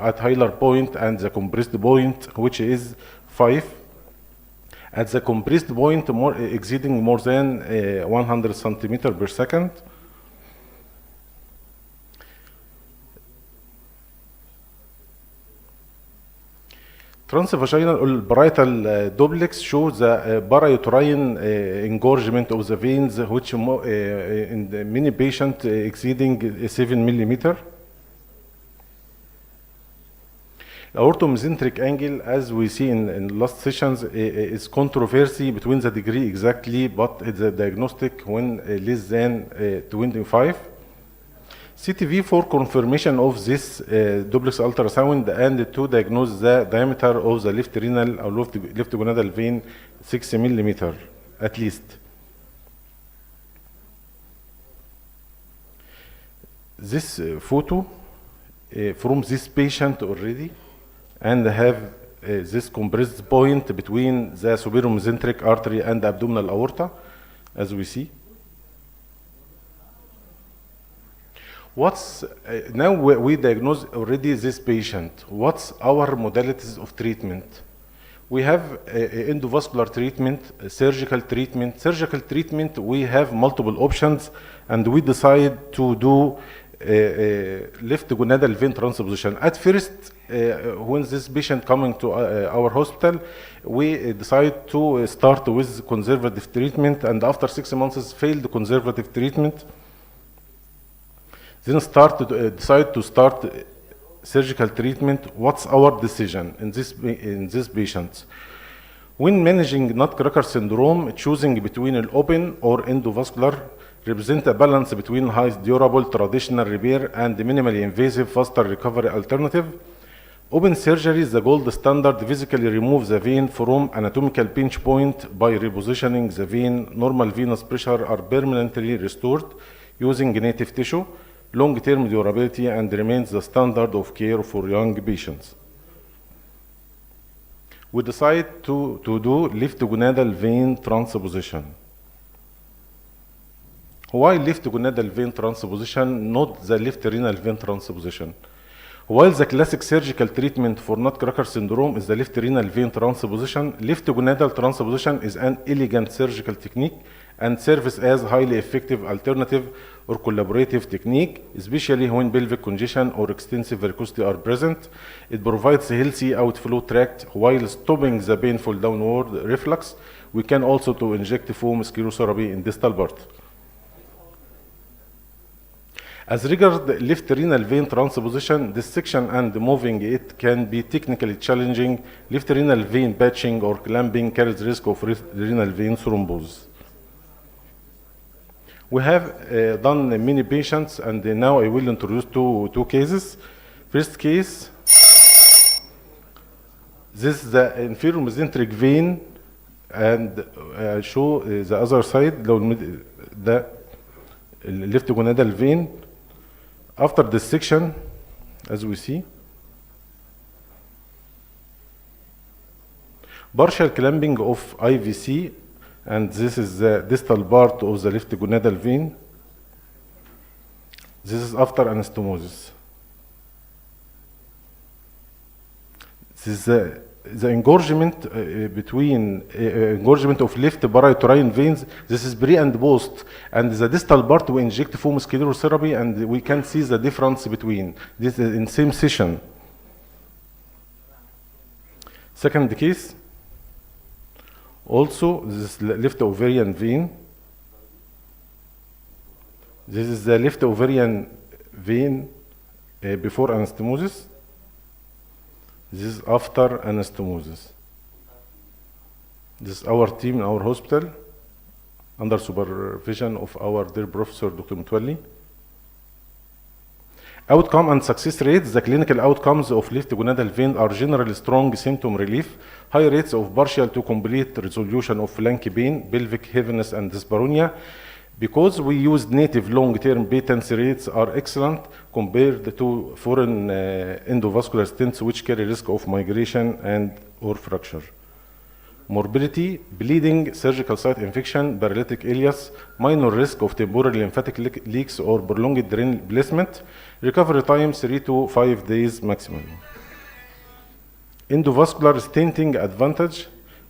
at hilar point, and the compressed point, which is 5. At the compressed point, exceeding more than 100 centimeter per second. Transvaginal or parietal duplex shows the parauterine engorgement of the veins, which in many patients exceeding 7 millimeter. Aortomesenteric angle, as we see in last sessions, is controversy between the degree exactly, but it's a diagnostic when less than 25. CTV for confirmation of this duplex ultrasound and to diagnose the diameter of the left renal or left gonadal vein 6 millimeter at least. This photo from this patient already, and have this compressed point between the superior mesenteric artery and the abdominal aorta, as we see. What's now we diagnose already this patient. What's our modalities of treatment? We have endovascular treatment, surgical treatment. Surgical treatment, we have multiple options, and we decide to do left gonadal vein transposition. At first, when this patient coming to our hospital, we decide to start with conservative treatment, and after 6 months failed conservative treatment, then decide to start surgical treatment. What's our decision in this patients? When managing nutcracker syndrome, choosing between an open or endovascular represent a balance between high durable traditional repair and minimally invasive faster recovery alternative. Open surgery is the gold standard. Physically remove the vein from anatomical pinch point by repositioning the vein. Normal venous pressure are permanently restored using native tissue. Long-term durability and remains the standard of care for young patients. We decide to do left gonadal vein transposition. Why left gonadal vein transposition, not the left renal vein transposition? While the classic surgical treatment for nutcracker syndrome is the left renal vein transposition, left gonadal transposition is an elegant surgical technique and serves as highly effective alternative or collaborative technique, especially when pelvic congestion or extensive varicosity are present. It provides a healthy outflow tract while stopping the painful downward reflux. We can also to inject foam sclerotherapy in distal part. As regards left renal vein transposition, dissection and moving it can be technically challenging. Left renal vein patching or clamping carries risk of renal vein thrombosis. We have done many patients, and now I will introduce two cases. First case, this is the inferior mesenteric vein, and show the other side, the left gonadal vein. After dissection, as we see, partial clamping of IVC, and this is the distal part of the left gonadal vein. This is after anastomosis. This is the engorgement engorgement of left parauterine veins. This is pre and post, and the distal part we inject foam sclerotherapy, and we can see the difference between this in same session. Second case, also this left ovarian vein. This is the left ovarian vein before anastomosis. This is after anastomosis. This is our team in our hospital under supervision of our dear Professor Dr. Mutwalli. Outcome and success rates. The clinical outcomes of left gonadal vein are generally strong symptom relief, high rates of partial to complete resolution of flank pain, pelvic heaviness, and dyspareunia. Because we use native long-term patency rates are excellent compared to foreign endovascular stents which carry risk of migration and or fracture. Morbidity, bleeding, surgical site infection, paralytic ileus, minor risk of temporal lymphatic leaks or prolonged drain placement. Recovery time 3 to 5 days maximum. Endovascular stenting advantage.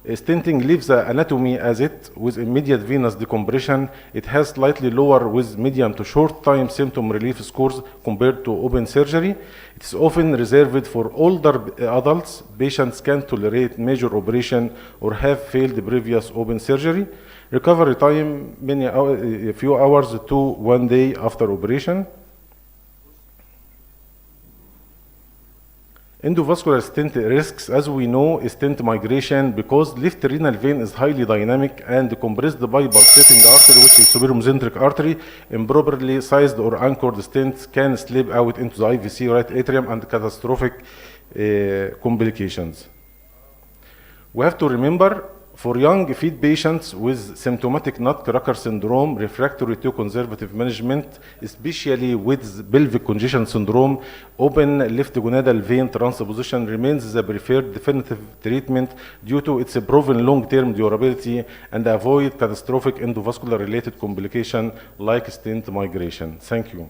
Stenting leaves the anatomy as it with immediate venous decompression. It has slightly lower with medium to short time symptom relief scores compared to open surgery. It is often reserved for older adults. Patients can tolerate major operation or have failed previous open surgery. Recovery time a few hours to 1 day after operation. Endovascular stent risks, as we know, is stent migration because left renal vein is highly dynamic and compressed by pulsating artery, which is superior mesenteric artery. Improperly sized or anchored stents can slip out into the IVC right atrium and catastrophic complications. We have to remember, for young feed patients with symptomatic nutcracker syndrome refractory to conservative management, especially with pelvic congestion syndrome, open left gonadal vein transposition remains the preferred definitive treatment due to its proven long-term durability and avoid catastrophic endovascular related complication like stent migration. Thank you.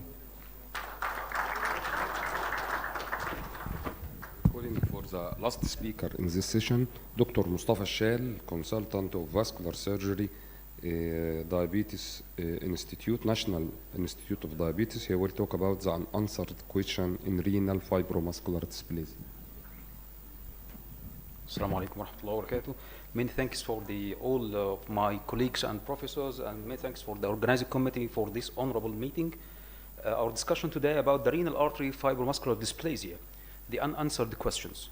For the last speaker in this session, Dr. Mustafa Shal, consultant of vascular surgery, Diabetes Institute, National Institute of Diabetes. He will talk about the unanswered question in renal fibromuscular dysplasia. Assalamu alaikum wa rahmatullahi wa barakatuh. Many thanks for all of my colleagues and professors, and many thanks for the organizing committee for this honorable meeting. Our discussion today about the renal artery fibromuscular dysplasia, the unanswered questions.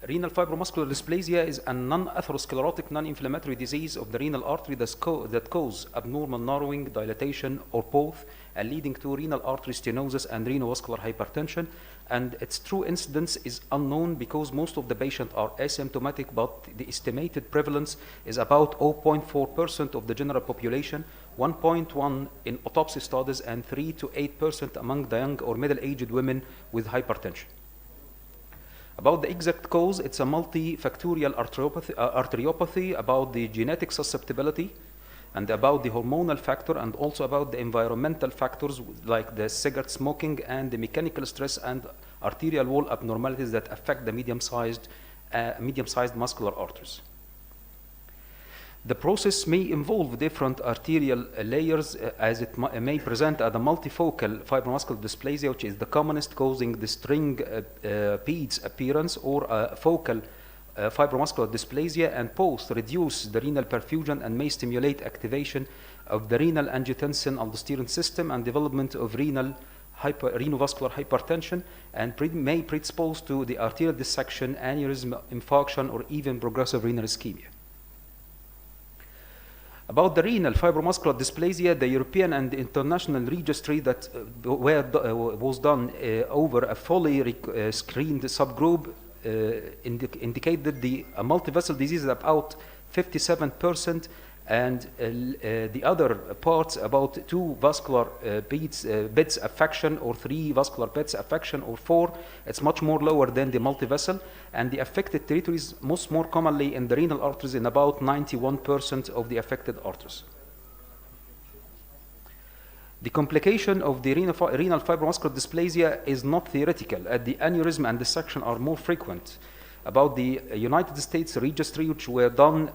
Renal fibromuscular dysplasia is a non-atherosclerotic, non-inflammatory disease of the renal artery that cause abnormal narrowing, dilatation, or both, and leading to renal artery stenosis and renovascular hypertension. And its true incidence is unknown because most of the patients are asymptomatic, but the estimated prevalence is about 0.4% of the general population, 1.1 in autopsy studies, and 3 to 8% among the young or middle-aged women with hypertension. About the exact cause, it's a multifactorial arteriopathy. About the genetic susceptibility, and about the hormonal factor, and also about the environmental factors like the cigarette smoking and the mechanical stress and arterial wall abnormalities that affect the medium-sized muscular arteries. The process may involve different arterial layers as it may present as a multifocal fibromuscular dysplasia, which is the commonest, causing the string beads appearance, or a focal fibromuscular dysplasia, and both reduce the renal perfusion and may stimulate activation of the renal angiotensin aldosterone system and development of renovascular hypertension, and may predispose to the arterial dissection, aneurysm, infarction, or even progressive renal ischemia. About the renal fibromuscular dysplasia, the European and international registry that was done over a fully screened subgroup indicated the multivessel disease is about 57%, and the other parts about 2 vascular beds affection, or 3 vascular beds affection, or 4. It's much more lower than the multivessel, and the affected territories most more commonly in the renal arteries, in about 91% of the affected arteries. The complication of the renal fibromuscular dysplasia is not theoretical, as the aneurysm and dissection are more frequent. About the United States registry, which were done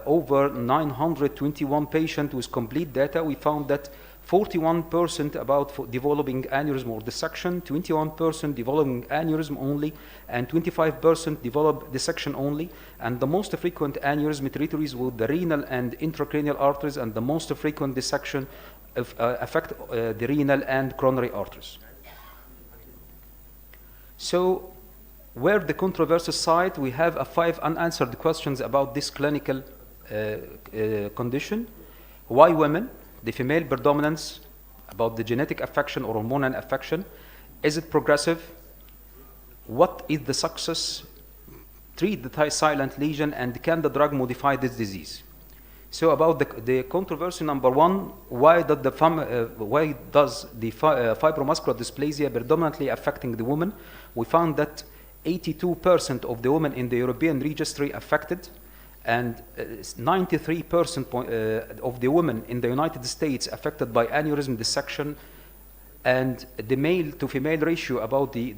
over 921 patients with complete data, we found that 41% about developing aneurysm or dissection, 21% developing aneurysm only, and 25% develop dissection only. And the most frequent aneurysm territories were the renal and intracranial arteries, and the most frequent dissection affect the renal and coronary arteries. So, where the controversial side, we have 5 unanswered questions about this clinical condition. Why women? The female predominance, about the genetic affection or hormonal affection. Is it progressive? What is the success? Treat the silent lesion, and can the drug modify this disease? So about the controversy number 1, why does the fibromuscular dysplasia predominantly affecting the woman? We found that 82% of the women in the European registry affected, and 93% of the women in the United States affected by aneurysm dissection, and the male to female ratio about the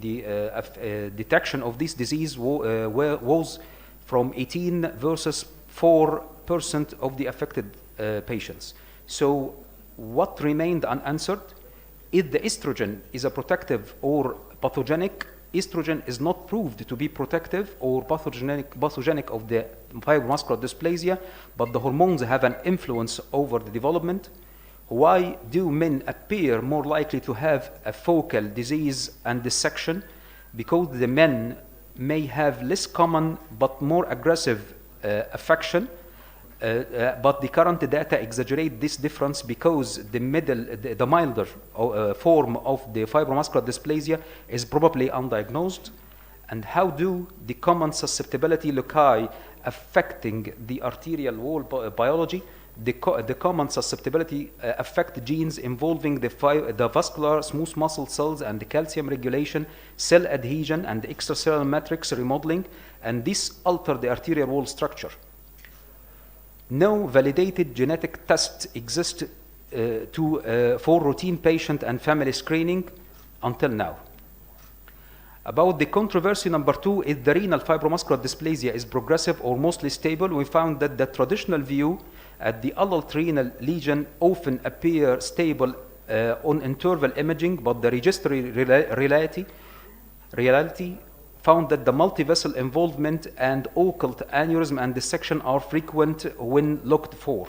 detection of this disease was from 18 versus 4% of the affected patients. So what remained unanswered? If the estrogen is a protective or pathogenic, estrogen is not proved to be protective or pathogenic of the fibromuscular dysplasia, but the hormones have an influence over the development. Why do men appear more likely to have a focal disease and dissection? Because the men may have less common but more aggressive affection, but the current data exaggerate this difference, because the milder form of the fibromuscular dysplasia is probably undiagnosed. And how do the common susceptibility loci affecting the arterial wall biology? The common susceptibility affect genes involving the vascular smooth muscle cells and the calcium regulation, cell adhesion, and the extracellular matrix remodeling, and this alter the arterial wall structure. No validated genetic test exists for routine patient and family screening until now. About the controversy number 2, if the renal fibromuscular dysplasia is progressive or mostly stable, we found that the traditional view at the adult renal lesion often appear stable on interval imaging, but the registry reality found that the multivessel involvement and occult aneurysm and dissection are frequent when looked for.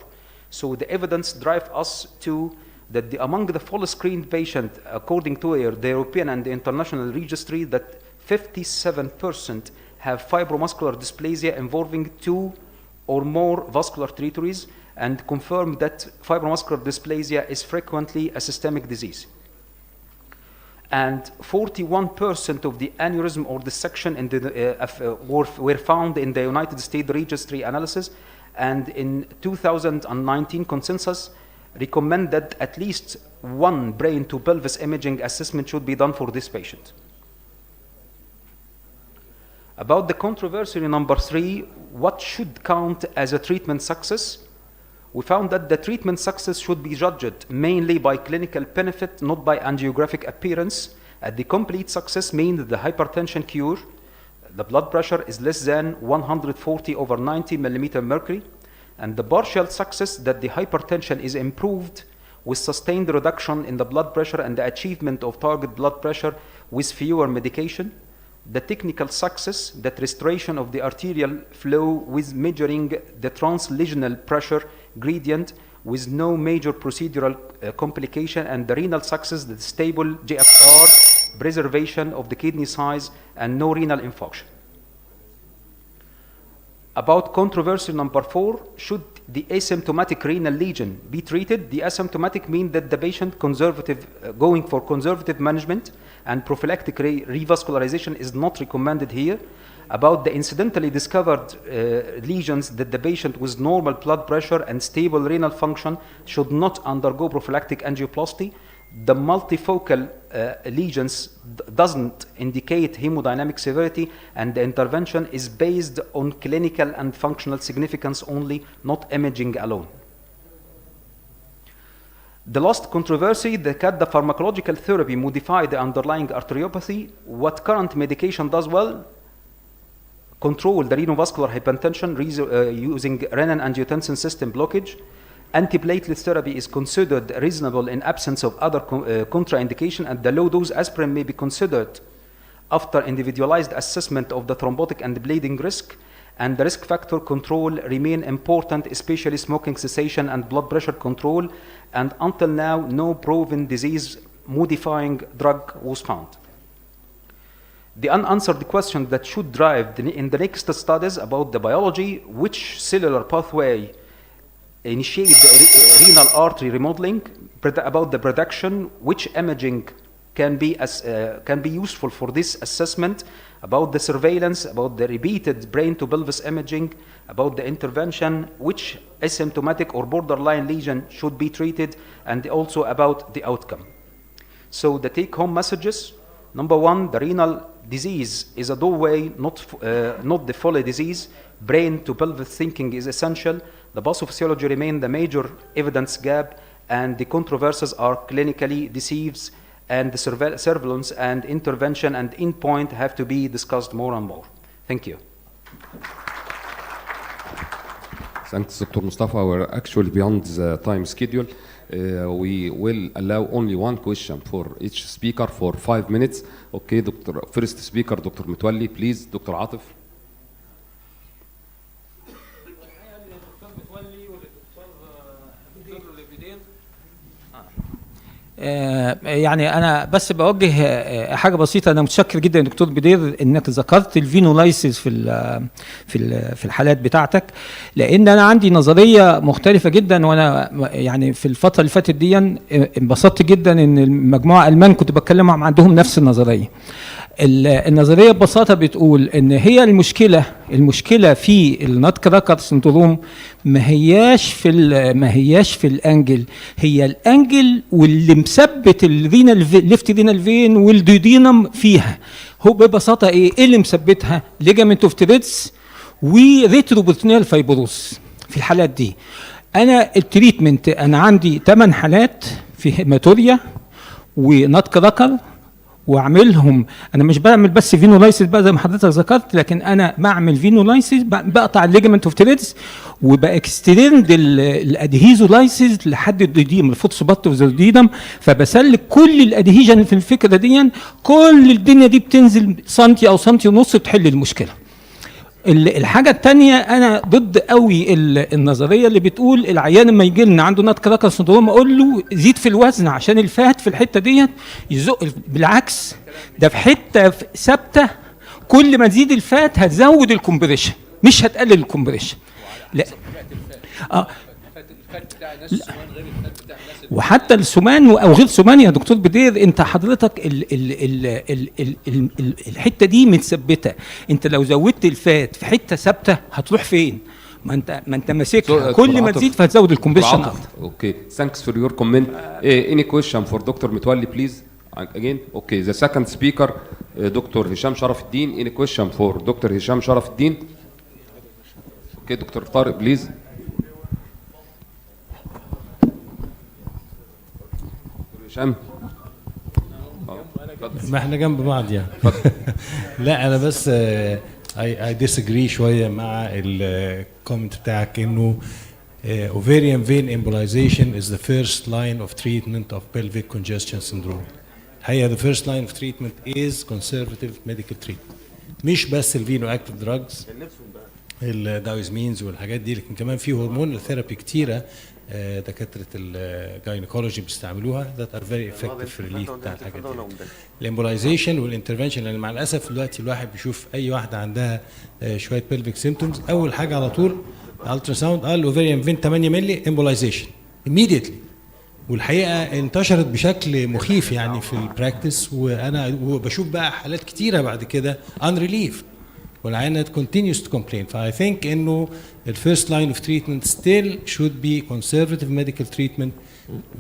So the evidence drives us to that among the full screened patient, according to the European and the international registry, that 57% have fibromuscular dysplasia involving 2 or more vascular territories, and confirm that fibromuscular dysplasia is frequently a systemic disease. And 41% of the aneurysm or dissection in were found in the United States registry analysis, and in 2019 consensus recommend that at least 1 brain to pelvis imaging assessment should be done for this patient. About the controversy number 3, what should count as a treatment success? we found that the treatment success should be judged mainly by clinical benefit, not by angiographic appearance. The complete success means the hypertension cure, the blood pressure is less than 140/90 millimeter mercury, and the partial success that the hypertension is improved with sustained reduction in the blood pressure and the achievement of target blood pressure with fewer medication. The technical success, that restoration of the arterial flow with measuring the translesional pressure gradient with no major procedural complication, and the renal success, the stable GFR, preservation of the kidney size, and no renal infarction. About controversy number 4, should the asymptomatic renal lesion be treated? The asymptomatic means that the patient going for conservative management, and prophylactic revascularization is not recommended here. About the incidentally discovered lesions, that the patient with normal blood pressure and stable renal function should not undergo prophylactic angioplasty. The multifocal lesions doesn't indicate hemodynamic severity, and the intervention is based on clinical and functional significance only, not imaging alone. The last controversy, can the pharmacological therapy modify the underlying arteriopathy? What current medication does well? Control the renovascular hypertension using renin-angiotensin system blockage. Antiplatelet therapy is considered reasonable in absence of other contraindication, and the low-dose aspirin may be considered after individualized assessment of the thrombotic and bleeding risk. And the risk factor control remain important, especially smoking cessation and blood pressure control. And until now, no proven disease-modifying drug was found. The unanswered question that should drive in the next studies about the biology, which cellular pathway initiate the renal artery remodeling, about the production, which imaging can be useful for this assessment, about the surveillance, about the repeated brain to pelvis imaging, about the intervention, which asymptomatic or borderline lesion should be treated, and also about the outcome. So the take-home messages: number 1, the renal disease is a doorway, not the full disease. Brain to pelvis thinking is essential. The pathophysiology remain the major evidence gap, and the controversies are clinically deceived, and the surveillance and intervention and endpoint have to be discussed more and more. Thank you. Thanks, Dr. Mustafa. We're actually beyond the time schedule. We will allow only one question for each speaker for 5 minutes. Okay, first speaker, Dr. Mutwalli, please. Dr. Atif. يعني انا بس بوجه حاجه بسيطه. انا متشكر جدا يا دكتور بدير انك ذكرت الفينولايسيس في الحالات بتاعتك، لان انا عندي نظريه مختلفه جدا. وانا يعني في الفتره اللي فاتت دي انبسطت جدا ان المجموعه المان كنت بتكلم معاهم عندهم نفس النظريه. النظريه ببساطه بتقول ان هي المشكله في النات كراكر سندروم ما هياش في الانجل، هي الانجل واللي مثبت الليفت رينال فين والديودينم فيها. هو ببساطه ايه اللي مثبتها؟ ليجامنت اوف تريدز وريتروبروتينيال فايبروس. في الحالات دي انا التريتمنت، انا عندي 8 حالات في هيماتوريا ونات كراكر، واعملهم. انا مش بعمل بس فينولايسيس بقى زي ما حضرتك ذكرت، لكن انا بعمل فينولايسيس، بقطع الليجمنت اوف تريدز وباكسترند الادهيزولايسيس لحد الديديم الفوتوسبات اوف ذا ديدم، فبسلك كل الادهيجن في الفكره دي. كل الدنيا دي بتنزل سنتي او سنتي ونص تحل المشكله. الحاجه الثانيه، انا ضد قوي النظريه اللي بتقول العيان لما يجي لنا عنده نات كراكر سندروم اقول له زيد في الوزن عشان الفات في الحته ديت يزق. بالعكس، ده في حته ثابته، كل ما تزيد الفات هتزود الكومبريشن مش هتقلل الكومبريشن. لا وحتى السمان او غير سمان يا دكتور بدير، انت حضرتك الحته دي متثبته. انت لو زودت الفات في حته ثابته هتروح فين؟ ما انت ماسكها، كل ما تزيد فهتزود الكومبريشن اكتر. اوكي، ثانكس فور يور كومنت. اني كويشن فور دكتور متولي بليز again. Okay, the second speaker, Dr. Hisham Sharaf Eddin. Any question for Dr. Hisham Sharaf Eddin? Okay, Dr. Tariq, please. هشام. ما احنا جنب بعض يعني. لا انا بس I disagree شويه مع الكومنت بتاعك انه ovarian vein embolization is the first line of treatment of pelvic congestion syndrome. الحقيقه the first line of treatment is conservative medical treatment. مش بس الفينو اكتيف دراجز الدايزمينز والحاجات دي، لكن كمان في هرمون ثيرابي كتيره دكاتره الجاينيكولوجي بيستعملوها that are very effective في الريليف بتاع الحاجات دي. الامبولايزيشن والانترفنشن، لان مع الاسف دلوقتي الواحد بيشوف اي واحده عندها شويه بيلفيك سيمتومز، اول حاجه على طول الترا ساوند الاوفيريان فين 8 مللي امبولايزيشن immediately. والحقيقه انتشرت بشكل مخيف يعني في البراكتس، وانا بشوف بقى حالات كتيره بعد كده unrelieved والعيانه continues to complain. فاي ثينك انه الفيرست لاين اوف تريتمنت ستيل should be conservative medical treatment,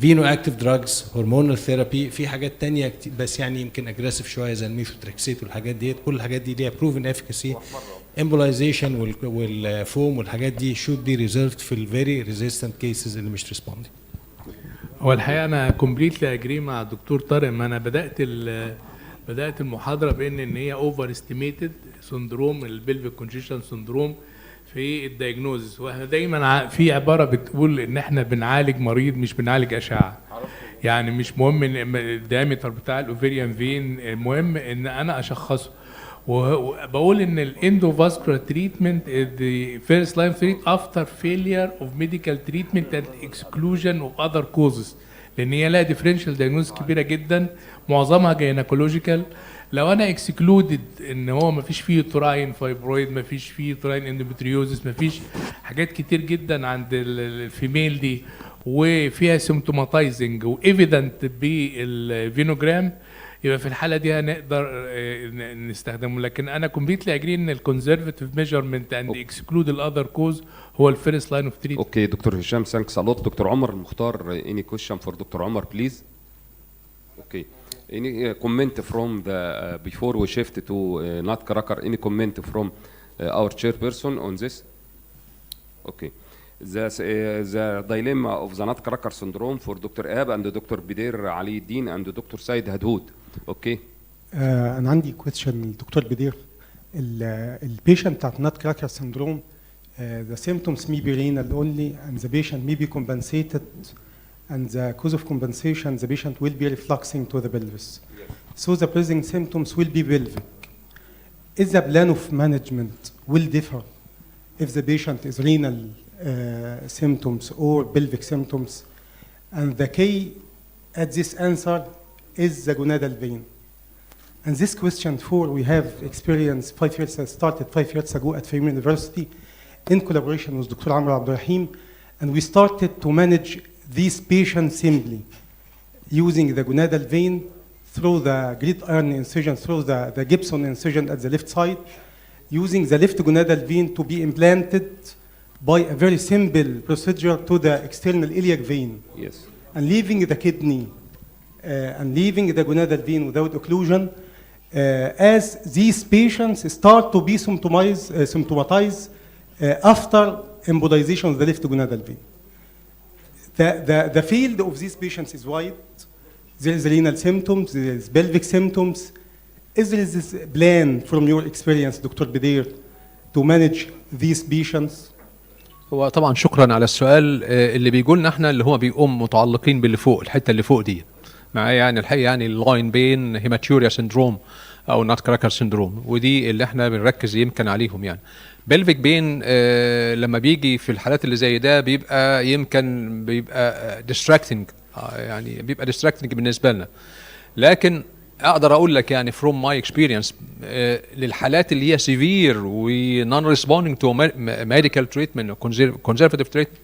veno-active drugs, hormonal therapy. في حاجات تانية بس يعني يمكن اجريسيف شويه زي الميثوتريكسيت والحاجات دي، كل الحاجات دي ليها proven efficacy. embolization والفوم والحاجات دي should be reserved في ال very resistant cases اللي مش responding. هو الحقيقه انا كومبليتلي اجري مع الدكتور طارق. ما انا بدات المحاضره بان هي اوفر استيميتد سندروم البلفيك كونجيشن سندروم في الدايجنوزس. واحنا دايما في عباره بتقول ان احنا بنعالج مريض مش بنعالج اشعه. يعني مش مهم ان الدايمتر بتاع الاوفيريان فين، المهم ان انا اشخصه. وبقول ان الاندوفاسكولار تريتمنت the first line treatment after failure of medical treatment and exclusion of other causes، لان هي لها differential diagnosis كبيره جدا معظمها جينيكولوجيكال. لو انا اكسكلودد ان هو ما فيش فيه تراين فايبرويد، ما فيش فيه تراين اندومتريوزس، ما فيش حاجات كتير جدا عند الفيميل دي وفيها سيمتوماتايزنج وايفيدنت بالفينوجرام، يبقى في الحاله دي هنقدر نستخدمه. لكن انا كومبليتلي اجري ان الكونزرفاتيف ميجرمنت اند اكسكلود الاذر كوز هو الفيرست لاين اوف تريتمنت. اوكي دكتور هشام، ثانكس ا لوت. دكتور عمر المختار، any question for دكتور عمر please. Okay. Any comment from the before we shift to nutcracker, any comment from our chairperson on this? Okay. The dilemma of the nutcracker syndrome for Dr. Ehab and Dr. Bider Ali Din and Dr. Said Hadhoud. Okay. أنا عندي question للدكتور بدير. البيشنت بتاعت nutcracker syndrome the symptoms may be renal only and the patient may be compensated, and the cause of compensation the patient will be refluxing to the pelvis. So the present symptoms will be pelvic. Is the plan of management will differ if the patient is renal symptoms or pelvic symptoms, and the key at this answer is the gonadal vein. And this question we have experience 5 years, started 5 years ago at Fayum University in collaboration with Dr. Amr Abdurrahim, and we started to manage these patients simply using the gonadal vein through the gridiron incision, through the Gibson incision at the left side, using the left gonadal vein to be implanted by a very simple procedure to the external iliac vein. Yes. And leaving the kidney and leaving the gonadal vein without occlusion, as these patients start to be symptomatized after embolization of the left gonadal vein. The field of these patients is wide. There is renal symptoms, there is pelvic symptoms. Is there this plan from your experience, Dr. Bidir, to manage these patients? هو طبعا شكرا على السؤال. اللي بيقولنا احنا اللي هو بيقوم متعلقين باللي فوق، الحته اللي فوق دي معايا يعني الحقيقه يعني اللاين بين هيماتوريا سندروم او نات كراكر سندروم، ودي اللي احنا بنركز يمكن عليهم. يعني بلفيك بين لما بيجي في الحالات اللي زي ده بيبقى ديستراكتنج، يعني بيبقى ديستراكتنج بالنسبه لنا. لكن اقدر اقول لك يعني from my experience للحالات اللي هي severe و non responding to medical treatment or conservative treatment,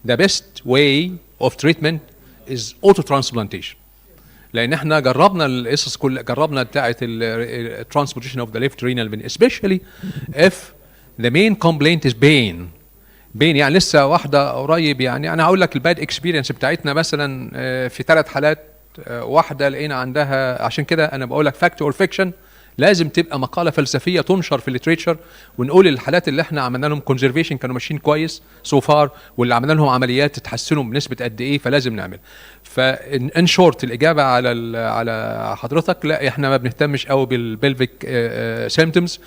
the best way of treatment is auto transplantation. لان احنا جربنا القصص جربنا بتاعه transplantation of the left renal vein, especially if the main complaint is pain. يعني لسه واحده قريب، يعني انا هقول لك الباد اكسبيرينس بتاعتنا مثلا في 3 حالات. واحده لقينا عندها، عشان كده انا بقول لك فاكت اور فيكشن، لازم تبقى مقاله فلسفيه تنشر في الليتريتشر، ونقول الحالات اللي احنا عملنا لهم كونزرفيشن كانوا ماشيين كويس سو فار، واللي عملنا لهم عمليات تتحسنوا بنسبه قد ايه، فلازم نعمل. فان شورت الاجابه على حضرتك، لا احنا ما بنهتمش قوي بالبلفيك سيمبتومز.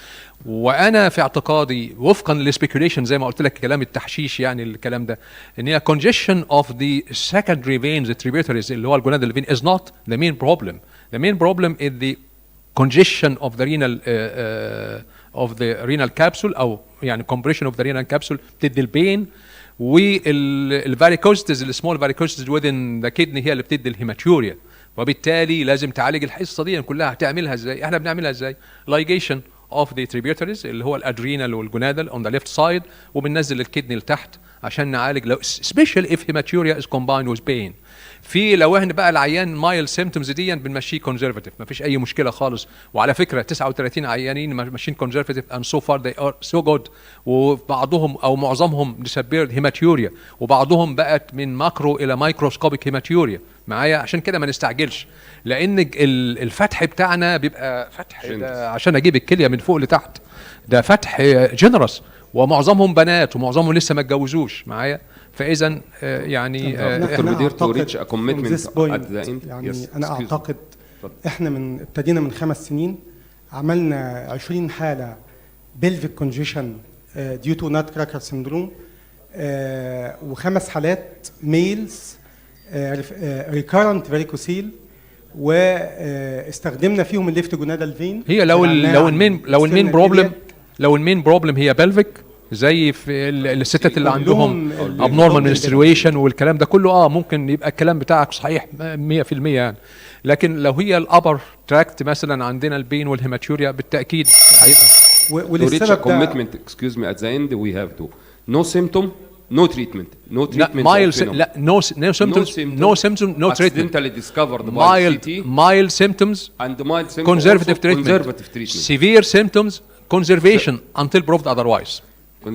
وانا في اعتقادي وفقا للسبيكوليشن زي ما قلت لك كلام التحشيش يعني الكلام ده، ان هي congestion of the secondary veins the tributaries اللي هو الجونادال vein is not the main problem. The main problem is the congestion of the renal capsule او يعني compression of the renal capsule بتدي البين، والفاريكوزيتيز السمول فاريكوزيتيز within the kidney هي اللي بتدي الهيماتوريا. وبالتالي لازم تعالج الحصه دي كلها. هتعملها ازاي؟ احنا بنعملها ازاي؟ ligation of the tributaries اللي هو الادرينال والجونادال on the left side، وبننزل الكدني لتحت عشان نعالج لو especially if hematuria is combined with pain. في لو احنا بقى العيان مايل سيمبتومز دي بنمشيه كونزرفاتيف، ما فيش اي مشكله خالص. وعلى فكره 39 عيانين ماشيين كونزرفاتيف and so far they are so good، وبعضهم او معظمهم disappeared hematuria، وبعضهم بقت من ماكرو الى مايكروسكوبيك هيماتوريا معايا. عشان كده ما نستعجلش، لان الفتح بتاعنا بيبقى فتح عشان اجيب الكليه من فوق لتحت، ده فتح جنرس، ومعظمهم بنات ومعظمهم لسه ما اتجوزوش معايا. فاذا يعني دكتور بدير تو ريتش ا كوميتمنت ات ذا اند. يعني انا اعتقد احنا ابتدينا من 5 سنين عملنا 20 حاله بلفيك كونجيشن ديو تو نات كراكر سيندروم، و5 حالات ميلز ريكارنت فاريكوسيل، واستخدمنا فيهم الليفت جونادال فين. هي لو المين بروبلم هي بلفيك زي في الستات اللي عندهم ابنورمال منستريشن والكلام ده كله، ممكن يبقى الكلام بتاعك صحيح 100% يعني. لكن لو هي الابر تراكت مثلا عندنا البين والهيماتوريا بالتاكيد هيبقى وللسبب ده commitment excuse me at the end we have to no symptom no treatment no symptom no treatment accidentally discovered by CT mild symptoms and mild symptoms conservative treatment severe symptoms conservation until proved otherwise.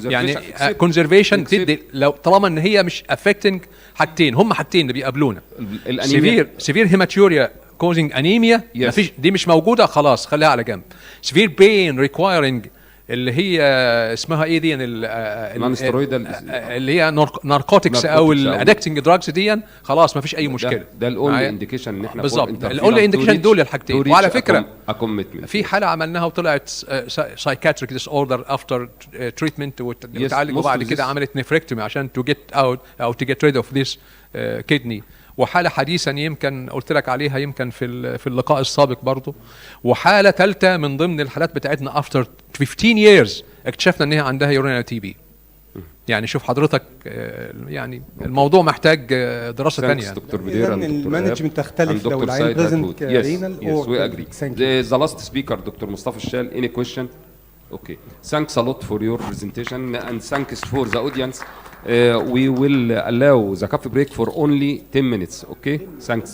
يعني conservation تدي لو طالما ان هي مش affecting حاجتين، هم حاجتين اللي بيقابلونا severe hematuria causing anemia مفيش دي مش موجوده خلاص خليها على جنب. severe pain requiring اللي هي اسمها ايه دي اللي هي ناركوتكس او الادكتنج دراجز دي خلاص ما فيش اي مشكله. ده الاونلي انديكيشن ان احنا بالظبط الاونلي انديكيشن دول الحاجتين. وعلى فكره في حاله عملناها وطلعت سايكاتريك ديس اوردر افتر تريتمنت وتعالج، وبعد كده عملت نفركتومي عشان تو جيت اوت او تو جيت ريد اوف ذيس كيدني. وحاله حديثا يمكن قلت لك عليها يمكن في اللقاء السابق برضو. وحاله ثالثه من ضمن الحالات بتاعتنا افتر 15 years اكتشفنا ان هي عندها يورينال تي بي. يعني شوف حضرتك يعني الموضوع محتاج دراسه ثانيه. دكتور بدير المانجمنت تختلف لو العين بريزنت رينال اور وي اجري. ذا لاست سبيكر دكتور مصطفى الشال. اني كويشن؟ اوكي thanks a lot for your presentation and thanks for the audience. We will allow the coffee break for only 10 minutes. Okay, thanks.